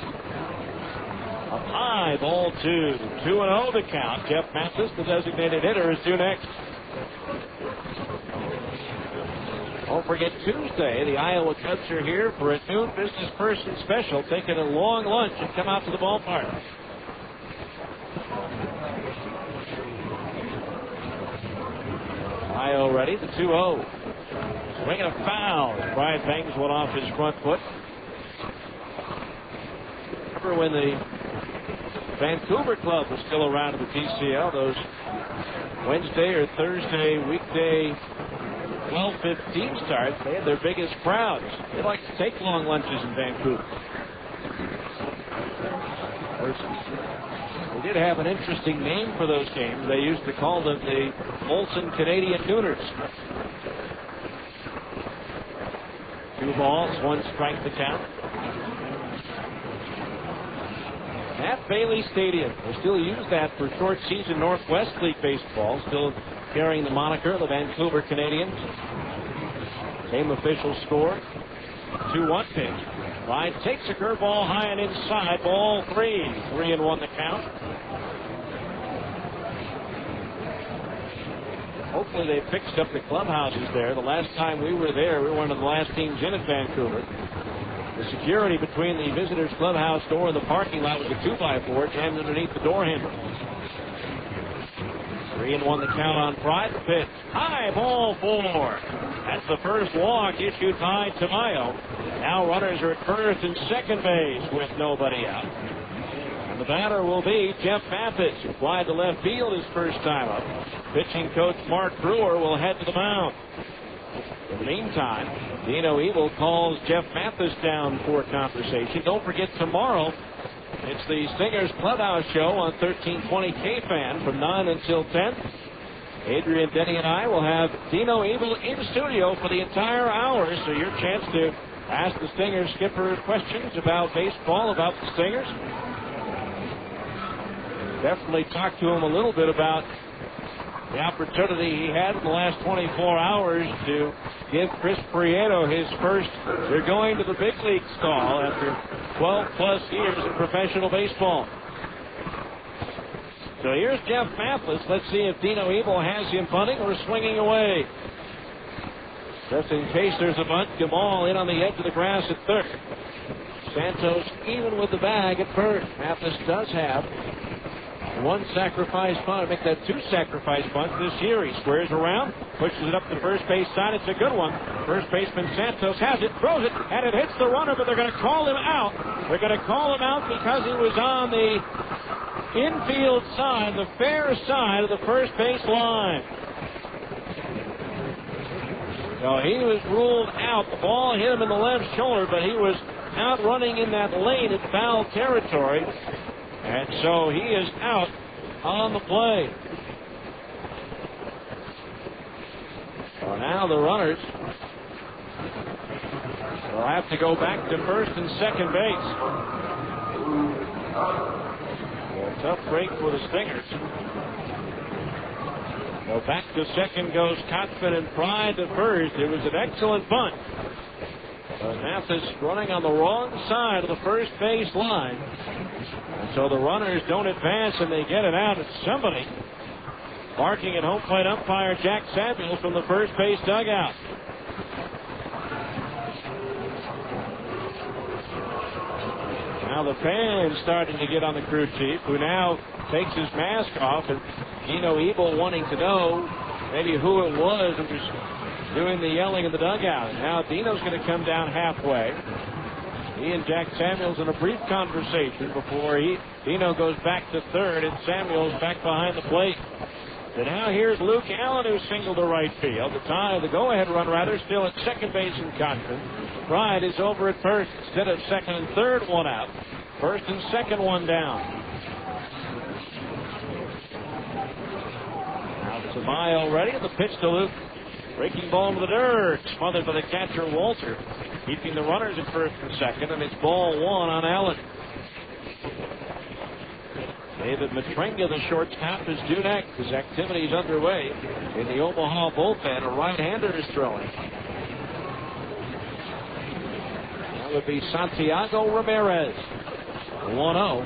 Up high, ball 2. 2-0 the count. Jeff Mathis, the designated hitter, is due next. Don't forget Tuesday, the Iowa Cubs are here for a noon business person special, taking a long lunch and come out to the ballpark. Iowa ready, the 2-0. Swinging a foul. Pride bangs one off his front foot. Remember when the Vancouver club was still around in the TCL, those Wednesday or Thursday weekday 12:15 starts, they had their biggest crowds. They like to take long lunches in Vancouver. They did have an interesting name for those games. They used to call them the Molson Canadian Nooners. 2 balls, 1 strike to count. at Bailey Stadium. They still use that for short season Northwest League baseball, still carrying the moniker the Vancouver Canadians. Same official score. 2-1 pitch. Pride takes a curveball high and inside. Ball 3. 3-1 the count. Hopefully they fixed up the clubhouses there. The last time we were there, we were one of the last teams in at Vancouver. The security between the visitors' clubhouse door and the parking lot was a 2x4 jammed underneath the door handle. 3-1 the count on Pride. Pitch. High, ball 4. That's the first walk issued by Tamayo. Now runners are at first and second base with nobody out. And the batter will be Jeff Mathis, who flied to left field his first time up. Pitching coach Mark Brewer will head to the mound. In the meantime, Dino Evil calls Jeff Mathis down for conversation. Don't forget tomorrow, it's the Stingers Clubhouse Show on 1320 K-Fan from 9 until 10. Adrian, Denny, and I will have Dino Evil in studio for the entire hour, so your chance to ask the Stingers skipper questions about baseball, about the Stingers. Definitely talk to him a little bit about the opportunity he had in the last 24 hours to give Chris Prieto his first "they're going to the big leagues" call after 12-plus years in professional baseball. So here's Jeff Mathis. Let's see if Dino Evil has him bunting or swinging away. Just in case there's a bunt, Gamal in on the edge of the grass at third. Santos even with the bag at first. Mathis does have one sacrifice bunt. Make that 2 sacrifice bunts this year. He squares around, pushes it up the first base side. It's a good one. First baseman Santos has it, throws it, and it hits the runner, but they're going to call him out. They're going to call him out because he was on the infield side, the fair side of the first base line. So he was ruled out. The ball hit him in the left shoulder, but he was out running in that lane at foul territory. And so he is out on the play. So now the runners will have to go back to first and second base. A tough break for the Stingers. So back to second goes Kotzman and Pride to first. It was an excellent bunt. Mathis running on the wrong side of the first base line. And so the runners don't advance and they get it out. It's somebody barking at home plate umpire Jack Samuels from the first base dugout. Now the fans starting to get on the crew chief, who now takes his mask off, and Dino Evil wanting to know maybe who it was who was doing the yelling in the dugout. Now Dino's going to come down halfway. He and Jack Samuels in a brief conversation before Dino goes back to third and Samuels back behind the plate. And now here's Luke Allen, who singled to right field. The go-ahead run rather still at second base in Cochran. Pride is over at first instead of second and third, one out. First and second, one down. Now Tamayo ready, the pitch to Luke. Breaking ball into the dirt, smothered by the catcher Walter, keeping the runners at first and second, and it's ball 1 on Allen. David Matrenga, the shortstop, is due next. His activity is underway in the Omaha bullpen. A right-hander is throwing. That would be Santiago Ramirez. 1-0.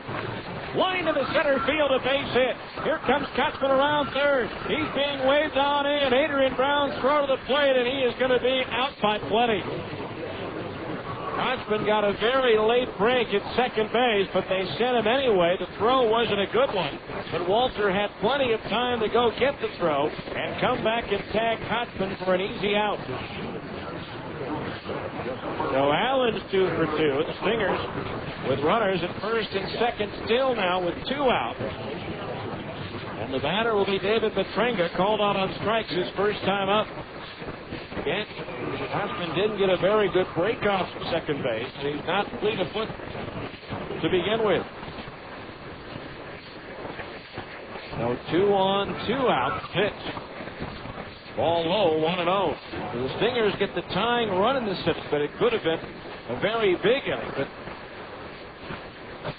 Line to the center field, a base hit. Here comes Kotzman around third. He's being waved on in. Adrian Brown's throw to the plate, and he is going to be out by plenty. Kotzman got a very late break at second base, but they sent him anyway. The throw wasn't a good one, but Walter had plenty of time to go get the throw and come back and tag Kotzman for an easy out. So Allen's 2 for 2. The Stingers with runners at first and second still now with 2 out. And the batter will be David Matrenga, called out on strikes his first time up. Again, Kotzman didn't get a very good break off from second base. He's not fleet of foot to begin with. So 2 on, 2 out pitch. Ball low, 1-0. So the Stingers get the tying run in the 6th, but it could have been a very big inning. But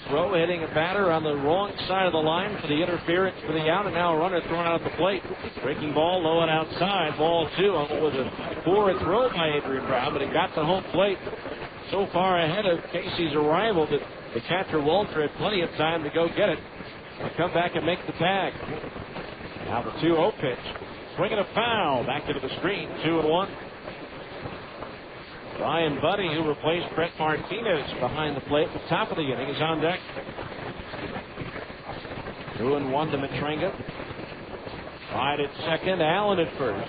Throw hitting a batter on the wrong side of the line for the interference for the out, and now a runner thrown out at the plate. Breaking ball low and outside. Ball 2 on what was a poor throw by Adrian Brown, but it got to home plate so far ahead of Casey's arrival that the catcher Walter had plenty of time to go get it and come back and make the tag. Now the 2-0 pitch. Swinging a foul. Back into the screen. 2-1. Ryan Buddy, who replaced Brett Martinez behind the plate at the top of the inning, is on deck. 2-1 to Matringa. Wide at second. Allen at first.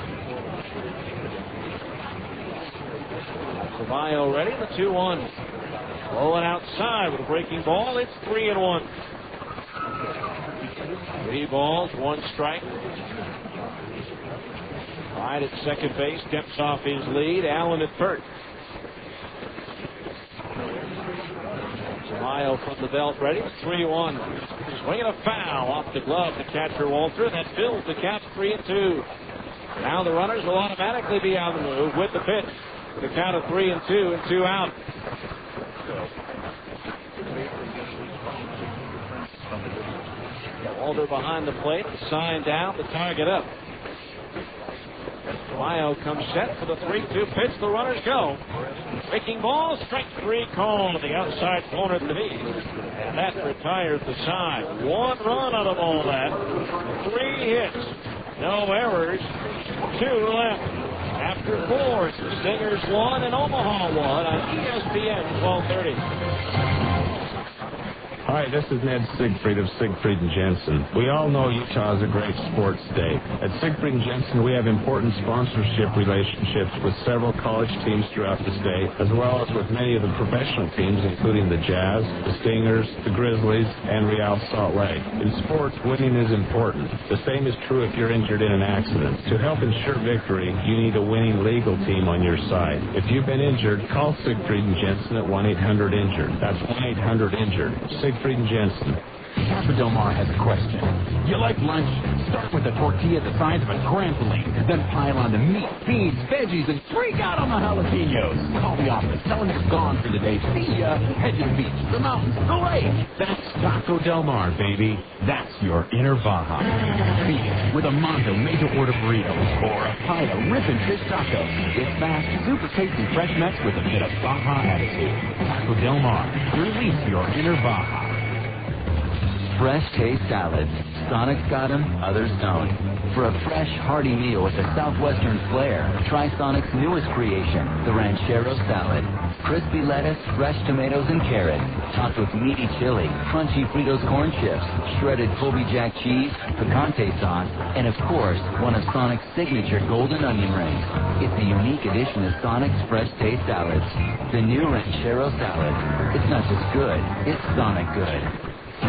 Tamayo ready. The 2-1. Rolling outside with a breaking ball. It's 3-1. 3 balls, 1 strike. Wide at second base. Steps off his lead. Allen at first. Tamayo from the belt ready. 3-1. Swinging a foul off the glove to catcher Walter. That fills the count 3-2. Now the runners will automatically be on the move with the pitch. The count of 3-2 and 2 out. Walter behind the plate. Sign down. The target up. Tamayo comes set for the 3-2 pitch. The runners go. Breaking ball, strike 3 call to the outside corner of the knee. And that retires the side. 1 run out of all that. 3 hits. No errors. 2 left. After 4, it's the Stingers 1 and Omaha 1 on ESPN 1230. Hi, this is Ned Siegfried of Siegfried & Jensen. We all know Utah is a great sports state. At Siegfried & Jensen, we have important sponsorship relationships with several college teams throughout the state, as well as with many of the professional teams, including the Jazz, the Stingers, the Grizzlies, and Real Salt Lake. In sports, winning is important. The same is true if you're injured in an accident. To help ensure victory, you need a winning legal team on your side. If you've been injured, call Siegfried & Jensen at 1-800-INJURED. That's 1-800-INJURED. Siegfried & Jensen. Papa Del Mar has a question. You like lunch? Start with a tortilla the size of a trampoline. Then pile on the meat, beans, veggies, and freak out on the jalapenos. Call the office. Tell them you're gone for the day. See ya. Head to the beach, the mountains, the lake. That's Taco Del Mar, baby. That's your inner Baja. Feed it with a Mondo made-to-order burrito or a pile of ripping fish tacos. It's fast, super tasty fresh mix with a bit of Baja attitude. Taco Del Mar. Release your inner Baja. Fresh taste salads. Sonic's got them, others don't. For a fresh, hearty meal with a southwestern flair, try Sonic's newest creation, the Ranchero Salad. Crispy lettuce, fresh tomatoes and carrots, topped with meaty chili, crunchy Fritos corn chips, shredded Colby Jack cheese, picante sauce, and of course, one of Sonic's signature golden onion rings. It's a unique addition to Sonic's fresh taste salads. The new Ranchero Salad. It's not just good, it's Sonic good. We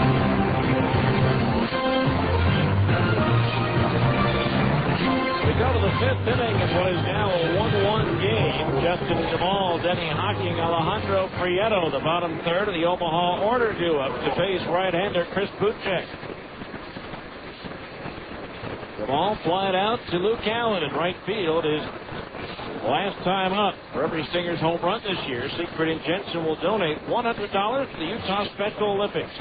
go to the 5th inning in what is now a 1-1 game. Justin Jamal, Denny Hocking, Alejandro Prieto, the bottom third of the Omaha order due up to face right-hander Chris Bootcheck. Jamal flying out to Luke Allen in right field. His last time up. For every Stingers home run this year, Siegfried & Jensen will donate $100 to the Utah Special Olympics.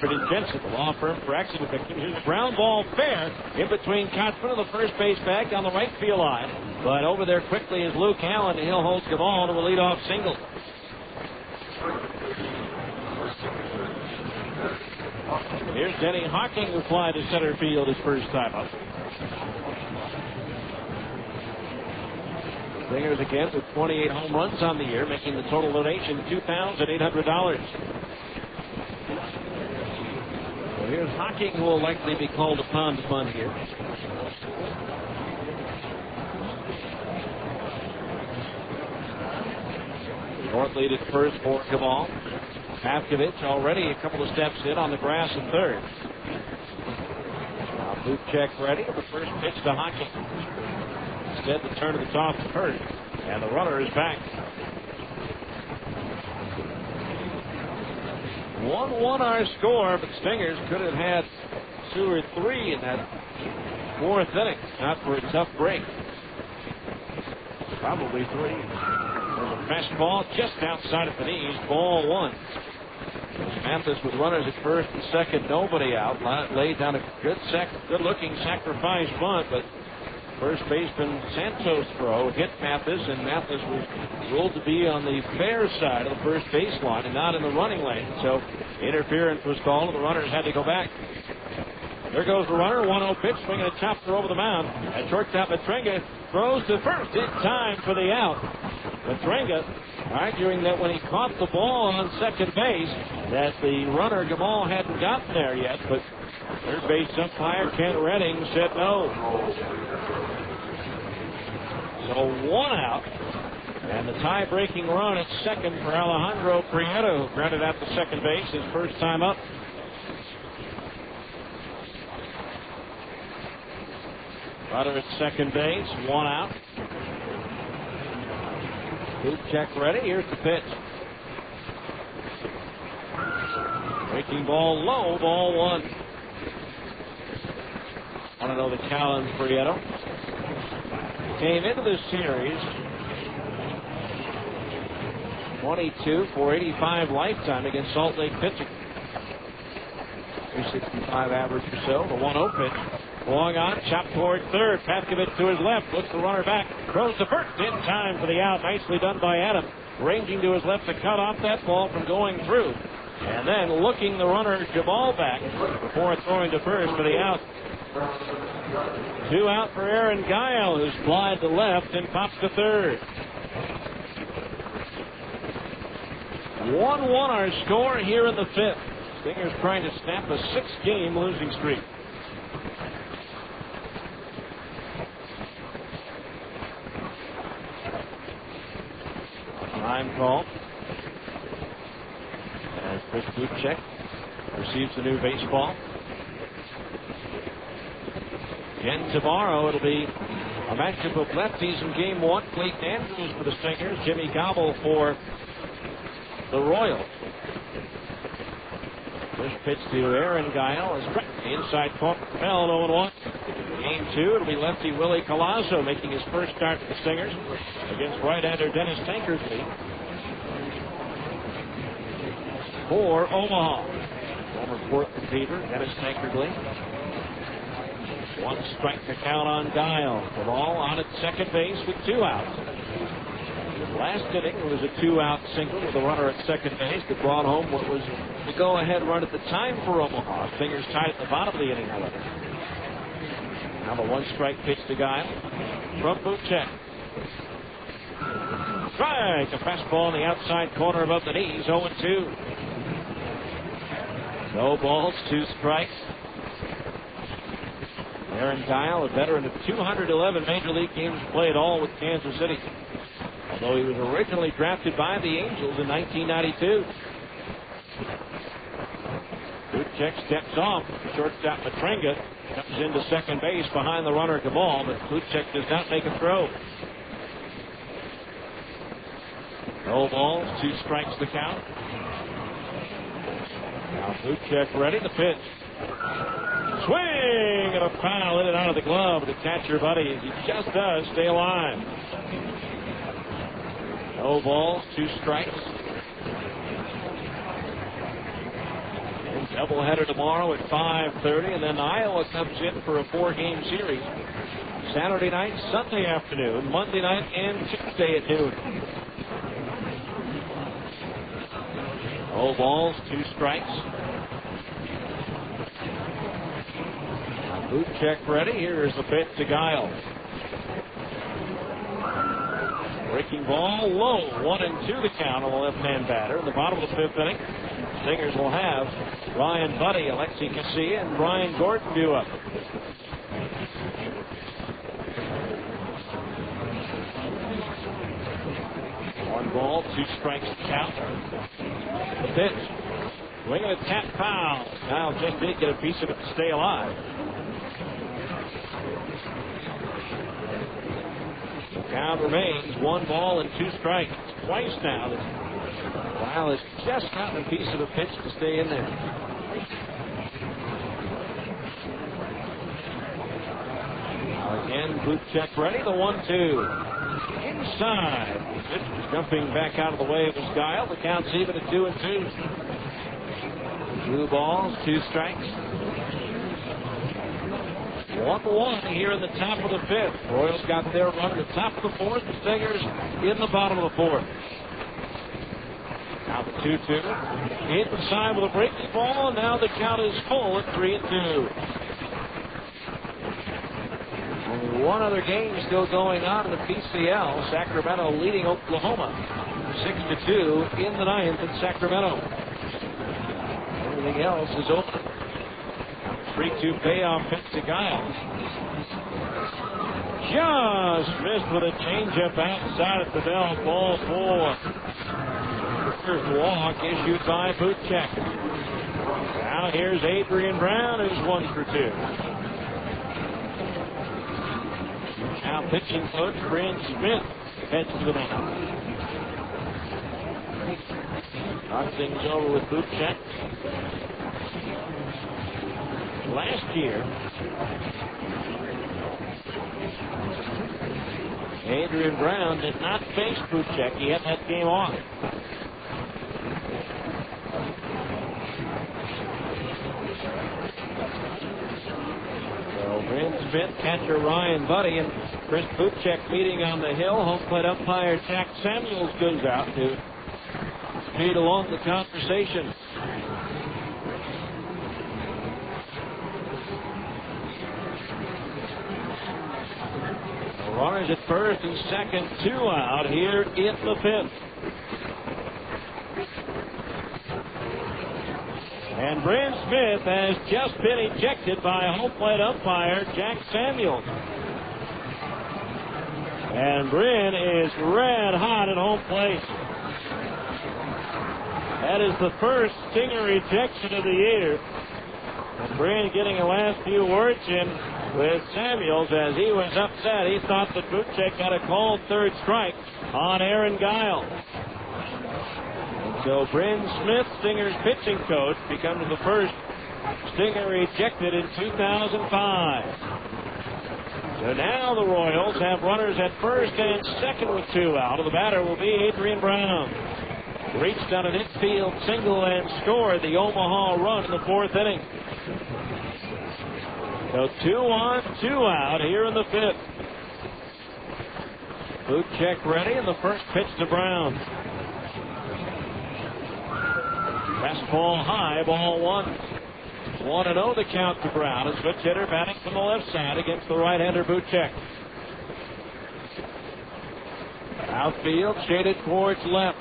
Siegfried & Jensen, the law firm for accident victims, here's a ground ball fair in between Kotzman and the first base bag down the right field line. But over there quickly is Luke Allen, and he'll hold the ball to a leadoff single. Here's Denny Hocking, who fly to center field his first time up. Stingers again with 28 home runs on the year, making the total donation $2,800. So here's Hocking, who will likely be called upon to bunt here. North lead at first for Kamal. Pavkovich already a couple of steps in on the grass in third. Now Bootcheck ready. The first pitch to Hocking. Instead, the turn of the toss to first. And the runner is back. 1-1 our score, but Stingers could have had 2 or 3 in that 4th inning. Not for a tough break. Probably 3. There's a fastball just outside of the knees. Ball 1. Mathis with runners at first and second, nobody out. Laid down a good-looking sacrifice bunt, but first baseman Santos' throw hit Mathis, and Mathis was ruled to be on the fair side of the first baseline and not in the running lane. So interference was called, and the runners had to go back. There goes the runner, 1-0 pitch, swinging a chopper over the mound. At shortstop, Matrenga throws to first in time for the out. Matrenga arguing that when he caught the ball on second base, that the runner Gamal hadn't gotten there yet, but third base umpire Ken Redding said no. So one out, and the tie-breaking run at second for Alejandro Prieto, who grounded out to second base his first time up. Runner at second base, one out. Bootcheck ready. Here's the pitch. Breaking ball low, ball one. Want to know the challenge, Prieto. Came into this series 22 for 85 lifetime against Salt Lake pitching. 365 average or so. The 1-0 pitch. Long on, chopped toward third. Patkovich to his left, looks the runner back, throws to first in time for the out. Nicely done by Adam. Ranging to his left to cut off that ball from going through. And then looking the runner Jamal back before throwing to first for the out. 2 out for Aaron Guile, who's flied to left and pops to third. 1-1 our score here in the fifth. Stingers trying to snap a 6-game losing streak. Time call as Chris Bootcheck receives the new baseball. Again tomorrow it'll be a matchup of lefties in game one. Clayton Andrews for the Stingers, Jimmy Gobble for the Royals. First pitch to Aaron Guile is inside corner, held 0-1. Game two, it'll be lefty Willie Colasso making his first start for the Stingers against right-hander Dennis Tankersley for Omaha. Former Portland Fever, Dennis Tankersley. 1 strike to count on Guile. The ball on at second base with 2 outs. Last inning, it was a 2-out single with a runner at second base that brought home what was the go-ahead run at the time for Omaha. Stingers tied at the bottom of the inning, however. Now the 1-strike pitch to Guile from Bootcheck. Strike, a fastball in the outside corner above the knees, 0-2. No balls, 2 strikes. Aaron Guile, a veteran of 211 Major League games played, all with Kansas City. Although he was originally drafted by the Angels in 1992. Bootcheck steps off. Shortstop Matrenga comes into second base behind the runner Gabal, but Bootcheck does not make a throw. No balls, 2 strikes to count. Now Bootcheck ready to pitch. Swing and a foul in and out of the glove. The catcher, buddy, as he just does, stay alive. No balls, 2 strikes. And doubleheader tomorrow at 5:30, and then Iowa comes in for a 4-game series. Saturday night, Sunday afternoon, Monday night, and Tuesday at noon. No balls, 2 strikes. Bootcheck ready. Here is the pitch to Guile. Breaking ball low, 1-2 the count on the left-hand batter. In the bottom of the 5th inning, Stingers will have Ryan Buddy, Alexi Casilla, and Brian Gordon due up. One ball, 2 strikes to count. The pitch. Swing and a tap foul. Now just did get a piece of it to stay alive. Count remains 1 ball and 2 strikes. Twice now that Guile has just gotten a piece of a pitch to stay in there. Now again, Bootcheck ready. The 1-2. Inside. Pitch was jumping back out of the way of his Guile. The count's even at 2-2. 2 balls, 2 strikes. 1-1 here in the top of the 5th. Royals got their run at the top of the 4th. The Stingers in the bottom of the 4th. Now the 2-2. Hit inside with a breaking ball, and now the count is full at 3-2. Only one other game still going on in the PCL. Sacramento leading Oklahoma 6-2 in the 9th in Sacramento. Everything else is open. 3-2 payoff pitch to Giles. Just missed with a changeup outside at the bell. Ball 4. First walk issued by Bootcheck. Now here's Adrian Brown, who's 1 for 2. Now pitching coach Bryn Smith heads to the mound. Talk things over with Bootcheck. Last year, Adrian Brown did not face Bootcheck. He had that game off. So Bryn Smith, catcher Ryan Buddy, and Chris Bootcheck meeting on the hill. Home plate umpire Jack Samuels goes out to feed along the conversation. Runners at first and second, 2 out here in the 5th. And Bryn Smith has just been ejected by home plate umpire Jack Samuels. And Bryn is red hot at home plate. That is the first Stinger ejection of the year. And Bryn getting the last few words in with Samuels as he was upset. He thought that Bootcheck got a called 3rd strike on Aaron Giles. And so Bryn Smith, Stinger's pitching coach, becomes the first Stinger ejected in 2005. So now the Royals have runners at first and second with 2 out. The batter will be Adrian Brown. Reached on an infield single and scored the Omaha run in the 4th inning. So 2 on, 2 out here in the 5th. Bootcheck ready, and the first pitch to Brown. Fastball high, ball 1. 1-0 the count to Brown. A switch hitter batting from the left side against the right-hander Bootcheck. Outfield shaded towards left.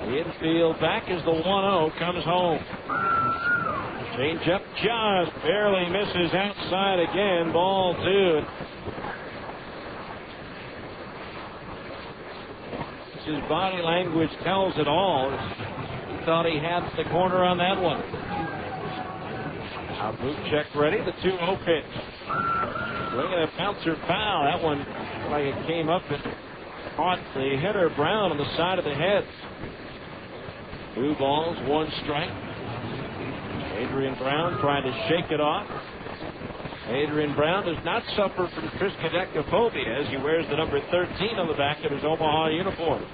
The infield back as the 1-0 comes home. Changeup just barely misses outside again. Ball 2. His body language tells it all. He thought he had the corner on that one. Now Bootcheck ready. The 2-0 pitch. Swinging a bouncer foul. That one like it came up and caught the hitter Brown on the side of the head. 2 balls, 1 strike. Adrian Brown trying to shake it off. Adrian Brown does not suffer from triskaidekaphobia as he wears the number 13 on the back of his Omaha uniform.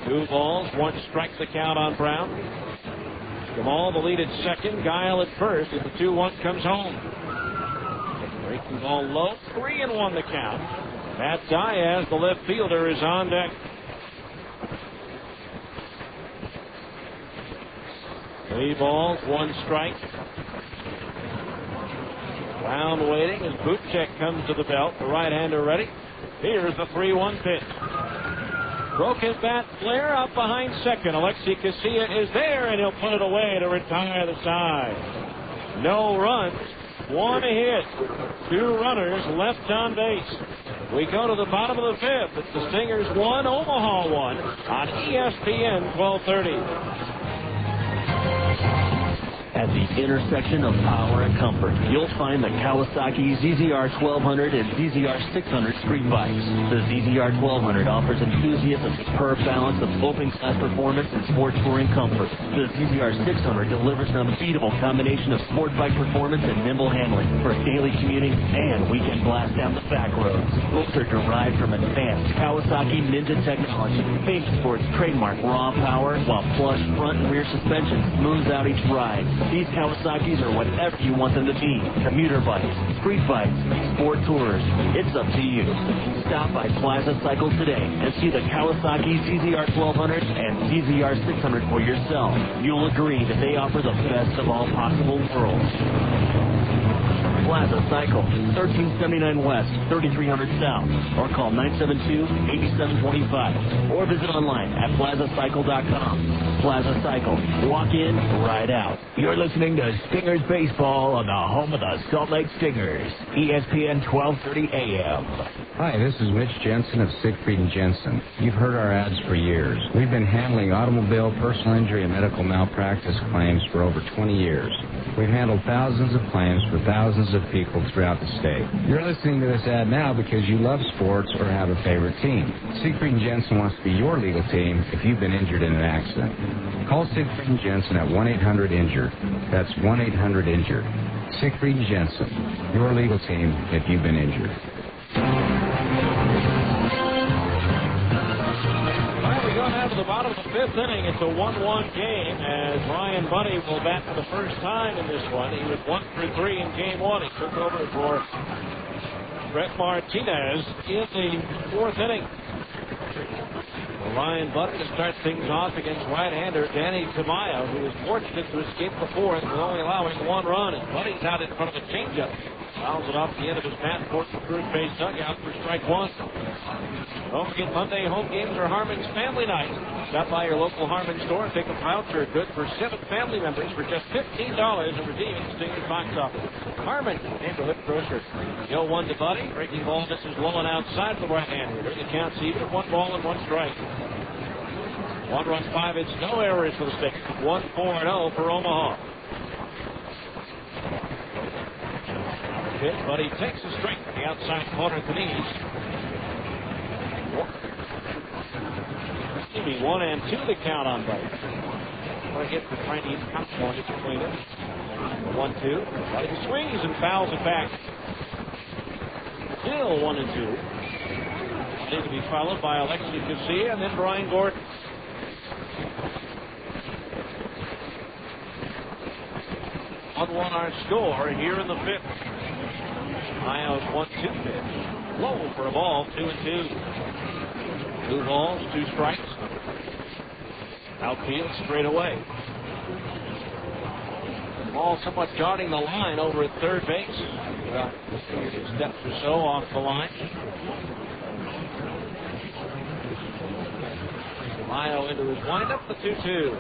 2 balls, 1 strike the count on Brown. Jamal the lead at second, Guile at first as the 2-1 comes home. Breaking ball low, 3-1 the count. Matt Diaz, the left fielder, is on deck. 3 balls, 1 strike. Brown waiting as Bootcheck comes to the belt. The right-hander ready. Here's the 3-1 pitch. Broke his bat, flare up behind second. Alexi Casilla is there, and he'll put it away to retire the side. No runs, 1 hit, 2 runners left on base. We go to the bottom of the 5th. It's the Stingers 1, Omaha 1 on ESPN 1230. At the intersection of power and comfort, you'll find the Kawasaki ZZR 1200 and ZZR 600 street bikes. The ZZR 1200 offers enthusiasts a superb balance of open-class performance and sport touring comfort. The ZZR 600 delivers an unbeatable combination of sport bike performance and nimble handling for daily commuting and weekend blast down the back roads. Both are derived from advanced Kawasaki Ninja technology, famous for its trademark raw power, while plush front and rear suspension smooths out each ride. These Kawasaki's are whatever you want them to be. Commuter bikes, street bikes, sport tours. It's up to you. Stop by Plaza Cycle today and see the Kawasaki ZZR 1200 and ZZR 600 for yourself. You'll agree that they offer the best of all possible worlds. Plaza Cycle, 1379 West, 3300 South, or call 972-8725, or visit online at plazacycle.com. Plaza Cycle, walk in, ride out. You're listening to Stingers Baseball on the home of the Salt Lake Stingers, ESPN 1230 AM. Hi, this is Mitch Jensen of Siegfried & Jensen. You've heard our ads for years. We've been handling automobile, personal injury, and medical malpractice claims for over 20 years. We've handled thousands of claims for thousands of people throughout the state. You're listening to this ad now because you love sports or have a favorite team. Siegfried & Jensen wants to be your legal team if you've been injured in an accident. Call Siegfried & Jensen at 1-800-INJURED. That's 1-800-INJURED. Siegfried & Jensen, your legal team if you've been injured. Down to the bottom of the fifth inning. It's a 1-1 game as Ryan Buddy will bat for the first time in this one. He was 1 for 3 in game one. He took over for Brett Martinez in the fourth inning. Ryan Buddy to start things off against right-hander Danny Tamayo, who was fortunate to escape the fourth with only allowing one run. And Buddy's out in front of a changeup. Fouls it off the end of his bat towards the third base dugout for strike one. Don't forget, Monday home games are Harmon's Family Night. Stop by your local Harmon store and take a voucher good for 7 family members for just $15 and redeem at the Stingers box office. Harmon, neighborhood grocer. 0-1 to Buddy. Breaking ball misses low and outside the right-hander. The count's even at 1 ball and 1 strike. 1 run, 5 hits, no errors for the Stingers. 1-4-0 for Omaha. Pitch, Buddy takes a strike to the outside corner at the knees. 1-2 the count on Buddy. What a hit for trying to get top one between them. 1-2. Buddy swings and fouls it back. Still 1-2. Need to be followed by Alexi Casilla and then Brian Gordon. Our score here in the fifth. Mayo's 1-2 pitch. Low for a ball, 2-2. 2 balls, 2 strikes. Outfield straight away. Ball somewhat guarding the line over at third base. About 2 steps or so off the line. Mayo into his windup, the 2-2.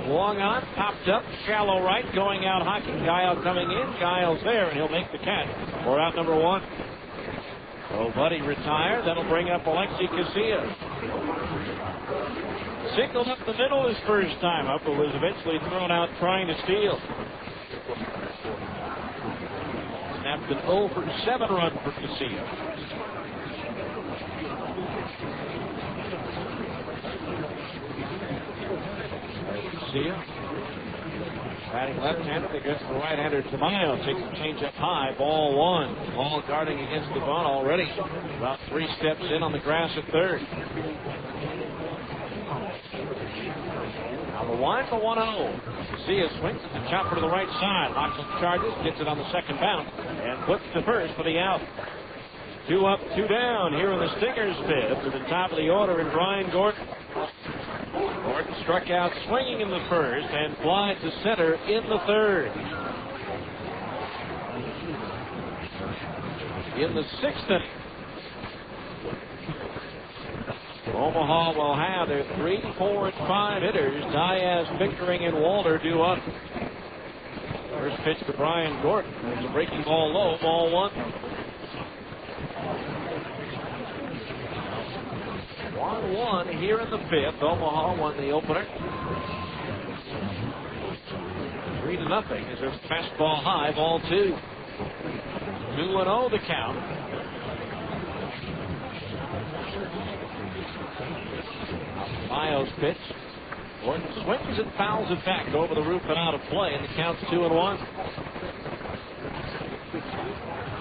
Long on, popped up, shallow right, going out Hawking. Guile coming in. Guile's there, and he'll make the catch. For out number 1. So Buddy retired. That'll bring up Alexi Casilla. Singled up the middle his first time up, but was eventually thrown out trying to steal. Snapped an 0-for-7 run for Casilla. Casilla batting left-handed against the right-hander Tamayo. Takes the change up high. Ball 1. Ball guarding against the bunt already. About 3 steps in on the grass at third. Now the wind for 1-0. Casilla swings at the chopper to the right side. Knocks on charges. Gets it on the second bounce. And flips to first for the out. 2 up, 2 down here in the Stingers fifth. To the top of the order in Brian Gordon. Gordon struck out swinging in the first and flies to center in the third. In the sixth inning, Omaha will have their 3, 4, and 5 hitters. Diaz, Pickering, and Walter due up. First pitch to Brian Gordon. It's a breaking ball low, ball 1. 1-1 here in the fifth. Omaha won the opener. 3-0 as their fastball high, ball 2. 2-0 the count. Tamayo's pitch. Gordon swings and fouls it back over the roof and out of play, and the count's 2-1.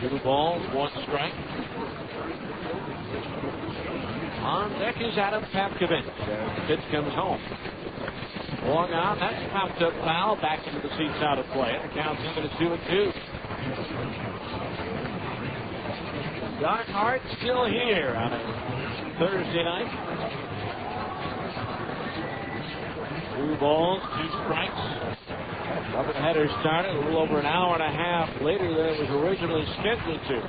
2 balls, 1 strike. On deck is Adam Papkovich. The pitch comes home. Swung on, that's popped up foul, back into the seats out of play. The count's even at 2-2. Dark Heart still here on a Thursday night. 2 balls, 2 strikes. Doubleheader started a little over an hour and a half later than it was originally scheduled to.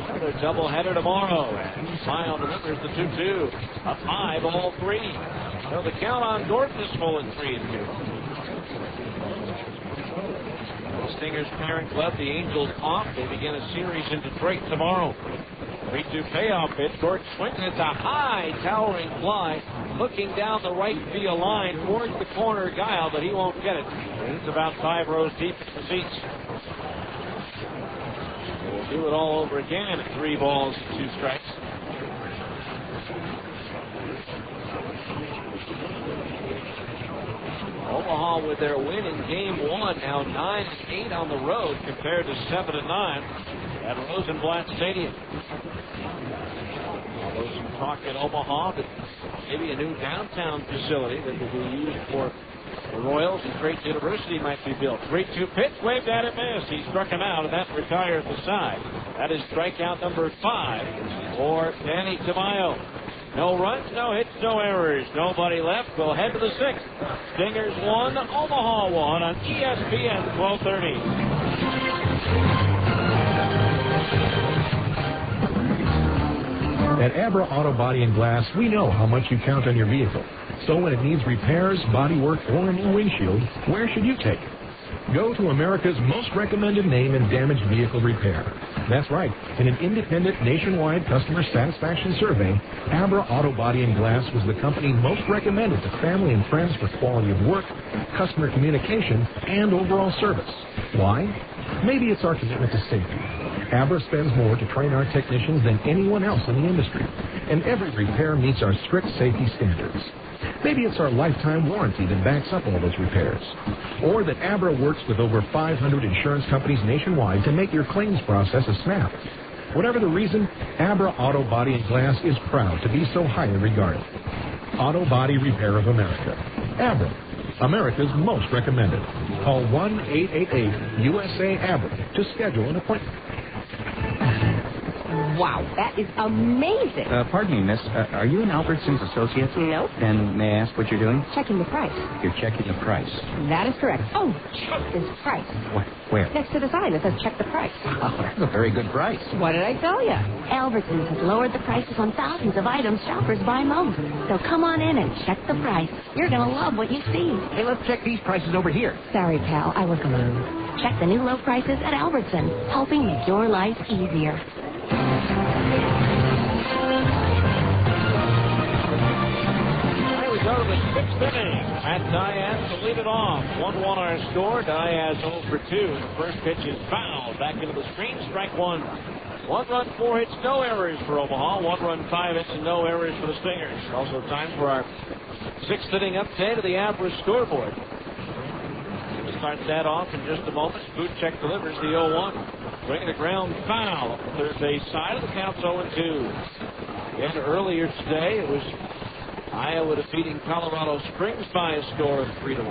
Another doubleheader tomorrow. And high on the numbers, the 2-2. Up high, ball 3. So the count on Gordon is full at 3-2. The Stingers' parent club, the Angels, off. They begin a series in Detroit tomorrow. 3-2 payoff pitch. Gordon swings. It's a high, towering fly. Looking down the right field line towards the corner guile, but he won't get it. It's about 5 rows deep in the seats. We'll do it all over again at 3 balls, 2 strikes. Omaha with their win in Game 1, now 9-8 on the road compared to 7-9 at Rosenblatt Stadium. There's some talk in Omaha that maybe a new downtown facility that will be used for the Royals and Drake University might be built. 3-2 pitch, waved at it, missed. He struck him out, and that retired the side. That is strikeout number 5 for Danny Tamayo. No runs, no hits, no errors. Nobody left. We'll head to the 6th. Stingers 1, Omaha 1 on ESPN 1230. At Abra Auto Body and Glass, we know how much you count on your vehicle. So when it needs repairs, body work, or a new windshield, where should you take it? Go to America's most recommended name in damaged vehicle repair. That's right. In an independent nationwide customer satisfaction survey, Abra Auto Body and Glass was the company most recommended to family and friends for quality of work, customer communication, and overall service. Why? Maybe it's our commitment to safety. Abra spends more to train our technicians than anyone else in the industry, and every repair meets our strict safety standards. Maybe it's our lifetime warranty that backs up all those repairs, or that Abra works with over 500 insurance companies nationwide to make your claims process a snap. Whatever the reason, Abra Auto Body and Glass is proud to be so highly regarded. Auto Body Repair of America. Abra, America's most recommended. Call 1-888-USA-ABRA to schedule an appointment. Wow, that is amazing. Pardon me, miss. Are you an Albertsons associate? No. Then may I ask what you're doing? Checking the price. You're checking the price. That is correct. Oh, check this price. Where? Next to the sign that says check the price. Oh, that's a very good price. What did I tell you? Albertsons has lowered the prices on thousands of items shoppers buy most. So come on in and check the price. You're going to love what you see. Hey, let's check these prices over here. Sorry, pal. I work alone. Check the new low prices at Albertsons, helping make your life easier. We go to the 6th inning. Matt Diaz to lead it off. 1-1 our score. Diaz 0 for 2. The first pitch is fouled. Back into the screen. Strike 1. 1 run, 4 hits, no errors for Omaha. 1 run, 5 hits, and no errors for the Stingers. Also time for our 6th inning update of the Abra scoreboard. We'll start that off in just a moment. Bootcheck delivers the 0-1. Bringing the ground foul up the third base side of the count 0-2. And earlier today, it was Iowa defeating Colorado Springs by a score of 3-1.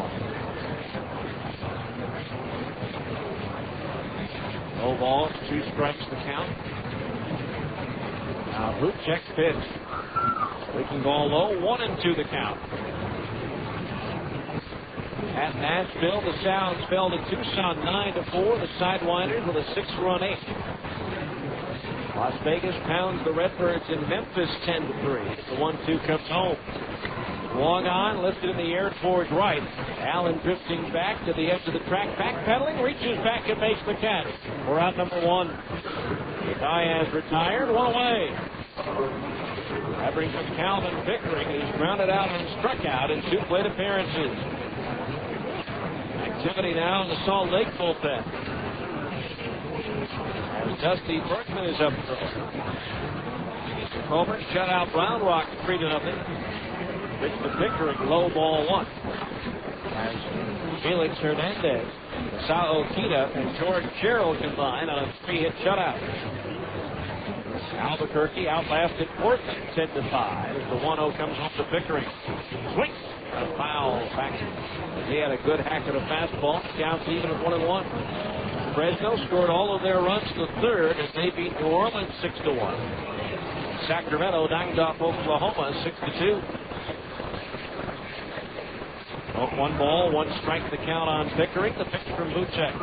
No balls, 2 strikes the count. Now Bootcheck pitch. Breaking ball low, 1-2 the count. At Nashville, the Sounds fell to Tucson 9-4. The Sidewinders with a 6-run 8. Las Vegas pounds the Redbirds in Memphis 10-3. The 1-2 comes home. Long on, lifted in the air towards right. Allen drifting back to the edge of the track, backpedaling, reaches back and makes the catch. We're out number 1. Diaz retired, 1 away. That brings up Calvin Pickering, who's grounded out and struck out in 2 plate appearances. activity now in the Salt Lake bullpen. As Dusty Berkman is up front. Homer shut out Brown Rock 3-0. Pitch to Pickering, low ball 1. As Felix Hernandez, Sao Okita, and George Sherrill combine on a 3-hit shutout. Albuquerque outlasted Portland 10-5 as the 1-0 comes home to Pickering. Swing, a foul back. He had a good hack at a fastball. Counts even at 1-1. Fresno scored all of their runs in the third as they beat New Orleans 6-1. Sacramento knocked off Oklahoma 6-2. 1 ball, 1 strike the count on Pickering. The pitch from Bootcheck.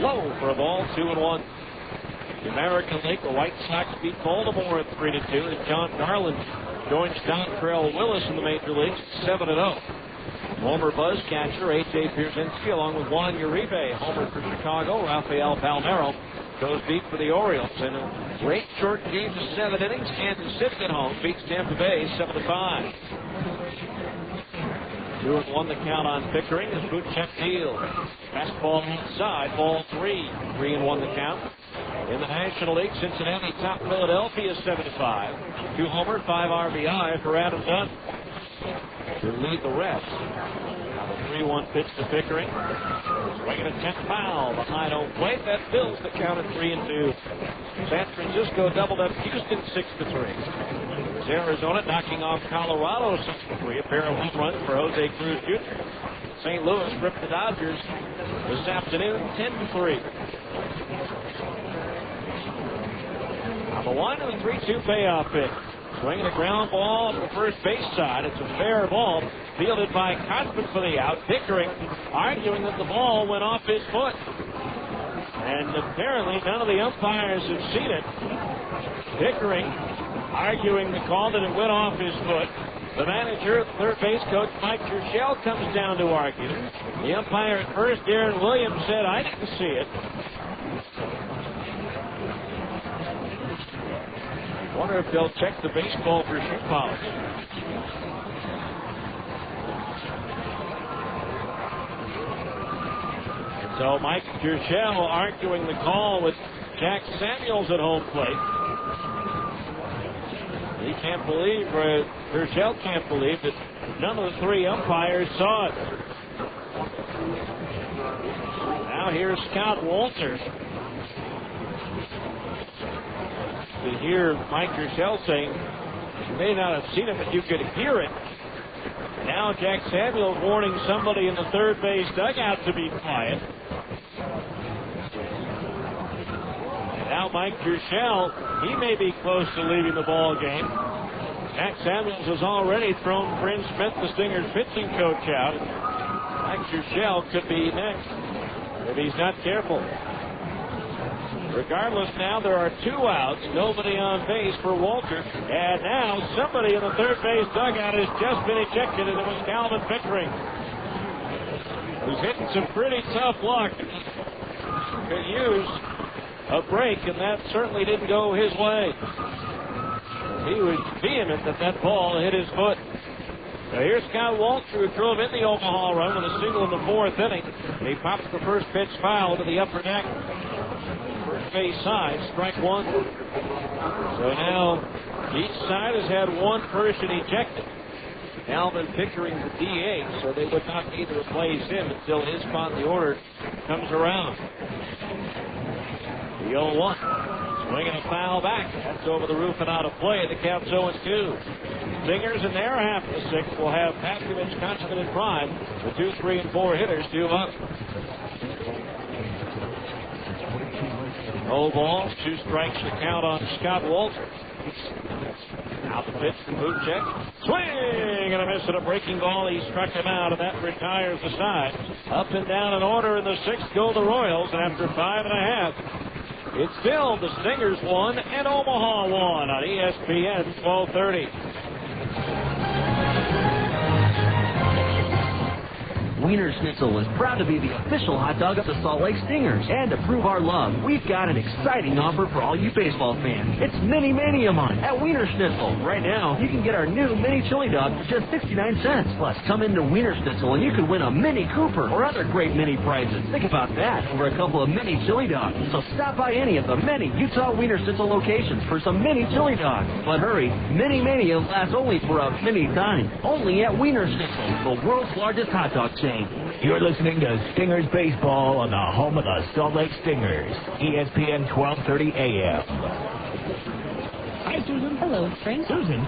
Low for a ball, 2-1. The American League, the White Sox beat Baltimore at 3-2 as John Garland joins Dontrell Willis in the major leagues 7-0. Homer buzzcatcher A.J. Pierzynski along with Juan Uribe. Homer for Chicago. Rafael Palmeiro goes deep for the Orioles. In a great short game of 7 innings, Kansas City at home beats Tampa Bay 7-5. 2-1 the count on Pickering as Bootcheck deals. Fastball inside, ball 3. 3-1 the count. In the National League, Cincinnati top Philadelphia 7-5. 2 homer, 5 RBI for Adam Dunn to lead the rest. Now the 3-1 pitch to Pickering. Swinging a 10th foul behind home plate. That fills the count at 3-2. San Francisco doubled up Houston 6-3. Arizona knocking off Colorado 6-3. A pair of home runs for Jose Cruz Jr. St. Louis ripped the Dodgers this afternoon 10-3. Now the 1 and the 3-2 payoff pitch. Swinging a ground ball to the first base side. It's a fair ball fielded by Cosman for the out. Pickering arguing that the ball went off his foot. And apparently none of the umpires have seen it. Pickering arguing the call that it went off his foot. The manager, third base coach Mike Churchill, comes down to argue. The umpire at first, Darren Williams, said, I didn't see it. Wonder if they'll check the baseball for shoe polish. And so Mike Churchill arguing the call with Jack Samuels at home plate. He can't believe, or Churchill can't believe that none of the 3 umpires saw it. Now here's Scott Walters. To hear Mike Churchill saying, you may not have seen it, but you could hear it. Now Jack Samuels warning somebody in the third base dugout to be quiet. Now Mike Churchill, he may be close to leaving the ball game. Jack Samuels has already thrown Bryn Smith, the Stingers pitching coach, out. Mike Churchill could be next if he's not careful. Regardless, now there are 2 outs, nobody on base for Walter. And now somebody in the third base dugout has just been ejected, and it was Calvin Pickering, who's hitting some pretty tough luck. Could use a break, and that certainly didn't go his way. He was vehement that that ball hit his foot. Now here's Scott Walter, who drove in the Omaha run with a single in the 4th inning. And he pops the first pitch foul to the upper deck. First base side, strike 1. So now each side has had 1 person ejected. Alvin Pickering, the DH, so they would not need to replace him until his spot in the order comes around. The 0-1. Swinging a foul back. That's over the roof and out of play. The count's 0-2. Stingers in their half of the 6th will have Paskovich, Constant, and Prime. The 2, 3, and 4 hitters due up. 0 balls, 2 strikes to count on Scott Walter. Out the pitch from Bootcheck. Swing and a miss at a breaking ball. He struck him out, and that retires the side. Up and down in order in the 6th go the Royals, and after 5.5. It's still the Stingers 1 and Omaha 1 on ESPN 1230. Wiener Schnitzel is proud to be the official hot dog of the Salt Lake Stingers. And to prove our love, we've got an exciting offer for all you baseball fans. It's Mini Mania Month at Wiener Schnitzel. Right now, you can get our new mini chili dog for just 69 cents. Plus, come into Wiener Schnitzel and you can win a Mini Cooper or other great mini prizes. Think about that, over a couple of mini chili dogs. So stop by any of the many Utah Wiener Schnitzel locations for some mini chili dogs. But hurry, Mini Mania lasts only for a mini time. Only at Wiener Schnitzel, the world's largest hot dog chain. You're listening to Stingers Baseball on the home of the Salt Lake Stingers, ESPN 1230 AM. Hi, Susan. Hello, Frank. Susan,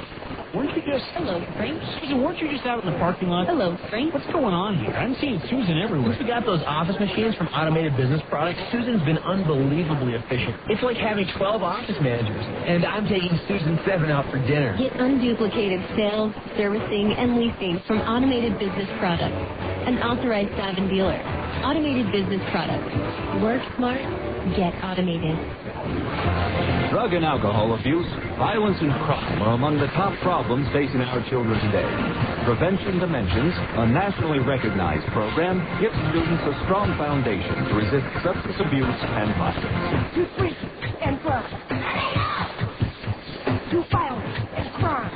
weren't you just... Hello, Frank. Susan, weren't you just out in the parking lot? Hello, Frank. What's going on here? I'm seeing Susan everywhere. Since we got those office machines from Automated Business Products, Susan's been unbelievably efficient. It's like having 12 office managers, and I'm taking Susan 7 out for dinner. Get unduplicated sales, servicing, and leasing from Automated Business Products, an authorized Davin dealer. Automated Business Products. Work smart, get automated. Drug and alcohol abuse, violence, and crime are among the top problems facing our children today. Prevention Dimensions, a nationally recognized program, gives students a strong foundation to resist substance abuse and violence. To freak and drugs. To violence and crime.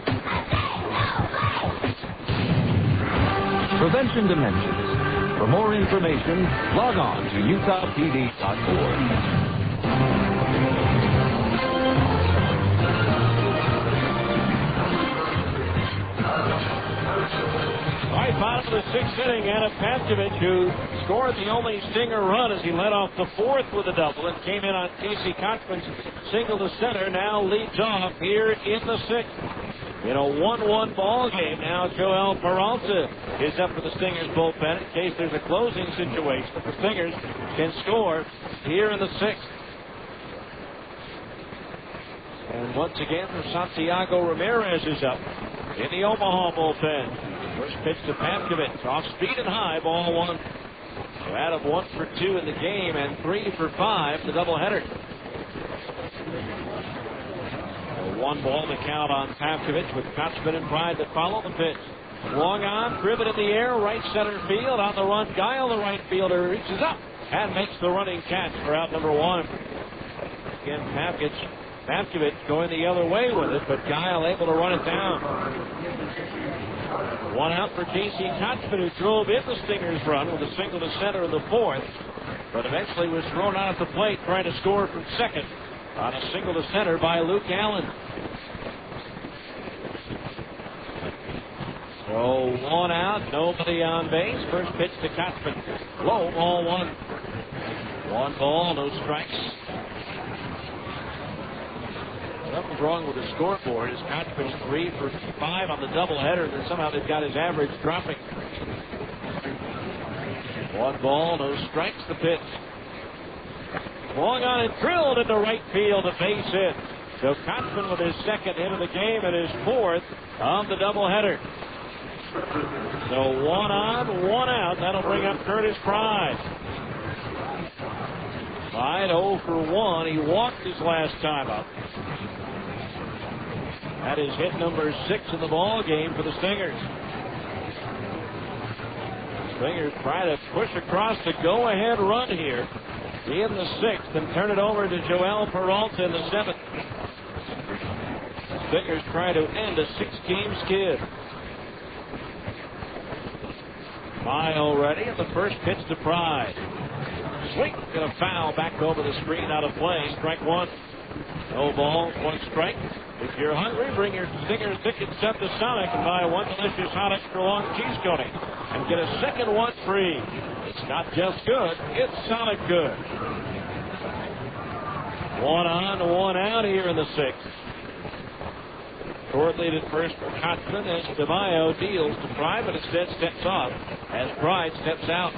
Prevention Dimensions. For more information, log on to utahpd.org. Bottom of the sixth inning, Adam Pavkovich, who scored the only Stinger run as he led off the fourth with a double and came in on Casey Kochman's single to center, now leads off here in the sixth. In a 1-1 ball game now, Joel Peralta is up for the Stingers bullpen in case there's a closing situation. The Stingers can score here in the sixth. And once again, Santiago Ramirez is up in the Omaha bullpen. First pitch to Pavkovich, off speed and high, ball one. So Adam 1 for 2 in the game and 3 for 5 the doubleheader. 1 ball to count on Pavkovich with Kochman and Pride to follow the pitch. Swung on, driven in the air, right center field. On the run, Guile, the right fielder, reaches up and makes the running catch for out number 1. Again, Pavkovich going the other way with it, but Guile able to run it down. 1 out for Casey Kochman, who drove in the Stingers' run with a single to center in the fourth, but eventually was thrown out at the plate trying to score from second on a single to center by Luke Allen. So 1 out, nobody on base. First pitch to Kochman. Low, ball 1. 1 ball, no strikes. Nothing's wrong with the scoreboard. As Kochman's 3 for 5 on the doubleheader, and somehow they've got his average dropping. 1 ball, no strikes. The pitch. Swung on and drilled into right field, a base hit. So Kochman with his second hit of the game and his fourth on the doubleheader. So 1 on, 1 out. That'll bring up Curtis Pride. Pride 0 for 1. He walked his last time up. That is hit number 6 in the ball game for the Stingers. Stingers try to push across the go-ahead run here in the 6th and turn it over to Joel Peralta in the 7th. Stingers try to end a 6-game skid. Tamayo ready, and the first pitch to Pride. Swing and a foul back over the screen, out of play. Strike 1. No ball, 1 strike. If you're hungry, bring your Stingers tickets up to Sonic and buy 1 delicious hot extra long cheese coating and get a second one free. It's not just good, it's Sonic good. 1 on, 1 out here in the 6th. Short lead at first for Kochman as Tamayo deals to Pride, but instead steps off as Pride steps out.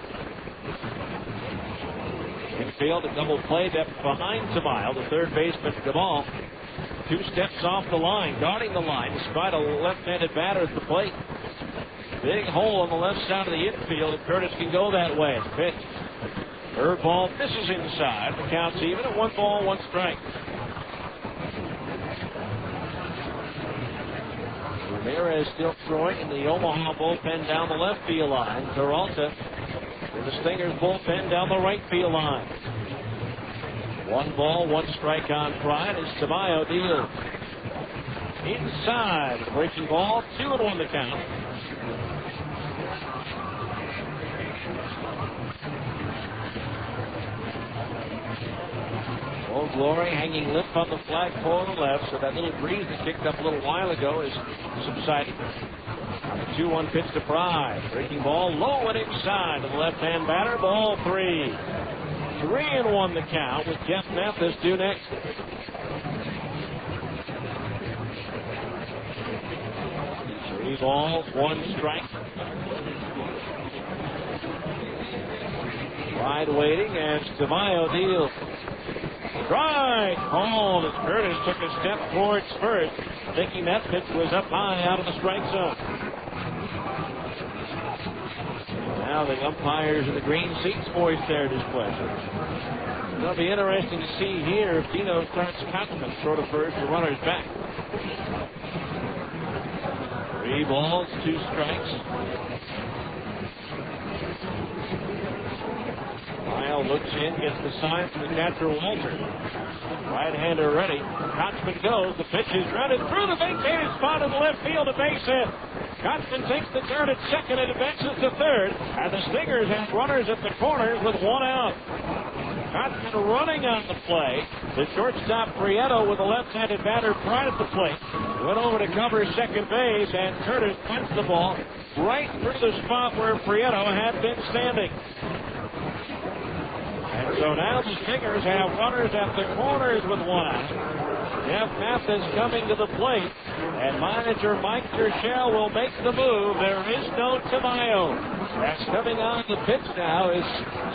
Infield, a double play depth behind Tamayo, the third baseman Gamal. 2 steps off the line, guarding the line despite a left-handed batter at the plate. Big hole on the left side of the infield, and Curtis can go that way. Pitch. Third ball misses inside. The count's even at 1 ball, 1 strike. Ramirez still throwing in the Omaha bullpen down the left field line. Peralta the Stingers bullpen down the right field line. 1 ball, 1 strike on Pride as Tamayo deals. Inside, breaking ball, 2-1 the count. Old Glory hanging limp on the flagpole on the left, so that little breeze that kicked up a little while ago is subsiding. 2-1 pitch to Pride. Breaking ball low and inside to the left-hand batter. Ball 3. 3-1 the count with Jeff Mathis due next. Three balls, 1 strike. Pride waiting as Tamayo deals. Strike! Called as Curtis took a step towards first, thinking that pitch was up high out of the strike zone. Now the umpires in the green seats voice their displeasure. It'll be interesting to see here if Dino starts Kotzman short of first, the runner's back. 3 balls, 2 strikes. Lyle looks in, gets the sign from the catcher Walter. Right-hander ready. Kotzman goes. The pitch is grounded through the vacated spot in the left field to base hit. Kotzman takes the turn at second and advances to third. And the Stingers have runners at the corners with 1 out. Kotzman running on the play. The shortstop Prieto with a left-handed batter Pride at the plate. Went over to cover second base, and Curtis punched the ball right through the spot where Prieto had been standing. And so now the Stingers have runners at the corners with 1 out. Jeff Mathis coming to the plate, and manager Mike Dershell will make the move. There is no Tamayo. That's coming on the pitch now is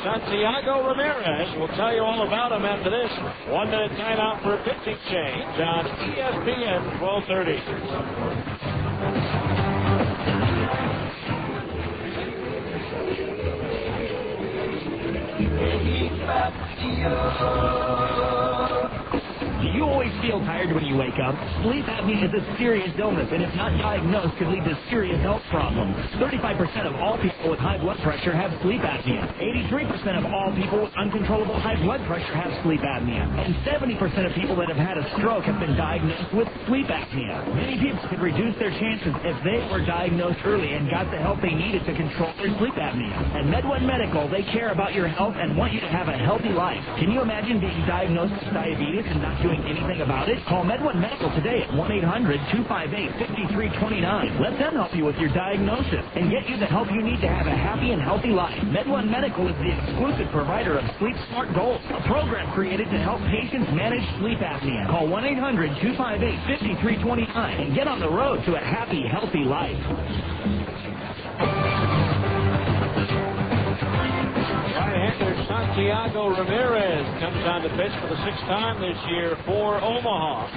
Santiago Ramirez. We'll tell you all about him after this 1-minute timeout for a pitching change on ESPN 1230. Do you always feel tired when you wake up? Sleep apnea is a serious illness, and if not diagnosed, could lead to serious health problems. 35% of all people with high blood pressure have sleep apnea. 83% of all people with uncontrollable high blood pressure have sleep apnea. And 70% of people that have had a stroke have been diagnosed with sleep apnea. Many people could reduce their chances if they were diagnosed early and got the help they needed to control their sleep apnea. At MedOne Medical, they care about your health and want you to have a healthy life. Can you imagine being diagnosed with diabetes and not doing anything about it? Call MedOne Medical today at 1-800-258-5329. Let them help you with your diagnosis and get you the help you need to have a happy and healthy life. MedOne Medical is the exclusive provider of Sleep Smart Gold, a program created to help patients manage sleep apnea. Call 1-800-258-5329 and get on the road to a happy, healthy life. Right-hander Santiago Ramirez comes on to pitch for the 6th time this year for Omaha.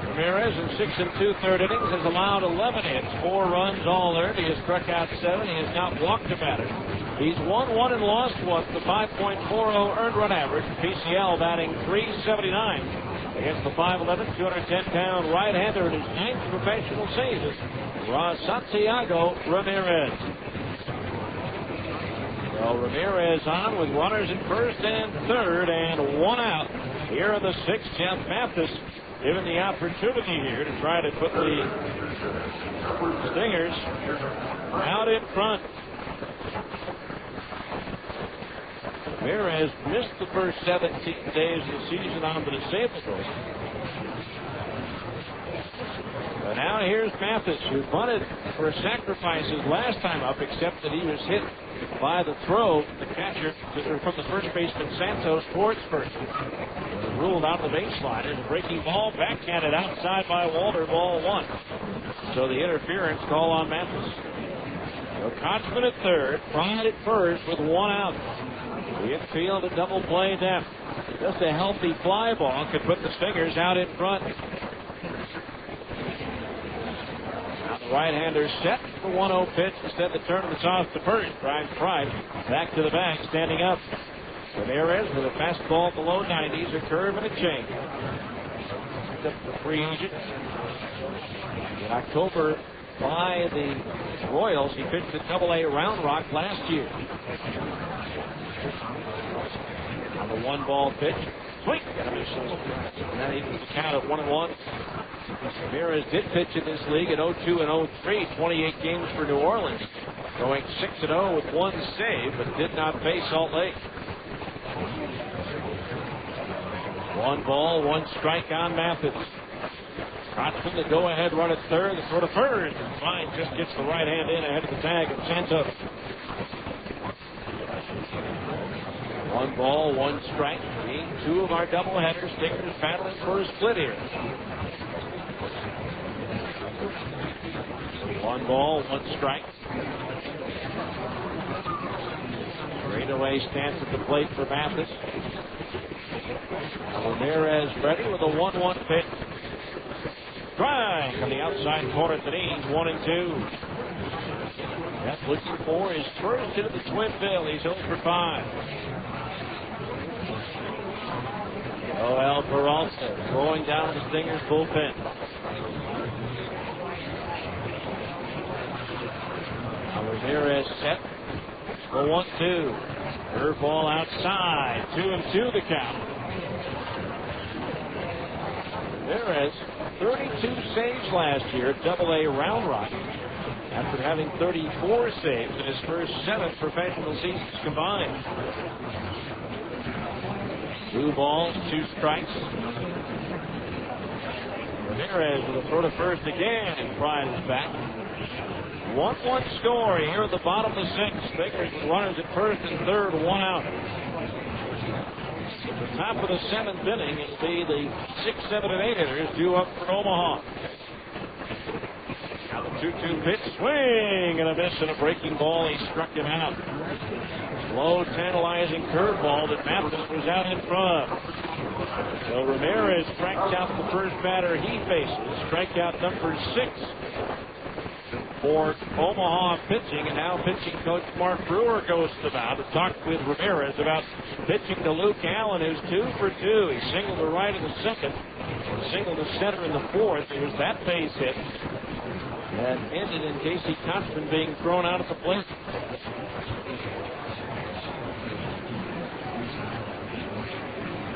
Ramirez in 6 2/3 innings has allowed 11 hits, 4 runs, all earned. He has struck out 7. He has not walked a batter. He's won 1 and lost 1 with a 5.40 earned run average. PCL batting .379 against the 5'11", 210-pound right-hander in his 9th professional season. Santiago Ramirez. Well, Ramirez on with runners at first and third and 1 out. Here in the 6th, Jeff Mathis given the opportunity here to try to put the Stingers out in front. Ramirez missed the first 17 days of the season on the disabled list. But now here's Mathis, who bunted for sacrifices last time up, except that he was hit by the throw, the catcher from the first baseman Santos towards first. Ruled out the baseline. There's a breaking ball, backhanded outside by Walter, ball 1. So the interference call on Mathis. So Kotzman at third, Pride at first with 1 out. The infield a double play depth. Just a healthy fly ball could put the Stingers out in front. Right-hander set for 1-0 pitch. Instead, the turn of the toss to first. Brian Pride back to the bag, standing up. Ramirez with a fastball below 90s, a curve and a change. Picked up the free agent in October by the Royals. He pitched at Double-A Round Rock last year. On the 1-ball pitch. Swing! And that equals the count at 1-1. Ramirez did pitch in this league at 0-2 and 0-3, 28 games for New Orleans, going 6-0 with 1 save, but did not face Salt Lake. 1 ball, 1 strike on Mathis. Trotson, the go-ahead run at third, the throw to first, and Fine just gets the right hand in ahead of the tag of Santos. 1 ball, 1 strike. Game 2 of our doubleheader. Stingers battling for a split here. 1 ball, 1 strike. Straightaway stance at the plate for Mathis. Ramirez ready with a 1-1 pitch. Strike on the outside corner at the knees, 1-2. That's looking for his first into the Twin Bill. He's 0 for 5. Noel Peralta going down the Stingers bullpen. Ramirez set. The 1-2. Curveball outside. 2-2 the count. Ramirez, 32 saves last year at Double-A Round Rock, after having 34 saves in his first 7 professional seasons combined. 2 balls, 2 strikes. Ramirez with a throw to first again, and Pride is back. 1-1 score here at the bottom of the 6th. Stingers with runners at first and third, 1 out. At the top of the 7th inning, it'll be the 6, 7, and 8 hitters due up for Omaha. Now the 2-2 pitch, swing and a miss, and a breaking ball. He struck him out. Slow, tantalizing curveball that Mathis was out in front. So Ramirez strikes out the first batter he faces. Strikeout number 6 for Omaha pitching, and now pitching coach Mark Brewer goes to the mound to talk with Ramirez about pitching to Luke Allen, who's 2 for 2. He singled to right in the 2nd, singled to center in the 4th. It was that base hit that ended in Casey Kotzman being thrown out at the plate.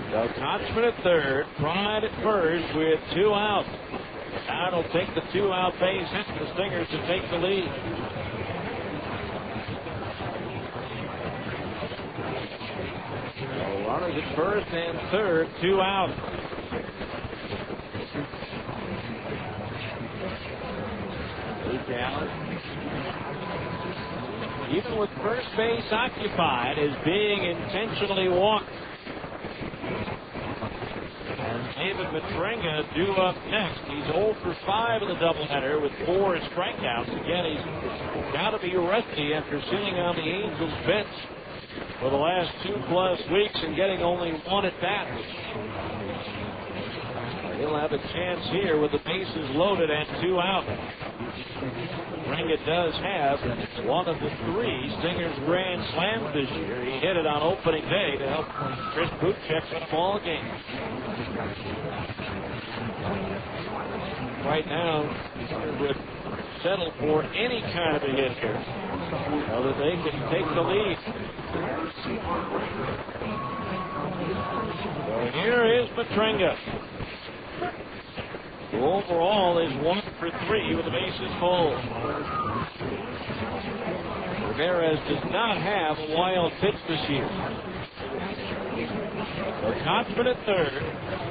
So Kotzman at third, Pride at first with 2 out. Now it'll take the 2-out base hit for the Stingers to take the lead. So runners at first and third, 2 out. Luke Allen, even with first base occupied, is being intentionally walked. David Matrenga due up next. He's 0 for 5 in the doubleheader with 4 strikeouts. Again, he's got to be rusty after sitting on the Angels bench for the last 2+ weeks and getting only 1 at bat. He'll have a chance here with the bases loaded and 2 out. Matrenga does have one of the 3 Stingers grand slams this year. He hit it on opening day to help Chris Bootcheck win a ball game. Right now, Stingers would settle for any kind of a hit here so that they can take the lead. So here is Matrenga, who overall is 1 for 3 with the bases full. Ramirez does not have a wild pitch this year. So Kotzman at third,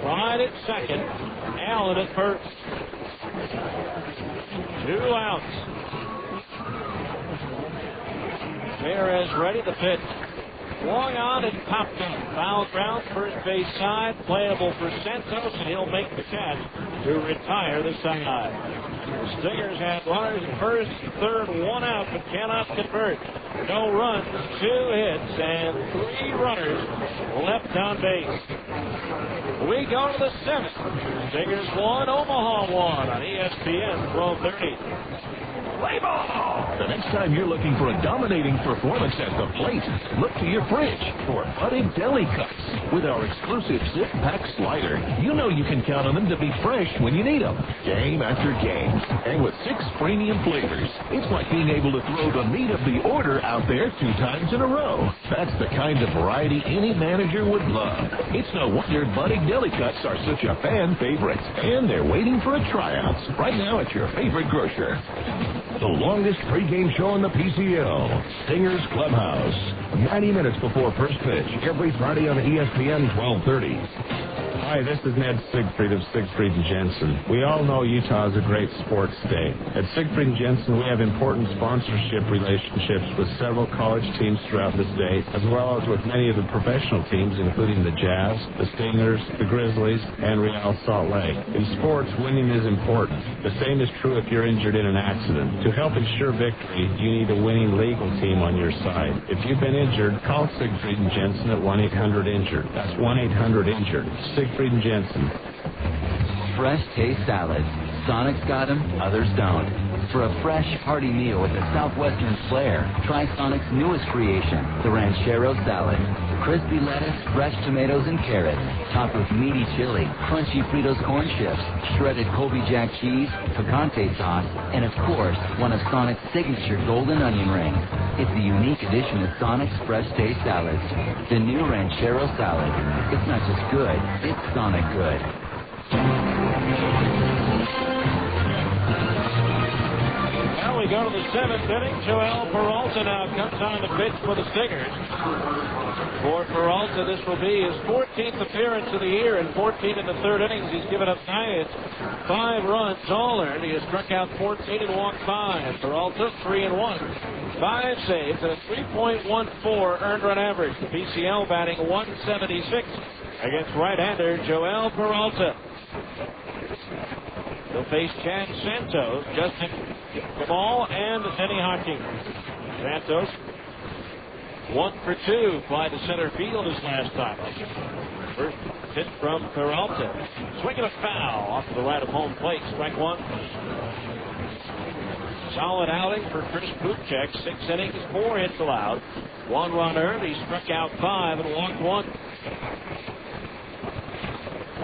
Pride at second, Allen at first. 2 outs. Ramirez ready to pitch. Swung on and popped in. Foul ground, first base side, playable for Santos, and he'll make the catch to retire the side. The Stingers have runners at first and third, 1 out, but cannot convert. No runs, 2 hits, and 3 runners left on base. We go to the 7th. Stingers 1, Omaha 1 on ESPN 1230. Play ball! The next time you're looking for a dominating performance at the plate, look to your fridge for budded deli cuts. With our exclusive zip pack slider, you know you can count on them to be fresh when you need them, game after game. And with 6 premium flavors, it's like being able to throw the meat of the order out there 2 times in a row. That's the kind of variety any manager would love. It's no wonder budded deli cuts are such a fan favorite, and they're waiting for a tryouts right now at your favorite grocer. The longest pregame show in the PCL, Stingers Clubhouse. 90 minutes before first pitch, every Friday on ESPN 1230. Hi, this is Ned Siegfried of Siegfried & Jensen. We all know Utah is a great sports state. At Siegfried & Jensen, we have important sponsorship relationships with several college teams throughout the state, as well as with many of the professional teams, including the Jazz, the Stingers, the Grizzlies, and Real Salt Lake. In sports, winning is important. The same is true if you're injured in an accident. To help ensure victory, you need a winning legal team on your side. If you've been injured, call Siegfried & Jensen at 1-800-INJURED. That's 1-800-INJURED. Siegfried & Jensen. Fresh taste salads. Sonic's got them, others don't. For a fresh, hearty meal with a southwestern flair, try Sonic's newest creation, the Ranchero Salad. Crispy lettuce, fresh tomatoes and carrots, topped with meaty chili, crunchy Fritos corn chips, shredded Colby Jack cheese, picante sauce, and of course, one of Sonic's signature golden onion rings. It's a unique addition to Sonic's Fresh Taste Salads. The new Ranchero Salad. It's not just good, it's Sonic good. Now we go to the 7th inning. Joel Peralta now comes on the pitch for the Stingers. For Peralta, this will be his 14th appearance of the year, and 14 in the 3rd innings. He's given up 5 runs, all earned. He has struck out 14 and walked 5. Peralta, 3-1. 5 saves and a 3.14 earned run average. The PCL batting 176 against right-hander Joel Peralta. He'll face Chad Santos, Justin Gamal, and Denny Hawkins. Santos 1 for 2 by the center field his last time. First hit from Peralta. Swinging a foul off to the right of home plate. Strike 1. Solid outing for Chris Bootcheck. 6 innings, 4 hits allowed. 1 run earned. He struck out 5 and walked 1.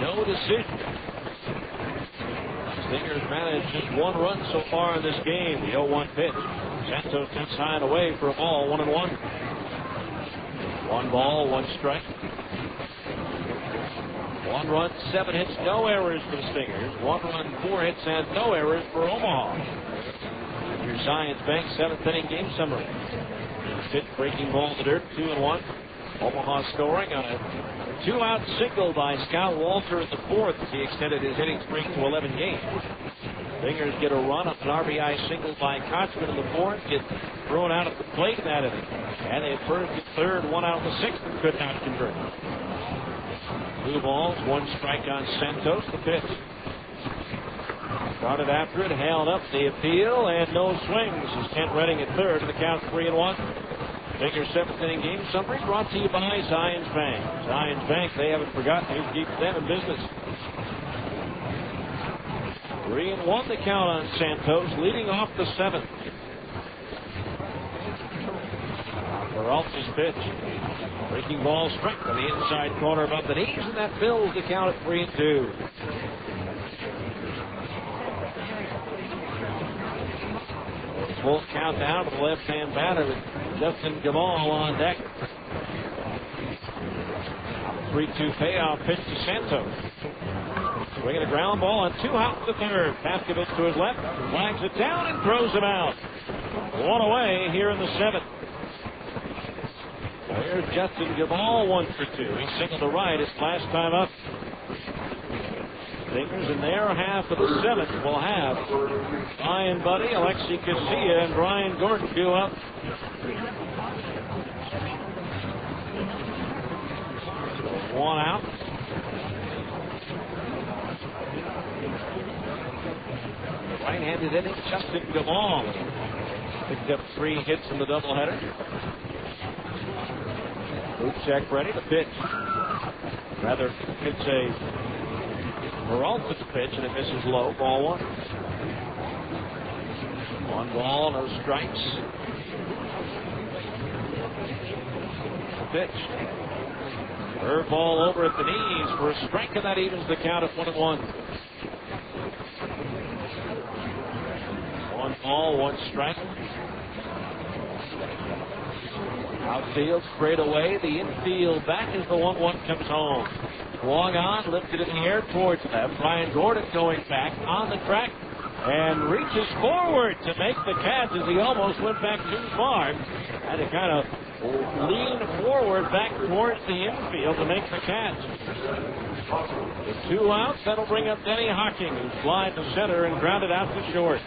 No decision. Stingers managed just 1 run so far in this game. The 0-1 pitch. Santos tips high and away for a ball, 1-1. 1 ball, 1 strike. 1 run, 7 hits, no errors for the Stingers. 1 run, 4 hits, and no errors for Omaha. Your Zions Bank 7th inning game summary. Pitch breaking ball to dirt, 2-1. Omaha scoring on a 2-out single by Scott Walter in the 4th as he extended his hitting streak to 11 games. Stingers get a run up an RBI single by Kochman in the 4th, get thrown out at the plate in that inning. And they first and 3rd, 1 out in the 6th, and could not convert. 2 balls, 1 strike on Santos. The pitch. Started after it, held up the appeal, and no swings as Kent Redding at 3rd, and the count 3-1. Stingers 7th inning game summary brought to you by Zions Bank. Zions Bank, they haven't forgotten who keeps them in business. 3-1 the count on Santos, leading off the 7th. Peralta's pitch. Breaking ball struck to the inside corner above the knees, and that fills the count at 3-2. Full count down to the left-hand batter with Dustin Gamal on deck. 3-2 payoff pitch to Santos. Swinging a ground ball on 2 hot to 3rd. Paskovich to his left, flags it down and throws him out. 1 away here in the 7th. Here's Justin Gamal, 1 for 2. He singled to right his last time up. Stingers in their half of the 7th will have Ryan Buddy, Alexi Casilla, and Brian Gordon due up. So 1 out. Right-handed inning, Justin Gamal picked up 3 hits in the doubleheader. Bootcheck ready to pitch. Rather, it's a Peralta's pitch, and it misses low. Ball 1. One ball, no strikes. Pitch. Curve ball over at the knees for a strike, and that evens the count at 1-1. One ball, one strike. Outfield sprayed away. The infield back as the 1-1 comes home. Swung on, lifted in the air towards left. Brian Gordon going back on the track and reaches forward to make the catch as he almost went back too far. Had to kind of lean forward back towards the infield to make the catch. With 2 outs, that'll bring up Denny Hocking, who's flying to center and grounded out to short.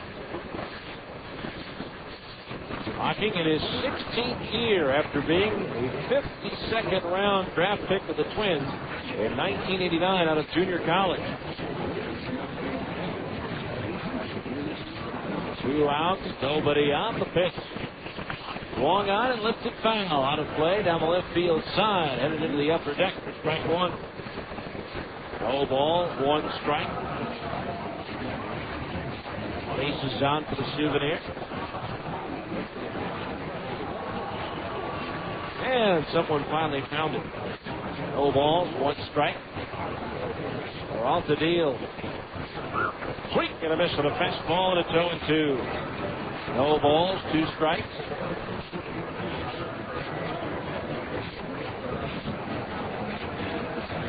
Hocking in his 16th year after being a 52nd round draft pick of the Twins in 1989 out of junior college. 2 outs, nobody on. The pitch. Swung on and lifted foul. Out of play down the left field side. Headed into the upper deck for strike one. No ball, one strike. Bases on for the Souvenir. And someone finally found it. No balls, one strike. We're off the deal. Sweet, and a miss with a fastball, and it's 0-2. No balls, 2 strikes.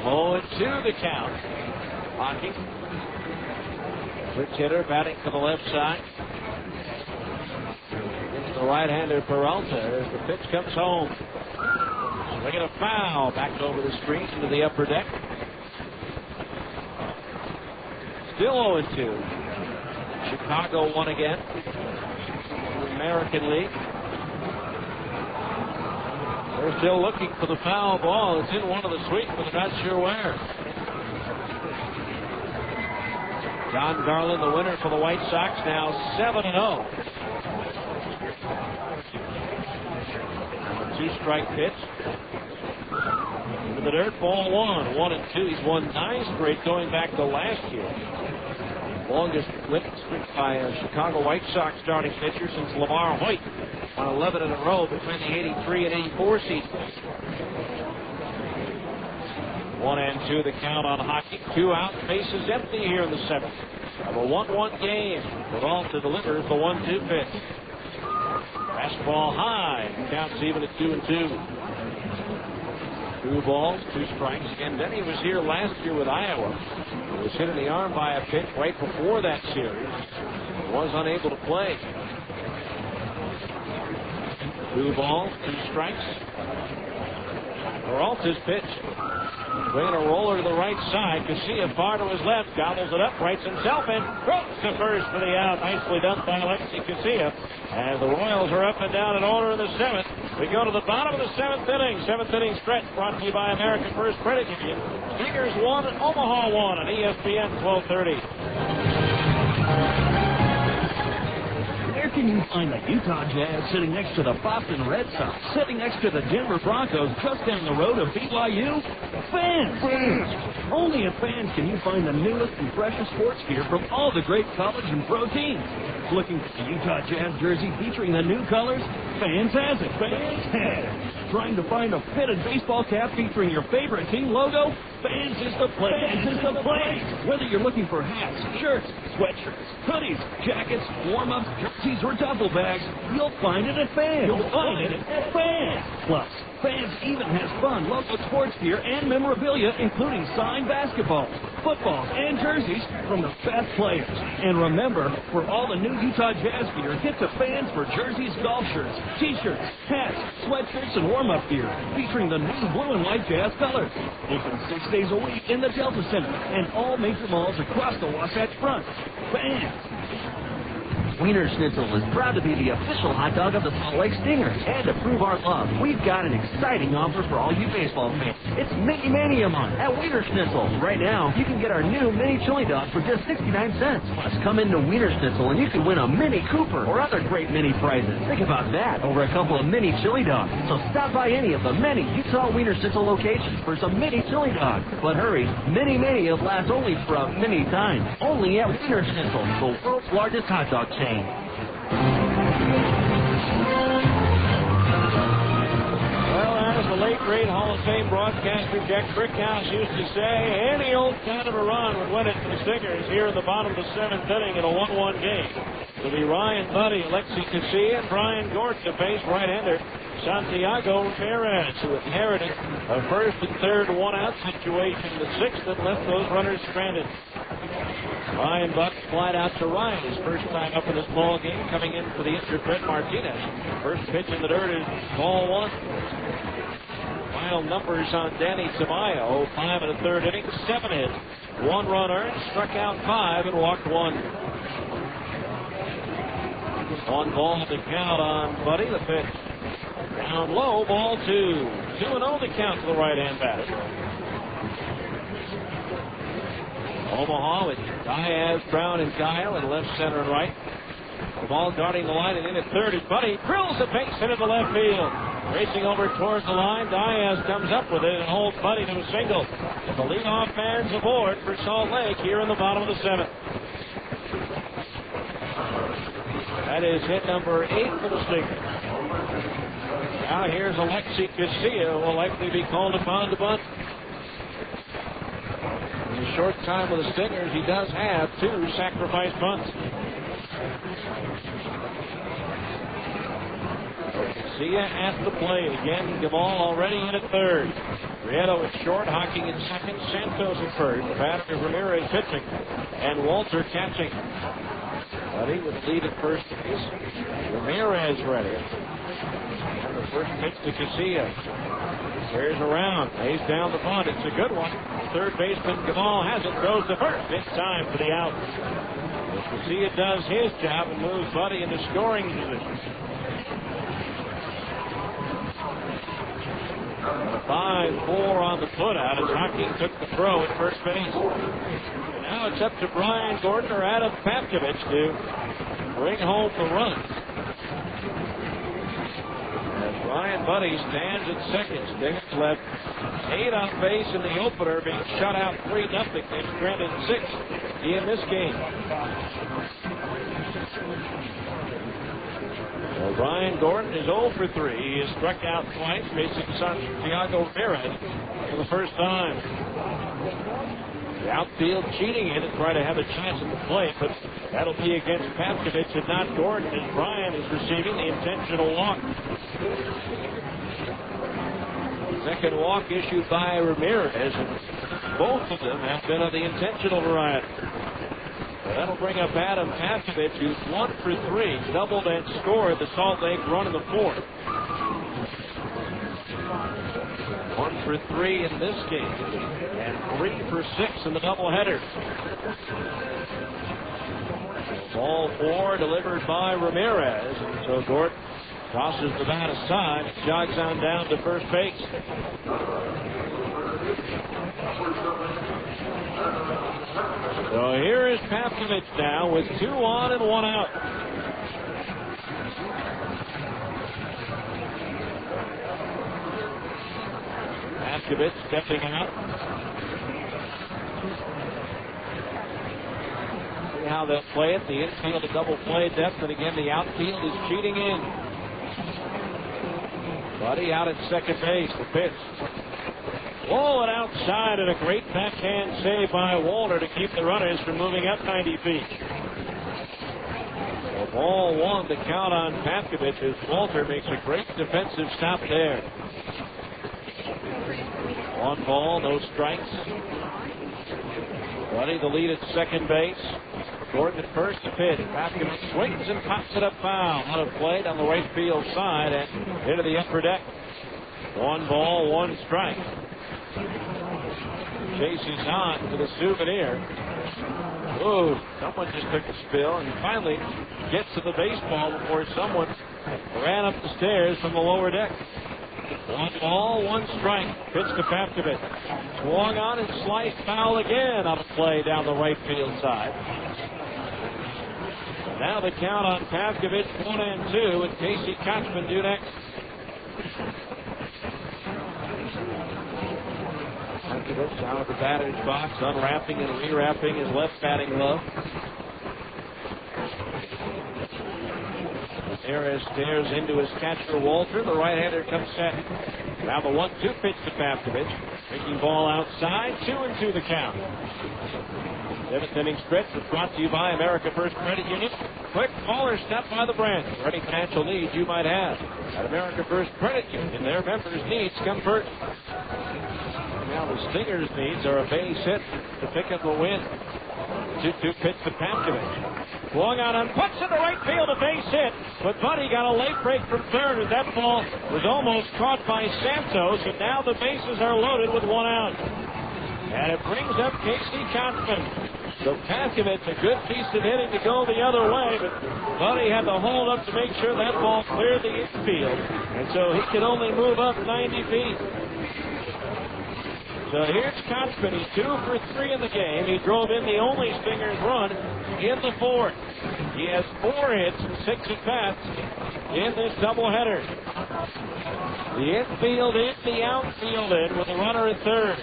Oh, and 2 the count. Hocking. Switch hitter batting to the left side. It's the right-hander Peralta as the pitch comes home. Swinging a foul back over the screen into the upper deck. Still 0-2. Chicago won again. American League. They're still looking for the foul ball. It's in one of the suites, but they're not sure where. John Garland, the winner for the White Sox, now 7-0. 2-strike pitch. Into the dirt, ball 1. 1-2. He's won 9 straight going back to last year. Longest winning streak by a Chicago White Sox starting pitcher since Lamar Hoyt on 11 in a row between the 83 and 84 seasons. 1-2 the count on Hocking. 2 out, bases empty here in the 7th. Of a 1-1 game. Peralta delivers the 1-2 pitch. Fastball high. Counts even at 2-2. 2 balls, 2 strikes. And Denny was here last year with Iowa. He was hit in the arm by a pitch right before that series. Was unable to play. 2 balls, 2 strikes. Peralta's pitch. Bringing a roller to the right side. Casilla far to his left. Gobbles it up. Writes himself in. Crooks to first for the out. Nicely done by Alexi Casilla. And the Royals are up and down in order in the 7th. We go to the bottom of the 7th inning. 7th inning stretch brought to you by American First Credit Union. Stingers won and Omaha won on ESPN 1230. Where can you find the Utah Jazz sitting next to the Boston Red Sox, sitting next to the Denver Broncos, just down the road of BYU? Fans! Only at Fans can you find the newest and freshest sports gear from all the great college and pro teams. Looking for the Utah Jazz jersey featuring the new colors? Fans has it. Fans has it. Trying to find a fitted baseball cap featuring your favorite team logo? Fans is the place. Fans is the place. Whether you're looking for hats, shirts, sweatshirts, hoodies, jackets, warm-ups, jerseys, or duffel bags, you'll find it at Fans. You'll find it at Fans. Plus, Fans even has fun local sports gear and memorabilia, including signed basketballs, footballs, and jerseys from the best players. And remember, for all the new Utah Jazz gear, get to Fans for jerseys, golf shirts, t-shirts, hats, sweatshirts, and warm-up gear featuring the new blue and white Jazz colors. Open 6 days a week in the Delta Center and all major malls across the Wasatch Front. Fans. Wiener Schnitzel is proud to be the official hot dog of the Salt Lake Stingers. And to prove our love, we've got an exciting offer for all you baseball fans. It's Mini Mania Month at Wiener Schnitzel. Right now, you can get our new Mini Chili Dog for just 69 cents. Plus, come into Wiener Schnitzel and you can win a Mini Cooper or other great mini prizes. Think about that, over a couple of Mini Chili Dogs. So stop by any of the many Utah Wiener Schnitzel locations for some Mini Chili Dogs. But hurry, Mini Mania lasts only for a mini time. Only at Wiener Schnitzel, the world's largest hot dog chain. Well, as the late great Hall of Fame broadcaster Jack Brickhouse used to say, any old kind of a run would win it for the Stingers here in the bottom of the 7th inning in a 1-1 game. It'll be Ryan Buddy, Alexi Casilla, and Brian Gordon to face right-hander Santiago Ramirez, who inherited a first and third one-out situation, the 6th that left those runners stranded. Ryan Buck flied out to Ryan, his first time up in this ball game, coming in for the injured Fred Martinez. First pitch in the dirt is ball 1. Final numbers on Danny Tamayo: 5 1/3 innings, 7 hits, 1 run earned, struck out 5 and walked 1. 1 ball to count on Buddy. The pitch down low, ball 2. 2-0 to count to the right-hand batter. Omaha with Diaz, Brown, and Guile in left, center, and right. The ball guarding the line and in at third is Buddy. Drills the base into the left field. Racing over towards the line, Diaz comes up with it and holds Buddy to a single. The leadoff man's aboard for Salt Lake here in the bottom of the 7th. That is hit number 8 for the Stingers. Now here's Alexi Casilla, who will likely be called upon to bunt. In a short time with the Stingers, he does have 2 sacrifice bunts. Casilla at the plate. Again, Gamal already in at third. Prieto at short, Hocking in second, Santos at first. The batter Ramirez pitching, and Walter catching. Buddy with the lead at first base. Ramirez ready. And the first pitch to Casilla. Tears around, lays down the bunt. It's a good one. Third baseman Gamal has it, goes to first. It's time for the out. Casilla does his job and moves Buddy into scoring position. 5-4 on the putout as Hocking took the throw at first base. Now it's up to Brian Gordon or Adam Papkovich to bring home the run. As Ryan Buddy stands at second, Stingers left 8 on base in the opener, being shut out 3-0. They stranded 6 in this game. Well, Brian Gordon is 0 for 3. He has struck out twice, facing Santiago Ramirez for the first time. The outfield cheating in to try to have a chance at the plate, but that'll be against Papkovich and not Gordon, as Brian is receiving the intentional walk. Second walk issued by Ramirez, and both of them have been of the intentional variety. That'll bring up Adam Papkovich, who's 1 for 3, doubled and scored the Salt Lake run in the 4th. 1 for 3 in this game, and 3 for 6 in the doubleheader. Ball 4 delivered by Ramirez, and so Gordon tosses the bat aside and jogs on down to first base. So here is Papkovich now with 2 on and 1 out. Papkovich stepping out. See how they'll play it. The infield a double play depth, and again the outfield is cheating in. Buddy out at second base. The pitch. Low and outside, and a great backhand save by Walter to keep the runners from moving up 90 feet. Well, ball 1 to count on Papkovich as Walter makes a great defensive stop there. 1 ball, no strikes. Buddy the lead at second base. Gordon at first, the pitch. Papkovich swings and pops it up foul. On a play down the right field side and into the upper deck. 1 ball, 1 strike. Chases on to the souvenir. Oh, someone just took a spill and finally gets to the baseball before someone ran up the stairs from the lower deck. 1 ball, 1 strike. Pitch to Papkovich. Swung on and sliced foul again on a play down the right field side. Now the count on Papkovich, 1-2, and Casey Kochman due next. Papkovich out of the batter's box, unwrapping and rewrapping his left batting glove. Ramirez stares into his catcher, Walter. The right-hander comes set. Now the 1-2 pitch to Papkovich. Picking ball outside. 2-2 the count. Seventh inning stretch is brought to you by America First Credit Union. Quick call or stop by the branch for any financial needs you might have. At America First Credit Union, their members' needs come first. Now the Stingers' needs are a base hit to pick up a win. 2-2 pitch to Papkovich. Swung out and puts in the right field, a base hit. But Buddy got a late break from third, and that ball was almost caught by Santos, and now the bases are loaded with 1 out. And it brings up Casey Kotzman. So Papkovich, a good piece of hitting to go the other way, but Buddy had to hold up to make sure that ball cleared the infield. And so he could only move up 90 feet. So here's Kotzman. He's 2 for 3 in the game. He drove in the only Stingers run in the 4th. He has 4 hits and 6 at-bats in this doubleheader. The infield in, the outfield in with a runner at third.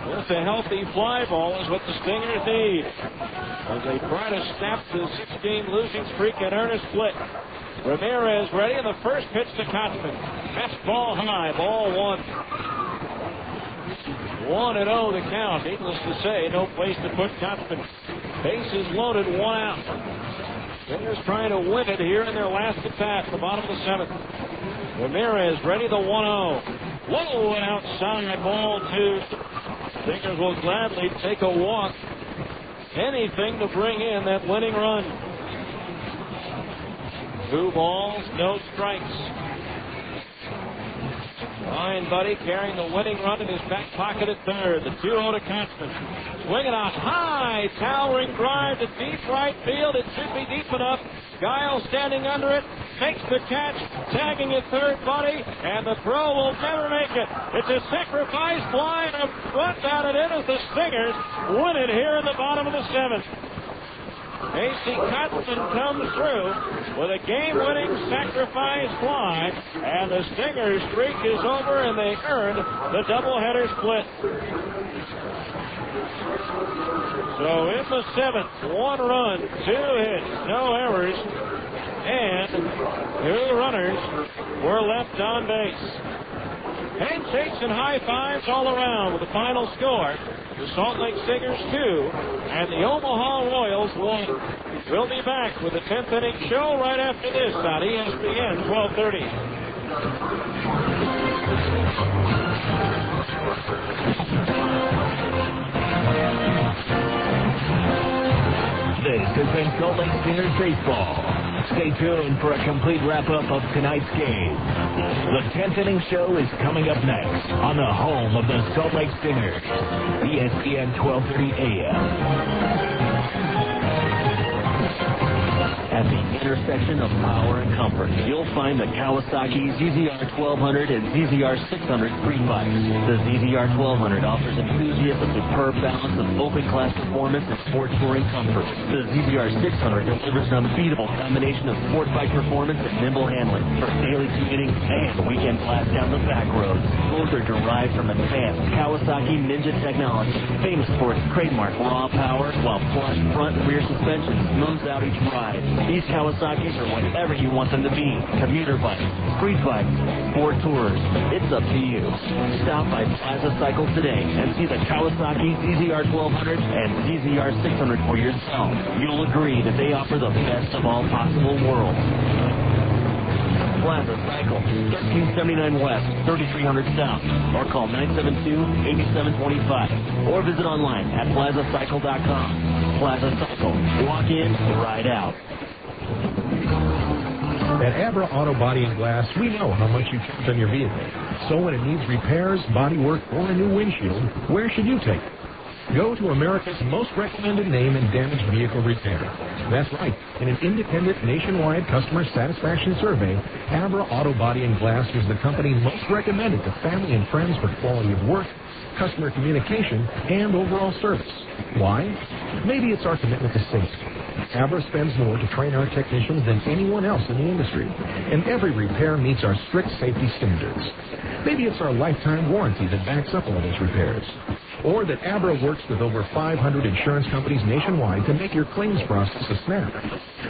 Just a healthy fly ball is what the Stingers need as they try to snap the 6-game losing streak in earnest split. Ramirez ready, and the first pitch to Kotzman. Fastball high, ball 1. 1-0 the count. Needless to say, no place to put Kotzman. Bases loaded, 1 out. Stingers trying to win it here in their last at-bat, the bottom of the 7th. Ramirez ready, the 1-0. Whoa, and outside, ball 2. Stingers will gladly take a walk. Anything to bring in that winning run. 2 balls, no strikes. Fine Buddy carrying the winning run in his back pocket at third. The 2-0 to Kotzman. Swinging a high, towering drive to deep right field. It should be deep enough. Giles standing under it. Makes the catch. Tagging at third, Buddy. And the throw will never make it. It's a sacrifice fly and a front down it in as the Stingers win it here in the bottom of the 7th. Casey Kotzman comes through with a game-winning sacrifice fly, and the Stingers' streak is over, and they earned the doubleheader split. So in the 7th, 1 run, 2 hits, no errors, and 2 runners were left on base. Handshakes and high fives all around with the final score. The Salt Lake Stingers 2 and the Omaha Royals 1. We'll be back with the 10th inning show right after this on ESPN 1230. This has been Salt Lake Stingers baseball. Stay tuned for a complete wrap-up of tonight's game. The 10th inning show is coming up next on the home of the Salt Lake Stingers, ESPN 1230 AM. At the intersection of power and comfort, you'll find the Kawasaki ZZR 1200 and ZZR 600 street bikes. The ZZR 1200 offers enthusiasts a superb balance of open-class performance and sport touring comfort. The ZZR 600 delivers an unbeatable combination of sport bike performance and nimble handling for daily commuting and weekend blast down the back roads. Both are derived from advanced Kawasaki Ninja technology, famous for its trademark raw power, while plush front and rear suspension smooths out each ride. These Kawasaki's are whatever you want them to be. Commuter bikes, street bikes, sport tours. It's up to you. Stop by Plaza Cycle today and see the Kawasaki ZZR 1200 and ZZR 600 for yourself. You'll agree that they offer the best of all possible worlds. Plaza Cycle, 1379 West, 3300 South, or call 972-8725, or visit online at plazacycle.com. Plaza Cycle, walk in, ride out. At Abra Auto Body and Glass, we know how much you count on your vehicle. So when it needs repairs, body work, or a new windshield, where should you take it? Go to America's most recommended name in damaged vehicle repair. That's right. In an independent nationwide customer satisfaction survey, Abra Auto Body and Glass was the company most recommended to family and friends for quality of work, customer communication, and overall service. Why? Maybe it's our commitment to safety. Abra spends more to train our technicians than anyone else in the industry, and every repair meets our strict safety standards. Maybe it's our lifetime warranty that backs up all those repairs. or that Abra works with over 500 insurance companies nationwide to make your claims process a snap.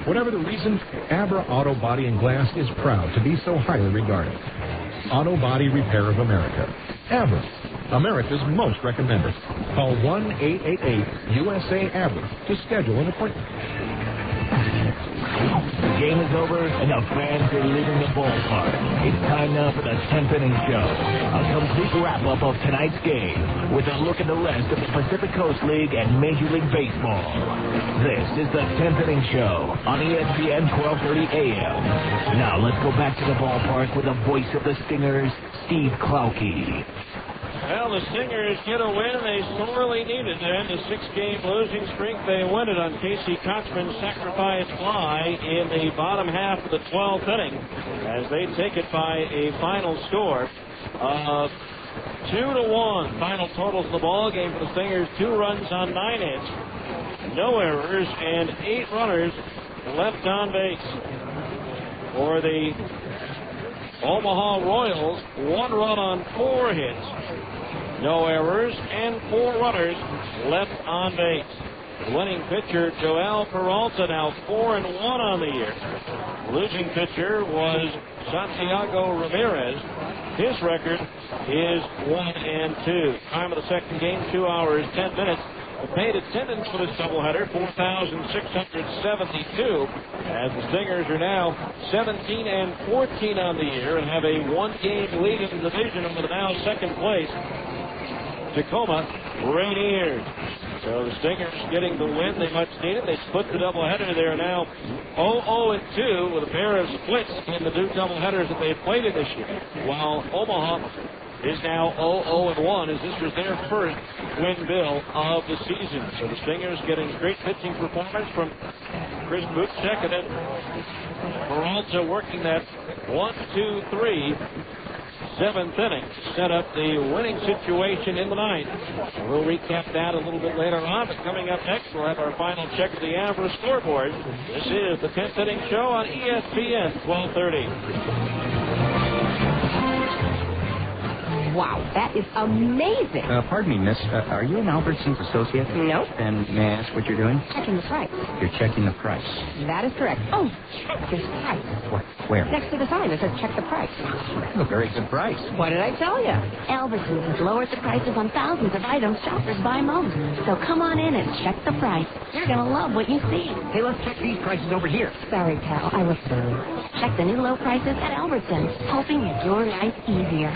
Whatever the reason, Abra Auto Body and Glass is proud to be so highly regarded. Auto Body Repair of America. Abra, America's most recommended. Call 1-888-USA-ABRA to schedule an appointment. The game is over and the fans are leaving the ballpark. It's time now for the 10th inning show. A complete wrap-up of tonight's game with a look at the rest of the Pacific Coast League and Major League Baseball. This is the 10th inning show on ESPN 1230 AM. Now let's go back to the ballpark with the voice of the Stingers, Steve Klauke. Well, the Stingers get a win. They sorely needed to end a 6-game losing streak. They win it on Casey Kochman's sacrifice fly in the bottom half of the 12th inning as they take it by a final score of 2-1. Final totals in the ball game for the Stingers: 2 runs on 9 hits, no errors, and 8 runners left on base. For the Omaha Royals, 1 run on 4 hits, no errors, and 4 runners left on base. The winning pitcher, Joel Peralta, now 4-1 on the year. The losing pitcher was Santiago Ramirez. His record is 1-2. Time of the second game, 2 hours, 10 minutes. The paid attendance for this doubleheader, 4,672, as the Stingers are now 17-14 on the year and have a 1-game lead in the division over the now second place Tacoma Rainiers. So the Stingers getting the win they much needed. They split the doubleheader. They are now 0-2 with a pair of splits in the 2 doubleheaders that they've played in this year, while Omaha is now 0-1 as this was their first win bill of the season. So the Stingers getting great pitching performance from Chris Bootcheck, and then Peralta working that 1-2-3 7th inning to set up the winning situation in the ninth. We'll recap that a little bit later on, but coming up next, we'll have our final check of the Abra scoreboard. This is the 10th inning show on ESPN 1230. Wow, that is amazing. Pardon me, miss. Are you an Albertsons associate? Nope. Then may I ask what you're doing? Checking the price. You're checking the price. That is correct. Oh, check this price. What? Where? Next to the sign that says check the price. A very good price. What did I tell you? Albertsons has lowered the prices on thousands of items shoppers buy most. So come on in and check the price. You're going to love what you see. Hey, let's check these prices over here. Sorry, pal. I was silly. Check the new low prices at Albertsons, helping make your life easier.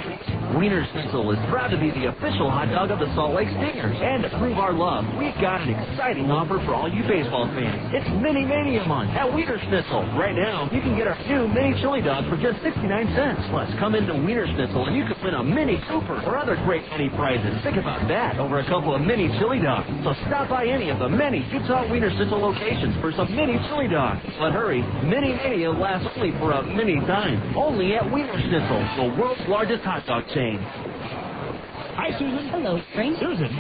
Wiener Schnitzel is proud to be the official hot dog of the Salt Lake Stingers. And to prove our love, we've got an exciting offer for all you baseball fans. It's Mini Mania month at Wiener Schnitzel. Right now, you can get our new mini chili dog for just 69 cents. Plus, come into Wiener Schnitzel and you can win a mini Cooper or other great mini prizes. Think about that, over a couple of mini chili dogs. So stop by any of the many Utah Wiener Schnitzel locations for some mini chili dogs. But hurry, Mini Mania lasts only for a mini time. Only at Wiener Schnitzel, the world's largest hot dog chain. Hi, Susan. Hello, Frank. Susan,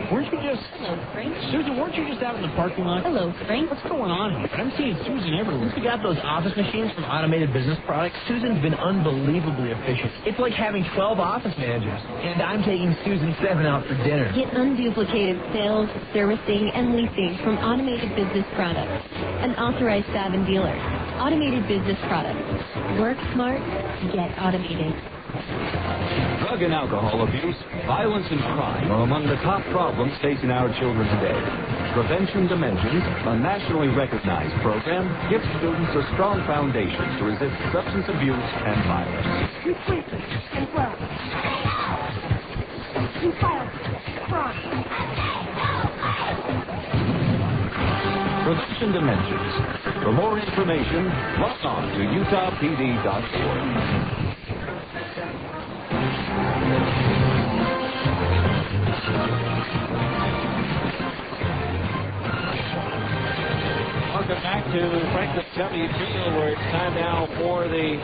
weren't you just... Hello, Frank. Susan, weren't you just out in the parking lot? Hello, Frank. What's going on here? I'm seeing Susan everywhere. Since we got those office machines from Automated Business Products, Susan's been unbelievably efficient. It's like having 12 office managers. And I'm taking Susan 7 out for dinner. Get unduplicated sales, servicing, and leasing from Automated Business Products, an authorized Savin dealer. Automated Business Products. Work smart, get automated. Drug and alcohol abuse, violence, and crime are among the top problems facing our children today. Prevention Dimensions, a nationally recognized program, gives students a strong foundation to resist substance abuse and violence. And drugs. And violence. Crime. Prevention Dimensions. For more information, log on to utahpd.org. Welcome back to Franklin W. Field, where it's time now for the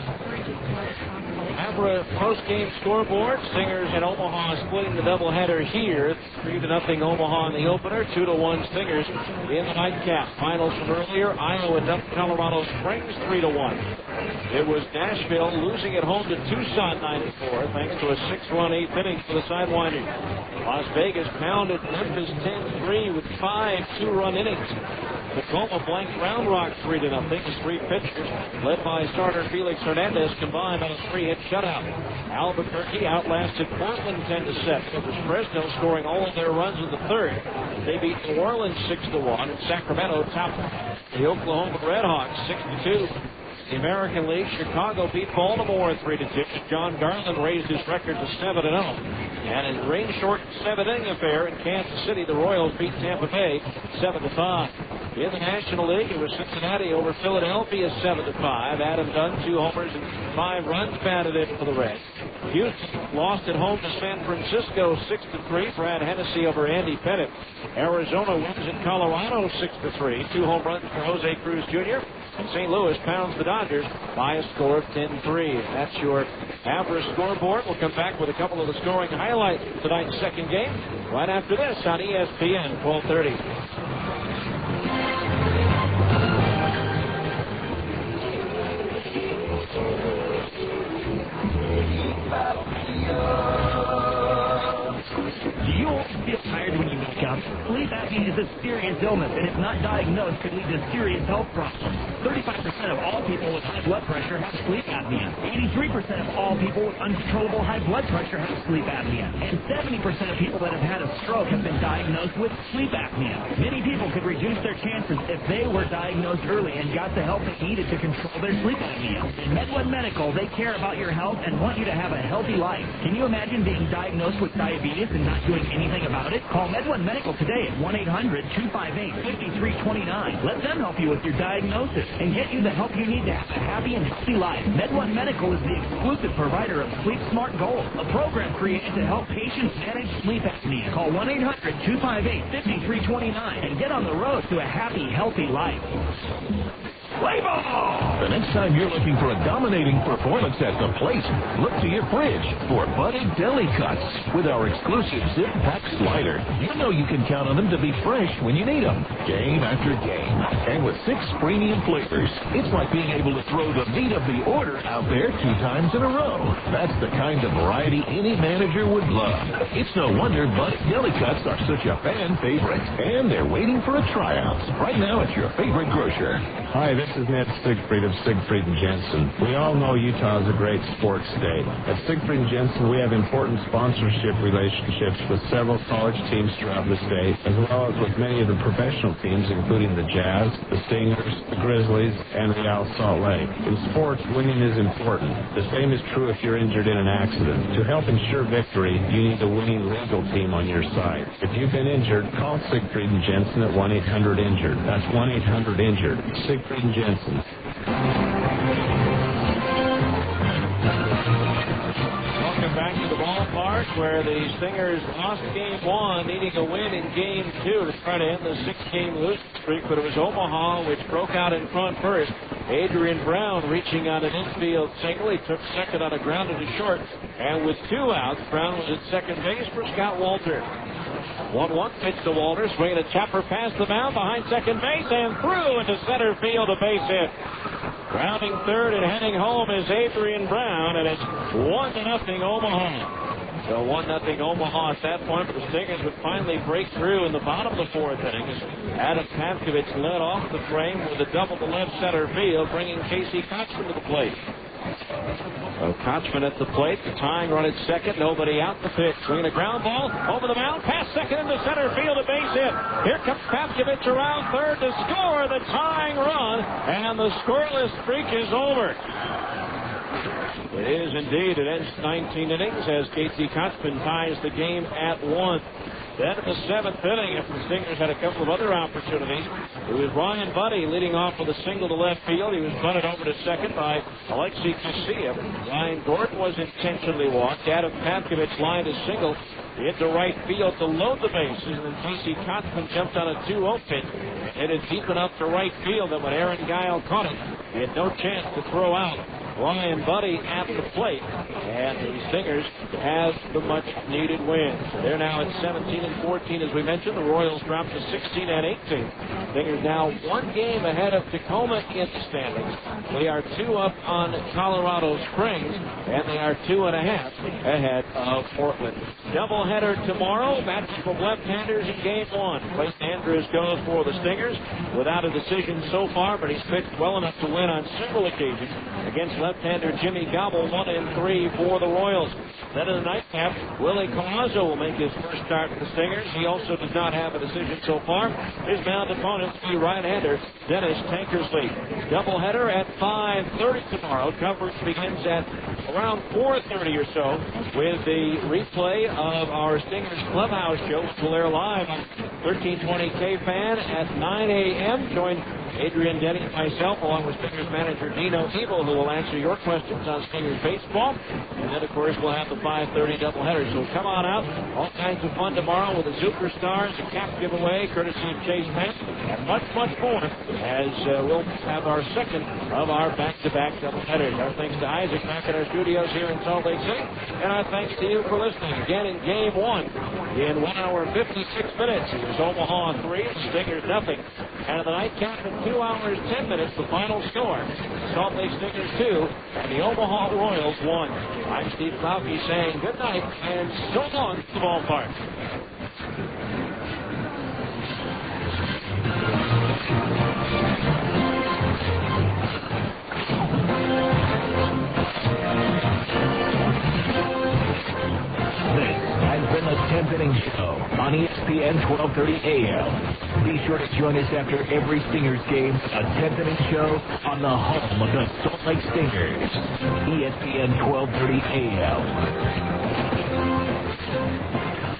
for a post-game scoreboard. Stingers and Omaha splitting the doubleheader here. 3-0 Omaha in the opener, 2-1 Stingers in the nightcap. Finals from earlier, Iowa dumped Colorado Springs 3-1. It was Nashville losing at home to Tucson 9-4 thanks to a 6-run 8th inning for the Sidewinders. Las Vegas pounded Memphis 10-3 with 5 2-run innings. Tacoma blanked Round Rock 3-0 with 3 pitchers, led by starter Felix Hernandez, combined on a 3-hit shutout. Albuquerque outlasted Portland 10-7, with Fresno scoring all of their runs in the third. They beat New Orleans 6-1, and Sacramento topped the Oklahoma Redhawks 6-2. The American League, Chicago beat Baltimore 3-2. John Garland raised his record to 7-0. And in a rain-shortened 7-inning affair in Kansas City, the Royals beat Tampa Bay 7-5. In the National League, it was Cincinnati over Philadelphia 7-5. Adam Dunn, 2 homers and 5 runs batted in for the Reds. Houston lost at home to San Francisco 6-3. Brad Hennessy over Andy Pettit. Arizona wins at Colorado 6-3. 2 home runs for Jose Cruz Jr. And St. Louis pounds the Dodgers by a score of 10-3. That's your average scoreboard. We'll come back with a couple of the scoring highlights of tonight's second game right after this on ESPN 1230. Do you feel tired when you wake up? Sleep apnea is a serious illness, and if not diagnosed, could lead to serious health problems. 35% of all people with high blood pressure have sleep apnea. 83% of all people with uncontrollable high blood pressure have sleep apnea. And 70% of people that have had a stroke have been diagnosed with sleep apnea. Many people could reduce their chances if they were diagnosed early and got the help they needed to control their sleep apnea. In Medline Medical, they care about your health and want you to have a healthy life. Can you imagine being diagnosed with diabetes and not doing anything about it? Call Medline Medical today at 1-800-258-5329. Let them help you with your diagnosis and get you the help you need to have a happy and healthy life. Medline Medical is the exclusive provider of Sleep Smart Gold, a program created to help patients manage sleep apnea. Call 1-800-258-5329 and get on the road to a happy, healthy life. Play ball! The next time you're looking for a dominating performance at the plate, look to your fridge for budded deli cuts. With our exclusive zip pack slider, you know you can count on them to be fresh when you need them, game after game. And with 6 premium flavors, it's like being able to throw the meat of the order out there 2 times in a row. That's the kind of variety any manager would love. It's no wonder budded deli cuts are such a fan favorite, and they're waiting for a tryout right now at your favorite grocer. Hi, this is Ned Siegfried of Siegfried & Jensen. We all know Utah is a great sports state. At Siegfried & Jensen, we have important sponsorship relationships with several college teams throughout the state, as well as with many of the professional teams, including the Jazz, the Stingers, the Grizzlies, and Real Salt Lake. In sports, winning is important. The same is true if you're injured in an accident. To help ensure victory, you need a winning legal team on your side. If you've been injured, call Siegfried & Jensen at 1-800-INJURED. That's 1-800-INJURED. Siegfried & Jensen. Welcome back to the ballpark where the Stingers lost game 1, needing a win in game 2 to try to end the 6-game losing streak, but it was Omaha which broke out in front first. Adrian Brown reaching on an infield single. He took second on a ground to short, and with 2 outs, Brown was at second base for Scott Walter. 1-1 pitch to Walter, swinging a chopper past the mound behind second base and through into center field, a base hit. Grounding third and heading home is Adrian Brown, and it's 1-0 Omaha. So 1-0 Omaha at that point, but the Stingers would finally break through in the bottom of the 4th inning as Adam Pavkovich led off the frame with a double to left center field, bringing Casey Kochman to the plate. So Kochman at the plate, the tying run at second, nobody out, the pitch. Swinging a ground ball over the mound, past second into center field, a base hit. Here comes Pavkovich around third to score the tying run, and the scoreless streak is over. It is indeed. It ends 19 innings as Casey Kochman ties the game at 1. Then in the 7th inning, after the Stingers had a couple of other opportunities, it was Ryan Buddy leading off with a single to left field. He was bunted over to second by Alexei Kasiev. Ryan Gordon was intentionally walked. Adam Pavkovich lined a single into right field to load the bases, and then Casey Kochman jumped on a 2-0 pitch and hit it deep enough to right field. And when Aaron Guile caught it, he had no chance to throw out. Ryan Buddy at the plate. And the Stingers have the much-needed win. They're now at 17-14, as we mentioned. The Royals dropped to 16-18. Stingers now one game ahead of Tacoma in the standings. They are 2 up on Colorado Springs, and they are 2.5 ahead of Portland. Doubleheader tomorrow. Matches from left-handers in Game 1. Clayton Andrews goes for the Stingers without a decision so far, but he's pitched well enough to win on several occasions against left-hander Jimmy Gobble. 1-3 for the Royals. Then in the nightcap, Willie Collazo will make his first start for the Stingers. He also does not have a decision so far. His mound opponent will be right-hander Dennis Tankersley. Doubleheader at 5:30 tomorrow. Coverage begins at around 4:30 or so with the replay of our Stingers Clubhouse show, which will air live on 1320 KFan at 9 a.m. Join Adrian Denny and myself, along with Stingers manager Dino Evil, who will answer your questions on Stingers baseball. And then, of course, we'll have the 5:30 doubleheader. So come on out. All kinds of fun tomorrow with the Superstars, a cap giveaway, courtesy of Chase Penn, and much, much more, as we'll have our second of our back-to-back doubleheaders. Our thanks to Isaac back in our studios here in Salt Lake City, and our thanks to you for listening. Again, in Game 1, in 1 hour and 56 minutes, it was Omaha 3, Stingers nothing. And the nightcap in 2 hours, 10 minutes, the final score. Salt Lake Stingers 2 and the Omaha Royals 1. I'm Steve Klauke saying good night and so long to the ballpark. This has been the 10th Inning Show on ESPN 1230 AM. Be sure to join us after every Stingers game, a 10th Inning Show on the home of the Salt Lake Stingers, ESPN 1230 AM.